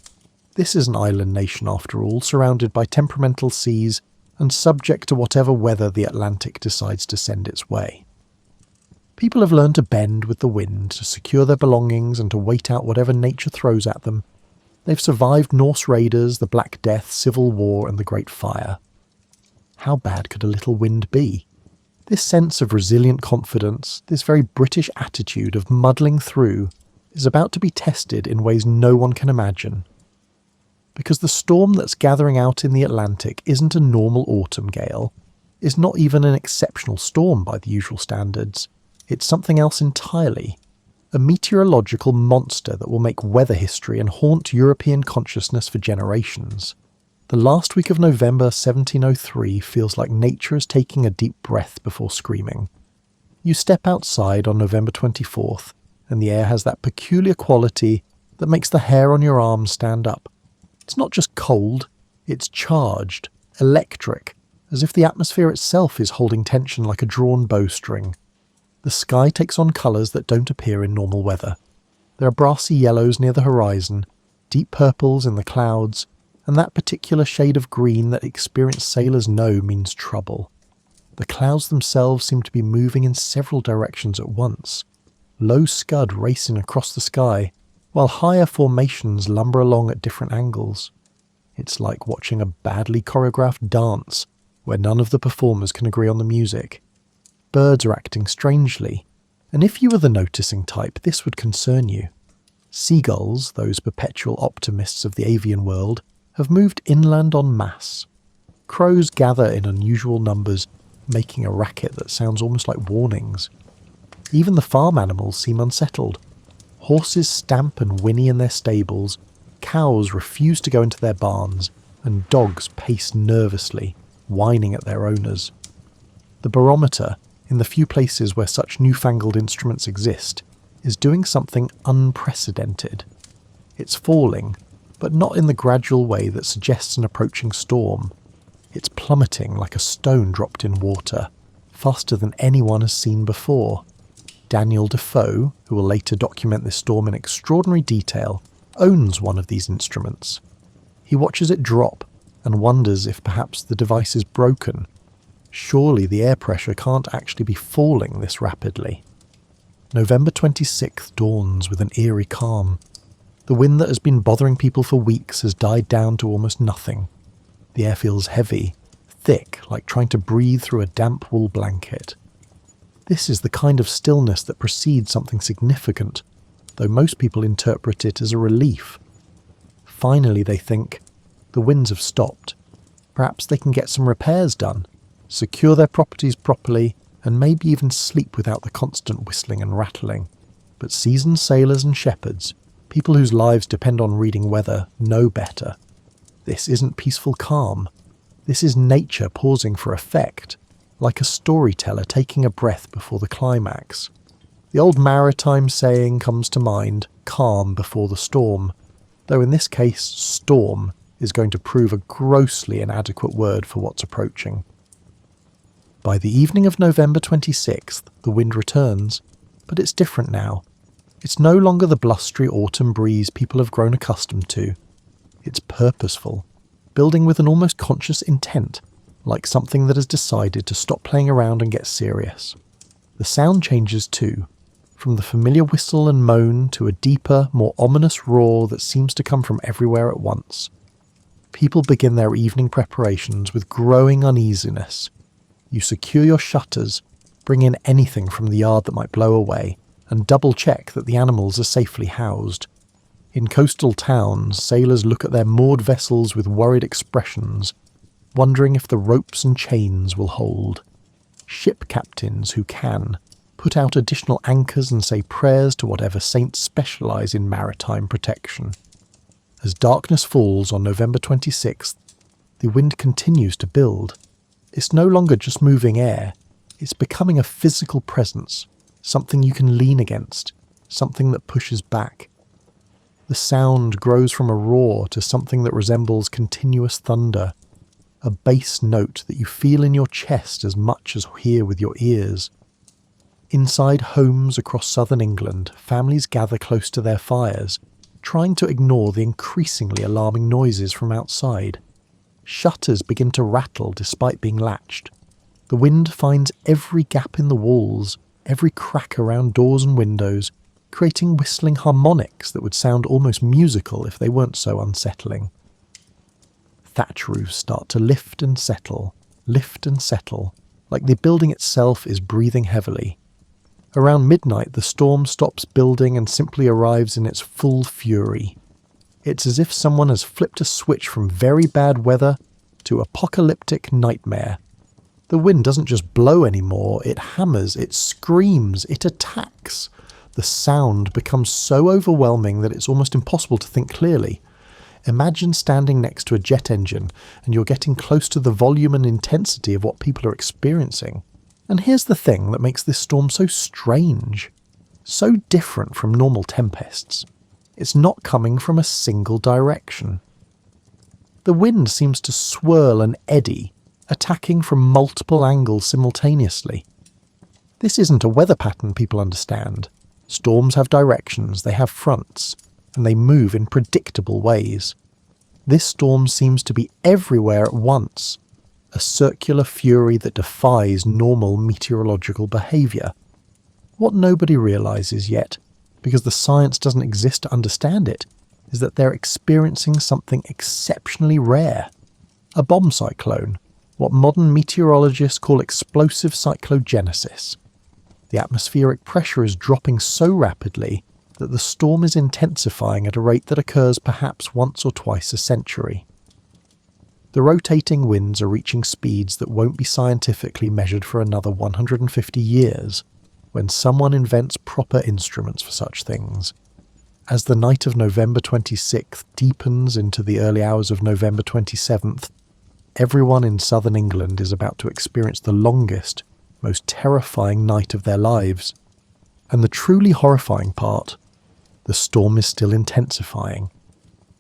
S1: This is an island nation after all, surrounded by temperamental seas and subject to whatever weather the Atlantic decides to send its way. People have learned to bend with the wind, to secure their belongings and to wait out whatever nature throws at them. They've survived Norse raiders, the Black Death, Civil War and the Great Fire. How bad could a little wind be? This sense of resilient confidence, this very British attitude of muddling through, is about to be tested in ways no one can imagine. Because the storm that's gathering out in the Atlantic isn't a normal autumn gale, is not even an exceptional storm by the usual standards. It's something else entirely. A meteorological monster that will make weather history and haunt European consciousness for generations. The last week of November 1703 feels like nature is taking a deep breath before screaming. You step outside on November 24th, and the air has that peculiar quality that makes the hair on your arms stand up. It's not just cold, it's charged, electric, as if the atmosphere itself is holding tension like a drawn bowstring. The sky takes on colours that don't appear in normal weather. There are brassy yellows near the horizon, deep purples in the clouds, and that particular shade of green that experienced sailors know means trouble. The clouds themselves seem to be moving in several directions at once. Low scud racing across the sky, while higher formations lumber along at different angles. It's like watching a badly choreographed dance, where none of the performers can agree on the music. Birds are acting strangely, and if you were the noticing type, this would concern you. Seagulls, those perpetual optimists of the avian world, have moved inland en masse. Crows gather in unusual numbers, making a racket that sounds almost like warnings. Even the farm animals seem unsettled. Horses stamp and whinny in their stables, cows refuse to go into their barns, and dogs pace nervously, whining at their owners. The barometer, in the few places where such newfangled instruments exist, is doing something unprecedented. It's falling, but not in the gradual way that suggests an approaching storm. It's plummeting like a stone dropped in water, faster than anyone has seen before. Daniel Defoe, who will later document this storm in extraordinary detail, owns one of these instruments. He watches it drop and wonders if perhaps the device is broken. Surely the air pressure can't actually be falling this rapidly. November 26th dawns with an eerie calm. The wind that has been bothering people for weeks has died down to almost nothing. The air feels heavy, thick, like trying to breathe through a damp wool blanket. This is the kind of stillness that precedes something significant, though most people interpret it as a relief. Finally, they think, the winds have stopped. Perhaps they can get some repairs done, secure their properties properly, and maybe even sleep without the constant whistling and rattling. But seasoned sailors and shepherds, people whose lives depend on reading weather, know better. This isn't peaceful calm. This is nature pausing for effect, like a storyteller taking a breath before the climax. The old maritime saying comes to mind, calm before the storm, though in this case, storm is going to prove a grossly inadequate word for what's approaching. By the evening of November 26th, the wind returns, but it's different now. It's no longer the blustery autumn breeze people have grown accustomed to. It's purposeful, building with an almost conscious intent, like something that has decided to stop playing around and get serious. The sound changes too, from the familiar whistle and moan to a deeper, more ominous roar that seems to come from everywhere at once. People begin their evening preparations with growing uneasiness. You secure your shutters, bring in anything from the yard that might blow away, and double-check that the animals are safely housed. In coastal towns, sailors look at their moored vessels with worried expressions, wondering if the ropes and chains will hold. Ship captains who can put out additional anchors and say prayers to whatever saints specialise in maritime protection. As darkness falls on November 26th, the wind continues to build. It's no longer just moving air, it's becoming a physical presence, something you can lean against, something that pushes back. The sound grows from a roar to something that resembles continuous thunder, a bass note that you feel in your chest as much as hear with your ears. Inside homes across southern England, families gather close to their fires, trying to ignore the increasingly alarming noises from outside. Shutters begin to rattle despite being latched. The wind finds every gap in the walls, every crack around doors and windows, creating whistling harmonics that would sound almost musical if they weren't so unsettling. Thatch roofs start to lift and settle, like the building itself is breathing heavily. Around midnight, the storm stops building and simply arrives in its full fury. It's as if someone has flipped a switch from very bad weather to apocalyptic nightmare. The wind doesn't just blow anymore, it hammers, it screams, it attacks. The sound becomes so overwhelming that it's almost impossible to think clearly. Imagine standing next to a jet engine and you're getting close to the volume and intensity of what people are experiencing. And here's the thing that makes this storm so strange, so different from normal tempests. It's not coming from a single direction. The wind seems to swirl and eddy, attacking from multiple angles simultaneously. This isn't a weather pattern people understand. Storms have directions, they have fronts, and they move in predictable ways. This storm seems to be everywhere at once, a circular fury that defies normal meteorological behaviour. What nobody realises yet, because the science doesn't exist to understand it, is that they're experiencing something exceptionally rare. A bomb cyclone, what modern meteorologists call explosive cyclogenesis. The atmospheric pressure is dropping so rapidly that the storm is intensifying at a rate that occurs perhaps once or twice a century. The rotating winds are reaching speeds that won't be scientifically measured for another 150 years, when someone invents proper instruments for such things. As the night of November 26th deepens into the early hours of November 27th, everyone in southern England is about to experience the longest, most terrifying night of their lives. And the truly horrifying part, the storm is still intensifying.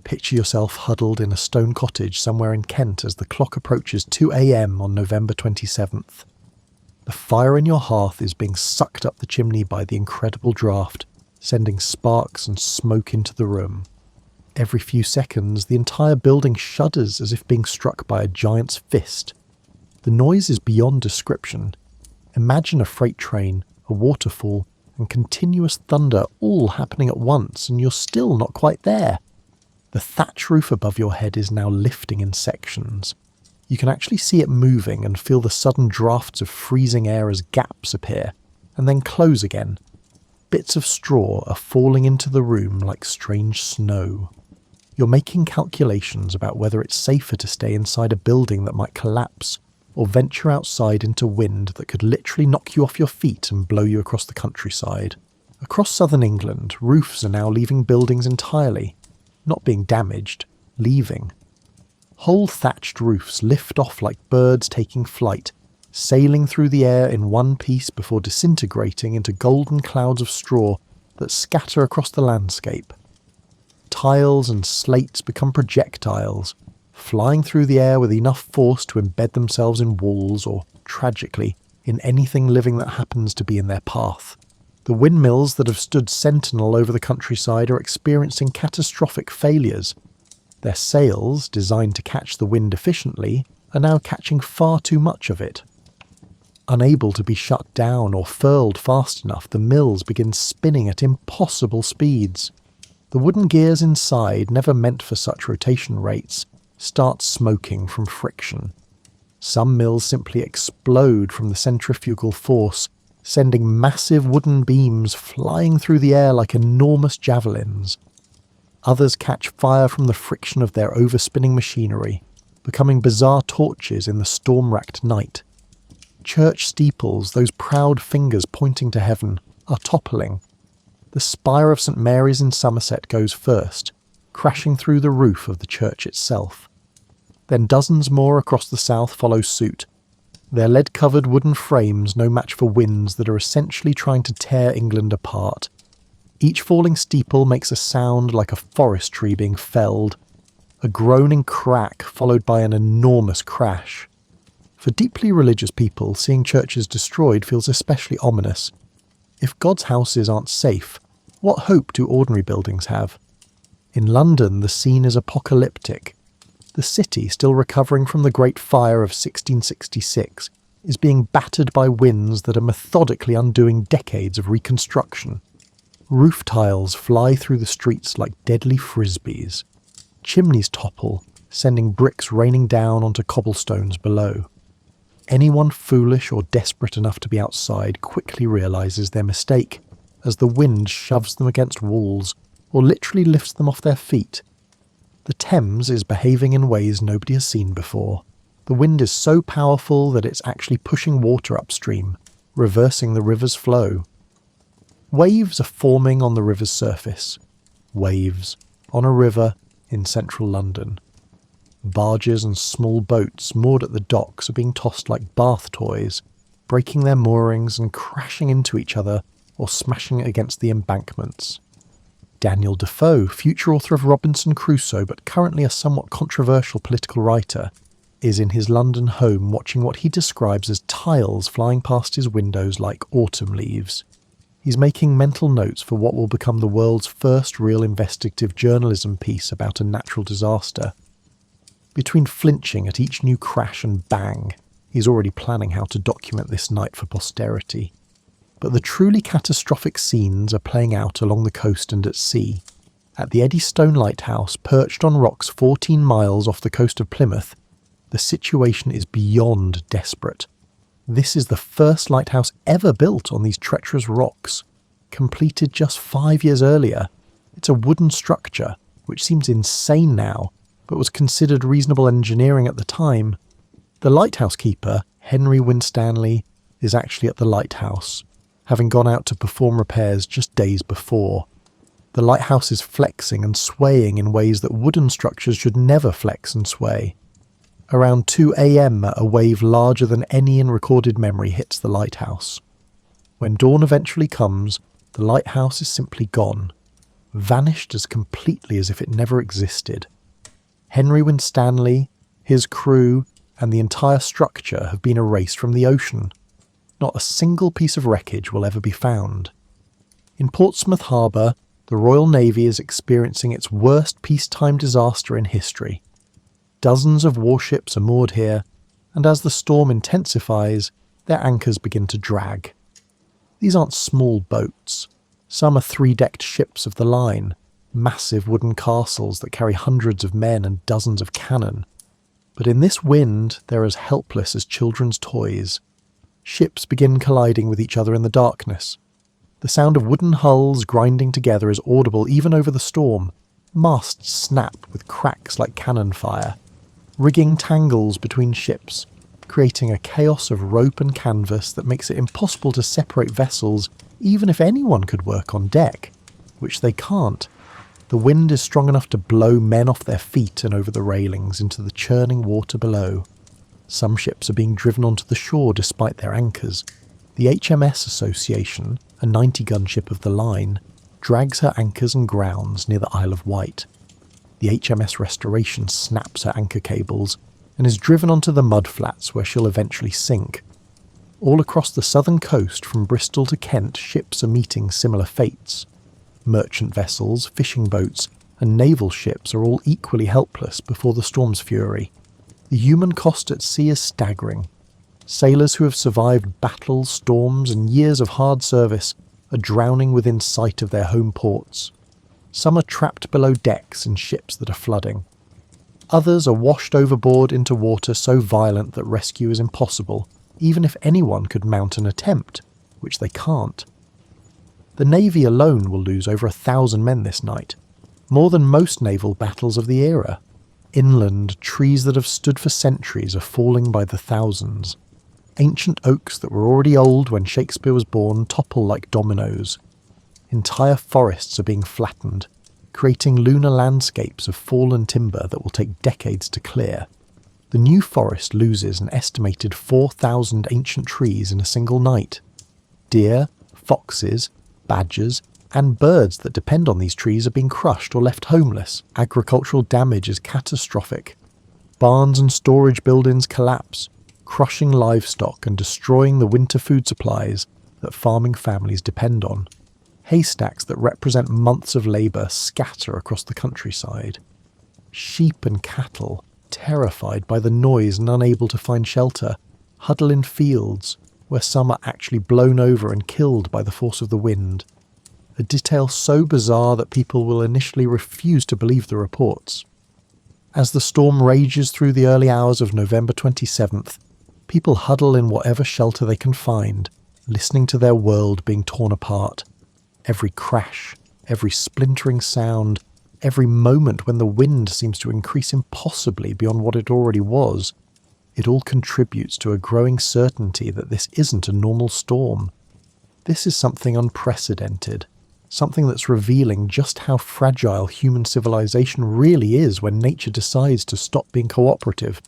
S1: Picture yourself huddled in a stone cottage somewhere in Kent as the clock approaches 2 a.m. on November 27th. The fire in your hearth is being sucked up the chimney by the incredible draft, sending sparks and smoke into the room. Every few seconds, the entire building shudders as if being struck by a giant's fist. The noise is beyond description. Imagine a freight train, a waterfall, and continuous thunder all happening at once, and you're still not quite there. The thatch roof above your head is now lifting in sections. You can actually see it moving and feel the sudden drafts of freezing air as gaps appear, and then close again. Bits of straw are falling into the room like strange snow. You're making calculations about whether it's safer to stay inside a building that might collapse, or venture outside into wind that could literally knock you off your feet and blow you across the countryside. Across southern England, roofs are now leaving buildings entirely. Not being damaged, leaving. Whole thatched roofs lift off like birds taking flight, sailing through the air in one piece before disintegrating into golden clouds of straw that scatter across the landscape. Tiles and slates become projectiles, flying through the air with enough force to embed themselves in walls or, tragically, in anything living that happens to be in their path. The windmills that have stood sentinel over the countryside are experiencing catastrophic failures. Their sails, designed to catch the wind efficiently, are now catching far too much of it. Unable to be shut down or furled fast enough, the mills begin spinning at impossible speeds. The wooden gears inside, never meant for such rotation rates, start smoking from friction. Some mills simply explode from the centrifugal force, sending massive wooden beams flying through the air like enormous javelins. Others catch fire from the friction of their overspinning machinery, becoming bizarre torches in the storm-racked night. Church steeples, those proud fingers pointing to heaven, are toppling. The spire of St Mary's in Somerset goes first, crashing through the roof of the church itself. Then dozens more across the south follow suit, their lead-covered wooden frames no match for winds that are essentially trying to tear England apart. Each falling steeple makes a sound like a forest tree being felled, a groaning crack followed by an enormous crash. For deeply religious people, seeing churches destroyed feels especially ominous. If God's houses aren't safe, what hope do ordinary buildings have? In London, the scene is apocalyptic. The city, still recovering from the Great Fire of 1666, is being battered by winds that are methodically undoing decades of reconstruction. Roof tiles fly through the streets like deadly frisbees. Chimneys topple, sending bricks raining down onto cobblestones below. Anyone foolish or desperate enough to be outside quickly realises their mistake, as the wind shoves them against walls, or literally lifts them off their feet. The Thames is behaving in ways nobody has seen before. The wind is so powerful that it's actually pushing water upstream, reversing the river's flow. Waves are forming on the river's surface. Waves on a river in central London. Barges and small boats moored at the docks are being tossed like bath toys, breaking their moorings and crashing into each other or smashing against the embankments. Daniel Defoe, future author of Robinson Crusoe but currently a somewhat controversial political writer, is in his London home watching what he describes as tiles flying past his windows like autumn leaves. He's making mental notes for what will become the world's first real investigative journalism piece about a natural disaster. Between flinching at each new crash and bang, he's already planning how to document this night for posterity. But the truly catastrophic scenes are playing out along the coast and at sea. At the Eddystone Lighthouse, perched on rocks 14 miles off the coast of Plymouth, the situation is beyond desperate. This is the first lighthouse ever built on these treacherous rocks, completed just 5 years earlier. It's a wooden structure, which seems insane now, but was considered reasonable engineering at the time. The lighthouse keeper, Henry Winstanley, is actually at the lighthouse, having gone out to perform repairs just days before. The lighthouse is flexing and swaying in ways that wooden structures should never flex and sway. Around 2 a.m, a wave larger than any in recorded memory hits the lighthouse. When dawn eventually comes, the lighthouse is simply gone, vanished as completely as if it never existed. Henry Winstanley, his crew, and the entire structure have been erased from the ocean. not a single piece of wreckage will ever be found. In Portsmouth Harbour, the Royal Navy is experiencing its worst peacetime disaster in history. Dozens of warships are moored here, and as the storm intensifies, their anchors begin to drag. These aren't small boats. Some are three-decked ships of the line, massive wooden castles that carry hundreds of men and dozens of cannon. But in this wind, they're as helpless as children's toys. Ships begin colliding with each other in the darkness. The sound of wooden hulls grinding together is audible even over the storm. Masts snap with cracks like cannon fire. Rigging tangles between ships, creating a chaos of rope and canvas that makes it impossible to separate vessels even if anyone could work on deck, which they can't. The wind is strong enough to blow men off their feet and over the railings into the churning water below. Some ships are being driven onto the shore despite their anchors. The HMS Association, a 90-gun ship of the line, drags her anchors and grounds near the Isle of Wight. The HMS Restoration snaps her anchor cables and is driven onto the mudflats where she'll eventually sink. All across the southern coast from Bristol to Kent, ships are meeting similar fates. Merchant vessels, fishing boats, and naval ships are all equally helpless before the storm's fury. The human cost at sea is staggering. Sailors who have survived battles, storms, and years of hard service are drowning within sight of their home ports. Some are trapped below decks in ships that are flooding. Others are washed overboard into water so violent that rescue is impossible, even if anyone could mount an attempt, which they can't. The Navy alone will lose over 1,000 men this night, more than most naval battles of the era. Inland, trees that have stood for centuries are falling by the thousands. Ancient oaks that were already old when Shakespeare was born topple like dominoes. Entire forests are being flattened, creating lunar landscapes of fallen timber that will take decades to clear. The new forest loses an estimated 4,000 ancient trees in a single night. Deer, foxes, badgers, and birds that depend on these trees are being crushed or left homeless. Agricultural damage is catastrophic. Barns and storage buildings collapse, crushing livestock and destroying the winter food supplies that farming families depend on. Haystacks that represent months of labour scatter across the countryside. Sheep and cattle, terrified by the noise and unable to find shelter, huddle in fields where some are actually blown over and killed by the force of the wind. A detail so bizarre that people will initially refuse to believe the reports. As the storm rages through the early hours of November 27th, people huddle in whatever shelter they can find, listening to their world being torn apart. Every crash, every splintering sound, every moment when the wind seems to increase impossibly beyond what it already was, it all contributes to a growing certainty that this isn't a normal storm. This is something unprecedented, something that's revealing just how fragile human civilization really is when nature decides to stop being cooperative.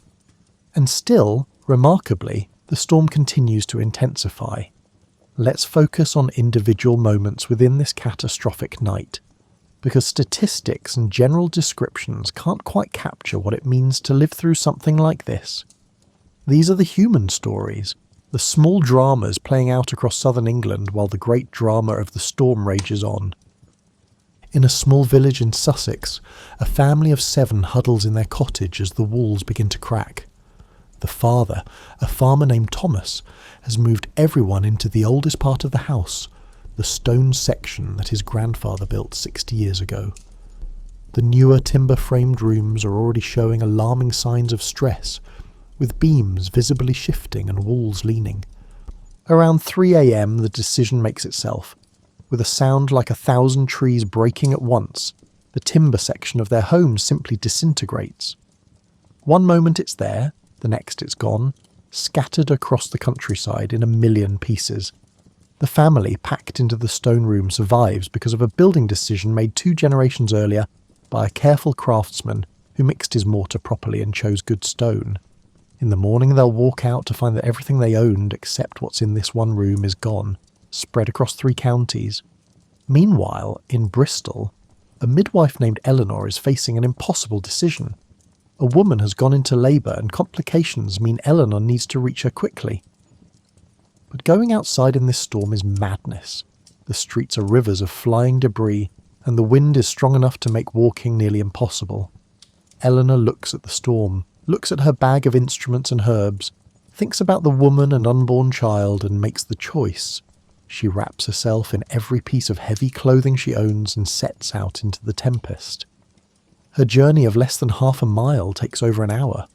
S1: And still, remarkably, the storm continues to intensify. Let's focus on individual moments within this catastrophic night, because statistics and general descriptions can't quite capture what it means to live through something like this. These are the human stories, the small dramas playing out across southern England while the great drama of the storm rages on. In a small village in Sussex, a family of 7 huddles in their cottage as the walls begin to crack. The father, a farmer named Thomas, has moved everyone into the oldest part of the house, the stone section that his grandfather built 60 years ago. The newer timber-framed rooms are already showing alarming signs of stress, with beams visibly shifting and walls leaning. Around 3 a.m. the decision makes itself. With a sound like 1,000 trees breaking at once, the timber section of their home simply disintegrates. One moment it's there, the next it's gone, scattered across the countryside in 1,000,000 pieces. The family packed into the stone room survives because of a building decision made 2 generations earlier by a careful craftsman who mixed his mortar properly and chose good stone. In the morning they'll walk out to find that everything they owned except what's in this one room is gone, spread across 3 counties. Meanwhile, in Bristol, a midwife named Eleanor is facing an impossible decision. A woman has gone into labour and complications mean Eleanor needs to reach her quickly. But going outside in this storm is madness. The streets are rivers of flying debris, and the wind is strong enough to make walking nearly impossible. Eleanor looks at the storm, looks at her bag of instruments and herbs, thinks about the woman and unborn child, and makes the choice. She wraps herself in every piece of heavy clothing she owns and sets out into the tempest. Her journey of less than half a mile takes over an hour.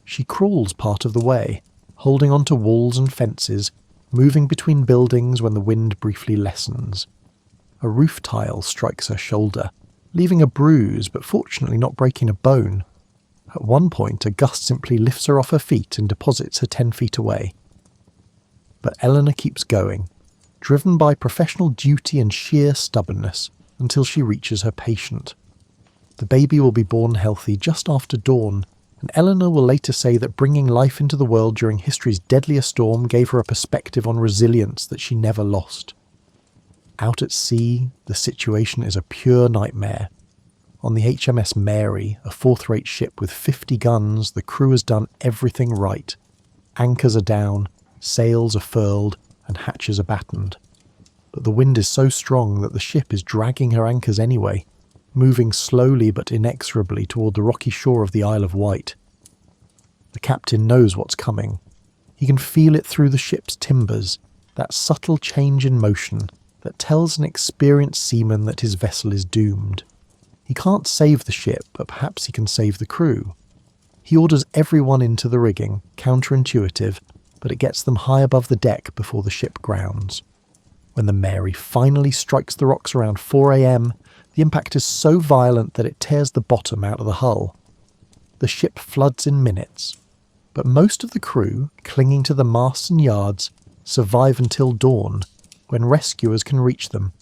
S1: She crawls part of the way, holding onto walls and fences, moving between buildings when the wind briefly lessens. A roof tile strikes her shoulder, leaving a bruise but fortunately not breaking a bone. At one point, a gust simply lifts her off her feet and deposits her 10 feet away. But Eleanor keeps going, driven by professional duty and sheer stubbornness, until she reaches her patient. The baby will be born healthy just after dawn, and Eleanor will later say that bringing life into the world during history's deadliest storm gave her a perspective on resilience that she never lost. Out at sea, the situation is a pure nightmare. On the HMS Mary, a fourth-rate ship with 50 guns, the crew has done everything right. Anchors are down, sails are furled, and hatches are battened. But the wind is so strong that the ship is dragging her anchors anyway, moving slowly but inexorably toward the rocky shore of the Isle of Wight. The captain knows what's coming. He can feel it through the ship's timbers, that subtle change in motion that tells an experienced seaman that his vessel is doomed. He can't save the ship, but perhaps he can save the crew. He orders everyone into the rigging, counterintuitive, but it gets them high above the deck before the ship grounds. When the Mary finally strikes the rocks around 4 a.m, the impact is so violent that it tears the bottom out of the hull. The ship floods in minutes, but most of the crew, clinging to the masts and yards, survive until dawn, when rescuers can reach them.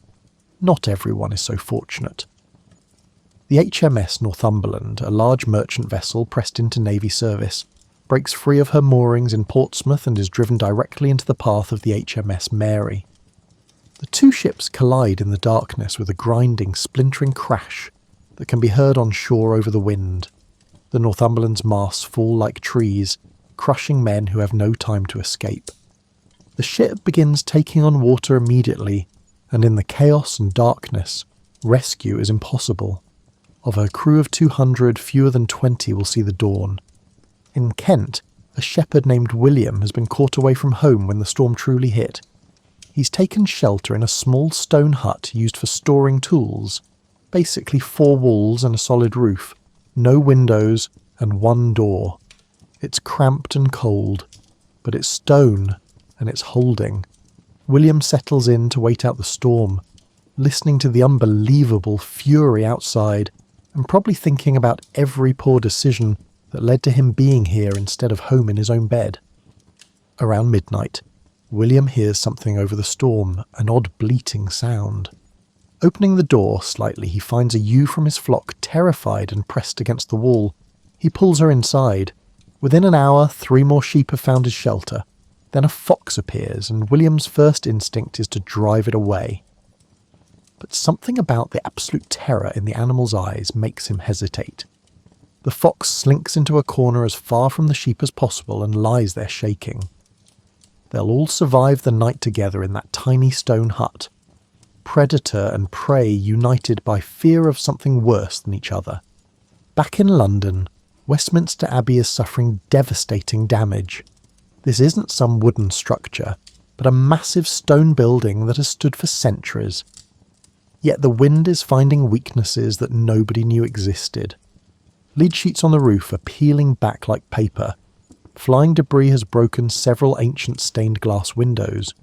S1: Not everyone is so fortunate. The HMS Northumberland, a large merchant vessel pressed into Navy service, breaks free of her moorings in Portsmouth and is driven directly into the path of the HMS Mary. The two ships collide in the darkness with a grinding, splintering crash that can be heard on shore over the wind. The Northumberland's masts fall like trees, crushing men who have no time to escape. The ship begins taking on water immediately, and in the chaos and darkness, rescue is impossible. Of her crew of 200, fewer than 20 will see the dawn. In Kent, a shepherd named William has been caught away from home when the storm truly hit. He's taken shelter in a small stone hut used for storing tools, basically 4 walls and a solid roof, no windows and 1 door. It's cramped and cold, but it's stone and it's holding. William settles in to wait out the storm, listening to the unbelievable fury outside and probably thinking about every poor decision that led to him being here instead of home in his own bed. Around midnight, William hears something over the storm, an odd bleating sound. Opening the door slightly, he finds a ewe from his flock terrified and pressed against the wall. He pulls her inside. Within an hour, 3 more sheep have found his shelter. Then a fox appears, and William's first instinct is to drive it away. But something about the absolute terror in the animal's eyes makes him hesitate. The fox slinks into a corner as far from the sheep as possible and lies there shaking. They'll all survive the night together in that tiny stone hut. Predator and prey united by fear of something worse than each other. Back in London, Westminster Abbey is suffering devastating damage. This isn't some wooden structure, but a massive stone building that has stood for centuries. Yet the wind is finding weaknesses that nobody knew existed. Lead sheets on the roof are peeling back like paper. Flying debris has broken several ancient stained glass windows.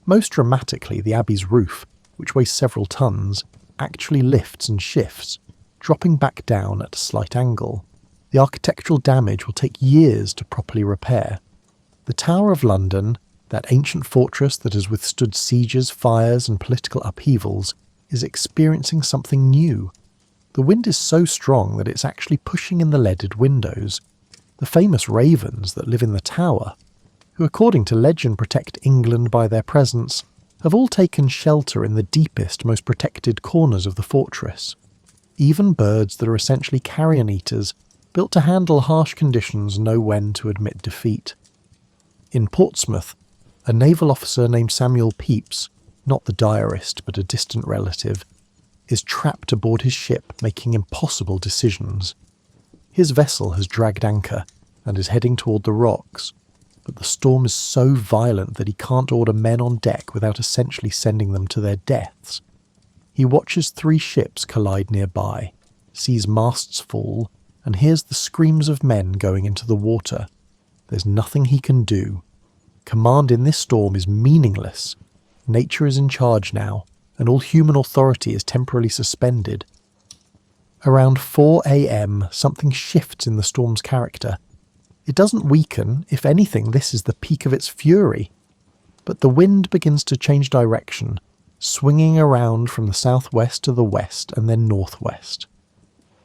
S1: Most dramatically, the Abbey's roof, which weighs several tons, actually lifts and shifts, dropping back down at a slight angle. The architectural damage will take years to properly repair. The Tower of London, that ancient fortress that has withstood sieges, fires and political upheavals, is experiencing something new. The wind is so strong that it's actually pushing in the leaded windows. The famous ravens that live in the tower, who according to legend protect England by their presence, have all taken shelter in the deepest, most protected corners of the fortress. Even birds that are essentially carrion eaters, built to handle harsh conditions, know when to admit defeat. In Portsmouth, A naval officer named Samuel Pepys, not the diarist but a distant relative, is trapped aboard his ship making impossible decisions. His vessel has dragged anchor and is heading toward the rocks, but the storm is so violent that he can't order men on deck without essentially sending them to their deaths. He watches 3 ships collide nearby, sees masts fall, and hears the screams of men going into the water. There's nothing he can do. Command in this storm is meaningless. Nature is in charge now, and all human authority is temporarily suspended. Around 4 a.m, something shifts in the storm's character. It doesn't weaken, if anything, this is the peak of its fury. But the wind begins to change direction, swinging around from the southwest to the west and then northwest.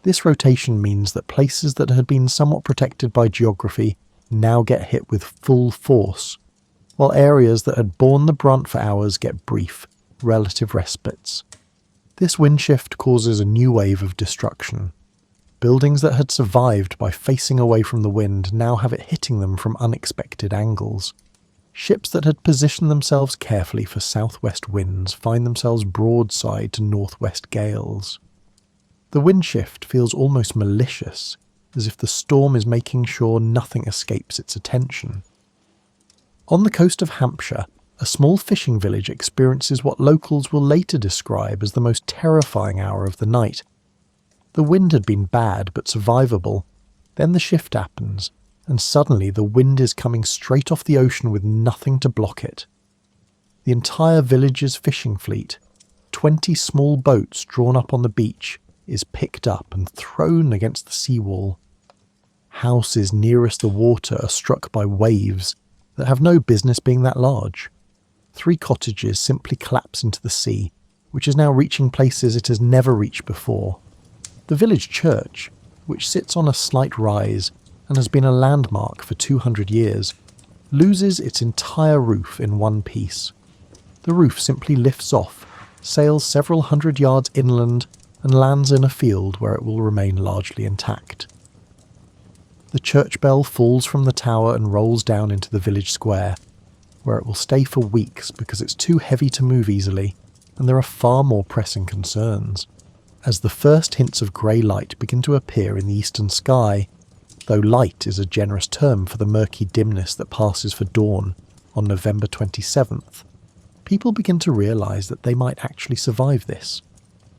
S1: This rotation means that places that had been somewhat protected by geography now get hit with full force, while areas that had borne the brunt for hours get brief, relative respites. This wind shift causes a new wave of destruction. Buildings that had survived by facing away from the wind now have it hitting them from unexpected angles. Ships that had positioned themselves carefully for southwest winds find themselves broadside to northwest gales. The wind shift feels almost malicious, as if the storm is making sure nothing escapes its attention. On the coast of Hampshire, a small fishing village experiences what locals will later describe as the most terrifying hour of the night. The wind had been bad but survivable. Then the shift happens, and suddenly the wind is coming straight off the ocean with nothing to block it. The entire village's fishing fleet, 20 small boats drawn up on the beach, is picked up and thrown against the seawall. Houses nearest the water are struck by waves that have no business being that large. 3 cottages simply collapse into the sea, which is now reaching places it has never reached before. The village church, which sits on a slight rise and has been a landmark for 200 years, loses its entire roof in one piece. The roof simply lifts off, sails several hundred yards inland, and lands in a field where it will remain largely intact. The church bell falls from the tower and rolls down into the village square, where it will stay for weeks because it's too heavy to move easily, and there are far more pressing concerns. As the first hints of grey light begin to appear in the eastern sky, though light is a generous term for the murky dimness that passes for dawn on November 27th, people begin to realise that they might actually survive this.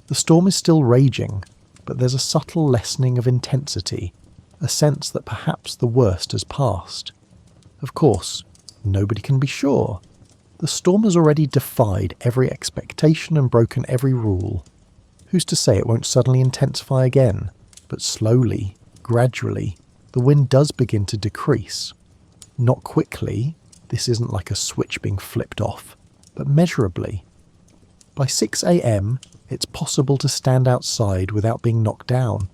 S1: The storm is still raging, but there's a subtle lessening of intensity, a sense that perhaps the worst has passed. Of course, nobody can be sure. The storm has already defied every expectation and broken every rule. Who's to say it won't suddenly intensify again? But slowly, gradually, the wind does begin to decrease. Not quickly, this isn't like a switch being flipped off, but measurably. By 6 a.m, it's possible to stand outside without being knocked down,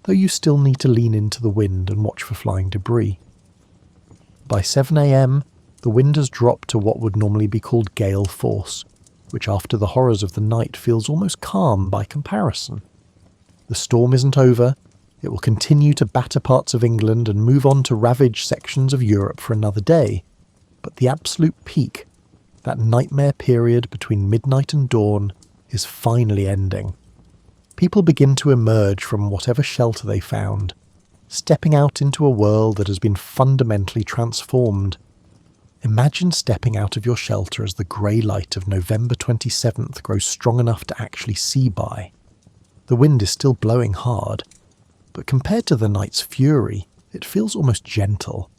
S1: though you still need to lean into the wind and watch for flying debris. By 7 a.m, the wind has dropped to what would normally be called gale force, which after the horrors of the night feels almost calm by comparison. The storm isn't over, it will continue to batter parts of England and move on to ravage sections of Europe for another day, but the absolute peak, that nightmare period between midnight and dawn, is finally ending. People begin to emerge from whatever shelter they found, stepping out into a world that has been fundamentally transformed. Imagine stepping out of your shelter as the grey light of November 27th grows strong enough to actually see by. The wind is still blowing hard, but compared to the night's fury, it feels almost gentle.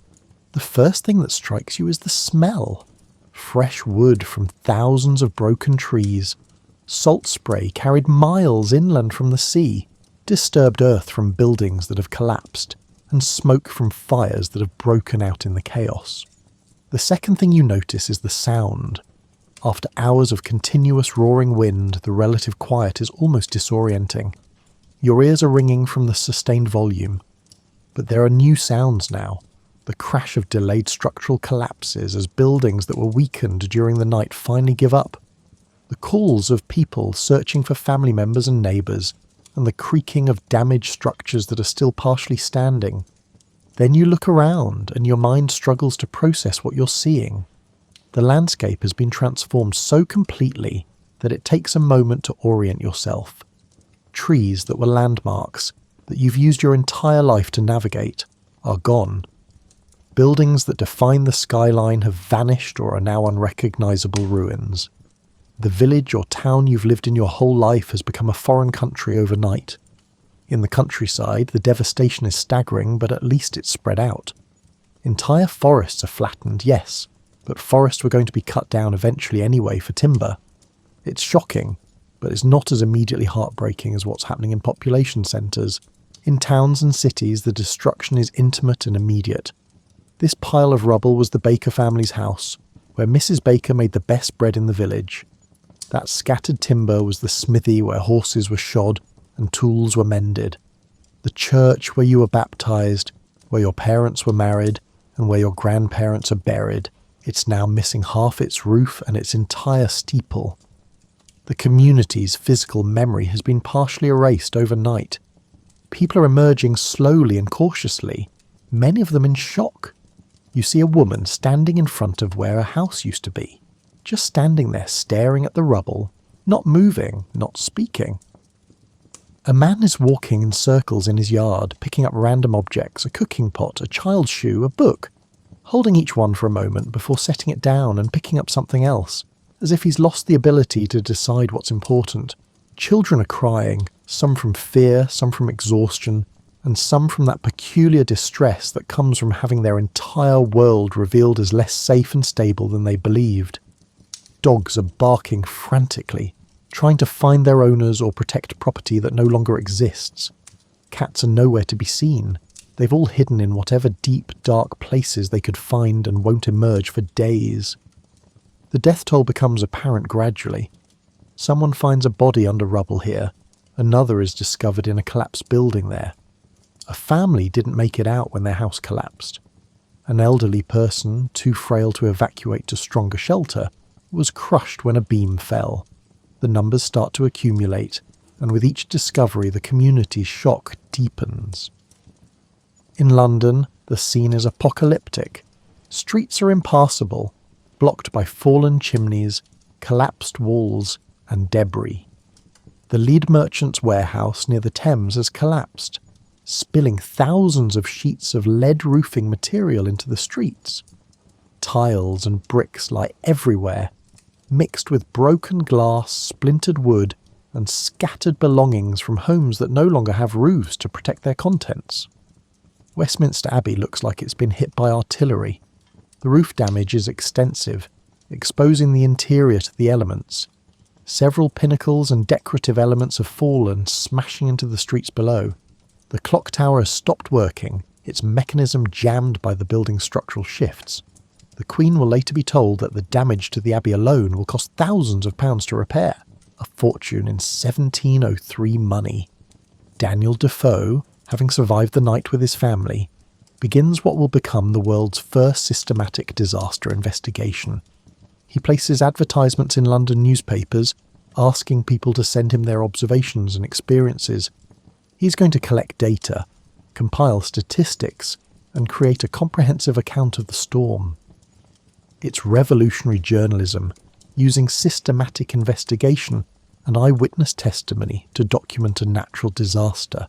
S1: The first thing that strikes you is the smell. Fresh wood from thousands of broken trees, salt spray carried miles inland from the sea, disturbed earth from buildings that have collapsed, and smoke from fires that have broken out in the chaos. The second thing you notice is the sound. After hours of continuous roaring wind, the relative quiet is almost disorienting. Your ears are ringing from the sustained volume. But there are new sounds now. The crash of delayed structural collapses as buildings that were weakened during the night finally give up. The calls of people searching for family members and neighbours, and the creaking of damaged structures that are still partially standing. Then you look around and your mind struggles to process what you're seeing. The The landscape has been transformed so completely that it takes a moment to orient yourself. Trees that were landmarks, that you've used your entire life to navigate, are gone. Buildings that define the skyline have vanished or are now unrecognisable ruins. The village or town you've lived in your whole life has become a foreign country overnight. In the countryside, the devastation is staggering, but at least it's spread out. Entire forests are flattened, yes, but forests were going to be cut down eventually anyway for timber. It's shocking, but it's not as immediately heartbreaking as what's happening in population centres. In towns and cities, the destruction is intimate and immediate. This pile of rubble was the Baker family's house, where Mrs. Baker made the best bread in the village. That scattered timber was the smithy where horses were shod and tools were mended. The church where you were baptised, where your parents were married, and where your grandparents are buried. It's now missing half its roof and its entire steeple. The community's physical memory has been partially erased overnight. People are emerging slowly and cautiously, many of them in shock. You see a woman standing in front of where a house used to be, just standing there staring at the rubble, not moving, not speaking. A man is walking in circles in his yard, picking up random objects, a cooking pot, a child's shoe, a book, holding each one for a moment before setting it down and picking up something else, as if he's lost the ability to decide what's important. Children are crying, some from fear, some from exhaustion, and some from that peculiar distress that comes from having their entire world revealed as less safe and stable than they believed. Dogs are barking frantically, trying to find their owners or protect property that no longer exists. Cats are nowhere to be seen. They've all hidden in whatever deep, dark places they could find and won't emerge for days. The death toll becomes apparent gradually. Someone finds a body under rubble here. Another is discovered in a collapsed building there. A family didn't make it out when their house collapsed. An elderly person, too frail to evacuate to stronger shelter, was crushed when a beam fell. The numbers start to accumulate, and with each discovery the community's shock deepens. In London, the scene is apocalyptic. Streets are impassable, blocked by fallen chimneys, collapsed walls, and debris. The lead merchant's warehouse near the Thames has collapsed, spilling thousands of sheets of lead roofing material into the streets. Tiles and bricks lie everywhere, mixed with broken glass, splintered wood, and scattered belongings from homes that no longer have roofs to protect their contents. Westminster Abbey looks like it's been hit by artillery. The roof damage is extensive, exposing the interior to the elements. Several pinnacles and decorative elements have fallen, smashing into the streets below. The clock tower has stopped working, its mechanism jammed by the building's structural shifts. The Queen will later be told that the damage to the Abbey alone will cost thousands of pounds to repair, a fortune in 1703 money. Daniel Defoe, having survived the night with his family, begins what will become the world's first systematic disaster investigation. He places advertisements in London newspapers, asking people to send him their observations and experiences. He's going to collect data, compile statistics, and create a comprehensive account of the storm. It's revolutionary journalism, using systematic investigation and eyewitness testimony to document a natural disaster.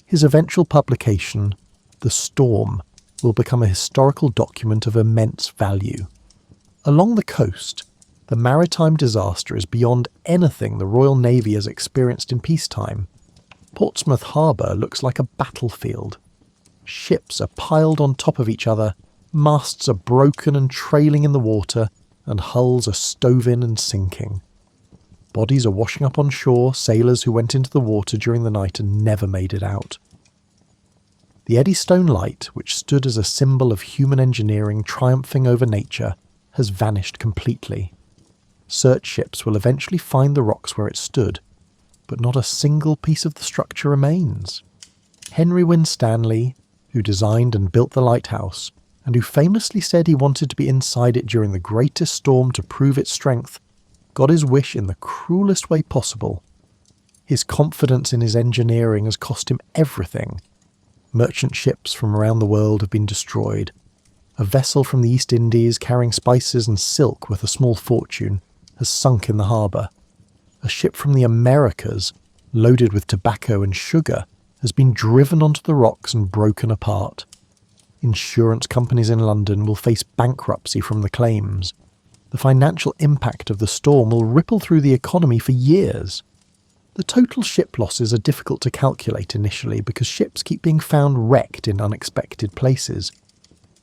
S1: His eventual publication, The Storm, will become a historical document of immense value. Along the coast, the maritime disaster is beyond anything the Royal Navy has experienced in peacetime. Portsmouth Harbour looks like a battlefield. Ships are piled on top of each other, masts are broken and trailing in the water, and hulls are stove in and sinking. Bodies are washing up on shore, sailors who went into the water during the night and never made it out. The Eddystone Light, which stood as a symbol of human engineering triumphing over nature, has vanished completely. Search ships will eventually find the rocks where it stood, but not a single piece of the structure remains. Henry Winstanley, who designed and built the lighthouse, and who famously said he wanted to be inside it during the greatest storm to prove its strength, got his wish in the cruelest way possible. His confidence in his engineering has cost him everything. Merchant ships from around the world have been destroyed. A vessel from the East Indies carrying spices and silk worth a small fortune has sunk in the harbour. A ship from the Americas, loaded with tobacco and sugar, has been driven onto the rocks and broken apart. Insurance companies in London will face bankruptcy from the claims. The financial impact of the storm will ripple through the economy for years. The total ship losses are difficult to calculate initially because ships keep being found wrecked in unexpected places.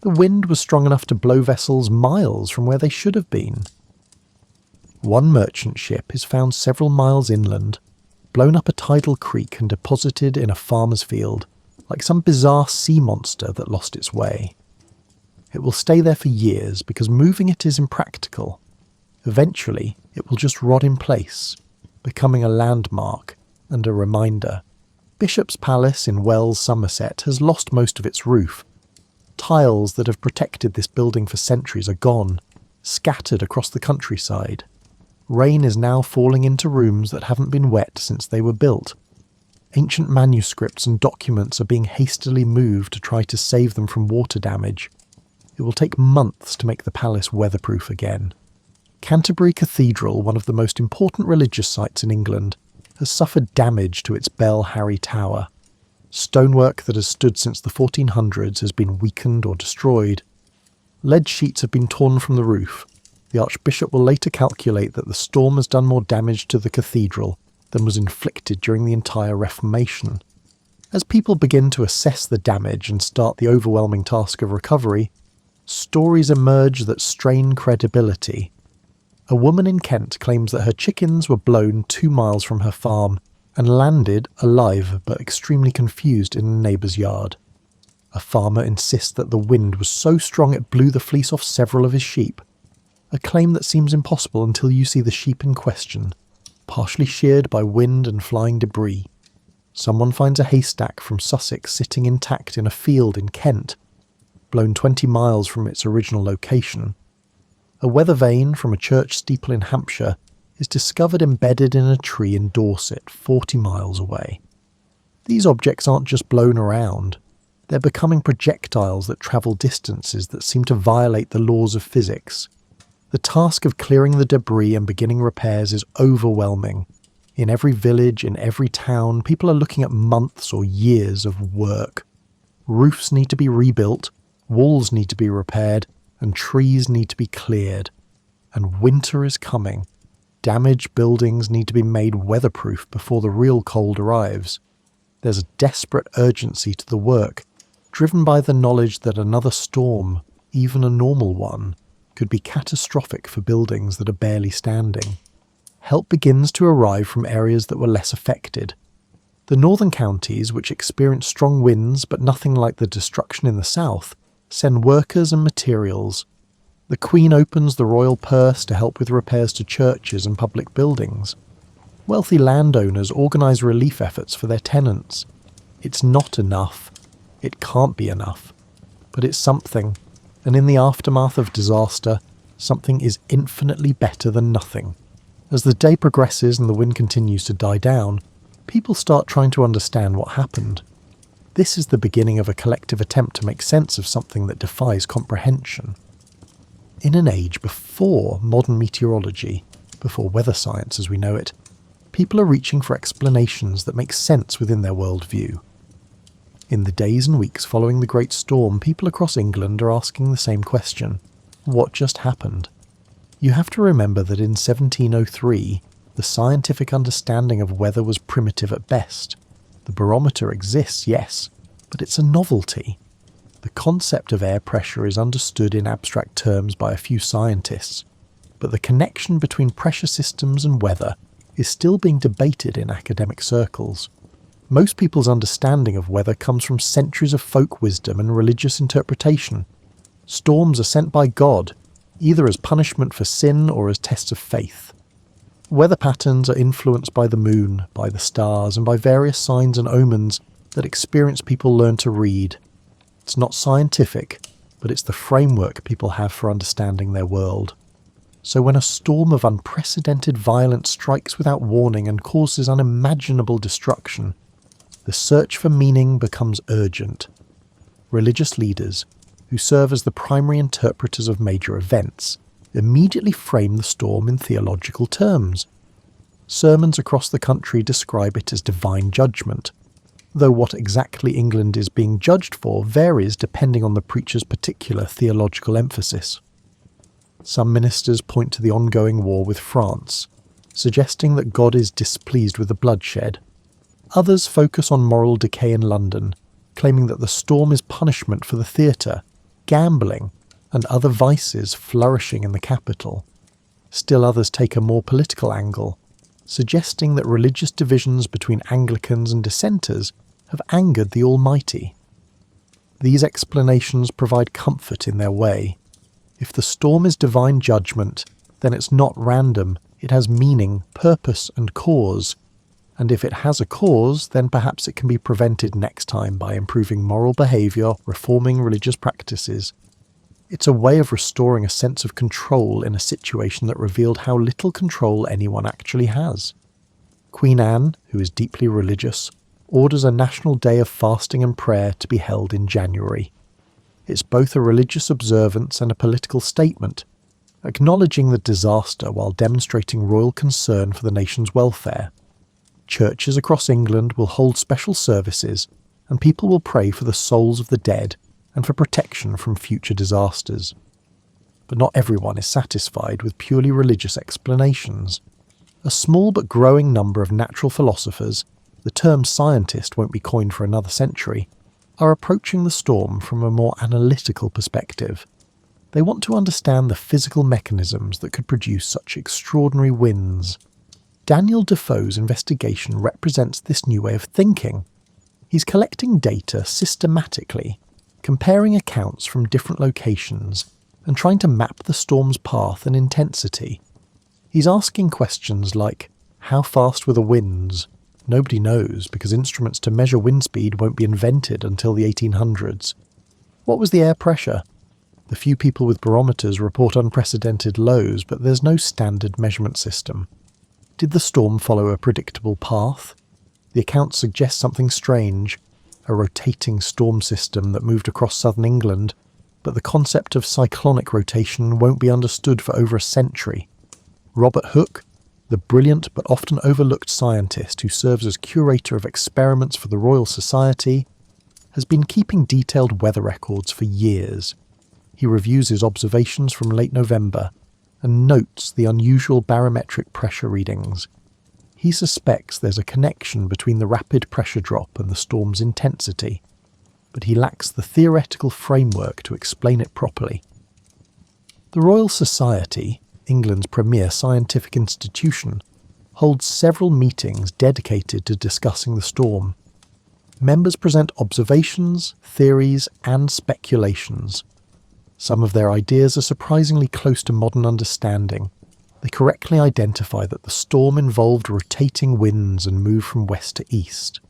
S1: The wind was strong enough to blow vessels miles from where they should have been. One merchant ship is found several miles inland, blown up a tidal creek and deposited in a farmer's field, like some bizarre sea monster that lost its way. It will stay there for years because moving it is impractical. Eventually, it will just rot in place, becoming a landmark and a reminder. Bishop's Palace in Wells, Somerset has lost most of its roof. Tiles that have protected this building for centuries are gone, scattered across the countryside. Rain is now falling into rooms that haven't been wet since they were built. Ancient manuscripts and documents are being hastily moved to try to save them from water damage. It will take months to make the palace weatherproof again. Canterbury Cathedral, one of the most important religious sites in England, has suffered damage to its Bell Harry Tower. Stonework that has stood since the 1400s has been weakened or destroyed. Lead sheets have been torn from the roof. The Archbishop will later calculate that the storm has done more damage to the cathedral than was inflicted during the entire Reformation. As people begin to assess the damage and start the overwhelming task of recovery, stories emerge that strain credibility. A woman in Kent claims that her chickens were blown 2 miles from her farm and landed alive but extremely confused in a neighbour's yard. A farmer insists that the wind was so strong it blew the fleece off several of his sheep. A claim that seems impossible until you see the sheep in question, partially sheared by wind and flying debris. Someone finds a haystack from Sussex sitting intact in a field in Kent, blown 20 miles from its original location. A weather vane from a church steeple in Hampshire is discovered embedded in a tree in Dorset, 40 miles away. These objects aren't just blown around, they're becoming projectiles that travel distances that seem to violate the laws of physics. The task of clearing the debris and beginning repairs is overwhelming. In every village, in every town, people are looking at months or years of work. Roofs need to be rebuilt, walls need to be repaired, and trees need to be cleared. And winter is coming. Damaged buildings need to be made weatherproof before the real cold arrives. There's a desperate urgency to the work, driven by the knowledge that another storm, even a normal one, could be catastrophic for buildings that are barely standing. Help begins to arrive from areas that were less affected. The northern counties, which experience strong winds but nothing like the destruction in the south, send workers and materials. The Queen opens the royal purse to help with repairs to churches and public buildings. Wealthy landowners organise relief efforts for their tenants. It's not enough. It can't be enough. But it's something. And in the aftermath of disaster, something is infinitely better than nothing. As the day progresses and the wind continues to die down, people start trying to understand what happened. This is the beginning of a collective attempt to make sense of something that defies comprehension. In an age before modern meteorology, before weather science as we know it, people are reaching for explanations that make sense within their worldview. In the days and weeks following the Great Storm, people across England are asking the same question. What just happened? You have to remember that in 1703, the scientific understanding of weather was primitive at best. The barometer exists, yes, but it's a novelty. The concept of air pressure is understood in abstract terms by a few scientists, but the connection between pressure systems and weather is still being debated in academic circles. Most people's understanding of weather comes from centuries of folk wisdom and religious interpretation. Storms are sent by God, either as punishment for sin or as tests of faith. Weather patterns are influenced by the moon, by the stars, and by various signs and omens that experienced people learn to read. It's not scientific, but it's the framework people have for understanding their world. So when a storm of unprecedented violence strikes without warning and causes unimaginable destruction, the search for meaning becomes urgent. Religious leaders, who serve as the primary interpreters of major events, immediately frame the storm in theological terms. Sermons across the country describe it as divine judgment, though what exactly England is being judged for varies depending on the preacher's particular theological emphasis. Some ministers point to the ongoing war with France, suggesting that God is displeased with the bloodshed. Others focus on moral decay in London, claiming that the storm is punishment for the theatre, gambling, and other vices flourishing in the capital. Still others take a more political angle, suggesting that religious divisions between Anglicans and dissenters have angered the Almighty. These explanations provide comfort in their way. If the storm is divine judgment, then it's not random, it has meaning, purpose and cause. And if it has a cause, then perhaps it can be prevented next time by improving moral behaviour, reforming religious practices. It's a way of restoring a sense of control in a situation that revealed how little control anyone actually has. Queen Anne, who is deeply religious, orders a national day of fasting and prayer to be held in January. It's both a religious observance and a political statement, acknowledging the disaster while demonstrating royal concern for the nation's welfare. Churches across England will hold special services, and people will pray for the souls of the dead and for protection from future disasters. But not everyone is satisfied with purely religious explanations. A small but growing number of natural philosophers, the term scientist won't be coined for another century, are approaching the storm from a more analytical perspective. They want to understand the physical mechanisms that could produce such extraordinary winds. Daniel Defoe's investigation represents this new way of thinking. He's collecting data systematically, comparing accounts from different locations, and trying to map the storm's path and intensity. He's asking questions like, how fast were the winds? Nobody knows, because instruments to measure wind speed won't be invented until the 1800s. What was the air pressure? The few people with barometers report unprecedented lows, but there's no standard measurement system. Did the storm follow a predictable path? The accounts suggest something strange, a rotating storm system that moved across southern England, but the concept of cyclonic rotation won't be understood for over a century. Robert Hooke, the brilliant but often overlooked scientist who serves as curator of experiments for the Royal Society, has been keeping detailed weather records for years. He reviews his observations from late November and notes the unusual barometric pressure readings. He suspects there's a connection between the rapid pressure drop and the storm's intensity, but he lacks the theoretical framework to explain it properly. The Royal Society, England's premier scientific institution, holds several meetings dedicated to discussing the storm. Members present observations, theories, and speculations. Some of their ideas are surprisingly close to modern understanding. They correctly identify that the storm involved rotating winds and moved from west to east.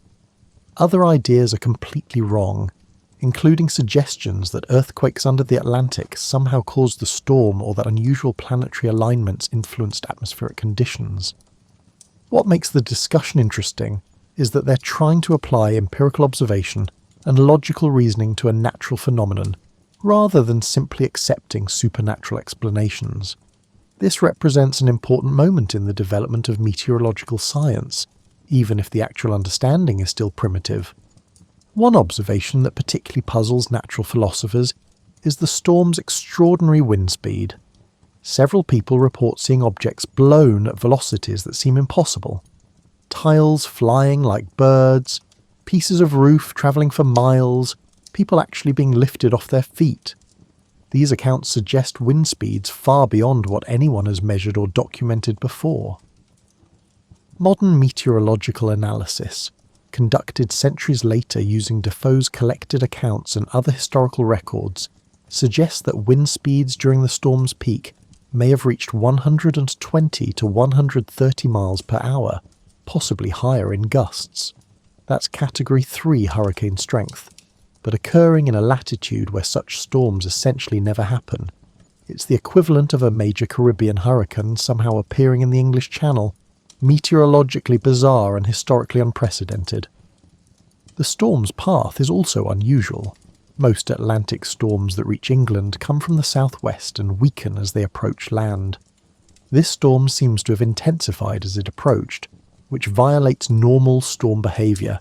S1: Other ideas are completely wrong, including suggestions that earthquakes under the Atlantic somehow caused the storm or that unusual planetary alignments influenced atmospheric conditions. What makes the discussion interesting is that they're trying to apply empirical observation and logical reasoning to a natural phenomenon, rather than simply accepting supernatural explanations. This represents an important moment in the development of meteorological science, even if the actual understanding is still primitive. One observation that particularly puzzles natural philosophers is the storm's extraordinary wind speed. Several people report seeing objects blown at velocities that seem impossible. Tiles flying like birds, pieces of roof travelling for miles, people actually being lifted off their feet. These accounts suggest wind speeds far beyond what anyone has measured or documented before. Modern meteorological analysis, conducted centuries later using Defoe's collected accounts and other historical records, suggests that wind speeds during the storm's peak may have reached 120 to 130 miles per hour, possibly higher in gusts. That's Category 3 hurricane strength, but occurring in a latitude where such storms essentially never happen. It's the equivalent of a major Caribbean hurricane somehow appearing in the English Channel, meteorologically bizarre and historically unprecedented. The storm's path is also unusual. Most Atlantic storms that reach England come from the southwest and weaken as they approach land. This storm seems to have intensified as it approached, which violates normal storm behaviour.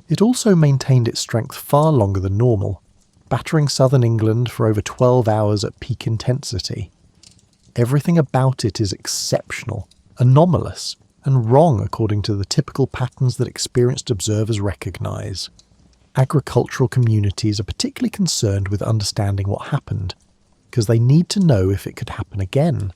S1: It also maintained its strength far longer than normal, battering southern England for over 12 hours at peak intensity. Everything about it is exceptional, anomalous, and wrong according to the typical patterns that experienced observers recognise. Agricultural communities are particularly concerned with understanding what happened, because they need to know if it could happen again.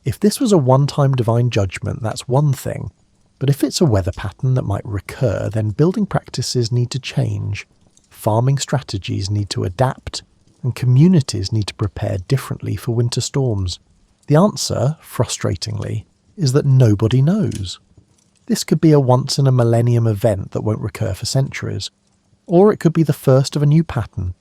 S1: If this was a one-time divine judgment, that's one thing, but if it's a weather pattern that might recur, then building practices need to change, farming strategies need to adapt, and communities need to prepare differently for winter storms. The answer, frustratingly, is that nobody knows. This could be a once-in-a-millennium event that won't recur for centuries, or it could be the first of a new pattern.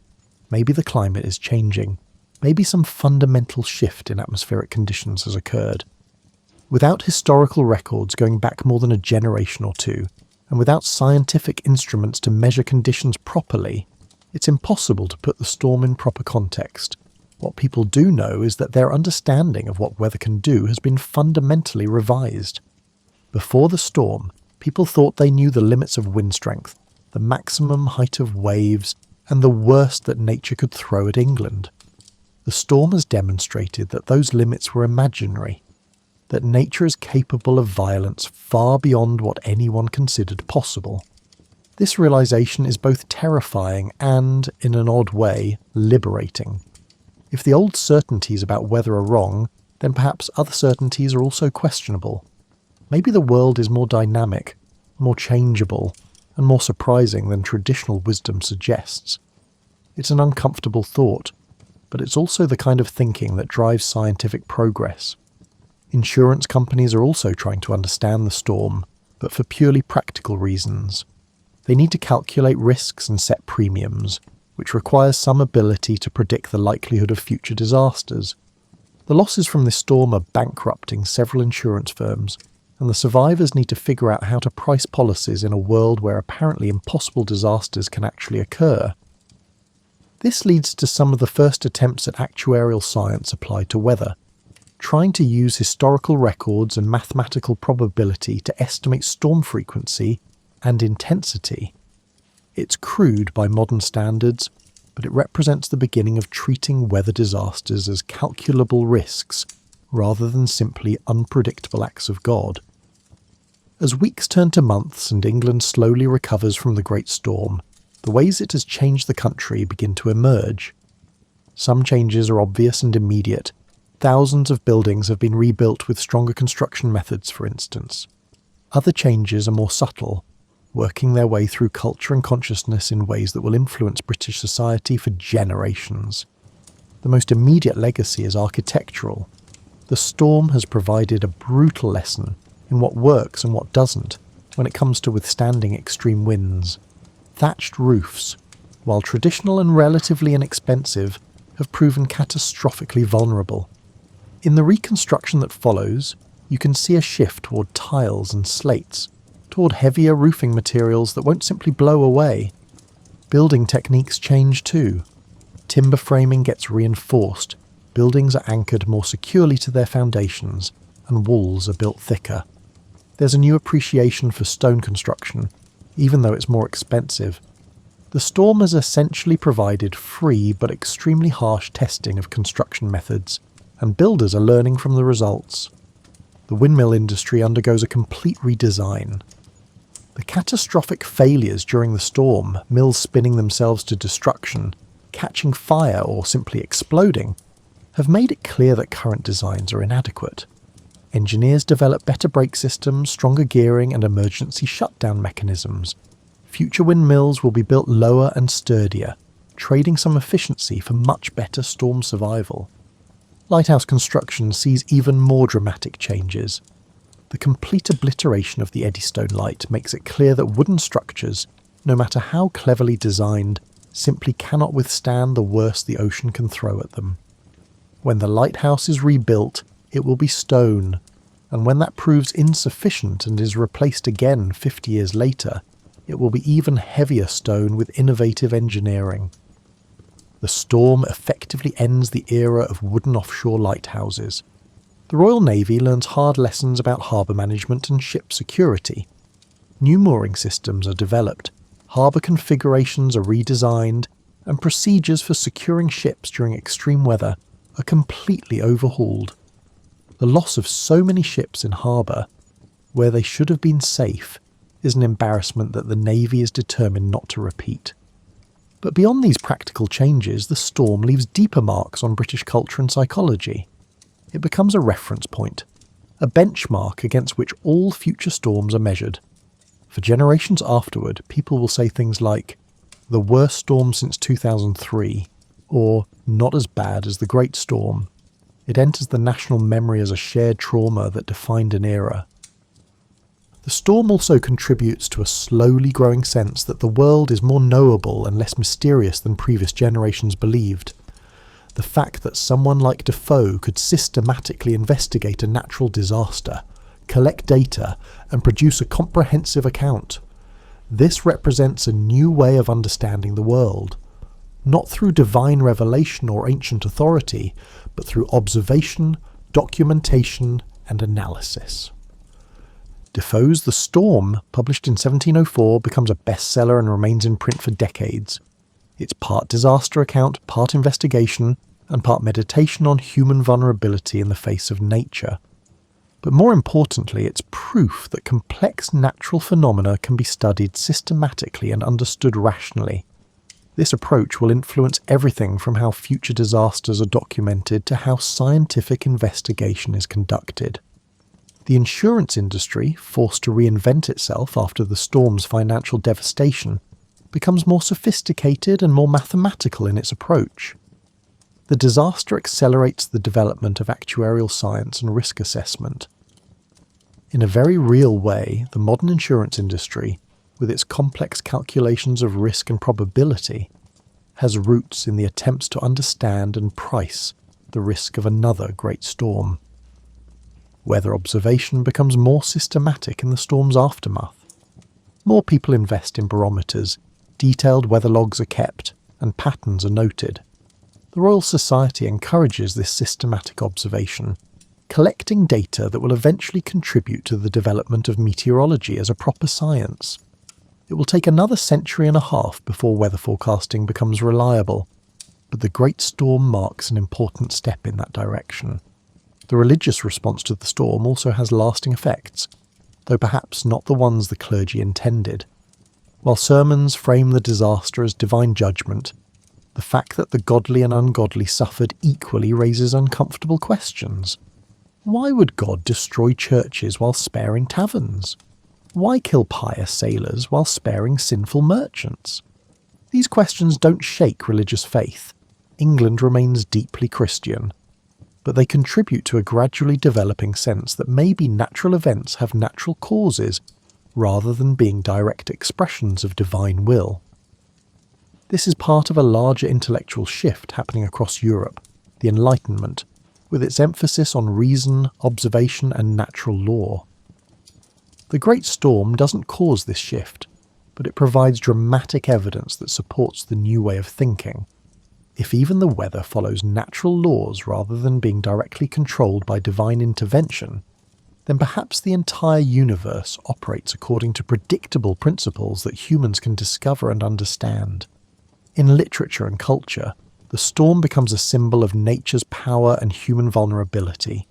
S1: Maybe the climate is changing. Maybe some fundamental shift in atmospheric conditions has occurred. Without historical records going back more than a generation or two, and without scientific instruments to measure conditions properly, it's impossible to put the storm in proper context. What people do know is that their understanding of what weather can do has been fundamentally revised. Before the storm, people thought they knew the limits of wind strength, the maximum height of waves, and the worst that nature could throw at England. The storm has demonstrated that those limits were imaginary, that nature is capable of violence far beyond what anyone considered possible. This realization is both terrifying and, in an odd way, liberating. If the old certainties about weather are wrong, then perhaps other certainties are also questionable. Maybe the world is more dynamic, more changeable, and more surprising than traditional wisdom suggests. It's an uncomfortable thought, but it's also the kind of thinking that drives scientific progress. Insurance companies are also trying to understand the storm, but for purely practical reasons. They need to calculate risks and set premiums, which requires some ability to predict the likelihood of future disasters. The losses from this storm are bankrupting several insurance firms, and the survivors need to figure out how to price policies in a world where apparently impossible disasters can actually occur. This leads to some of the first attempts at actuarial science applied to weather, trying to use historical records and mathematical probability to estimate storm frequency and intensity. It's crude by modern standards, but it represents the beginning of treating weather disasters as calculable risks rather than simply unpredictable acts of God. As weeks turn to months and England slowly recovers from the Great Storm, the ways it has changed the country begin to emerge. Some changes are obvious and immediate. Thousands of buildings have been rebuilt with stronger construction methods, for instance. Other changes are more subtle, working their way through culture and consciousness in ways that will influence British society for generations. The most immediate legacy is architectural. The storm has provided a brutal lesson in what works and what doesn't when it comes to withstanding extreme winds. Thatched roofs, while traditional and relatively inexpensive, have proven catastrophically vulnerable. In the reconstruction that follows, you can see a shift toward tiles and slates, toward heavier roofing materials that won't simply blow away. Building techniques change too. Timber framing gets reinforced, buildings are anchored more securely to their foundations, and walls are built thicker. There's a new appreciation for stone construction, even though it's more expensive. The storm has essentially provided free but extremely harsh testing of construction methods, and builders are learning from the results. The windmill industry undergoes a complete redesign. The catastrophic failures during the storm, mills spinning themselves to destruction, catching fire or simply exploding, have made it clear that current designs are inadequate. Engineers develop better brake systems, stronger gearing and emergency shutdown mechanisms. Future windmills will be built lower and sturdier, trading some efficiency for much better storm survival. Lighthouse construction sees even more dramatic changes. The complete obliteration of the Eddystone Light makes it clear that wooden structures, no matter how cleverly designed, simply cannot withstand the worst the ocean can throw at them. When the lighthouse is rebuilt, it will be stone, and when that proves insufficient and is replaced again 50 years later, it will be even heavier stone with innovative engineering. The storm effectively ends the era of wooden offshore lighthouses. The Royal Navy learns hard lessons about harbour management and ship security. New mooring systems are developed, harbour configurations are redesigned, and procedures for securing ships during extreme weather are completely overhauled. The loss of so many ships in harbour, where they should have been safe, is an embarrassment that the Navy is determined not to repeat. But beyond these practical changes, the storm leaves deeper marks on British culture and psychology. It becomes a reference point, a benchmark against which all future storms are measured. For generations afterward, people will say things like, "the worst storm since 2003, or "not as bad as the Great Storm." It enters the national memory as a shared trauma that defined an era. The storm also contributes to a slowly growing sense that the world is more knowable and less mysterious than previous generations believed. The fact that someone like Defoe could systematically investigate a natural disaster, collect data, and produce a comprehensive account. This represents a new way of understanding the world, not through divine revelation or ancient authority, but through observation, documentation, and analysis. Defoe's The Storm, published in 1704, becomes a bestseller and remains in print for decades. It's part disaster account, part investigation, and part meditation on human vulnerability in the face of nature. But more importantly, it's proof that complex natural phenomena can be studied systematically and understood rationally. This approach will influence everything from how future disasters are documented to how scientific investigation is conducted. The insurance industry, forced to reinvent itself after the storm's financial devastation, becomes more sophisticated and more mathematical in its approach. The disaster accelerates the development of actuarial science and risk assessment. In a very real way, the modern insurance industry, with its complex calculations of risk and probability, has roots in the attempts to understand and price the risk of another great storm. Weather observation becomes more systematic in the storm's aftermath. More people invest in barometers, detailed weather logs are kept, and patterns are noted. The Royal Society encourages this systematic observation, collecting data that will eventually contribute to the development of meteorology as a proper science. It will take another century and a half before weather forecasting becomes reliable, but the Great Storm marks an important step in that direction. The religious response to the storm also has lasting effects, though perhaps not the ones the clergy intended. While sermons frame the disaster as divine judgment, the fact that the godly and ungodly suffered equally raises uncomfortable questions. Why would God destroy churches while sparing taverns? Why kill pious sailors while sparing sinful merchants? These questions don't shake religious faith. England remains deeply Christian, but they contribute to a gradually developing sense that maybe natural events have natural causes rather than being direct expressions of divine will. This is part of a larger intellectual shift happening across Europe, the Enlightenment, with its emphasis on reason, observation, and natural law. The Great Storm doesn't cause this shift, but it provides dramatic evidence that supports the new way of thinking. If even the weather follows natural laws rather than being directly controlled by divine intervention, then perhaps the entire universe operates according to predictable principles that humans can discover and understand. In literature and culture, the storm becomes a symbol of nature's power and human vulnerability.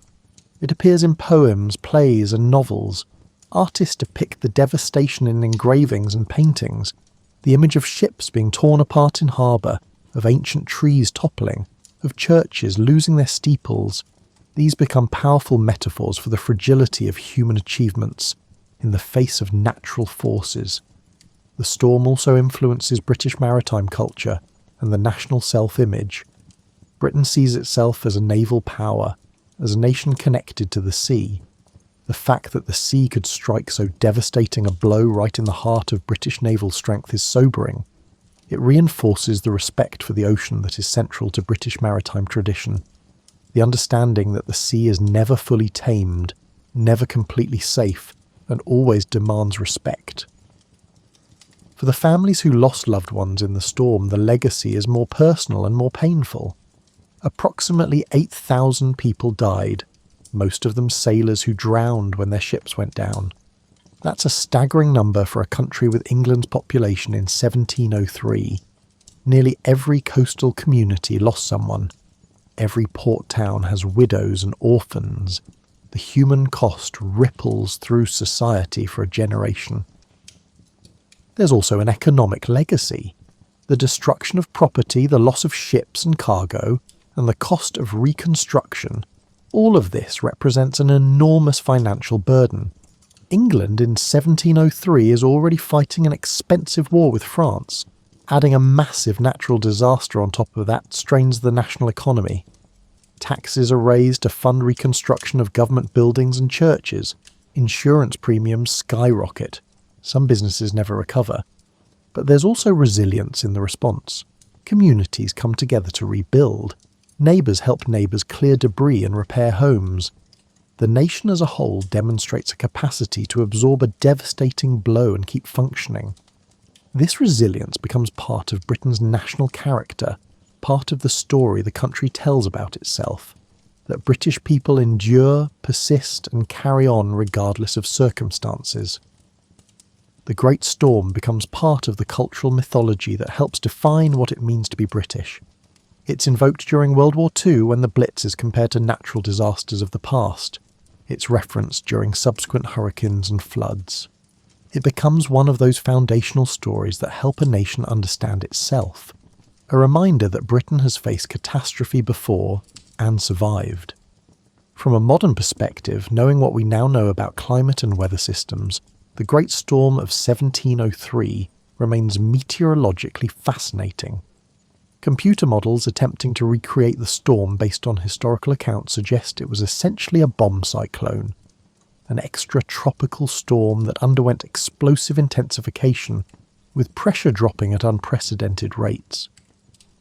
S1: It appears in poems, plays, and novels. Artists depict the devastation in engravings and paintings, the image of ships being torn apart in harbour, of ancient trees toppling, of churches losing their steeples. These become powerful metaphors for the fragility of human achievements in the face of natural forces. The storm also influences British maritime culture and the national self-image. Britain sees itself as a naval power, as a nation connected to the sea. The fact that the sea could strike so devastating a blow right in the heart of British naval strength is sobering. It reinforces the respect for the ocean that is central to British maritime tradition. The understanding that the sea is never fully tamed, never completely safe, and always demands respect. For the families who lost loved ones in the storm, the legacy is more personal and more painful. Approximately 8,000 people died, most of them sailors who drowned when their ships went down. That's a staggering number for a country with England's population in 1703. Nearly every coastal community lost someone. Every port town has widows and orphans. The human cost ripples through society for a generation. There's also an economic legacy. The destruction of property, the loss of ships and cargo, and the cost of reconstruction, all of this represents an enormous financial burden. England in 1703 is already fighting an expensive war with France. Adding a massive natural disaster on top of that strains the national economy. Taxes are raised to fund reconstruction of government buildings and churches. Insurance premiums skyrocket. Some businesses never recover. But there's also resilience in the response. Communities come together to rebuild. Neighbours help neighbours clear debris and repair homes. The nation as a whole demonstrates a capacity to absorb a devastating blow and keep functioning. This resilience becomes part of Britain's national character, part of the story the country tells about itself, that British people endure, persist and carry on regardless of circumstances. The Great Storm becomes part of the cultural mythology that helps define what it means to be British. It's invoked during World War II when the Blitz is compared to natural disasters of the past. It's referenced during subsequent hurricanes and floods. It becomes one of those foundational stories that help a nation understand itself, a reminder that Britain has faced catastrophe before and survived. From a modern perspective, knowing what we now know about climate and weather systems, the Great Storm of 1703 remains meteorologically fascinating. Computer models attempting to recreate the storm based on historical accounts suggest it was essentially a bomb cyclone, an extratropical storm that underwent explosive intensification, with pressure dropping at unprecedented rates.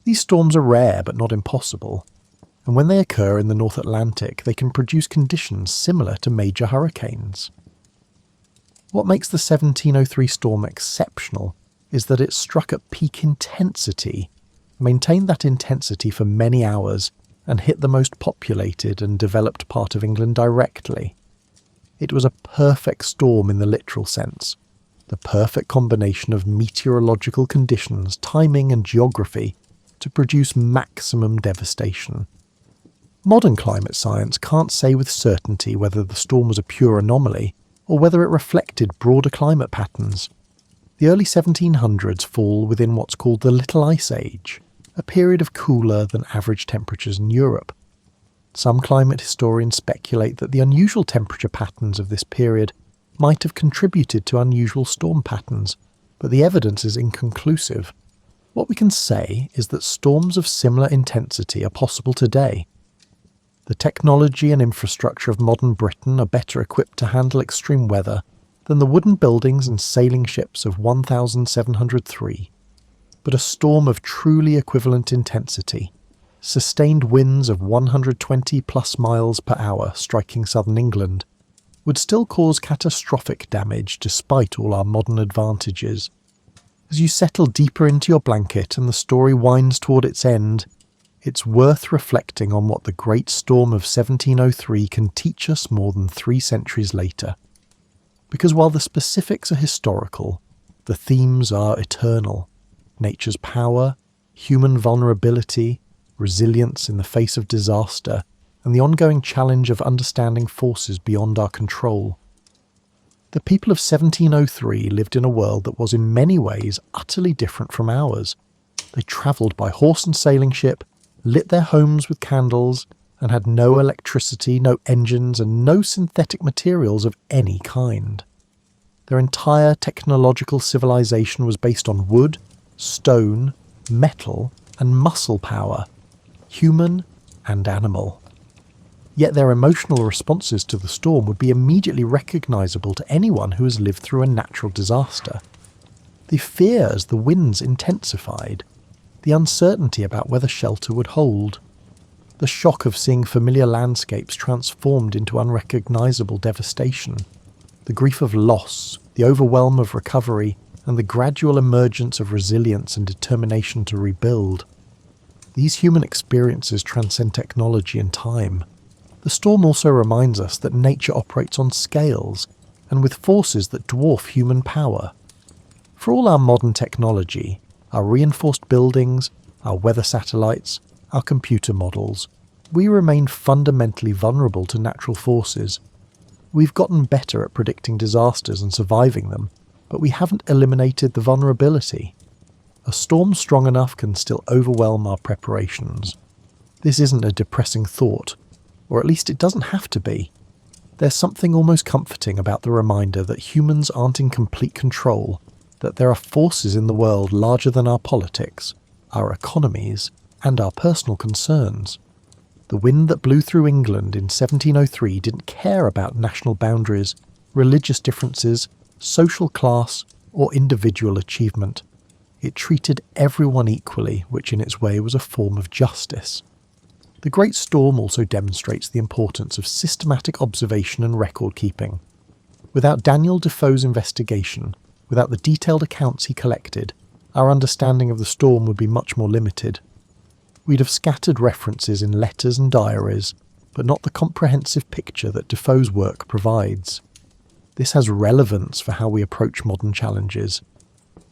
S1: These storms are rare but not impossible, and when they occur in the North Atlantic, they can produce conditions similar to major hurricanes. What makes the 1703 storm exceptional is that it struck at peak intensity, maintained that intensity for many hours, and hit the most populated and developed part of England directly. It was a perfect storm in the literal sense, the perfect combination of meteorological conditions, timing and geography to produce maximum devastation. Modern climate science can't say with certainty whether the storm was a pure anomaly or whether it reflected broader climate patterns. The early 1700s fall within what's called the Little Ice Age, a period of cooler than average temperatures in Europe. Some climate historians speculate that the unusual temperature patterns of this period might have contributed to unusual storm patterns, but the evidence is inconclusive. What we can say is that storms of similar intensity are possible today. The technology and infrastructure of modern Britain are better equipped to handle extreme weather than the wooden buildings and sailing ships of 1703. But a storm of truly equivalent intensity, sustained winds of 120 plus miles per hour striking southern England, would still cause catastrophic damage despite all our modern advantages. As you settle deeper into your blanket and the story winds toward its end, it's worth reflecting on what the Great Storm of 1703 can teach us more than 3 centuries later. Because while the specifics are historical, the themes are eternal. Nature's power, human vulnerability, resilience in the face of disaster, and the ongoing challenge of understanding forces beyond our control. The people of 1703 lived in a world that was in many ways utterly different from ours. They travelled by horse and sailing ship, lit their homes with candles, and had no electricity, no engines, and no synthetic materials of any kind. Their entire technological civilization was based on wood, stone, metal, and muscle power, human and animal. Yet their emotional responses to the storm would be immediately recognisable to anyone who has lived through a natural disaster. The fear as the winds intensified, the uncertainty about whether shelter would hold, the shock of seeing familiar landscapes transformed into unrecognisable devastation, the grief of loss, the overwhelm of recovery, and the gradual emergence of resilience and determination to rebuild. These human experiences transcend technology and time. The storm also reminds us that nature operates on scales, and with forces that dwarf human power. For all our modern technology, our reinforced buildings, our weather satellites, our computer models, we remain fundamentally vulnerable to natural forces. We've gotten better at predicting disasters and surviving them, but we haven't eliminated the vulnerability. A storm strong enough can still overwhelm our preparations. This isn't a depressing thought, or at least it doesn't have to be. There's something almost comforting about the reminder that humans aren't in complete control, that there are forces in the world larger than our politics, our economies, and our personal concerns. The wind that blew through England in 1703 didn't care about national boundaries, religious differences, social class, or individual achievement. It treated everyone equally, which in its way was a form of justice. The Great Storm also demonstrates the importance of systematic observation and record-keeping. Without Daniel Defoe's investigation, without the detailed accounts he collected, our understanding of the storm would be much more limited. We'd have scattered references in letters and diaries, but not the comprehensive picture that Defoe's work provides. This has relevance for how we approach modern challenges.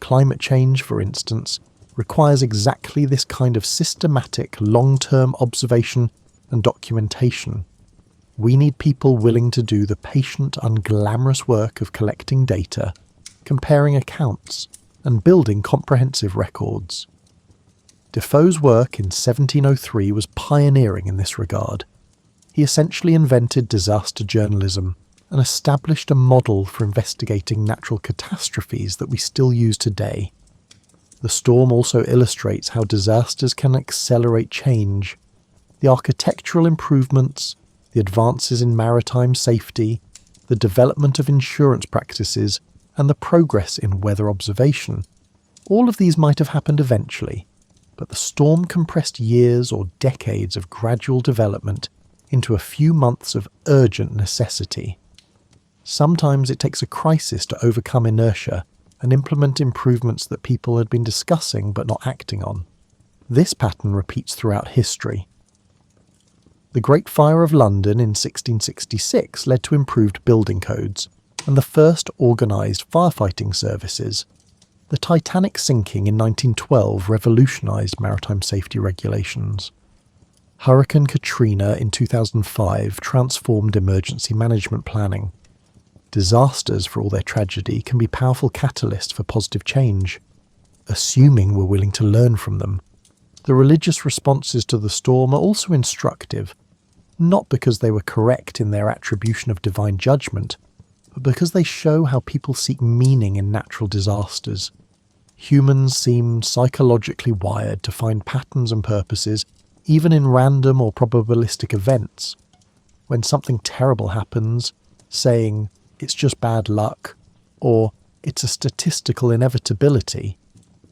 S1: Climate change, for instance, requires exactly this kind of systematic, long-term observation and documentation. We need people willing to do the patient, unglamorous work of collecting data, comparing accounts, and building comprehensive records. Defoe's work in 1703 was pioneering in this regard. He essentially invented disaster journalism and established a model for investigating natural catastrophes that we still use today. The storm also illustrates how disasters can accelerate change. The architectural improvements, the advances in maritime safety, the development of insurance practices, and the progress in weather observation. All of these might have happened eventually, but the storm compressed years or decades of gradual development into a few months of urgent necessity. Sometimes it takes a crisis to overcome inertia and implement improvements that people had been discussing but not acting on. This pattern repeats throughout history. The Great Fire of London in 1666 led to improved building codes and the first organised firefighting services. The Titanic sinking in 1912 revolutionised maritime safety regulations. Hurricane Katrina in 2005 transformed emergency management planning. Disasters, for all their tragedy, can be powerful catalysts for positive change, assuming we're willing to learn from them. The religious responses to the storm are also instructive, not because they were correct in their attribution of divine judgment, but because they show how people seek meaning in natural disasters. Humans seem psychologically wired to find patterns and purposes, even in random or probabilistic events. When something terrible happens, saying, "It's just bad luck," or "it's a statistical inevitability,"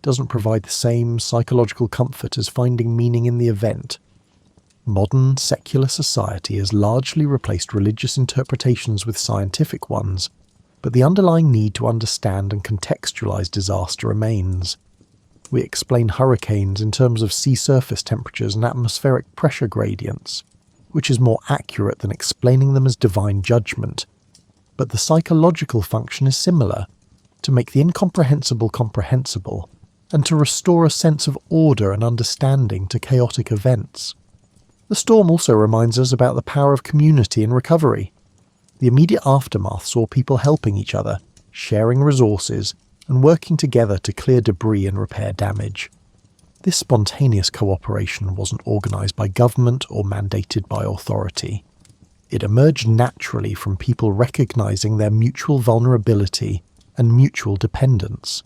S1: doesn't provide the same psychological comfort as finding meaning in the event. Modern secular society has largely replaced religious interpretations with scientific ones, but the underlying need to understand and contextualize disaster remains. We explain hurricanes in terms of sea surface temperatures and atmospheric pressure gradients, which is more accurate than explaining them as divine judgment. But the psychological function is similar, to make the incomprehensible comprehensible, and to restore a sense of order and understanding to chaotic events. The storm also reminds us about the power of community in recovery. The immediate aftermath saw people helping each other, sharing resources, and working together to clear debris and repair damage. This spontaneous cooperation wasn't organised by government or mandated by authority. It emerged naturally from people recognising their mutual vulnerability and mutual dependence.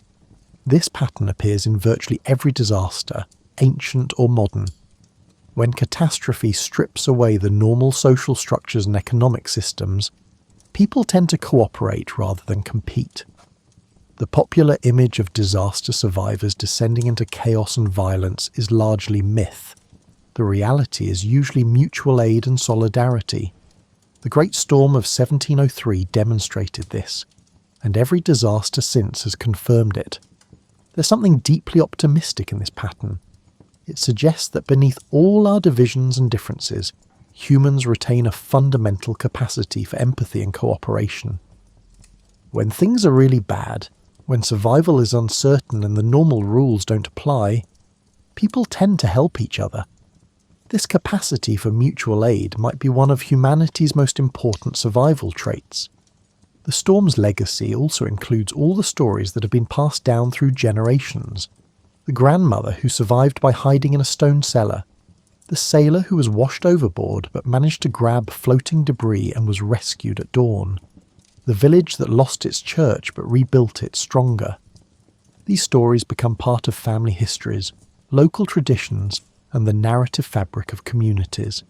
S1: This pattern appears in virtually every disaster, ancient or modern. When catastrophe strips away the normal social structures and economic systems, people tend to cooperate rather than compete. The popular image of disaster survivors descending into chaos and violence is largely myth. The reality is usually mutual aid and solidarity. The Great Storm of 1703 demonstrated this, and every disaster since has confirmed it. There's something deeply optimistic in this pattern. It suggests that beneath all our divisions and differences, humans retain a fundamental capacity for empathy and cooperation. When things are really bad, when survival is uncertain and the normal rules don't apply, people tend to help each other. This capacity for mutual aid might be one of humanity's most important survival traits. The storm's legacy also includes all the stories that have been passed down through generations. The grandmother who survived by hiding in a stone cellar, the sailor who was washed overboard but managed to grab floating debris and was rescued at dawn, the village that lost its church but rebuilt it stronger. These stories become part of family histories, local traditions, and the narrative fabric of communities.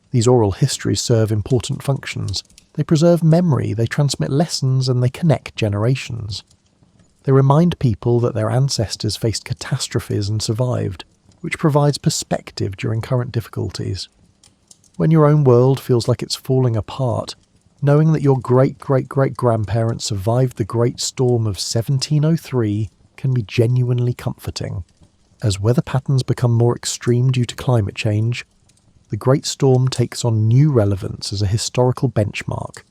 S1: These oral histories serve important functions. They preserve memory, they transmit lessons, and they connect generations. They remind people that their ancestors faced catastrophes and survived, which provides perspective during current difficulties. When your own world feels like it's falling apart, knowing that your great-great-great-grandparents survived the Great Storm of 1703 can be genuinely comforting. As weather patterns become more extreme due to climate change, the Great Storm takes on new relevance as a historical benchmark.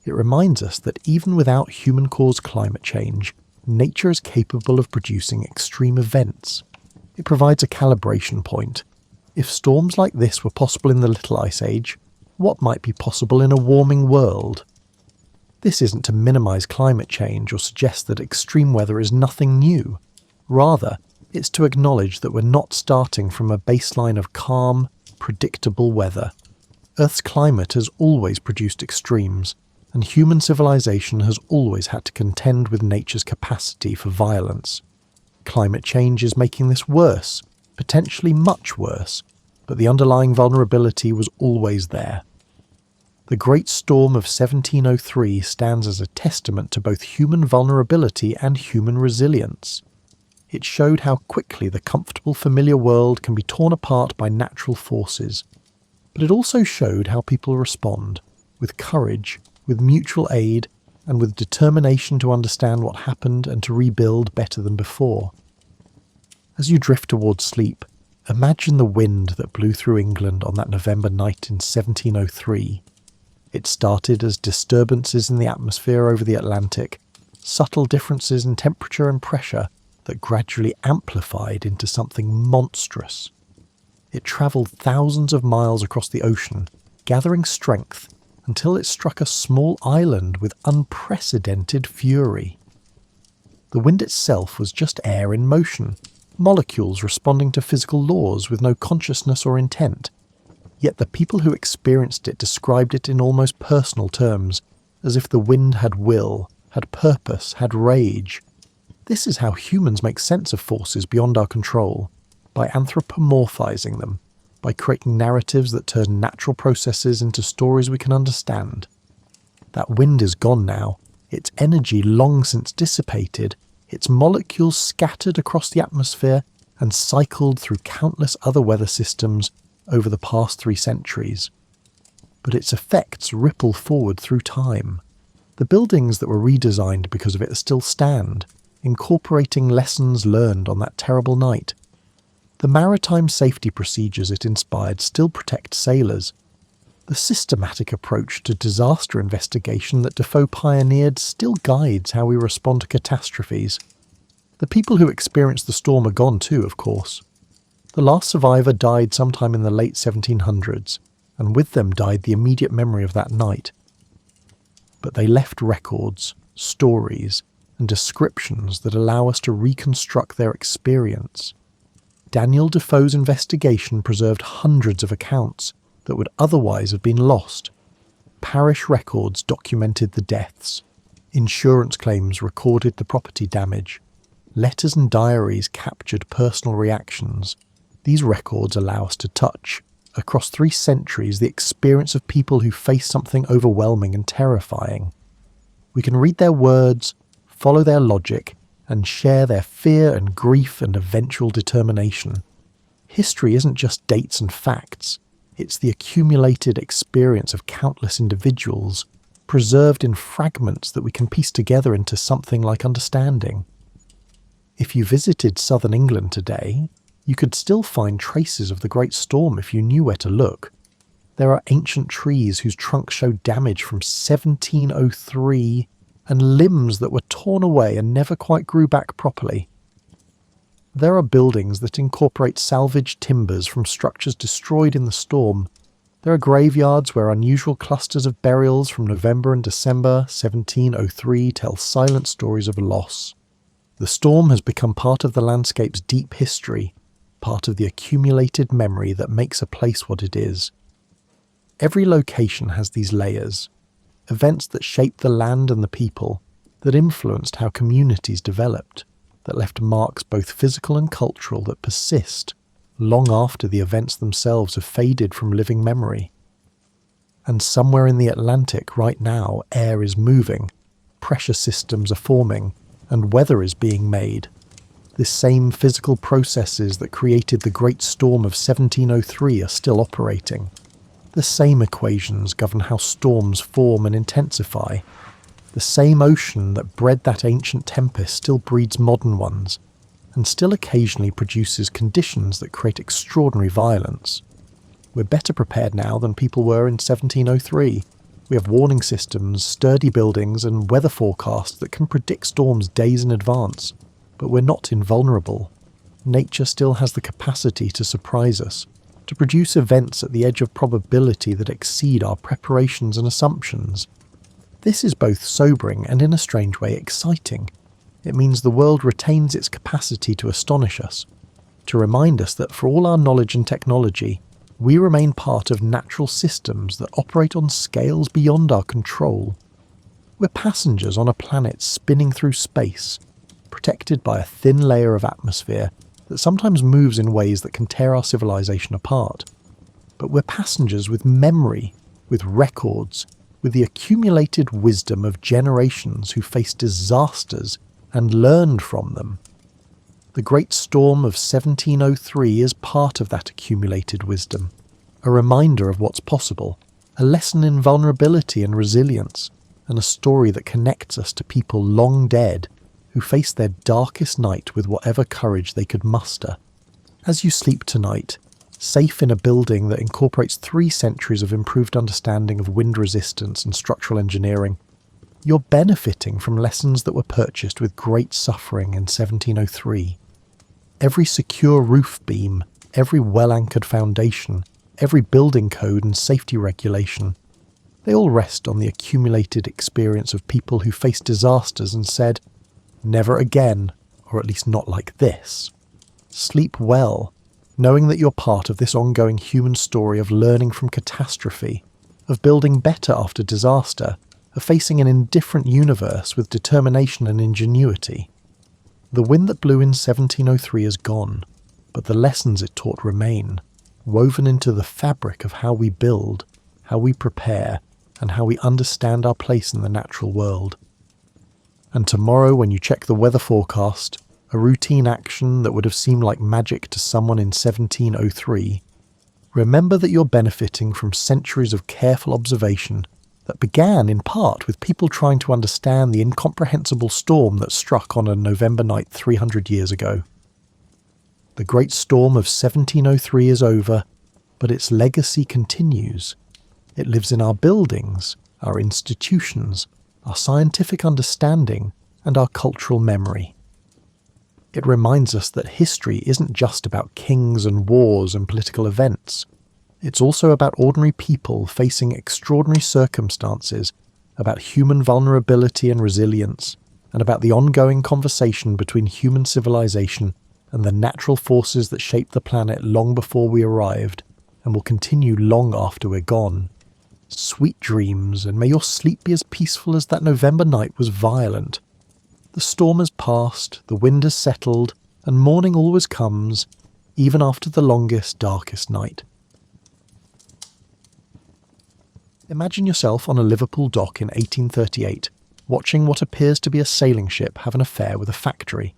S1: It reminds us that even without human-caused climate change, nature is capable of producing extreme events. It provides a calibration point. If storms like this were possible in the Little Ice Age, what might be possible in a warming world? This isn't to minimise climate change or suggest that extreme weather is nothing new. Rather, it's to acknowledge that we're not starting from a baseline of calm, predictable weather. Earth's climate has always produced extremes, and human civilization has always had to contend with nature's capacity for violence. Climate change is making this worse, potentially much worse, but the underlying vulnerability was always there. The Great Storm of 1703 stands as a testament to both human vulnerability and human resilience. It showed how quickly the comfortable, familiar world can be torn apart by natural forces. But it also showed how people respond, with courage, with mutual aid, and with determination to understand what happened and to rebuild better than before. As you drift towards sleep, imagine the wind that blew through England on that November night in 1703. It started as disturbances in the atmosphere over the Atlantic, subtle differences in temperature and pressure that gradually amplified into something monstrous. It travelled thousands of miles across the ocean, gathering strength until it struck a small island with unprecedented fury. The wind itself was just air in motion, molecules responding to physical laws with no consciousness or intent. Yet the people who experienced it described it in almost personal terms, as if the wind had will, had purpose, had rage. This is how humans make sense of forces beyond our control, by anthropomorphizing them, by creating narratives that turn natural processes into stories we can understand. That wind is gone now, its energy long since dissipated, its molecules scattered across the atmosphere and cycled through countless other weather systems over the past 3 centuries. But its effects ripple forward through time. The buildings that were redesigned because of it still stand, incorporating lessons learned on that terrible night. The maritime safety procedures it inspired still protect sailors. The systematic approach to disaster investigation that Defoe pioneered still guides how we respond to catastrophes. The people who experienced the storm are gone too, of course. The last survivor died sometime in the late 1700s, and with them died the immediate memory of that night. But they left records, stories, and descriptions that allow us to reconstruct their experience. Daniel Defoe's investigation preserved hundreds of accounts that would otherwise have been lost. Parish records documented the deaths. Insurance claims recorded the property damage. Letters and diaries captured personal reactions. These records allow us to touch, across 3 centuries, the experience of people who face something overwhelming and terrifying. We can read their words, follow their logic, and share their fear and grief and eventual determination. History isn't just dates and facts, it's the accumulated experience of countless individuals, preserved in fragments that we can piece together into something like understanding. If you visited southern England today, you could still find traces of the Great Storm if you knew where to look. There are ancient trees whose trunks show damage from 1703 and limbs that were torn away and never quite grew back properly. There are buildings that incorporate salvaged timbers from structures destroyed in the storm. There are graveyards where unusual clusters of burials from November and December 1703 tell silent stories of loss. The storm has become part of the landscape's deep history, part of the accumulated memory that makes a place what it is. Every location has these layers, events that shaped the land and the people, that influenced how communities developed, that left marks both physical and cultural that persist long after the events themselves have faded from living memory. And somewhere in the Atlantic right now, air is moving, pressure systems are forming, and weather is being made. The same physical processes that created the Great Storm of 1703 are still operating. The same equations govern how storms form and intensify. The same ocean that bred that ancient tempest still breeds modern ones, and still occasionally produces conditions that create extraordinary violence. We're better prepared now than people were in 1703. We have warning systems, sturdy buildings, and weather forecasts that can predict storms days in advance. But we're not invulnerable. Nature still has the capacity to surprise us, to produce events at the edge of probability that exceed our preparations and assumptions. This is both sobering and, in a strange way, exciting. It means the world retains its capacity to astonish us, to remind us that for all our knowledge and technology, we remain part of natural systems that operate on scales beyond our control. We're passengers on a planet spinning through space, protected by a thin layer of atmosphere that sometimes moves in ways that can tear our civilization apart. But we're passengers with memory, with records, with the accumulated wisdom of generations who faced disasters and learned from them. The Great Storm of 1703 is part of that accumulated wisdom, a reminder of what's possible, a lesson in vulnerability and resilience, and a story that connects us to people long dead who faced their darkest night with whatever courage they could muster. As you sleep tonight, safe in a building that incorporates 3 centuries of improved understanding of wind resistance and structural engineering, you're benefiting from lessons that were purchased with great suffering in 1703. Every secure roof beam, every well-anchored foundation, every building code and safety regulation, they all rest on the accumulated experience of people who faced disasters and said, "Never again, or at least not like this." Sleep well, knowing that you're part of this ongoing human story of learning from catastrophe, of building better after disaster, of facing an indifferent universe with determination and ingenuity. The wind that blew in 1703 is gone, but the lessons it taught remain, woven into the fabric of how we build, how we prepare, and how we understand our place in the natural world. And tomorrow, when you check the weather forecast, a routine action that would have seemed like magic to someone in 1703, remember that you're benefiting from centuries of careful observation that began in part with people trying to understand the incomprehensible storm that struck on a November night 300 years ago. The Great Storm of 1703 is over, but its legacy continues. It lives in our buildings, our institutions, our scientific understanding, and our cultural memory. It reminds us that history isn't just about kings and wars and political events. It's also about ordinary people facing extraordinary circumstances, about human vulnerability and resilience, and about the ongoing conversation between human civilization and the natural forces that shaped the planet long before we arrived, and will continue long after we're gone. Sweet dreams, and may your sleep be as peaceful as that November night was violent. The storm has passed, the wind has settled, and morning always comes, even after the longest, darkest night. Imagine yourself on a Liverpool dock in 1838, watching what appears to be a sailing ship have an affair with a factory.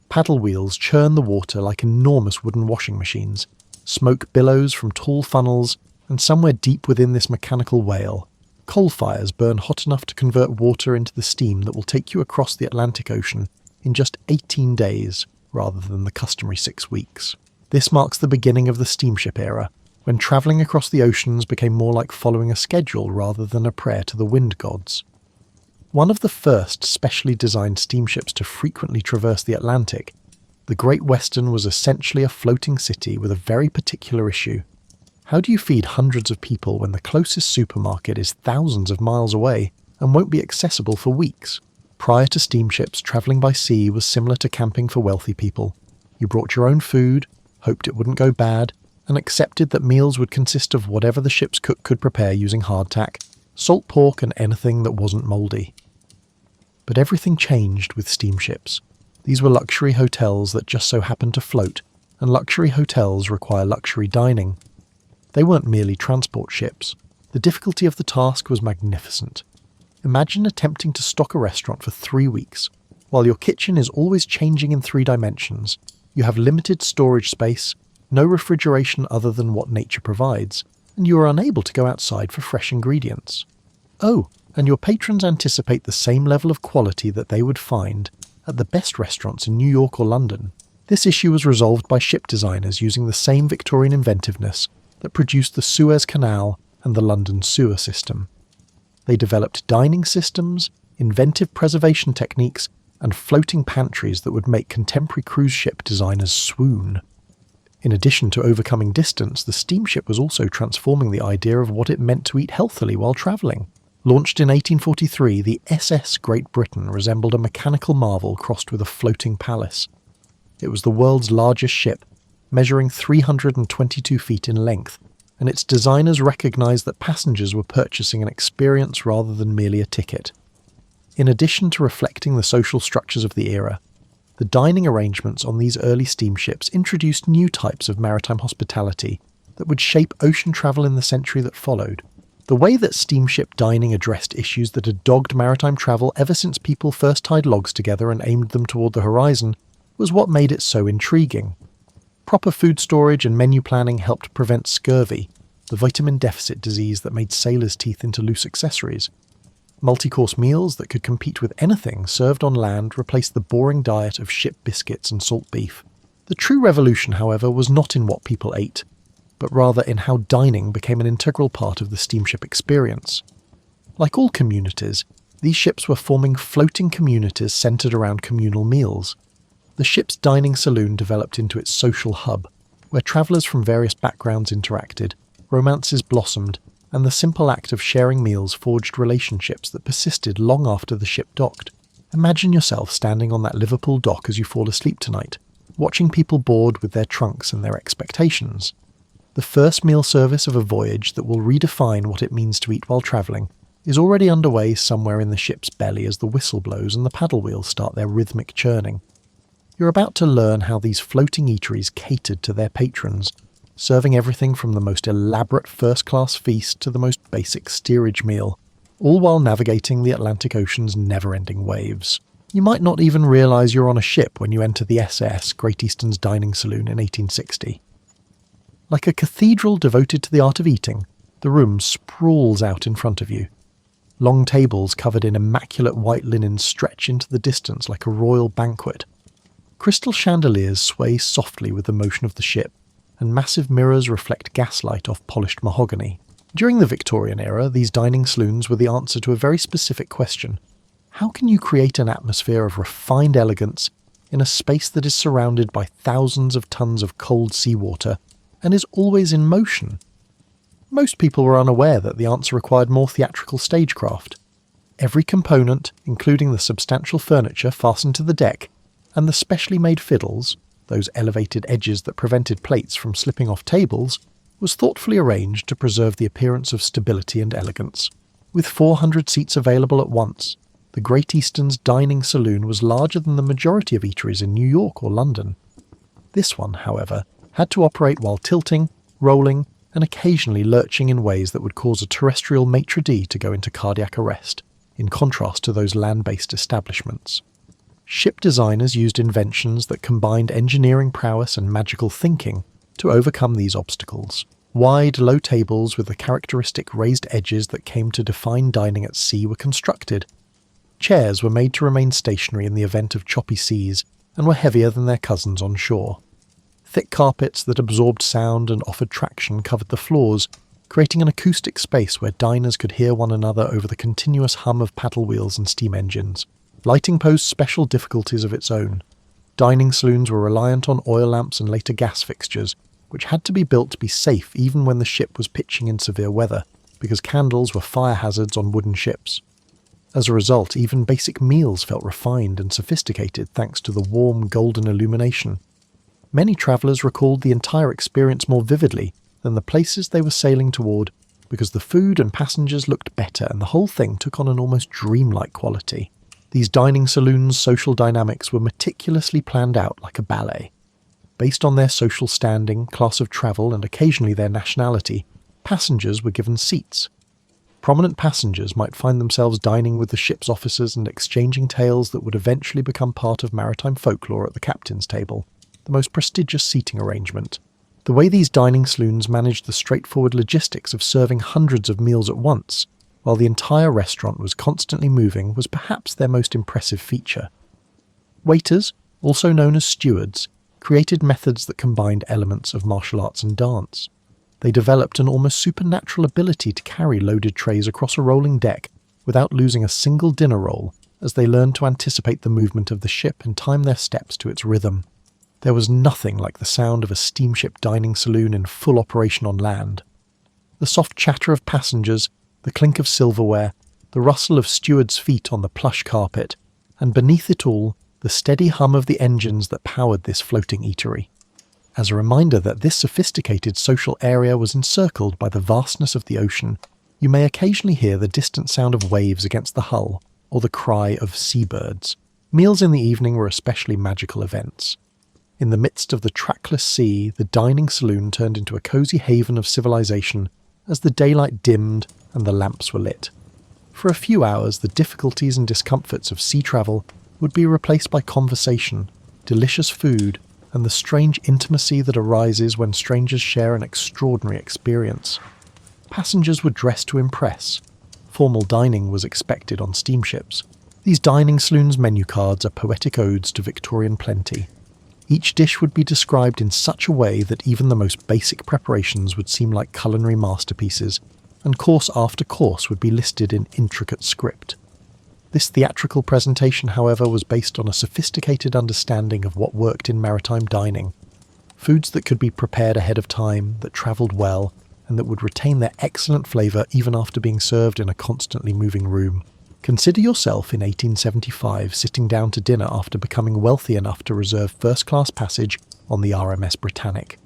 S1: Paddle wheels churn the water like enormous wooden washing machines. Smoke billows from tall funnels, and somewhere deep within this mechanical whale, Coal fires burn hot enough to convert water into the steam that will take you across the Atlantic Ocean in just 18 days, rather than the customary 6 weeks. This marks the beginning of the steamship era, when travelling across the oceans became more like following a schedule rather than a prayer to the wind gods. One of the first specially designed steamships to frequently traverse the Atlantic, the Great Western was essentially a floating city with a very particular issue. How do you feed hundreds of people when the closest supermarket is thousands of miles away and won't be accessible for weeks? Prior to steamships, travelling by sea was similar to camping for wealthy people. You brought your own food, hoped it wouldn't go bad, and accepted that meals would consist of whatever the ship's cook could prepare using hardtack, salt pork and anything that wasn't mouldy. But everything changed with steamships. These were luxury hotels that just so happened to float, and luxury hotels require luxury dining. They weren't merely transport ships. The difficulty of the task was magnificent. Imagine attempting to stock a restaurant for 3 weeks. While your kitchen is always changing in 3 dimensions, you have limited storage space, no refrigeration other than what nature provides, and you are unable to go outside for fresh ingredients. Oh, and your patrons anticipate the same level of quality that they would find at the best restaurants in New York or London. This issue was resolved by ship designers using the same Victorian inventiveness that produced the Suez Canal and the London sewer system. They developed dining systems, inventive preservation techniques, and floating pantries that would make contemporary cruise ship designers swoon. In addition to overcoming distance, the steamship was also transforming the idea of what it meant to eat healthily while travelling. Launched in 1843, the SS Great Britain resembled a mechanical marvel crossed with a floating palace. It was the world's largest ship, measuring 322 feet in length, and its designers recognised that passengers were purchasing an experience rather than merely a ticket. In addition to reflecting the social structures of the era, the dining arrangements on these early steamships introduced new types of maritime hospitality that would shape ocean travel in the century that followed. The way that steamship dining addressed issues that had dogged maritime travel ever since people first tied logs together and aimed them toward the horizon was what made it so intriguing. Proper food storage and menu planning helped prevent scurvy, the vitamin deficit disease that made sailors' teeth into loose accessories. Multi-course meals that could compete with anything served on land replaced the boring diet of ship biscuits and salt beef. The true revolution, however, was not in what people ate, but rather in how dining became an integral part of the steamship experience. Like all communities, these ships were forming floating communities centered around communal meals. The ship's dining saloon developed into its social hub, where travelers from various backgrounds interacted, romances blossomed, and the simple act of sharing meals forged relationships that persisted long after the ship docked. Imagine yourself standing on that Liverpool dock as you fall asleep tonight, watching people board with their trunks and their expectations. The first meal service of a voyage that will redefine what it means to eat while travelling is already underway somewhere in the ship's belly as the whistle blows and the paddle wheels start their rhythmic churning. You're about to learn how these floating eateries catered to their patrons, serving everything from the most elaborate first-class feast to the most basic steerage meal, all while navigating the Atlantic Ocean's never-ending waves. You might not even realise you're on a ship when you enter the SS Great Eastern's dining saloon in 1860. Like a cathedral devoted to the art of eating, the room sprawls out in front of you. Long tables covered in immaculate white linen stretch into the distance like a royal banquet. Crystal chandeliers sway softly with the motion of the ship, and massive mirrors reflect gaslight off polished mahogany. During the Victorian era, these dining saloons were the answer to a very specific question. How can you create an atmosphere of refined elegance in a space that is surrounded by thousands of tons of cold seawater and is always in motion? Most people were unaware that the answer required more theatrical stagecraft. Every component, including the substantial furniture fastened to the deck, and the specially made fiddles, those elevated edges that prevented plates from slipping off tables, was thoughtfully arranged to preserve the appearance of stability and elegance. With 400 seats available at once, the Great Eastern's dining saloon was larger than the majority of eateries in New York or London. This one, however, had to operate while tilting, rolling, and occasionally lurching in ways that would cause a terrestrial maitre d' to go into cardiac arrest, in contrast to those land-based establishments. Ship designers used inventions that combined engineering prowess and magical thinking to overcome these obstacles. Wide, low tables with the characteristic raised edges that came to define dining at sea were constructed. Chairs were made to remain stationary in the event of choppy seas and were heavier than their cousins on shore. Thick carpets that absorbed sound and offered traction covered the floors, creating an acoustic space where diners could hear one another over the continuous hum of paddle wheels and steam engines. Lighting posed special difficulties of its own. Dining saloons were reliant on oil lamps and later gas fixtures, which had to be built to be safe even when the ship was pitching in severe weather, because candles were fire hazards on wooden ships. As a result, even basic meals felt refined and sophisticated thanks to the warm, golden illumination. Many travellers recalled the entire experience more vividly than the places they were sailing toward, because the food and passengers looked better and the whole thing took on an almost dreamlike quality. These dining saloons' social dynamics were meticulously planned out like a ballet. Based on their social standing, class of travel, and occasionally their nationality, passengers were given seats. Prominent passengers might find themselves dining with the ship's officers and exchanging tales that would eventually become part of maritime folklore at the captain's table, the most prestigious seating arrangement. The way these dining saloons managed the straightforward logistics of serving hundreds of meals at once, while the entire restaurant was constantly moving, was perhaps their most impressive feature. Waiters, also known as stewards, created methods that combined elements of martial arts and dance. They developed an almost supernatural ability to carry loaded trays across a rolling deck without losing a single dinner roll, as they learned to anticipate the movement of the ship and time their steps to its rhythm. There was nothing like the sound of a steamship dining saloon in full operation on land. The soft chatter of passengers, the clink of silverware, the rustle of stewards' feet on the plush carpet, and beneath it all, the steady hum of the engines that powered this floating eatery. As a reminder that this sophisticated social area was encircled by the vastness of the ocean, you may occasionally hear the distant sound of waves against the hull, or the cry of seabirds. Meals in the evening were especially magical events. In the midst of the trackless sea, the dining saloon turned into a cosy haven of civilization as the daylight dimmed and the lamps were lit. For a few hours, the difficulties and discomforts of sea travel would be replaced by conversation, delicious food, and the strange intimacy that arises when strangers share an extraordinary experience. Passengers were dressed to impress. Formal dining was expected on steamships. These dining saloons' menu cards are poetic odes to Victorian plenty. Each dish would be described in such a way that even the most basic preparations would seem like culinary masterpieces, and course after course would be listed in intricate script. This theatrical presentation, however, was based on a sophisticated understanding of what worked in maritime dining. Foods that could be prepared ahead of time, that travelled well, and that would retain their excellent flavour even after being served in a constantly moving room. Consider yourself in 1875 sitting down to dinner after becoming wealthy enough to reserve first-class passage on the RMS Britannic.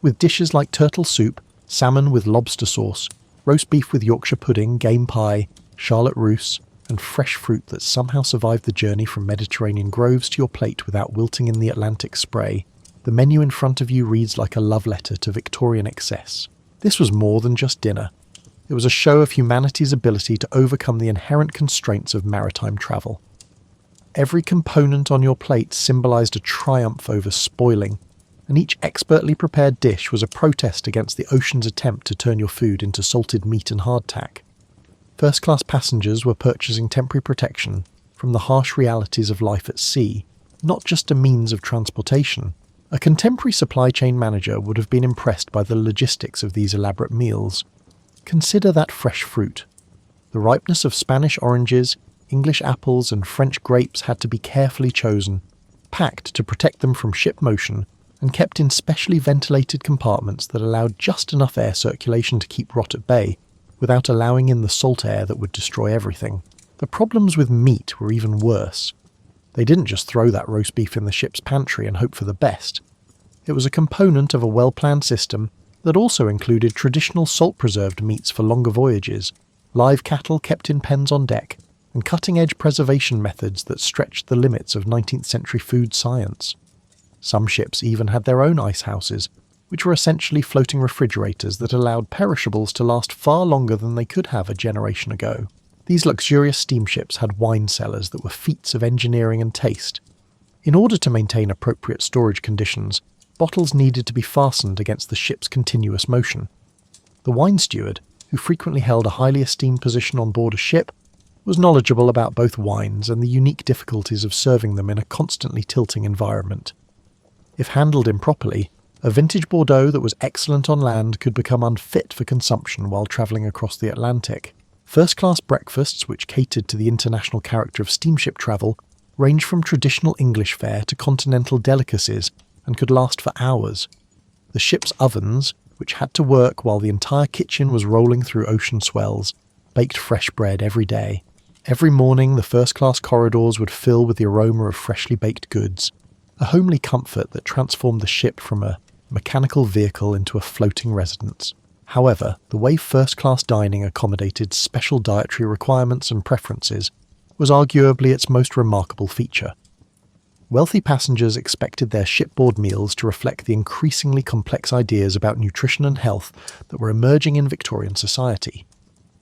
S1: With dishes like turtle soup, salmon with lobster sauce, roast beef with Yorkshire pudding, game pie, charlotte russe, and fresh fruit that somehow survived the journey from Mediterranean groves to your plate without wilting in the Atlantic spray, the menu in front of you reads like a love letter to Victorian excess. This was more than just dinner. It was a show of humanity's ability to overcome the inherent constraints of maritime travel. Every component on your plate symbolised a triumph over spoiling, and each expertly prepared dish was a protest against the ocean's attempt to turn your food into salted meat and hardtack. First-class passengers were purchasing temporary protection from the harsh realities of life at sea, not just a means of transportation. A contemporary supply chain manager would have been impressed by the logistics of these elaborate meals. Consider that fresh fruit. The ripeness of Spanish oranges, English apples, and French grapes had to be carefully chosen, packed to protect them from ship motion, and kept in specially ventilated compartments that allowed just enough air circulation to keep rot at bay, without allowing in the salt air that would destroy everything. The problems with meat were even worse. They didn't just throw that roast beef in the ship's pantry and hope for the best. It was a component of a well-planned system that also included traditional salt-preserved meats for longer voyages, live cattle kept in pens on deck, and cutting-edge preservation methods that stretched the limits of 19th century food science. Some ships even had their own ice houses, which were essentially floating refrigerators that allowed perishables to last far longer than they could have a generation ago. These luxurious steamships had wine cellars that were feats of engineering and taste. In order to maintain appropriate storage conditions, bottles needed to be fastened against the ship's continuous motion. The wine steward, who frequently held a highly esteemed position on board a ship, was knowledgeable about both wines and the unique difficulties of serving them in a constantly tilting environment. If handled improperly, a vintage Bordeaux that was excellent on land could become unfit for consumption while travelling across the Atlantic. First-class breakfasts, which catered to the international character of steamship travel, ranged from traditional English fare to continental delicacies and could last for hours. The ship's ovens, which had to work while the entire kitchen was rolling through ocean swells, baked fresh bread every day. Every morning the first-class corridors would fill with the aroma of freshly baked goods, a homely comfort that transformed the ship from a mechanical vehicle into a floating residence. However, the way first-class dining accommodated special dietary requirements and preferences was arguably its most remarkable feature. Wealthy passengers expected their shipboard meals to reflect the increasingly complex ideas about nutrition and health that were emerging in Victorian society.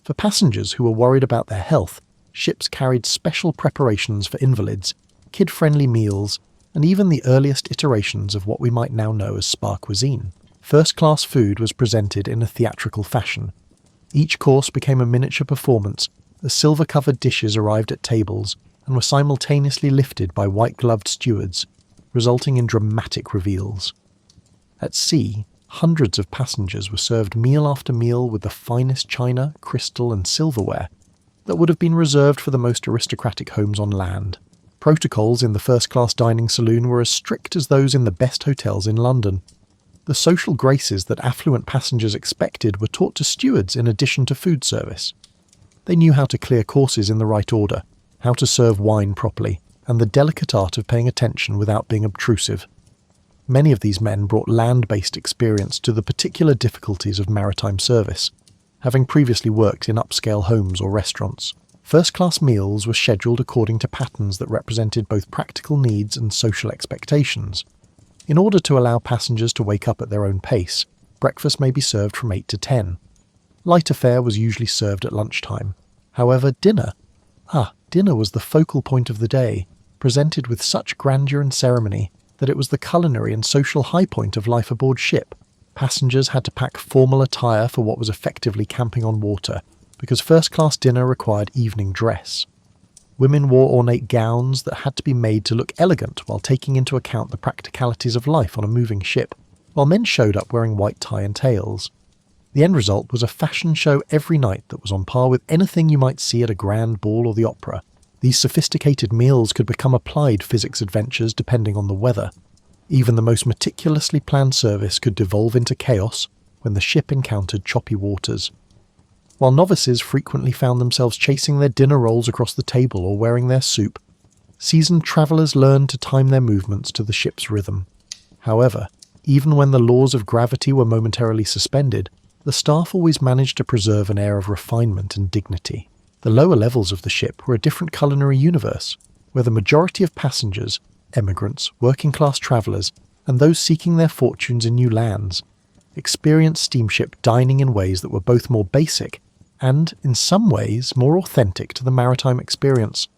S1: For passengers who were worried about their health, ships carried special preparations for invalids, kid-friendly meals, and even the earliest iterations of what we might now know as spa cuisine. First-class food was presented in a theatrical fashion. Each course became a miniature performance as silver-covered dishes arrived at tables and were simultaneously lifted by white-gloved stewards, resulting in dramatic reveals. At sea, hundreds of passengers were served meal after meal with the finest china, crystal, and silverware that would have been reserved for the most aristocratic homes on land. Protocols in the first-class dining saloon were as strict as those in the best hotels in London. The social graces that affluent passengers expected were taught to stewards in addition to food service. They knew how to clear courses in the right order, how to serve wine properly, and the delicate art of paying attention without being obtrusive. Many of these men brought land-based experience to the particular difficulties of maritime service, having previously worked in upscale homes or restaurants. First-class meals were scheduled according to patterns that represented both practical needs and social expectations. In order to allow passengers to wake up at their own pace, breakfast may be served from 8 to 10. Lighter fare was usually served at lunchtime. However, dinner was the focal point of the day, presented with such grandeur and ceremony that it was the culinary and social high point of life aboard ship. Passengers had to pack formal attire for what was effectively camping on water, because first-class dinner required evening dress. Women wore ornate gowns that had to be made to look elegant while taking into account the practicalities of life on a moving ship, while men showed up wearing white tie and tails. The end result was a fashion show every night that was on par with anything you might see at a grand ball or the opera. These sophisticated meals could become applied physics adventures depending on the weather. Even the most meticulously planned service could devolve into chaos when the ship encountered choppy waters. While novices frequently found themselves chasing their dinner rolls across the table or wearing their soup, seasoned travellers learned to time their movements to the ship's rhythm. However, even when the laws of gravity were momentarily suspended, the staff always managed to preserve an air of refinement and dignity. The lower levels of the ship were a different culinary universe, where the majority of passengers, emigrants, working-class travellers, and those seeking their fortunes in new lands, experienced steamship dining in ways that were both more basic and, in some ways, more authentic to the maritime experience.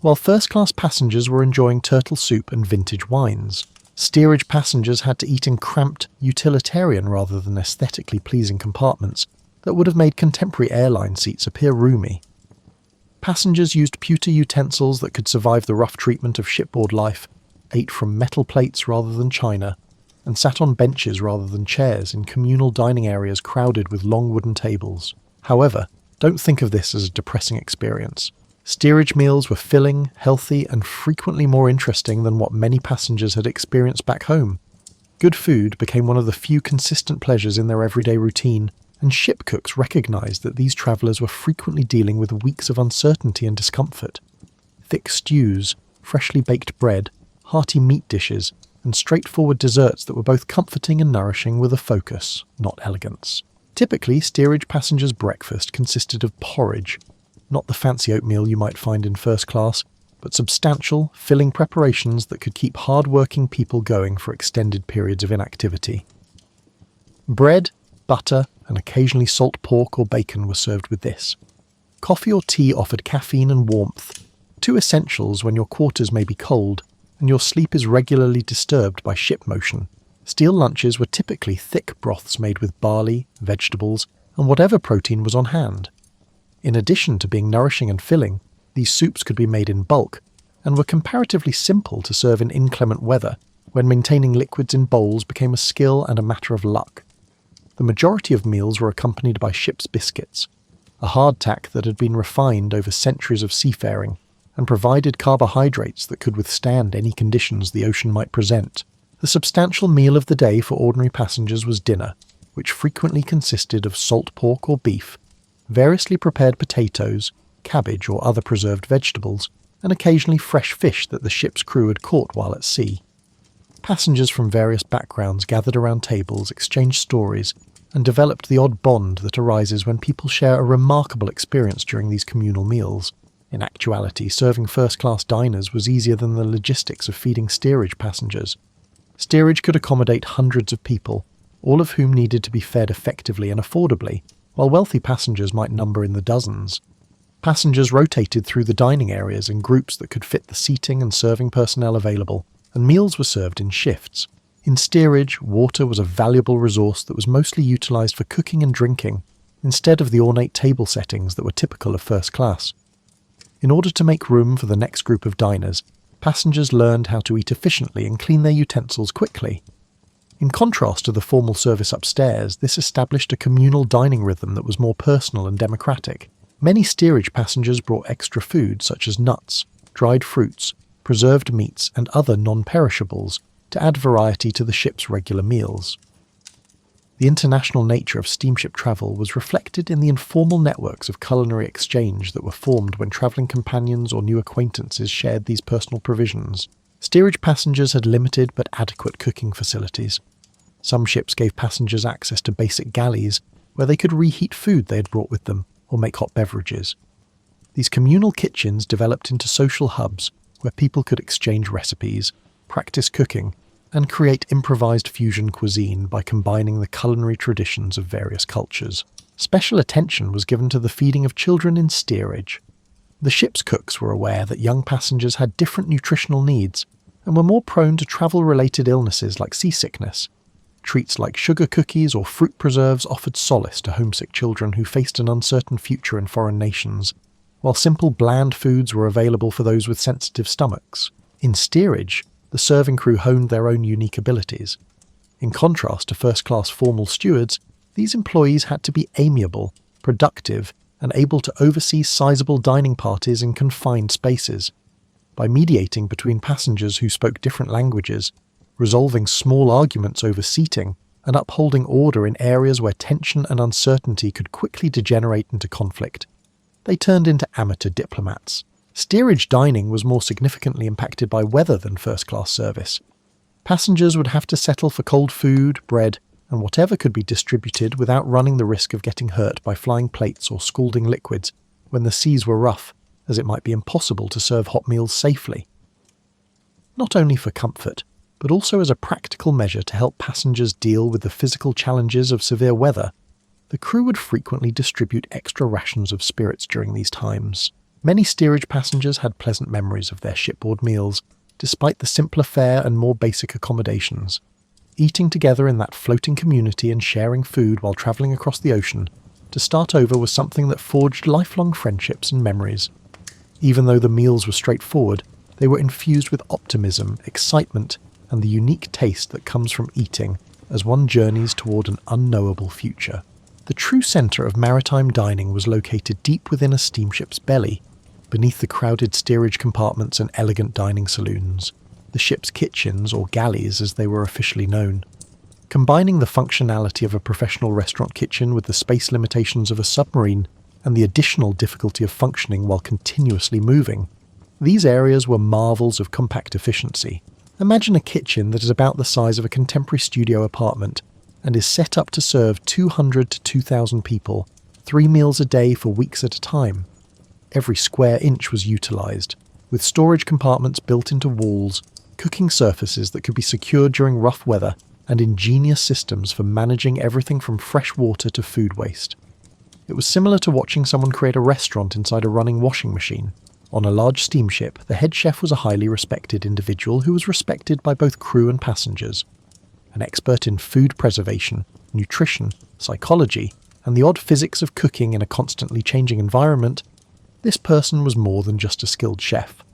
S1: While first-class passengers were enjoying turtle soup and vintage wines, steerage passengers had to eat in cramped, utilitarian rather than aesthetically pleasing compartments that would have made contemporary airline seats appear roomy. Passengers used pewter utensils that could survive the rough treatment of shipboard life, ate from metal plates rather than china, and sat on benches rather than chairs in communal dining areas crowded with long wooden tables. However, don't think of this as a depressing experience. Steerage meals were filling, healthy, and frequently more interesting than what many passengers had experienced back home. Good food became one of the few consistent pleasures in their everyday routine, and ship cooks recognised that these travellers were frequently dealing with weeks of uncertainty and discomfort. Thick stews, freshly baked bread, hearty meat dishes, and straightforward desserts that were both comforting and nourishing with a focus, not elegance. Typically, steerage passengers' breakfast consisted of porridge, not the fancy oatmeal you might find in first class, but substantial, filling preparations that could keep hard-working people going for extended periods of inactivity. Bread, butter, and occasionally salt pork or bacon were served with this. Coffee or tea offered caffeine and warmth, two essentials when your quarters may be cold and your sleep is regularly disturbed by ship motion. Steel lunches were typically thick broths made with barley, vegetables, and whatever protein was on hand. In addition to being nourishing and filling, these soups could be made in bulk, and were comparatively simple to serve in inclement weather, when maintaining liquids in bowls became a skill and a matter of luck. The majority of meals were accompanied by ship's biscuits, a hardtack that had been refined over centuries of seafaring, and provided carbohydrates that could withstand any conditions the ocean might present. The substantial meal of the day for ordinary passengers was dinner, which frequently consisted of salt pork or beef, variously prepared potatoes, cabbage or other preserved vegetables, and occasionally fresh fish that the ship's crew had caught while at sea. Passengers from various backgrounds gathered around tables, exchanged stories, and developed the odd bond that arises when people share a remarkable experience during these communal meals. In actuality, serving first-class diners was easier than the logistics of feeding steerage passengers. Steerage could accommodate hundreds of people, all of whom needed to be fed effectively and affordably, while wealthy passengers might number in the dozens. Passengers rotated through the dining areas in groups that could fit the seating and serving personnel available, and meals were served in shifts. In steerage, water was a valuable resource that was mostly utilised for cooking and drinking, instead of the ornate table settings that were typical of first class. In order to make room for the next group of diners, passengers learned how to eat efficiently and clean their utensils quickly. In contrast to the formal service upstairs, this established a communal dining rhythm that was more personal and democratic. Many steerage passengers brought extra food such as nuts, dried fruits, preserved meats and other non-perishables to add variety to the ship's regular meals. The international nature of steamship travel was reflected in the informal networks of culinary exchange that were formed when travelling companions or new acquaintances shared these personal provisions. Steerage passengers had limited but adequate cooking facilities. Some ships gave passengers access to basic galleys where they could reheat food they had brought with them or make hot beverages. These communal kitchens developed into social hubs where people could exchange recipes, practice cooking, and create improvised fusion cuisine by combining the culinary traditions of various cultures. Special attention was given to the feeding of children in steerage. The ship's cooks were aware that young passengers had different nutritional needs and were more prone to travel-related illnesses like seasickness. Treats like sugar cookies or fruit preserves offered solace to homesick children who faced an uncertain future in foreign nations, while simple bland foods were available for those with sensitive stomachs. In steerage, the serving crew honed their own unique abilities. In contrast to first-class formal stewards, these employees had to be amiable, productive, and able to oversee sizable dining parties in confined spaces. By mediating between passengers who spoke different languages, resolving small arguments over seating, and upholding order in areas where tension and uncertainty could quickly degenerate into conflict, they turned into amateur diplomats. Steerage dining was more significantly impacted by weather than first-class service. Passengers would have to settle for cold food, bread, and whatever could be distributed without running the risk of getting hurt by flying plates or scalding liquids when the seas were rough, as it might be impossible to serve hot meals safely. Not only for comfort, but also as a practical measure to help passengers deal with the physical challenges of severe weather, the crew would frequently distribute extra rations of spirits during these times. Many steerage passengers had pleasant memories of their shipboard meals, despite the simpler fare and more basic accommodations. Eating together in that floating community and sharing food while travelling across the ocean, to start over was something that forged lifelong friendships and memories. Even though the meals were straightforward, they were infused with optimism, excitement, and the unique taste that comes from eating as one journeys toward an unknowable future. The true centre of maritime dining was located deep within a steamship's belly, beneath the crowded steerage compartments and elegant dining saloons, the ship's kitchens, or galleys as they were officially known. Combining the functionality of a professional restaurant kitchen with the space limitations of a submarine and the additional difficulty of functioning while continuously moving, these areas were marvels of compact efficiency. Imagine a kitchen that is about the size of a contemporary studio apartment and is set up to serve 200 to 2,000 people, 3 meals a day for weeks at a time. Every square inch was utilised, with storage compartments built into walls, cooking surfaces that could be secured during rough weather, and ingenious systems for managing everything from fresh water to food waste. It was similar to watching someone create a restaurant inside a running washing machine. On a large steamship, the head chef was a highly respected individual who was respected by both crew and passengers. an expert in food preservation, nutrition, psychology, and the odd physics of cooking in a constantly changing environment, this person was more than just a skilled chef.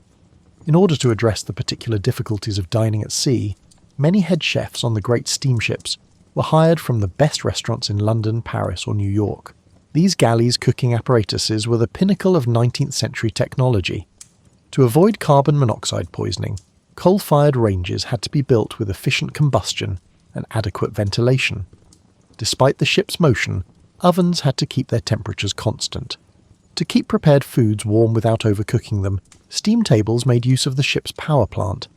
S1: In order to address the particular difficulties of dining at sea, many head chefs on the great steamships were hired from the best restaurants in London, Paris, or New York. These galleys' cooking apparatuses were the pinnacle of 19th century technology. To avoid carbon monoxide poisoning, coal-fired ranges had to be built with efficient combustion and adequate ventilation. Despite the ship's motion, ovens had to keep their temperatures constant. To keep prepared foods warm without overcooking them, steam tables made use of the ship's power plant.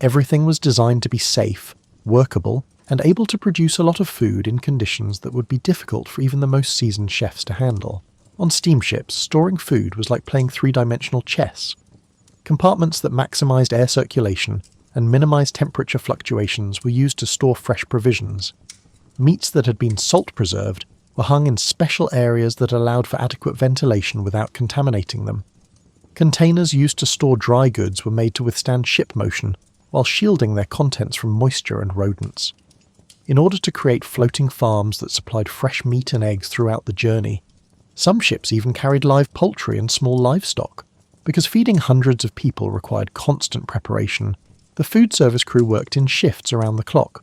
S1: Everything was designed to be safe, workable, and able to produce a lot of food in conditions that would be difficult for even the most seasoned chefs to handle. On steamships, storing food was like playing three-dimensional chess. Compartments that maximised air circulation and minimised temperature fluctuations were used to store fresh provisions. Meats that had been salt-preserved were hung in special areas that allowed for adequate ventilation without contaminating them. Containers used to store dry goods were made to withstand ship motion, while shielding their contents from moisture and rodents. In order to create floating farms that supplied fresh meat and eggs throughout the journey, some ships even carried live poultry and small livestock. Because feeding hundreds of people required constant preparation, the food service crew worked in shifts around the clock.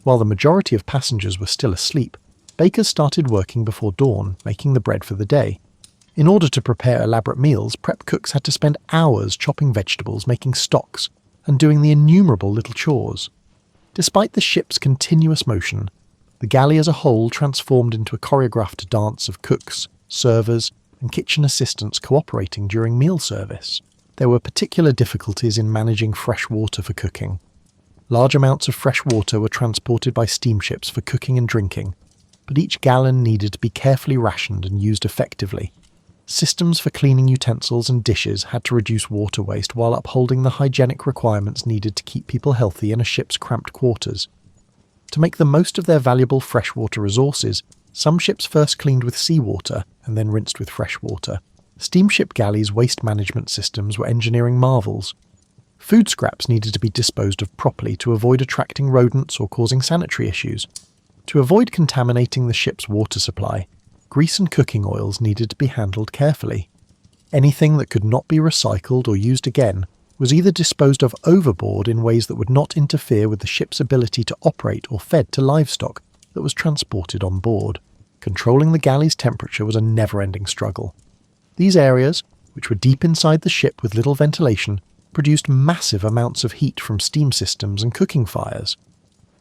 S1: While the majority of passengers were still asleep, bakers started working before dawn, making the bread for the day. In order to prepare elaborate meals, prep cooks had to spend hours chopping vegetables, making stocks, and doing the innumerable little chores. Despite the ship's continuous motion, the galley as a whole transformed into a choreographed dance of cooks, servers, and kitchen assistants cooperating during meal service. There were particular difficulties in managing fresh water for cooking. Large amounts of fresh water were transported by steamships for cooking and drinking, but each gallon needed to be carefully rationed and used effectively. Systems for cleaning utensils and dishes had to reduce water waste while upholding the hygienic requirements needed to keep people healthy in a ship's cramped quarters. To make the most of their valuable freshwater resources, some ships first cleaned with seawater and then rinsed with fresh water. Steamship galleys' waste management systems were engineering marvels. Food scraps needed to be disposed of properly to avoid attracting rodents or causing sanitary issues. To avoid contaminating the ship's water supply, grease and cooking oils needed to be handled carefully. Anything that could not be recycled or used again was either disposed of overboard in ways that would not interfere with the ship's ability to operate or fed to livestock that was transported on board. Controlling the galley's temperature was a never-ending struggle. These areas, which were deep inside the ship with little ventilation, produced massive amounts of heat from steam systems and cooking fires.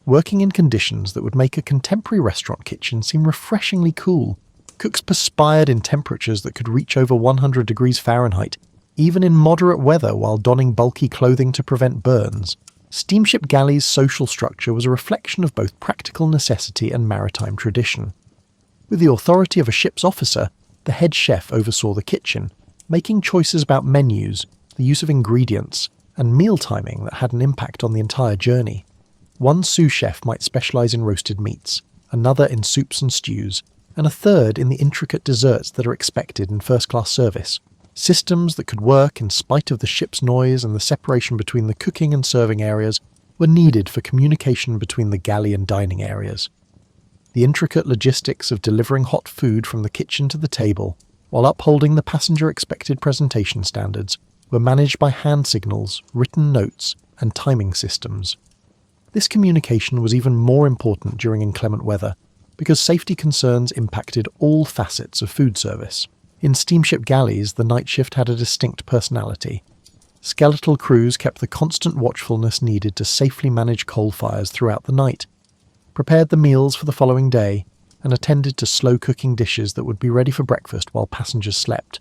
S1: Working in conditions that would make a contemporary restaurant kitchen seem refreshingly cool, cooks perspired in temperatures that could reach over 100 degrees Fahrenheit, even in moderate weather while donning bulky clothing to prevent burns. Steamship galleys' social structure was a reflection of both practical necessity and maritime tradition. With the authority of a ship's officer, the head chef oversaw the kitchen, making choices about menus, the use of ingredients, and meal timing that had an impact on the entire journey. One sous chef might specialise in roasted meats, another in soups and stews, and a third in the intricate desserts that are expected in first-class service. Systems that could work in spite of the ship's noise and the separation between the cooking and serving areas were needed for communication between the galley and dining areas. The intricate logistics of delivering hot food from the kitchen to the table, while upholding the passenger-expected presentation standards, were managed by hand signals, written notes, and timing systems. This communication was even more important during inclement weather, because safety concerns impacted all facets of food service. In steamship galleys, the night shift had a distinct personality. Skeletal crews kept the constant watchfulness needed to safely manage coal fires throughout the night, prepared the meals for the following day, and attended to slow-cooking dishes that would be ready for breakfast while passengers slept.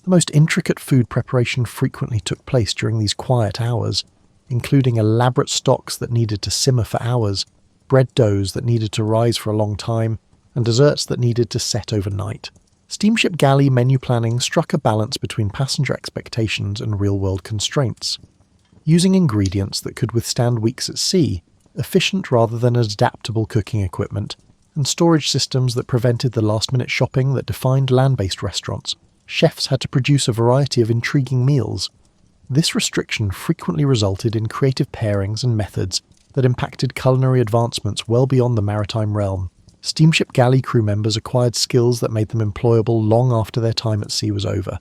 S1: The most intricate food preparation frequently took place during these quiet hours, including elaborate stocks that needed to simmer for hours, bread doughs that needed to rise for a long time, and desserts that needed to set overnight. Steamship galley menu planning struck a balance between passenger expectations and real-world constraints. Using ingredients that could withstand weeks at sea, efficient rather than adaptable cooking equipment, and storage systems that prevented the last-minute shopping that defined land-based restaurants, chefs had to produce a variety of intriguing meals. This restriction frequently resulted in creative pairings and methods that impacted culinary advancements well beyond the maritime realm. Steamship galley crew members acquired skills that made them employable long after their time at sea was over.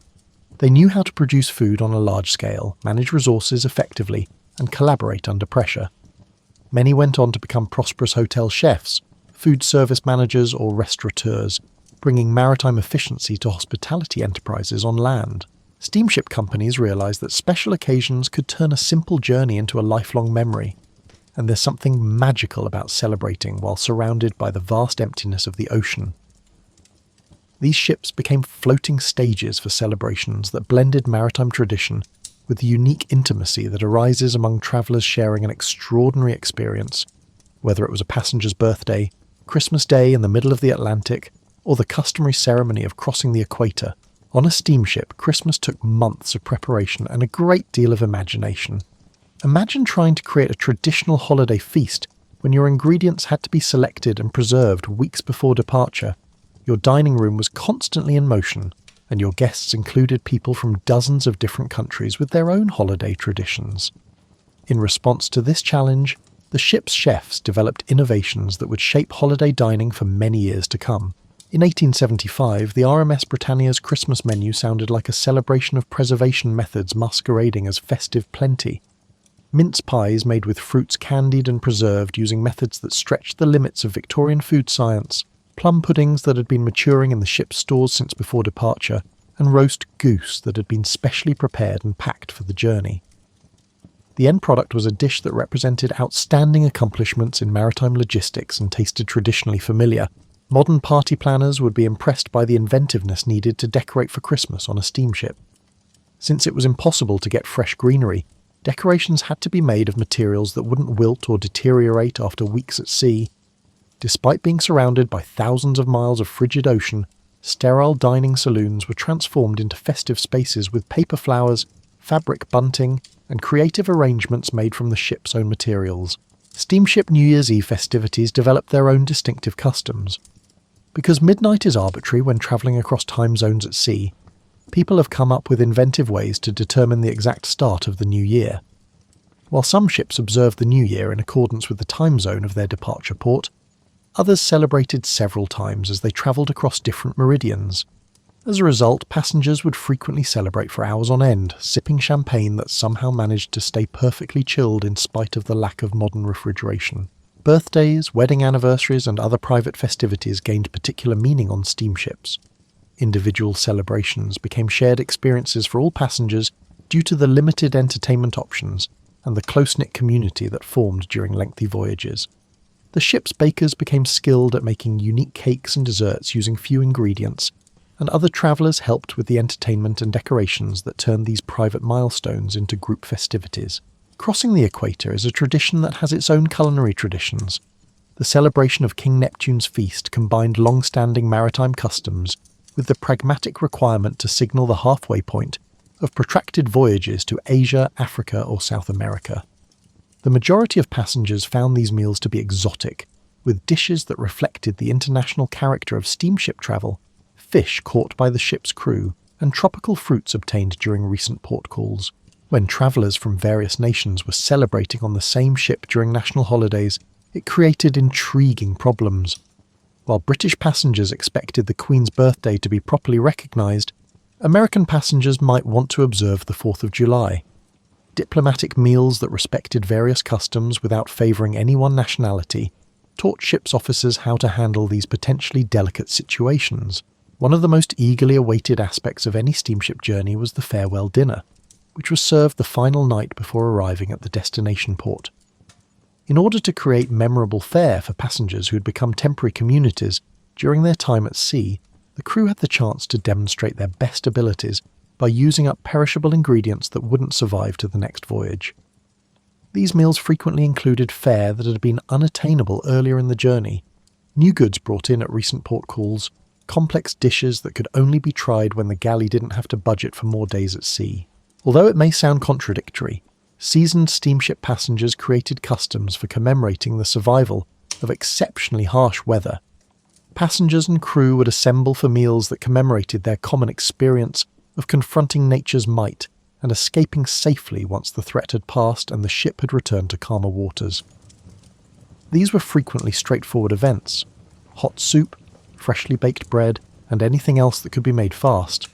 S1: They knew how to produce food on a large scale, manage resources effectively, and collaborate under pressure. Many went on to become prosperous hotel chefs, food service managers, or restaurateurs, bringing maritime efficiency to hospitality enterprises on land. Steamship companies realised that special occasions could turn a simple journey into a lifelong memory, and there's something magical about celebrating while surrounded by the vast emptiness of the ocean. These ships became floating stages for celebrations that blended maritime tradition with the unique intimacy that arises among travellers sharing an extraordinary experience, whether it was a passenger's birthday, Christmas Day in the middle of the Atlantic, or the customary ceremony of crossing the equator. On a steamship, Christmas took months of preparation and a great deal of imagination. Imagine trying to create a traditional holiday feast when your ingredients had to be selected and preserved weeks before departure. Your dining room was constantly in motion, and your guests included people from dozens of different countries with their own holiday traditions. In response to this challenge, the ship's chefs developed innovations that would shape holiday dining for many years to come. In 1875, the RMS Britannia's Christmas menu sounded like a celebration of preservation methods masquerading as festive plenty. Mince pies made with fruits candied and preserved using methods that stretched the limits of Victorian food science, plum puddings that had been maturing in the ship's stores since before departure, and roast goose that had been specially prepared and packed for the journey. The end product was a dish that represented outstanding accomplishments in maritime logistics and tasted traditionally familiar. Modern party planners would be impressed by the inventiveness needed to decorate for Christmas on a steamship. Since it was impossible to get fresh greenery, decorations had to be made of materials that wouldn't wilt or deteriorate after weeks at sea. Despite being surrounded by thousands of miles of frigid ocean, sterile dining saloons were transformed into festive spaces with paper flowers, fabric bunting, and creative arrangements made from the ship's own materials. Steamship New Year's Eve festivities developed their own distinctive customs. Because midnight is arbitrary when travelling across time zones at sea, people have come up with inventive ways to determine the exact start of the new year. While some ships observed the new year in accordance with the time zone of their departure port, others celebrated several times as they travelled across different meridians. As a result, passengers would frequently celebrate for hours on end, sipping champagne that somehow managed to stay perfectly chilled in spite of the lack of modern refrigeration. Birthdays, wedding anniversaries, and other private festivities gained particular meaning on steamships. Individual celebrations became shared experiences for all passengers due to the limited entertainment options and the close-knit community that formed during lengthy voyages. The ship's bakers became skilled at making unique cakes and desserts using few ingredients, and other travellers helped with the entertainment and decorations that turned these private milestones into group festivities. Crossing the equator is a tradition that has its own culinary traditions. The celebration of King Neptune's feast combined long-standing maritime customs with the pragmatic requirement to signal the halfway point of protracted voyages to Asia, Africa, or South America. The majority of passengers found these meals to be exotic, with dishes that reflected the international character of steamship travel, fish caught by the ship's crew, and tropical fruits obtained during recent port calls. When travellers from various nations were celebrating on the same ship during national holidays, it created intriguing problems. While British passengers expected the Queen's birthday to be properly recognised, American passengers might want to observe the 4th of July. Diplomatic meals that respected various customs without favouring any one nationality taught ship's officers how to handle these potentially delicate situations. One of the most eagerly awaited aspects of any steamship journey was the farewell dinner, which was served the final night before arriving at the destination port. In order to create memorable fare for passengers who had become temporary communities during their time at sea, the crew had the chance to demonstrate their best abilities by using up perishable ingredients that wouldn't survive to the next voyage. These meals frequently included fare that had been unattainable earlier in the journey, new goods brought in at recent port calls, complex dishes that could only be tried when the galley didn't have to budget for more days at sea. Although it may sound contradictory, seasoned steamship passengers created customs for commemorating the survival of exceptionally harsh weather. Passengers and crew would assemble for meals that commemorated their common experience of confronting nature's might and escaping safely once the threat had passed and the ship had returned to calmer waters. These were frequently straightforward events: hot soup, freshly baked bread, and anything else that could be made fast.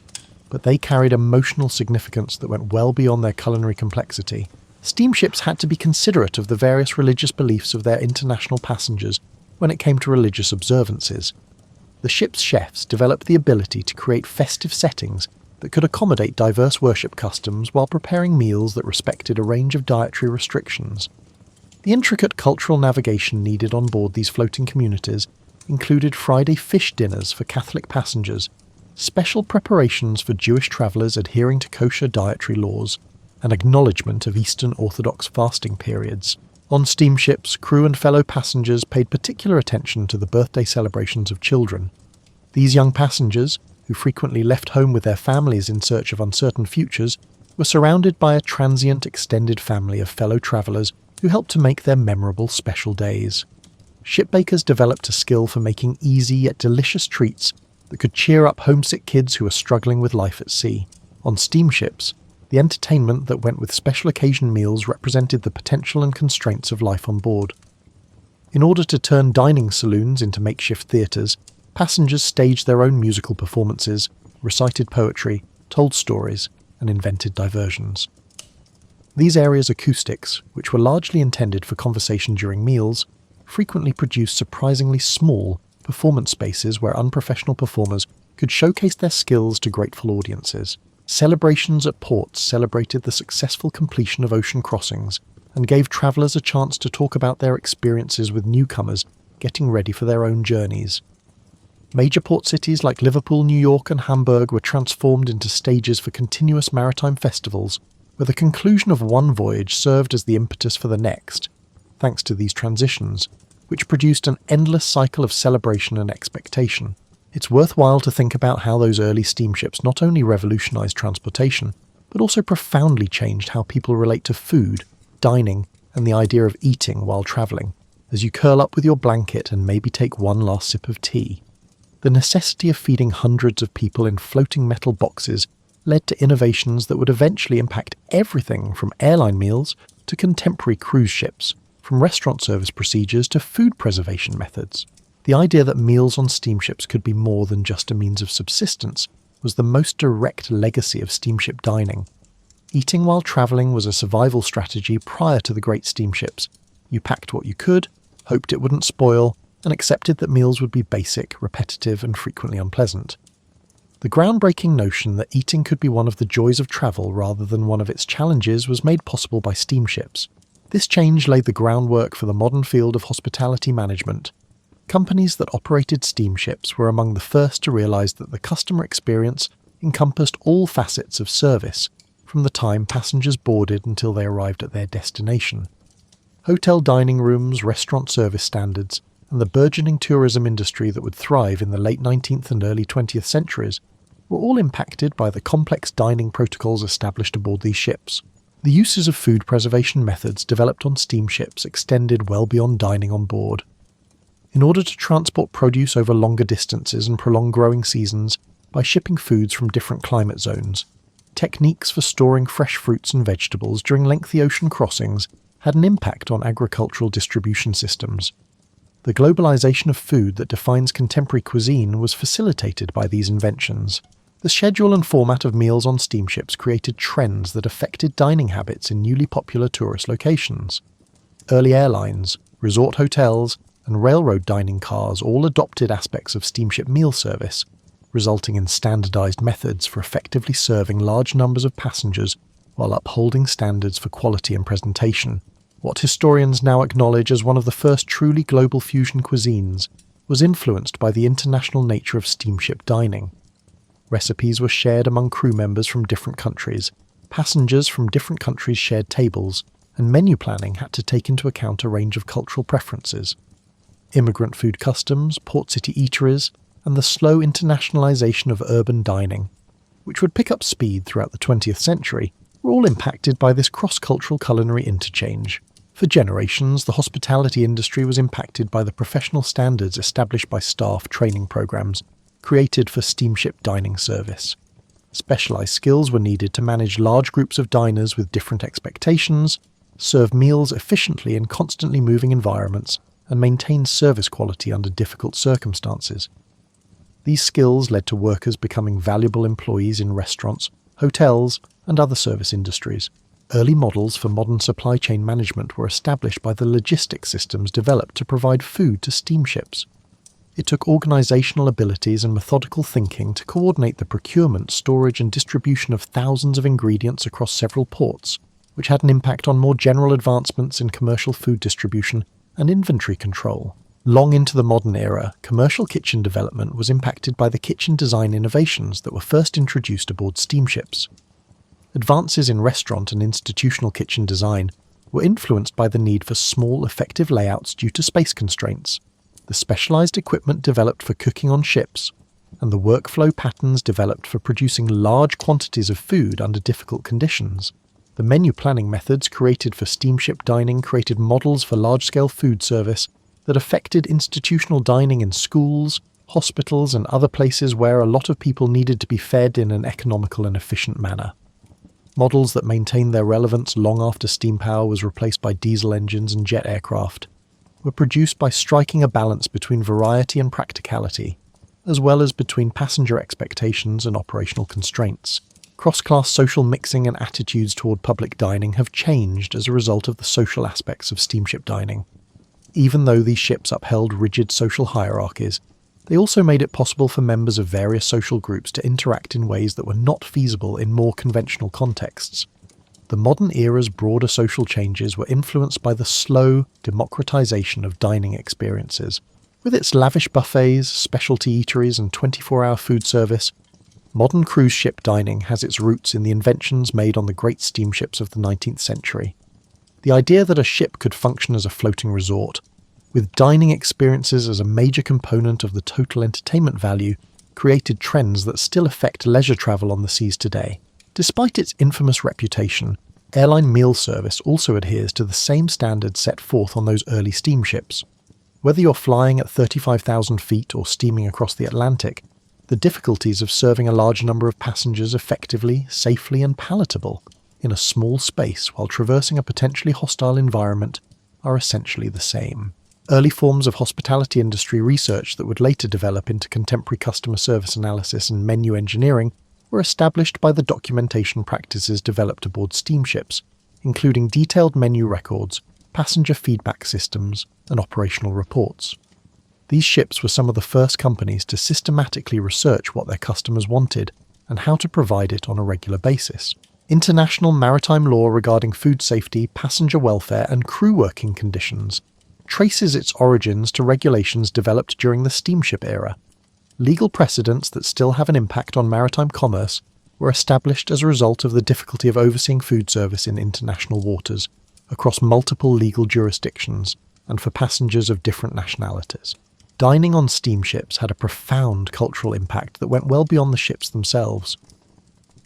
S1: But they carried emotional significance that went well beyond their culinary complexity. Steamships had to be considerate of the various religious beliefs of their international passengers when it came to religious observances. The ship's chefs developed the ability to create festive settings that could accommodate diverse worship customs while preparing meals that respected a range of dietary restrictions. The intricate cultural navigation needed on board these floating communities included Friday fish dinners for Catholic passengers, special preparations for Jewish travellers adhering to kosher dietary laws, and acknowledgement of Eastern Orthodox fasting periods. On steamships, crew and fellow passengers paid particular attention to the birthday celebrations of children. These young passengers, who frequently left home with their families in search of uncertain futures, were surrounded by a transient extended family of fellow travellers who helped to make their memorable special days. Shipbakers developed a skill for making easy yet delicious treats that could cheer up homesick kids who were struggling with life at sea. On steamships, the entertainment that went with special occasion meals represented the potential and constraints of life on board. In order to turn dining saloons into makeshift theatres, passengers staged their own musical performances, recited poetry, told stories, and invented diversions. These areas' acoustics, which were largely intended for conversation during meals, frequently produced surprisingly small performance spaces where unprofessional performers could showcase their skills to grateful audiences. Celebrations at ports celebrated the successful completion of ocean crossings and gave travellers a chance to talk about their experiences with newcomers getting ready for their own journeys. Major port cities like Liverpool, New York and Hamburg were transformed into stages for continuous maritime festivals, where the conclusion of one voyage served as the impetus for the next, thanks to these transitions, which produced an endless cycle of celebration and expectation. It's worthwhile to think about how those early steamships not only revolutionized transportation, but also profoundly changed how people relate to food, dining, and the idea of eating while travelling, as you curl up with your blanket and maybe take one last sip of tea. The necessity of feeding hundreds of people in floating metal boxes led to innovations that would eventually impact everything from airline meals to contemporary cruise ships, from restaurant service procedures to food preservation methods. The idea that meals on steamships could be more than just a means of subsistence was the most direct legacy of steamship dining. Eating while travelling was a survival strategy prior to the great steamships. You packed what you could, hoped it wouldn't spoil, and accepted that meals would be basic, repetitive, and frequently unpleasant. The groundbreaking notion that eating could be one of the joys of travel rather than one of its challenges was made possible by steamships. This change laid the groundwork for the modern field of hospitality management. Companies that operated steamships were among the first to realise that the customer experience encompassed all facets of service, from the time passengers boarded until they arrived at their destination. Hotel dining rooms, restaurant service standards, and the burgeoning tourism industry that would thrive in the late 19th and early 20th centuries were all impacted by the complex dining protocols established aboard these ships. The uses of food preservation methods developed on steamships extended well beyond dining on board. In order to transport produce over longer distances and prolong growing seasons by shipping foods from different climate zones, techniques for storing fresh fruits and vegetables during lengthy ocean crossings had an impact on agricultural distribution systems. The globalization of food that defines contemporary cuisine was facilitated by these inventions. The schedule and format of meals on steamships created trends that affected dining habits in newly popular tourist locations. Early airlines, resort hotels, and railroad dining cars all adopted aspects of steamship meal service, resulting in standardized methods for effectively serving large numbers of passengers while upholding standards for quality and presentation. What historians now acknowledge as one of the first truly global fusion cuisines was influenced by the international nature of steamship dining. Recipes were shared among crew members from different countries, passengers from different countries shared tables, and menu planning had to take into account a range of cultural preferences. Immigrant food customs, port city eateries, and the slow internationalization of urban dining, which would pick up speed throughout the 20th century, were all impacted by this cross-cultural culinary interchange. For generations, the hospitality industry was impacted by the professional standards established by staff training programs created for steamship dining service. Specialized skills were needed to manage large groups of diners with different expectations, serve meals efficiently in constantly moving environments, and maintained service quality under difficult circumstances. These skills led to workers becoming valuable employees in restaurants, hotels, and other service industries. Early models for modern supply chain management were established by the logistics systems developed to provide food to steamships. It took organisational abilities and methodical thinking to coordinate the procurement, storage and distribution of thousands of ingredients across several ports, which had an impact on more general advancements in commercial food distribution and inventory control. Long into the modern era, commercial kitchen development was impacted by the kitchen design innovations that were first introduced aboard steamships. Advances in restaurant and institutional kitchen design were influenced by the need for small, effective layouts due to space constraints, the specialised equipment developed for cooking on ships, and the workflow patterns developed for producing large quantities of food under difficult conditions. The menu planning methods created for steamship dining created models for large-scale food service that affected institutional dining in schools, hospitals, and other places where a lot of people needed to be fed in an economical and efficient manner. Models that maintained their relevance long after steam power was replaced by diesel engines and jet aircraft were produced by striking a balance between variety and practicality, as well as between passenger expectations and operational constraints. Cross-class social mixing and attitudes toward public dining have changed as a result of the social aspects of steamship dining. Even though these ships upheld rigid social hierarchies, they also made it possible for members of various social groups to interact in ways that were not feasible in more conventional contexts. The modern era's broader social changes were influenced by the slow democratization of dining experiences. With its lavish buffets, specialty eateries, and 24-hour food service, modern cruise ship dining has its roots in the inventions made on the great steamships of the 19th century. The idea that a ship could function as a floating resort, with dining experiences as a major component of the total entertainment value, created trends that still affect leisure travel on the seas today. Despite its infamous reputation, airline meal service also adheres to the same standards set forth on those early steamships. Whether you're flying at 35,000 feet or steaming across the Atlantic, the difficulties of serving a large number of passengers effectively, safely, and palatable in a small space while traversing a potentially hostile environment are essentially the same. Early forms of hospitality industry research that would later develop into contemporary customer service analysis and menu engineering were established by the documentation practices developed aboard steamships, including detailed menu records, passenger feedback systems, and operational reports. These ships were some of the first companies to systematically research what their customers wanted and how to provide it on a regular basis. International maritime law regarding food safety, passenger welfare, and crew working conditions traces its origins to regulations developed during the steamship era. Legal precedents that still have an impact on maritime commerce were established as a result of the difficulty of overseeing food service in international waters, across multiple legal jurisdictions, and for passengers of different nationalities. Dining on steamships had a profound cultural impact that went well beyond the ships themselves.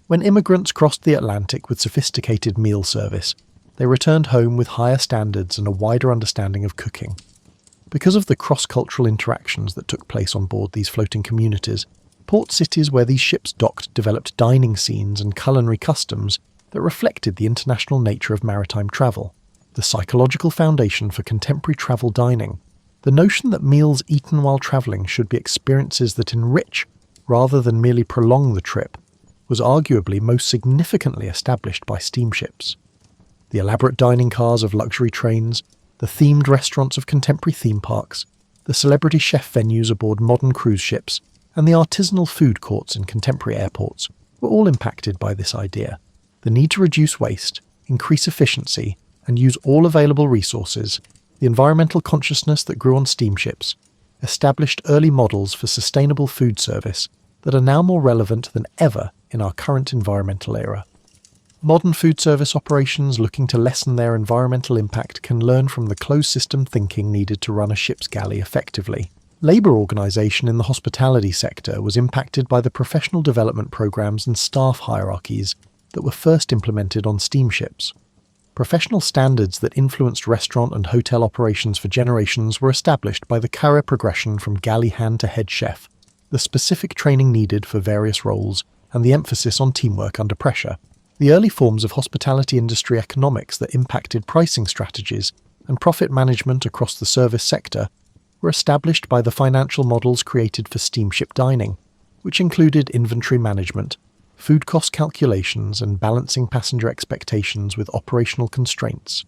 S1: When immigrants crossed the Atlantic with sophisticated meal service, they returned home with higher standards and a wider understanding of cooking. Because of the cross-cultural interactions that took place on board these floating communities, port cities where these ships docked developed dining scenes and culinary customs that reflected the international nature of maritime travel. The psychological foundation for contemporary travel dining, the notion that meals eaten while travelling should be experiences that enrich rather than merely prolong the trip, was arguably most significantly established by steamships. The elaborate dining cars of luxury trains, the themed restaurants of contemporary theme parks, the celebrity chef venues aboard modern cruise ships, and the artisanal food courts in contemporary airports were all impacted by this idea. The need to reduce waste, increase efficiency, and use all available resources, the environmental consciousness that grew on steamships, established early models for sustainable food service that are now more relevant than ever in our current environmental era. Modern food service operations looking to lessen their environmental impact can learn from the closed-system thinking needed to run a ship's galley effectively. Labour organisation in the hospitality sector was impacted by the professional development programmes and staff hierarchies that were first implemented on steamships. Professional standards that influenced restaurant and hotel operations for generations were established by the career progression from galley hand to head chef, the specific training needed for various roles, and the emphasis on teamwork under pressure. The early forms of hospitality industry economics that impacted pricing strategies and profit management across the service sector were established by the financial models created for steamship dining, which included inventory management, food cost calculations, and balancing passenger expectations with operational constraints.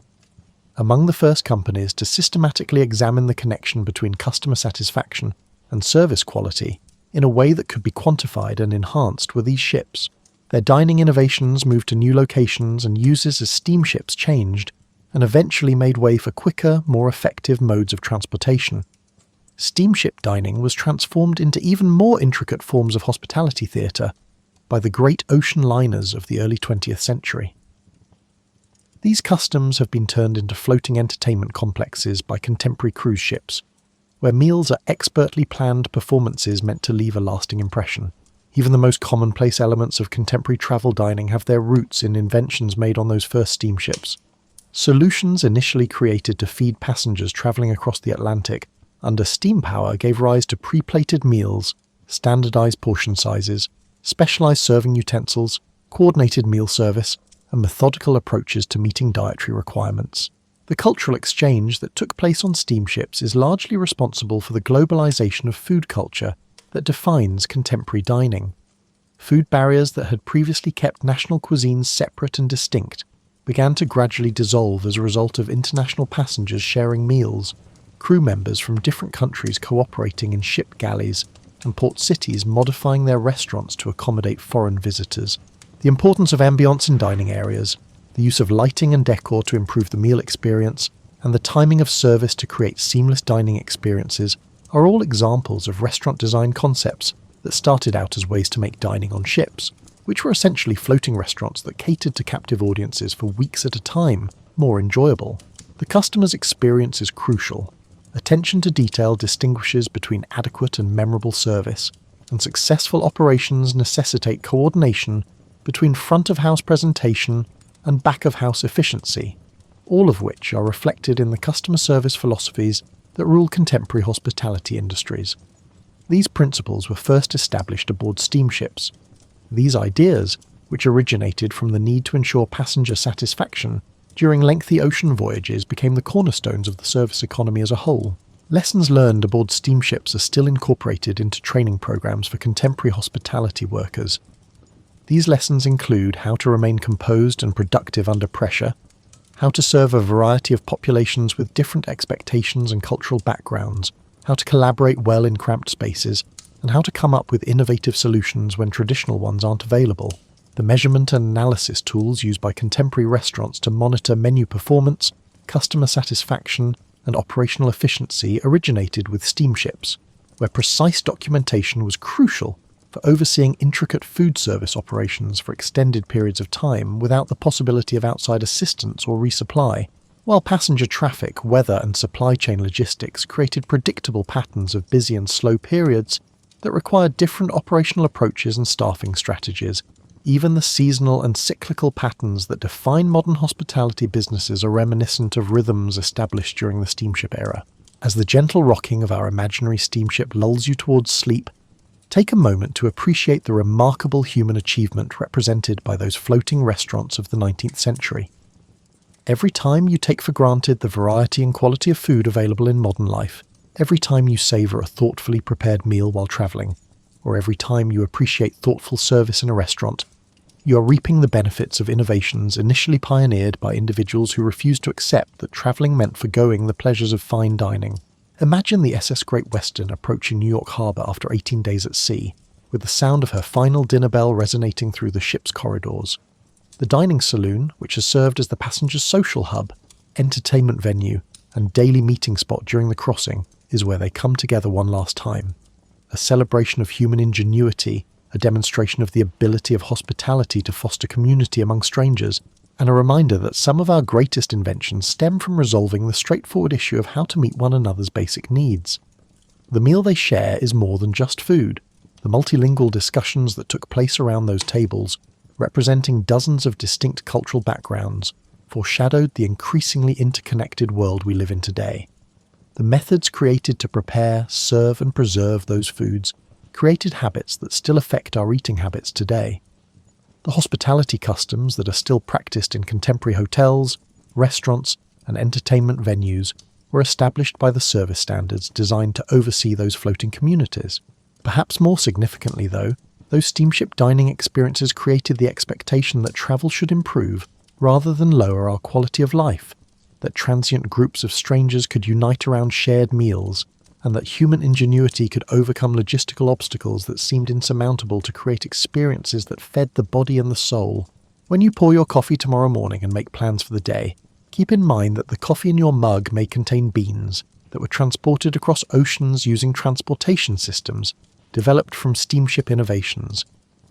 S1: Among the first companies to systematically examine the connection between customer satisfaction and service quality in a way that could be quantified and enhanced were these ships. Their dining innovations moved to new locations and uses as steamships changed, and eventually made way for quicker, more effective modes of transportation. Steamship dining was transformed into even more intricate forms of hospitality theatre by the great ocean liners of the early 20th century. These customs have been turned into floating entertainment complexes by contemporary cruise ships, where meals are expertly planned performances meant to leave a lasting impression. Even the most commonplace elements of contemporary travel dining have their roots in inventions made on those first steamships. Solutions initially created to feed passengers travelling across the Atlantic under steam power gave rise to pre-plated meals, standardised portion sizes, specialised serving utensils, coordinated meal service, and methodical approaches to meeting dietary requirements. The cultural exchange that took place on steamships is largely responsible for the globalisation of food culture that defines contemporary dining. Food barriers that had previously kept national cuisines separate and distinct began to gradually dissolve as a result of international passengers sharing meals, crew members from different countries cooperating in ship galleys, and port cities modifying their restaurants to accommodate foreign visitors. The importance of ambience in dining areas, the use of lighting and decor to improve the meal experience, and the timing of service to create seamless dining experiences are all examples of restaurant design concepts that started out as ways to make dining on ships, which were essentially floating restaurants that catered to captive audiences for weeks at a time, more enjoyable. The customer's experience is crucial. Attention to detail distinguishes between adequate and memorable service, and successful operations necessitate coordination between front-of-house presentation and back-of-house efficiency, all of which are reflected in the customer service philosophies that rule contemporary hospitality industries. These principles were first established aboard steamships. These ideas, which originated from the need to ensure passenger satisfaction during lengthy ocean voyages, became the cornerstones of the service economy as a whole. Lessons learned aboard steamships are still incorporated into training programs for contemporary hospitality workers. These lessons include how to remain composed and productive under pressure, how to serve a variety of populations with different expectations and cultural backgrounds, how to collaborate well in cramped spaces, and how to come up with innovative solutions when traditional ones aren't available. The measurement and analysis tools used by contemporary restaurants to monitor menu performance, customer satisfaction, and operational efficiency originated with steamships, where precise documentation was crucial for overseeing intricate food service operations for extended periods of time without the possibility of outside assistance or resupply, while passenger traffic, weather, and supply chain logistics created predictable patterns of busy and slow periods that required different operational approaches and staffing strategies. Even the seasonal and cyclical patterns that define modern hospitality businesses are reminiscent of rhythms established during the steamship era. As the gentle rocking of our imaginary steamship lulls you towards sleep, take a moment to appreciate the remarkable human achievement represented by those floating restaurants of the 19th century. Every time you take for granted the variety and quality of food available in modern life, every time you savour a thoughtfully prepared meal while travelling, or every time you appreciate thoughtful service in a restaurant, you are reaping the benefits of innovations initially pioneered by individuals who refused to accept that travelling meant forgoing the pleasures of fine dining. Imagine the SS Great Western approaching New York Harbour after 18 days at sea, with the sound of her final dinner bell resonating through the ship's corridors. The dining saloon, which has served as the passenger's social hub, entertainment venue, and daily meeting spot during the crossing, is where they come together one last time. A celebration of human ingenuity, a demonstration of the ability of hospitality to foster community among strangers, and a reminder that some of our greatest inventions stem from resolving the straightforward issue of how to meet one another's basic needs. The meal they share is more than just food. The multilingual discussions that took place around those tables, representing dozens of distinct cultural backgrounds, foreshadowed the increasingly interconnected world we live in today. The methods created to prepare, serve, and preserve those foods created habits that still affect our eating habits today. The hospitality customs that are still practiced in contemporary hotels, restaurants, and entertainment venues were established by the service standards designed to oversee those floating communities. Perhaps more significantly, though, those steamship dining experiences created the expectation that travel should improve rather than lower our quality of life, that transient groups of strangers could unite around shared meals, and that human ingenuity could overcome logistical obstacles that seemed insurmountable to create experiences that fed the body and the soul. When you pour your coffee tomorrow morning and make plans for the day, keep in mind that the coffee in your mug may contain beans that were transported across oceans using transportation systems developed from steamship innovations,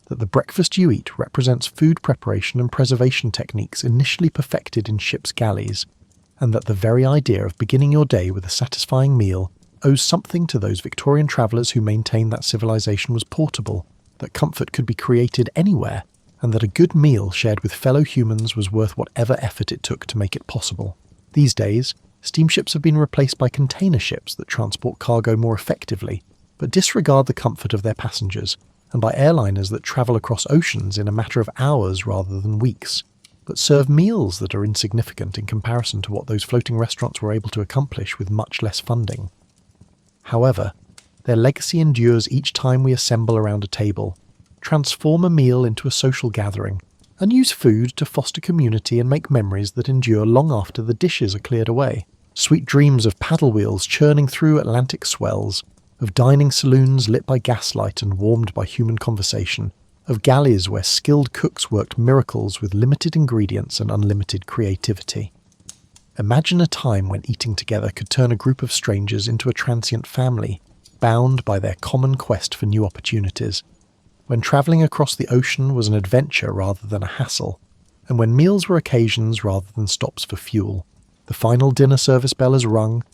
S1: that the breakfast you eat represents food preparation and preservation techniques initially perfected in ship's galleys, and that the very idea of beginning your day with a satisfying meal owes something to those Victorian travellers who maintained that civilization was portable, that comfort could be created anywhere, and that a good meal shared with fellow humans was worth whatever effort it took to make it possible. These days, steamships have been replaced by container ships that transport cargo more effectively, but disregard the comfort of their passengers, and by airliners that travel across oceans in a matter of hours rather than weeks, but serve meals that are insignificant in comparison to what those floating restaurants were able to accomplish with much less funding. However, their legacy endures each time we assemble around a table, transform a meal into a social gathering, and use food to foster community and make memories that endure long after the dishes are cleared away. Sweet dreams of paddle wheels churning through Atlantic swells, of dining saloons lit by gaslight and warmed by human conversation, of galleys where skilled cooks worked miracles with limited ingredients and unlimited creativity. Imagine a time when eating together could turn a group of strangers into a transient family, bound by their common quest for new opportunities, when travelling across the ocean was an adventure rather than a hassle, and when meals were occasions rather than stops for fuel. The final dinner service bell has rung,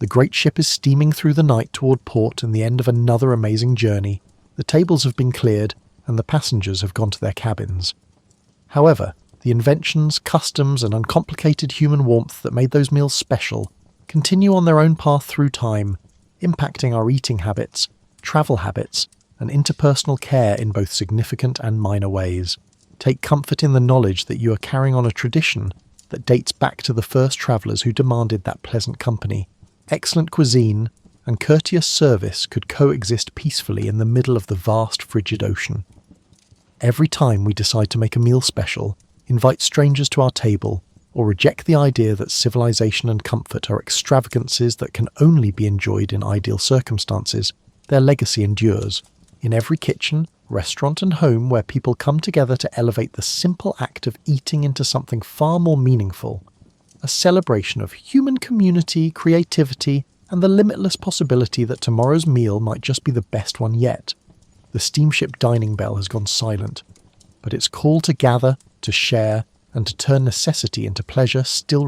S1: the great ship is steaming through the night toward port and the end of another amazing journey, the tables have been cleared, and the passengers have gone to their cabins. However, the inventions, customs, and uncomplicated human warmth that made those meals special continue on their own path through time, impacting our eating habits, travel habits, and interpersonal care in both significant and minor ways. Take comfort in the knowledge that you are carrying on a tradition that dates back to the first travellers who demanded that pleasant company. Excellent cuisine and courteous service could coexist peacefully in the middle of the vast frigid ocean. Every time we decide to make a meal special, invite strangers to our table, or reject the idea that civilization and comfort are extravagances that can only be enjoyed in ideal circumstances, their legacy endures. In every kitchen, restaurant and home where people come together to elevate the simple act of eating into something far more meaningful, a celebration of human community, creativity, and the limitless possibility that tomorrow's meal might just be the best one yet. The steamship dining bell has gone silent, but its call to gather, to share, and to turn necessity into pleasure still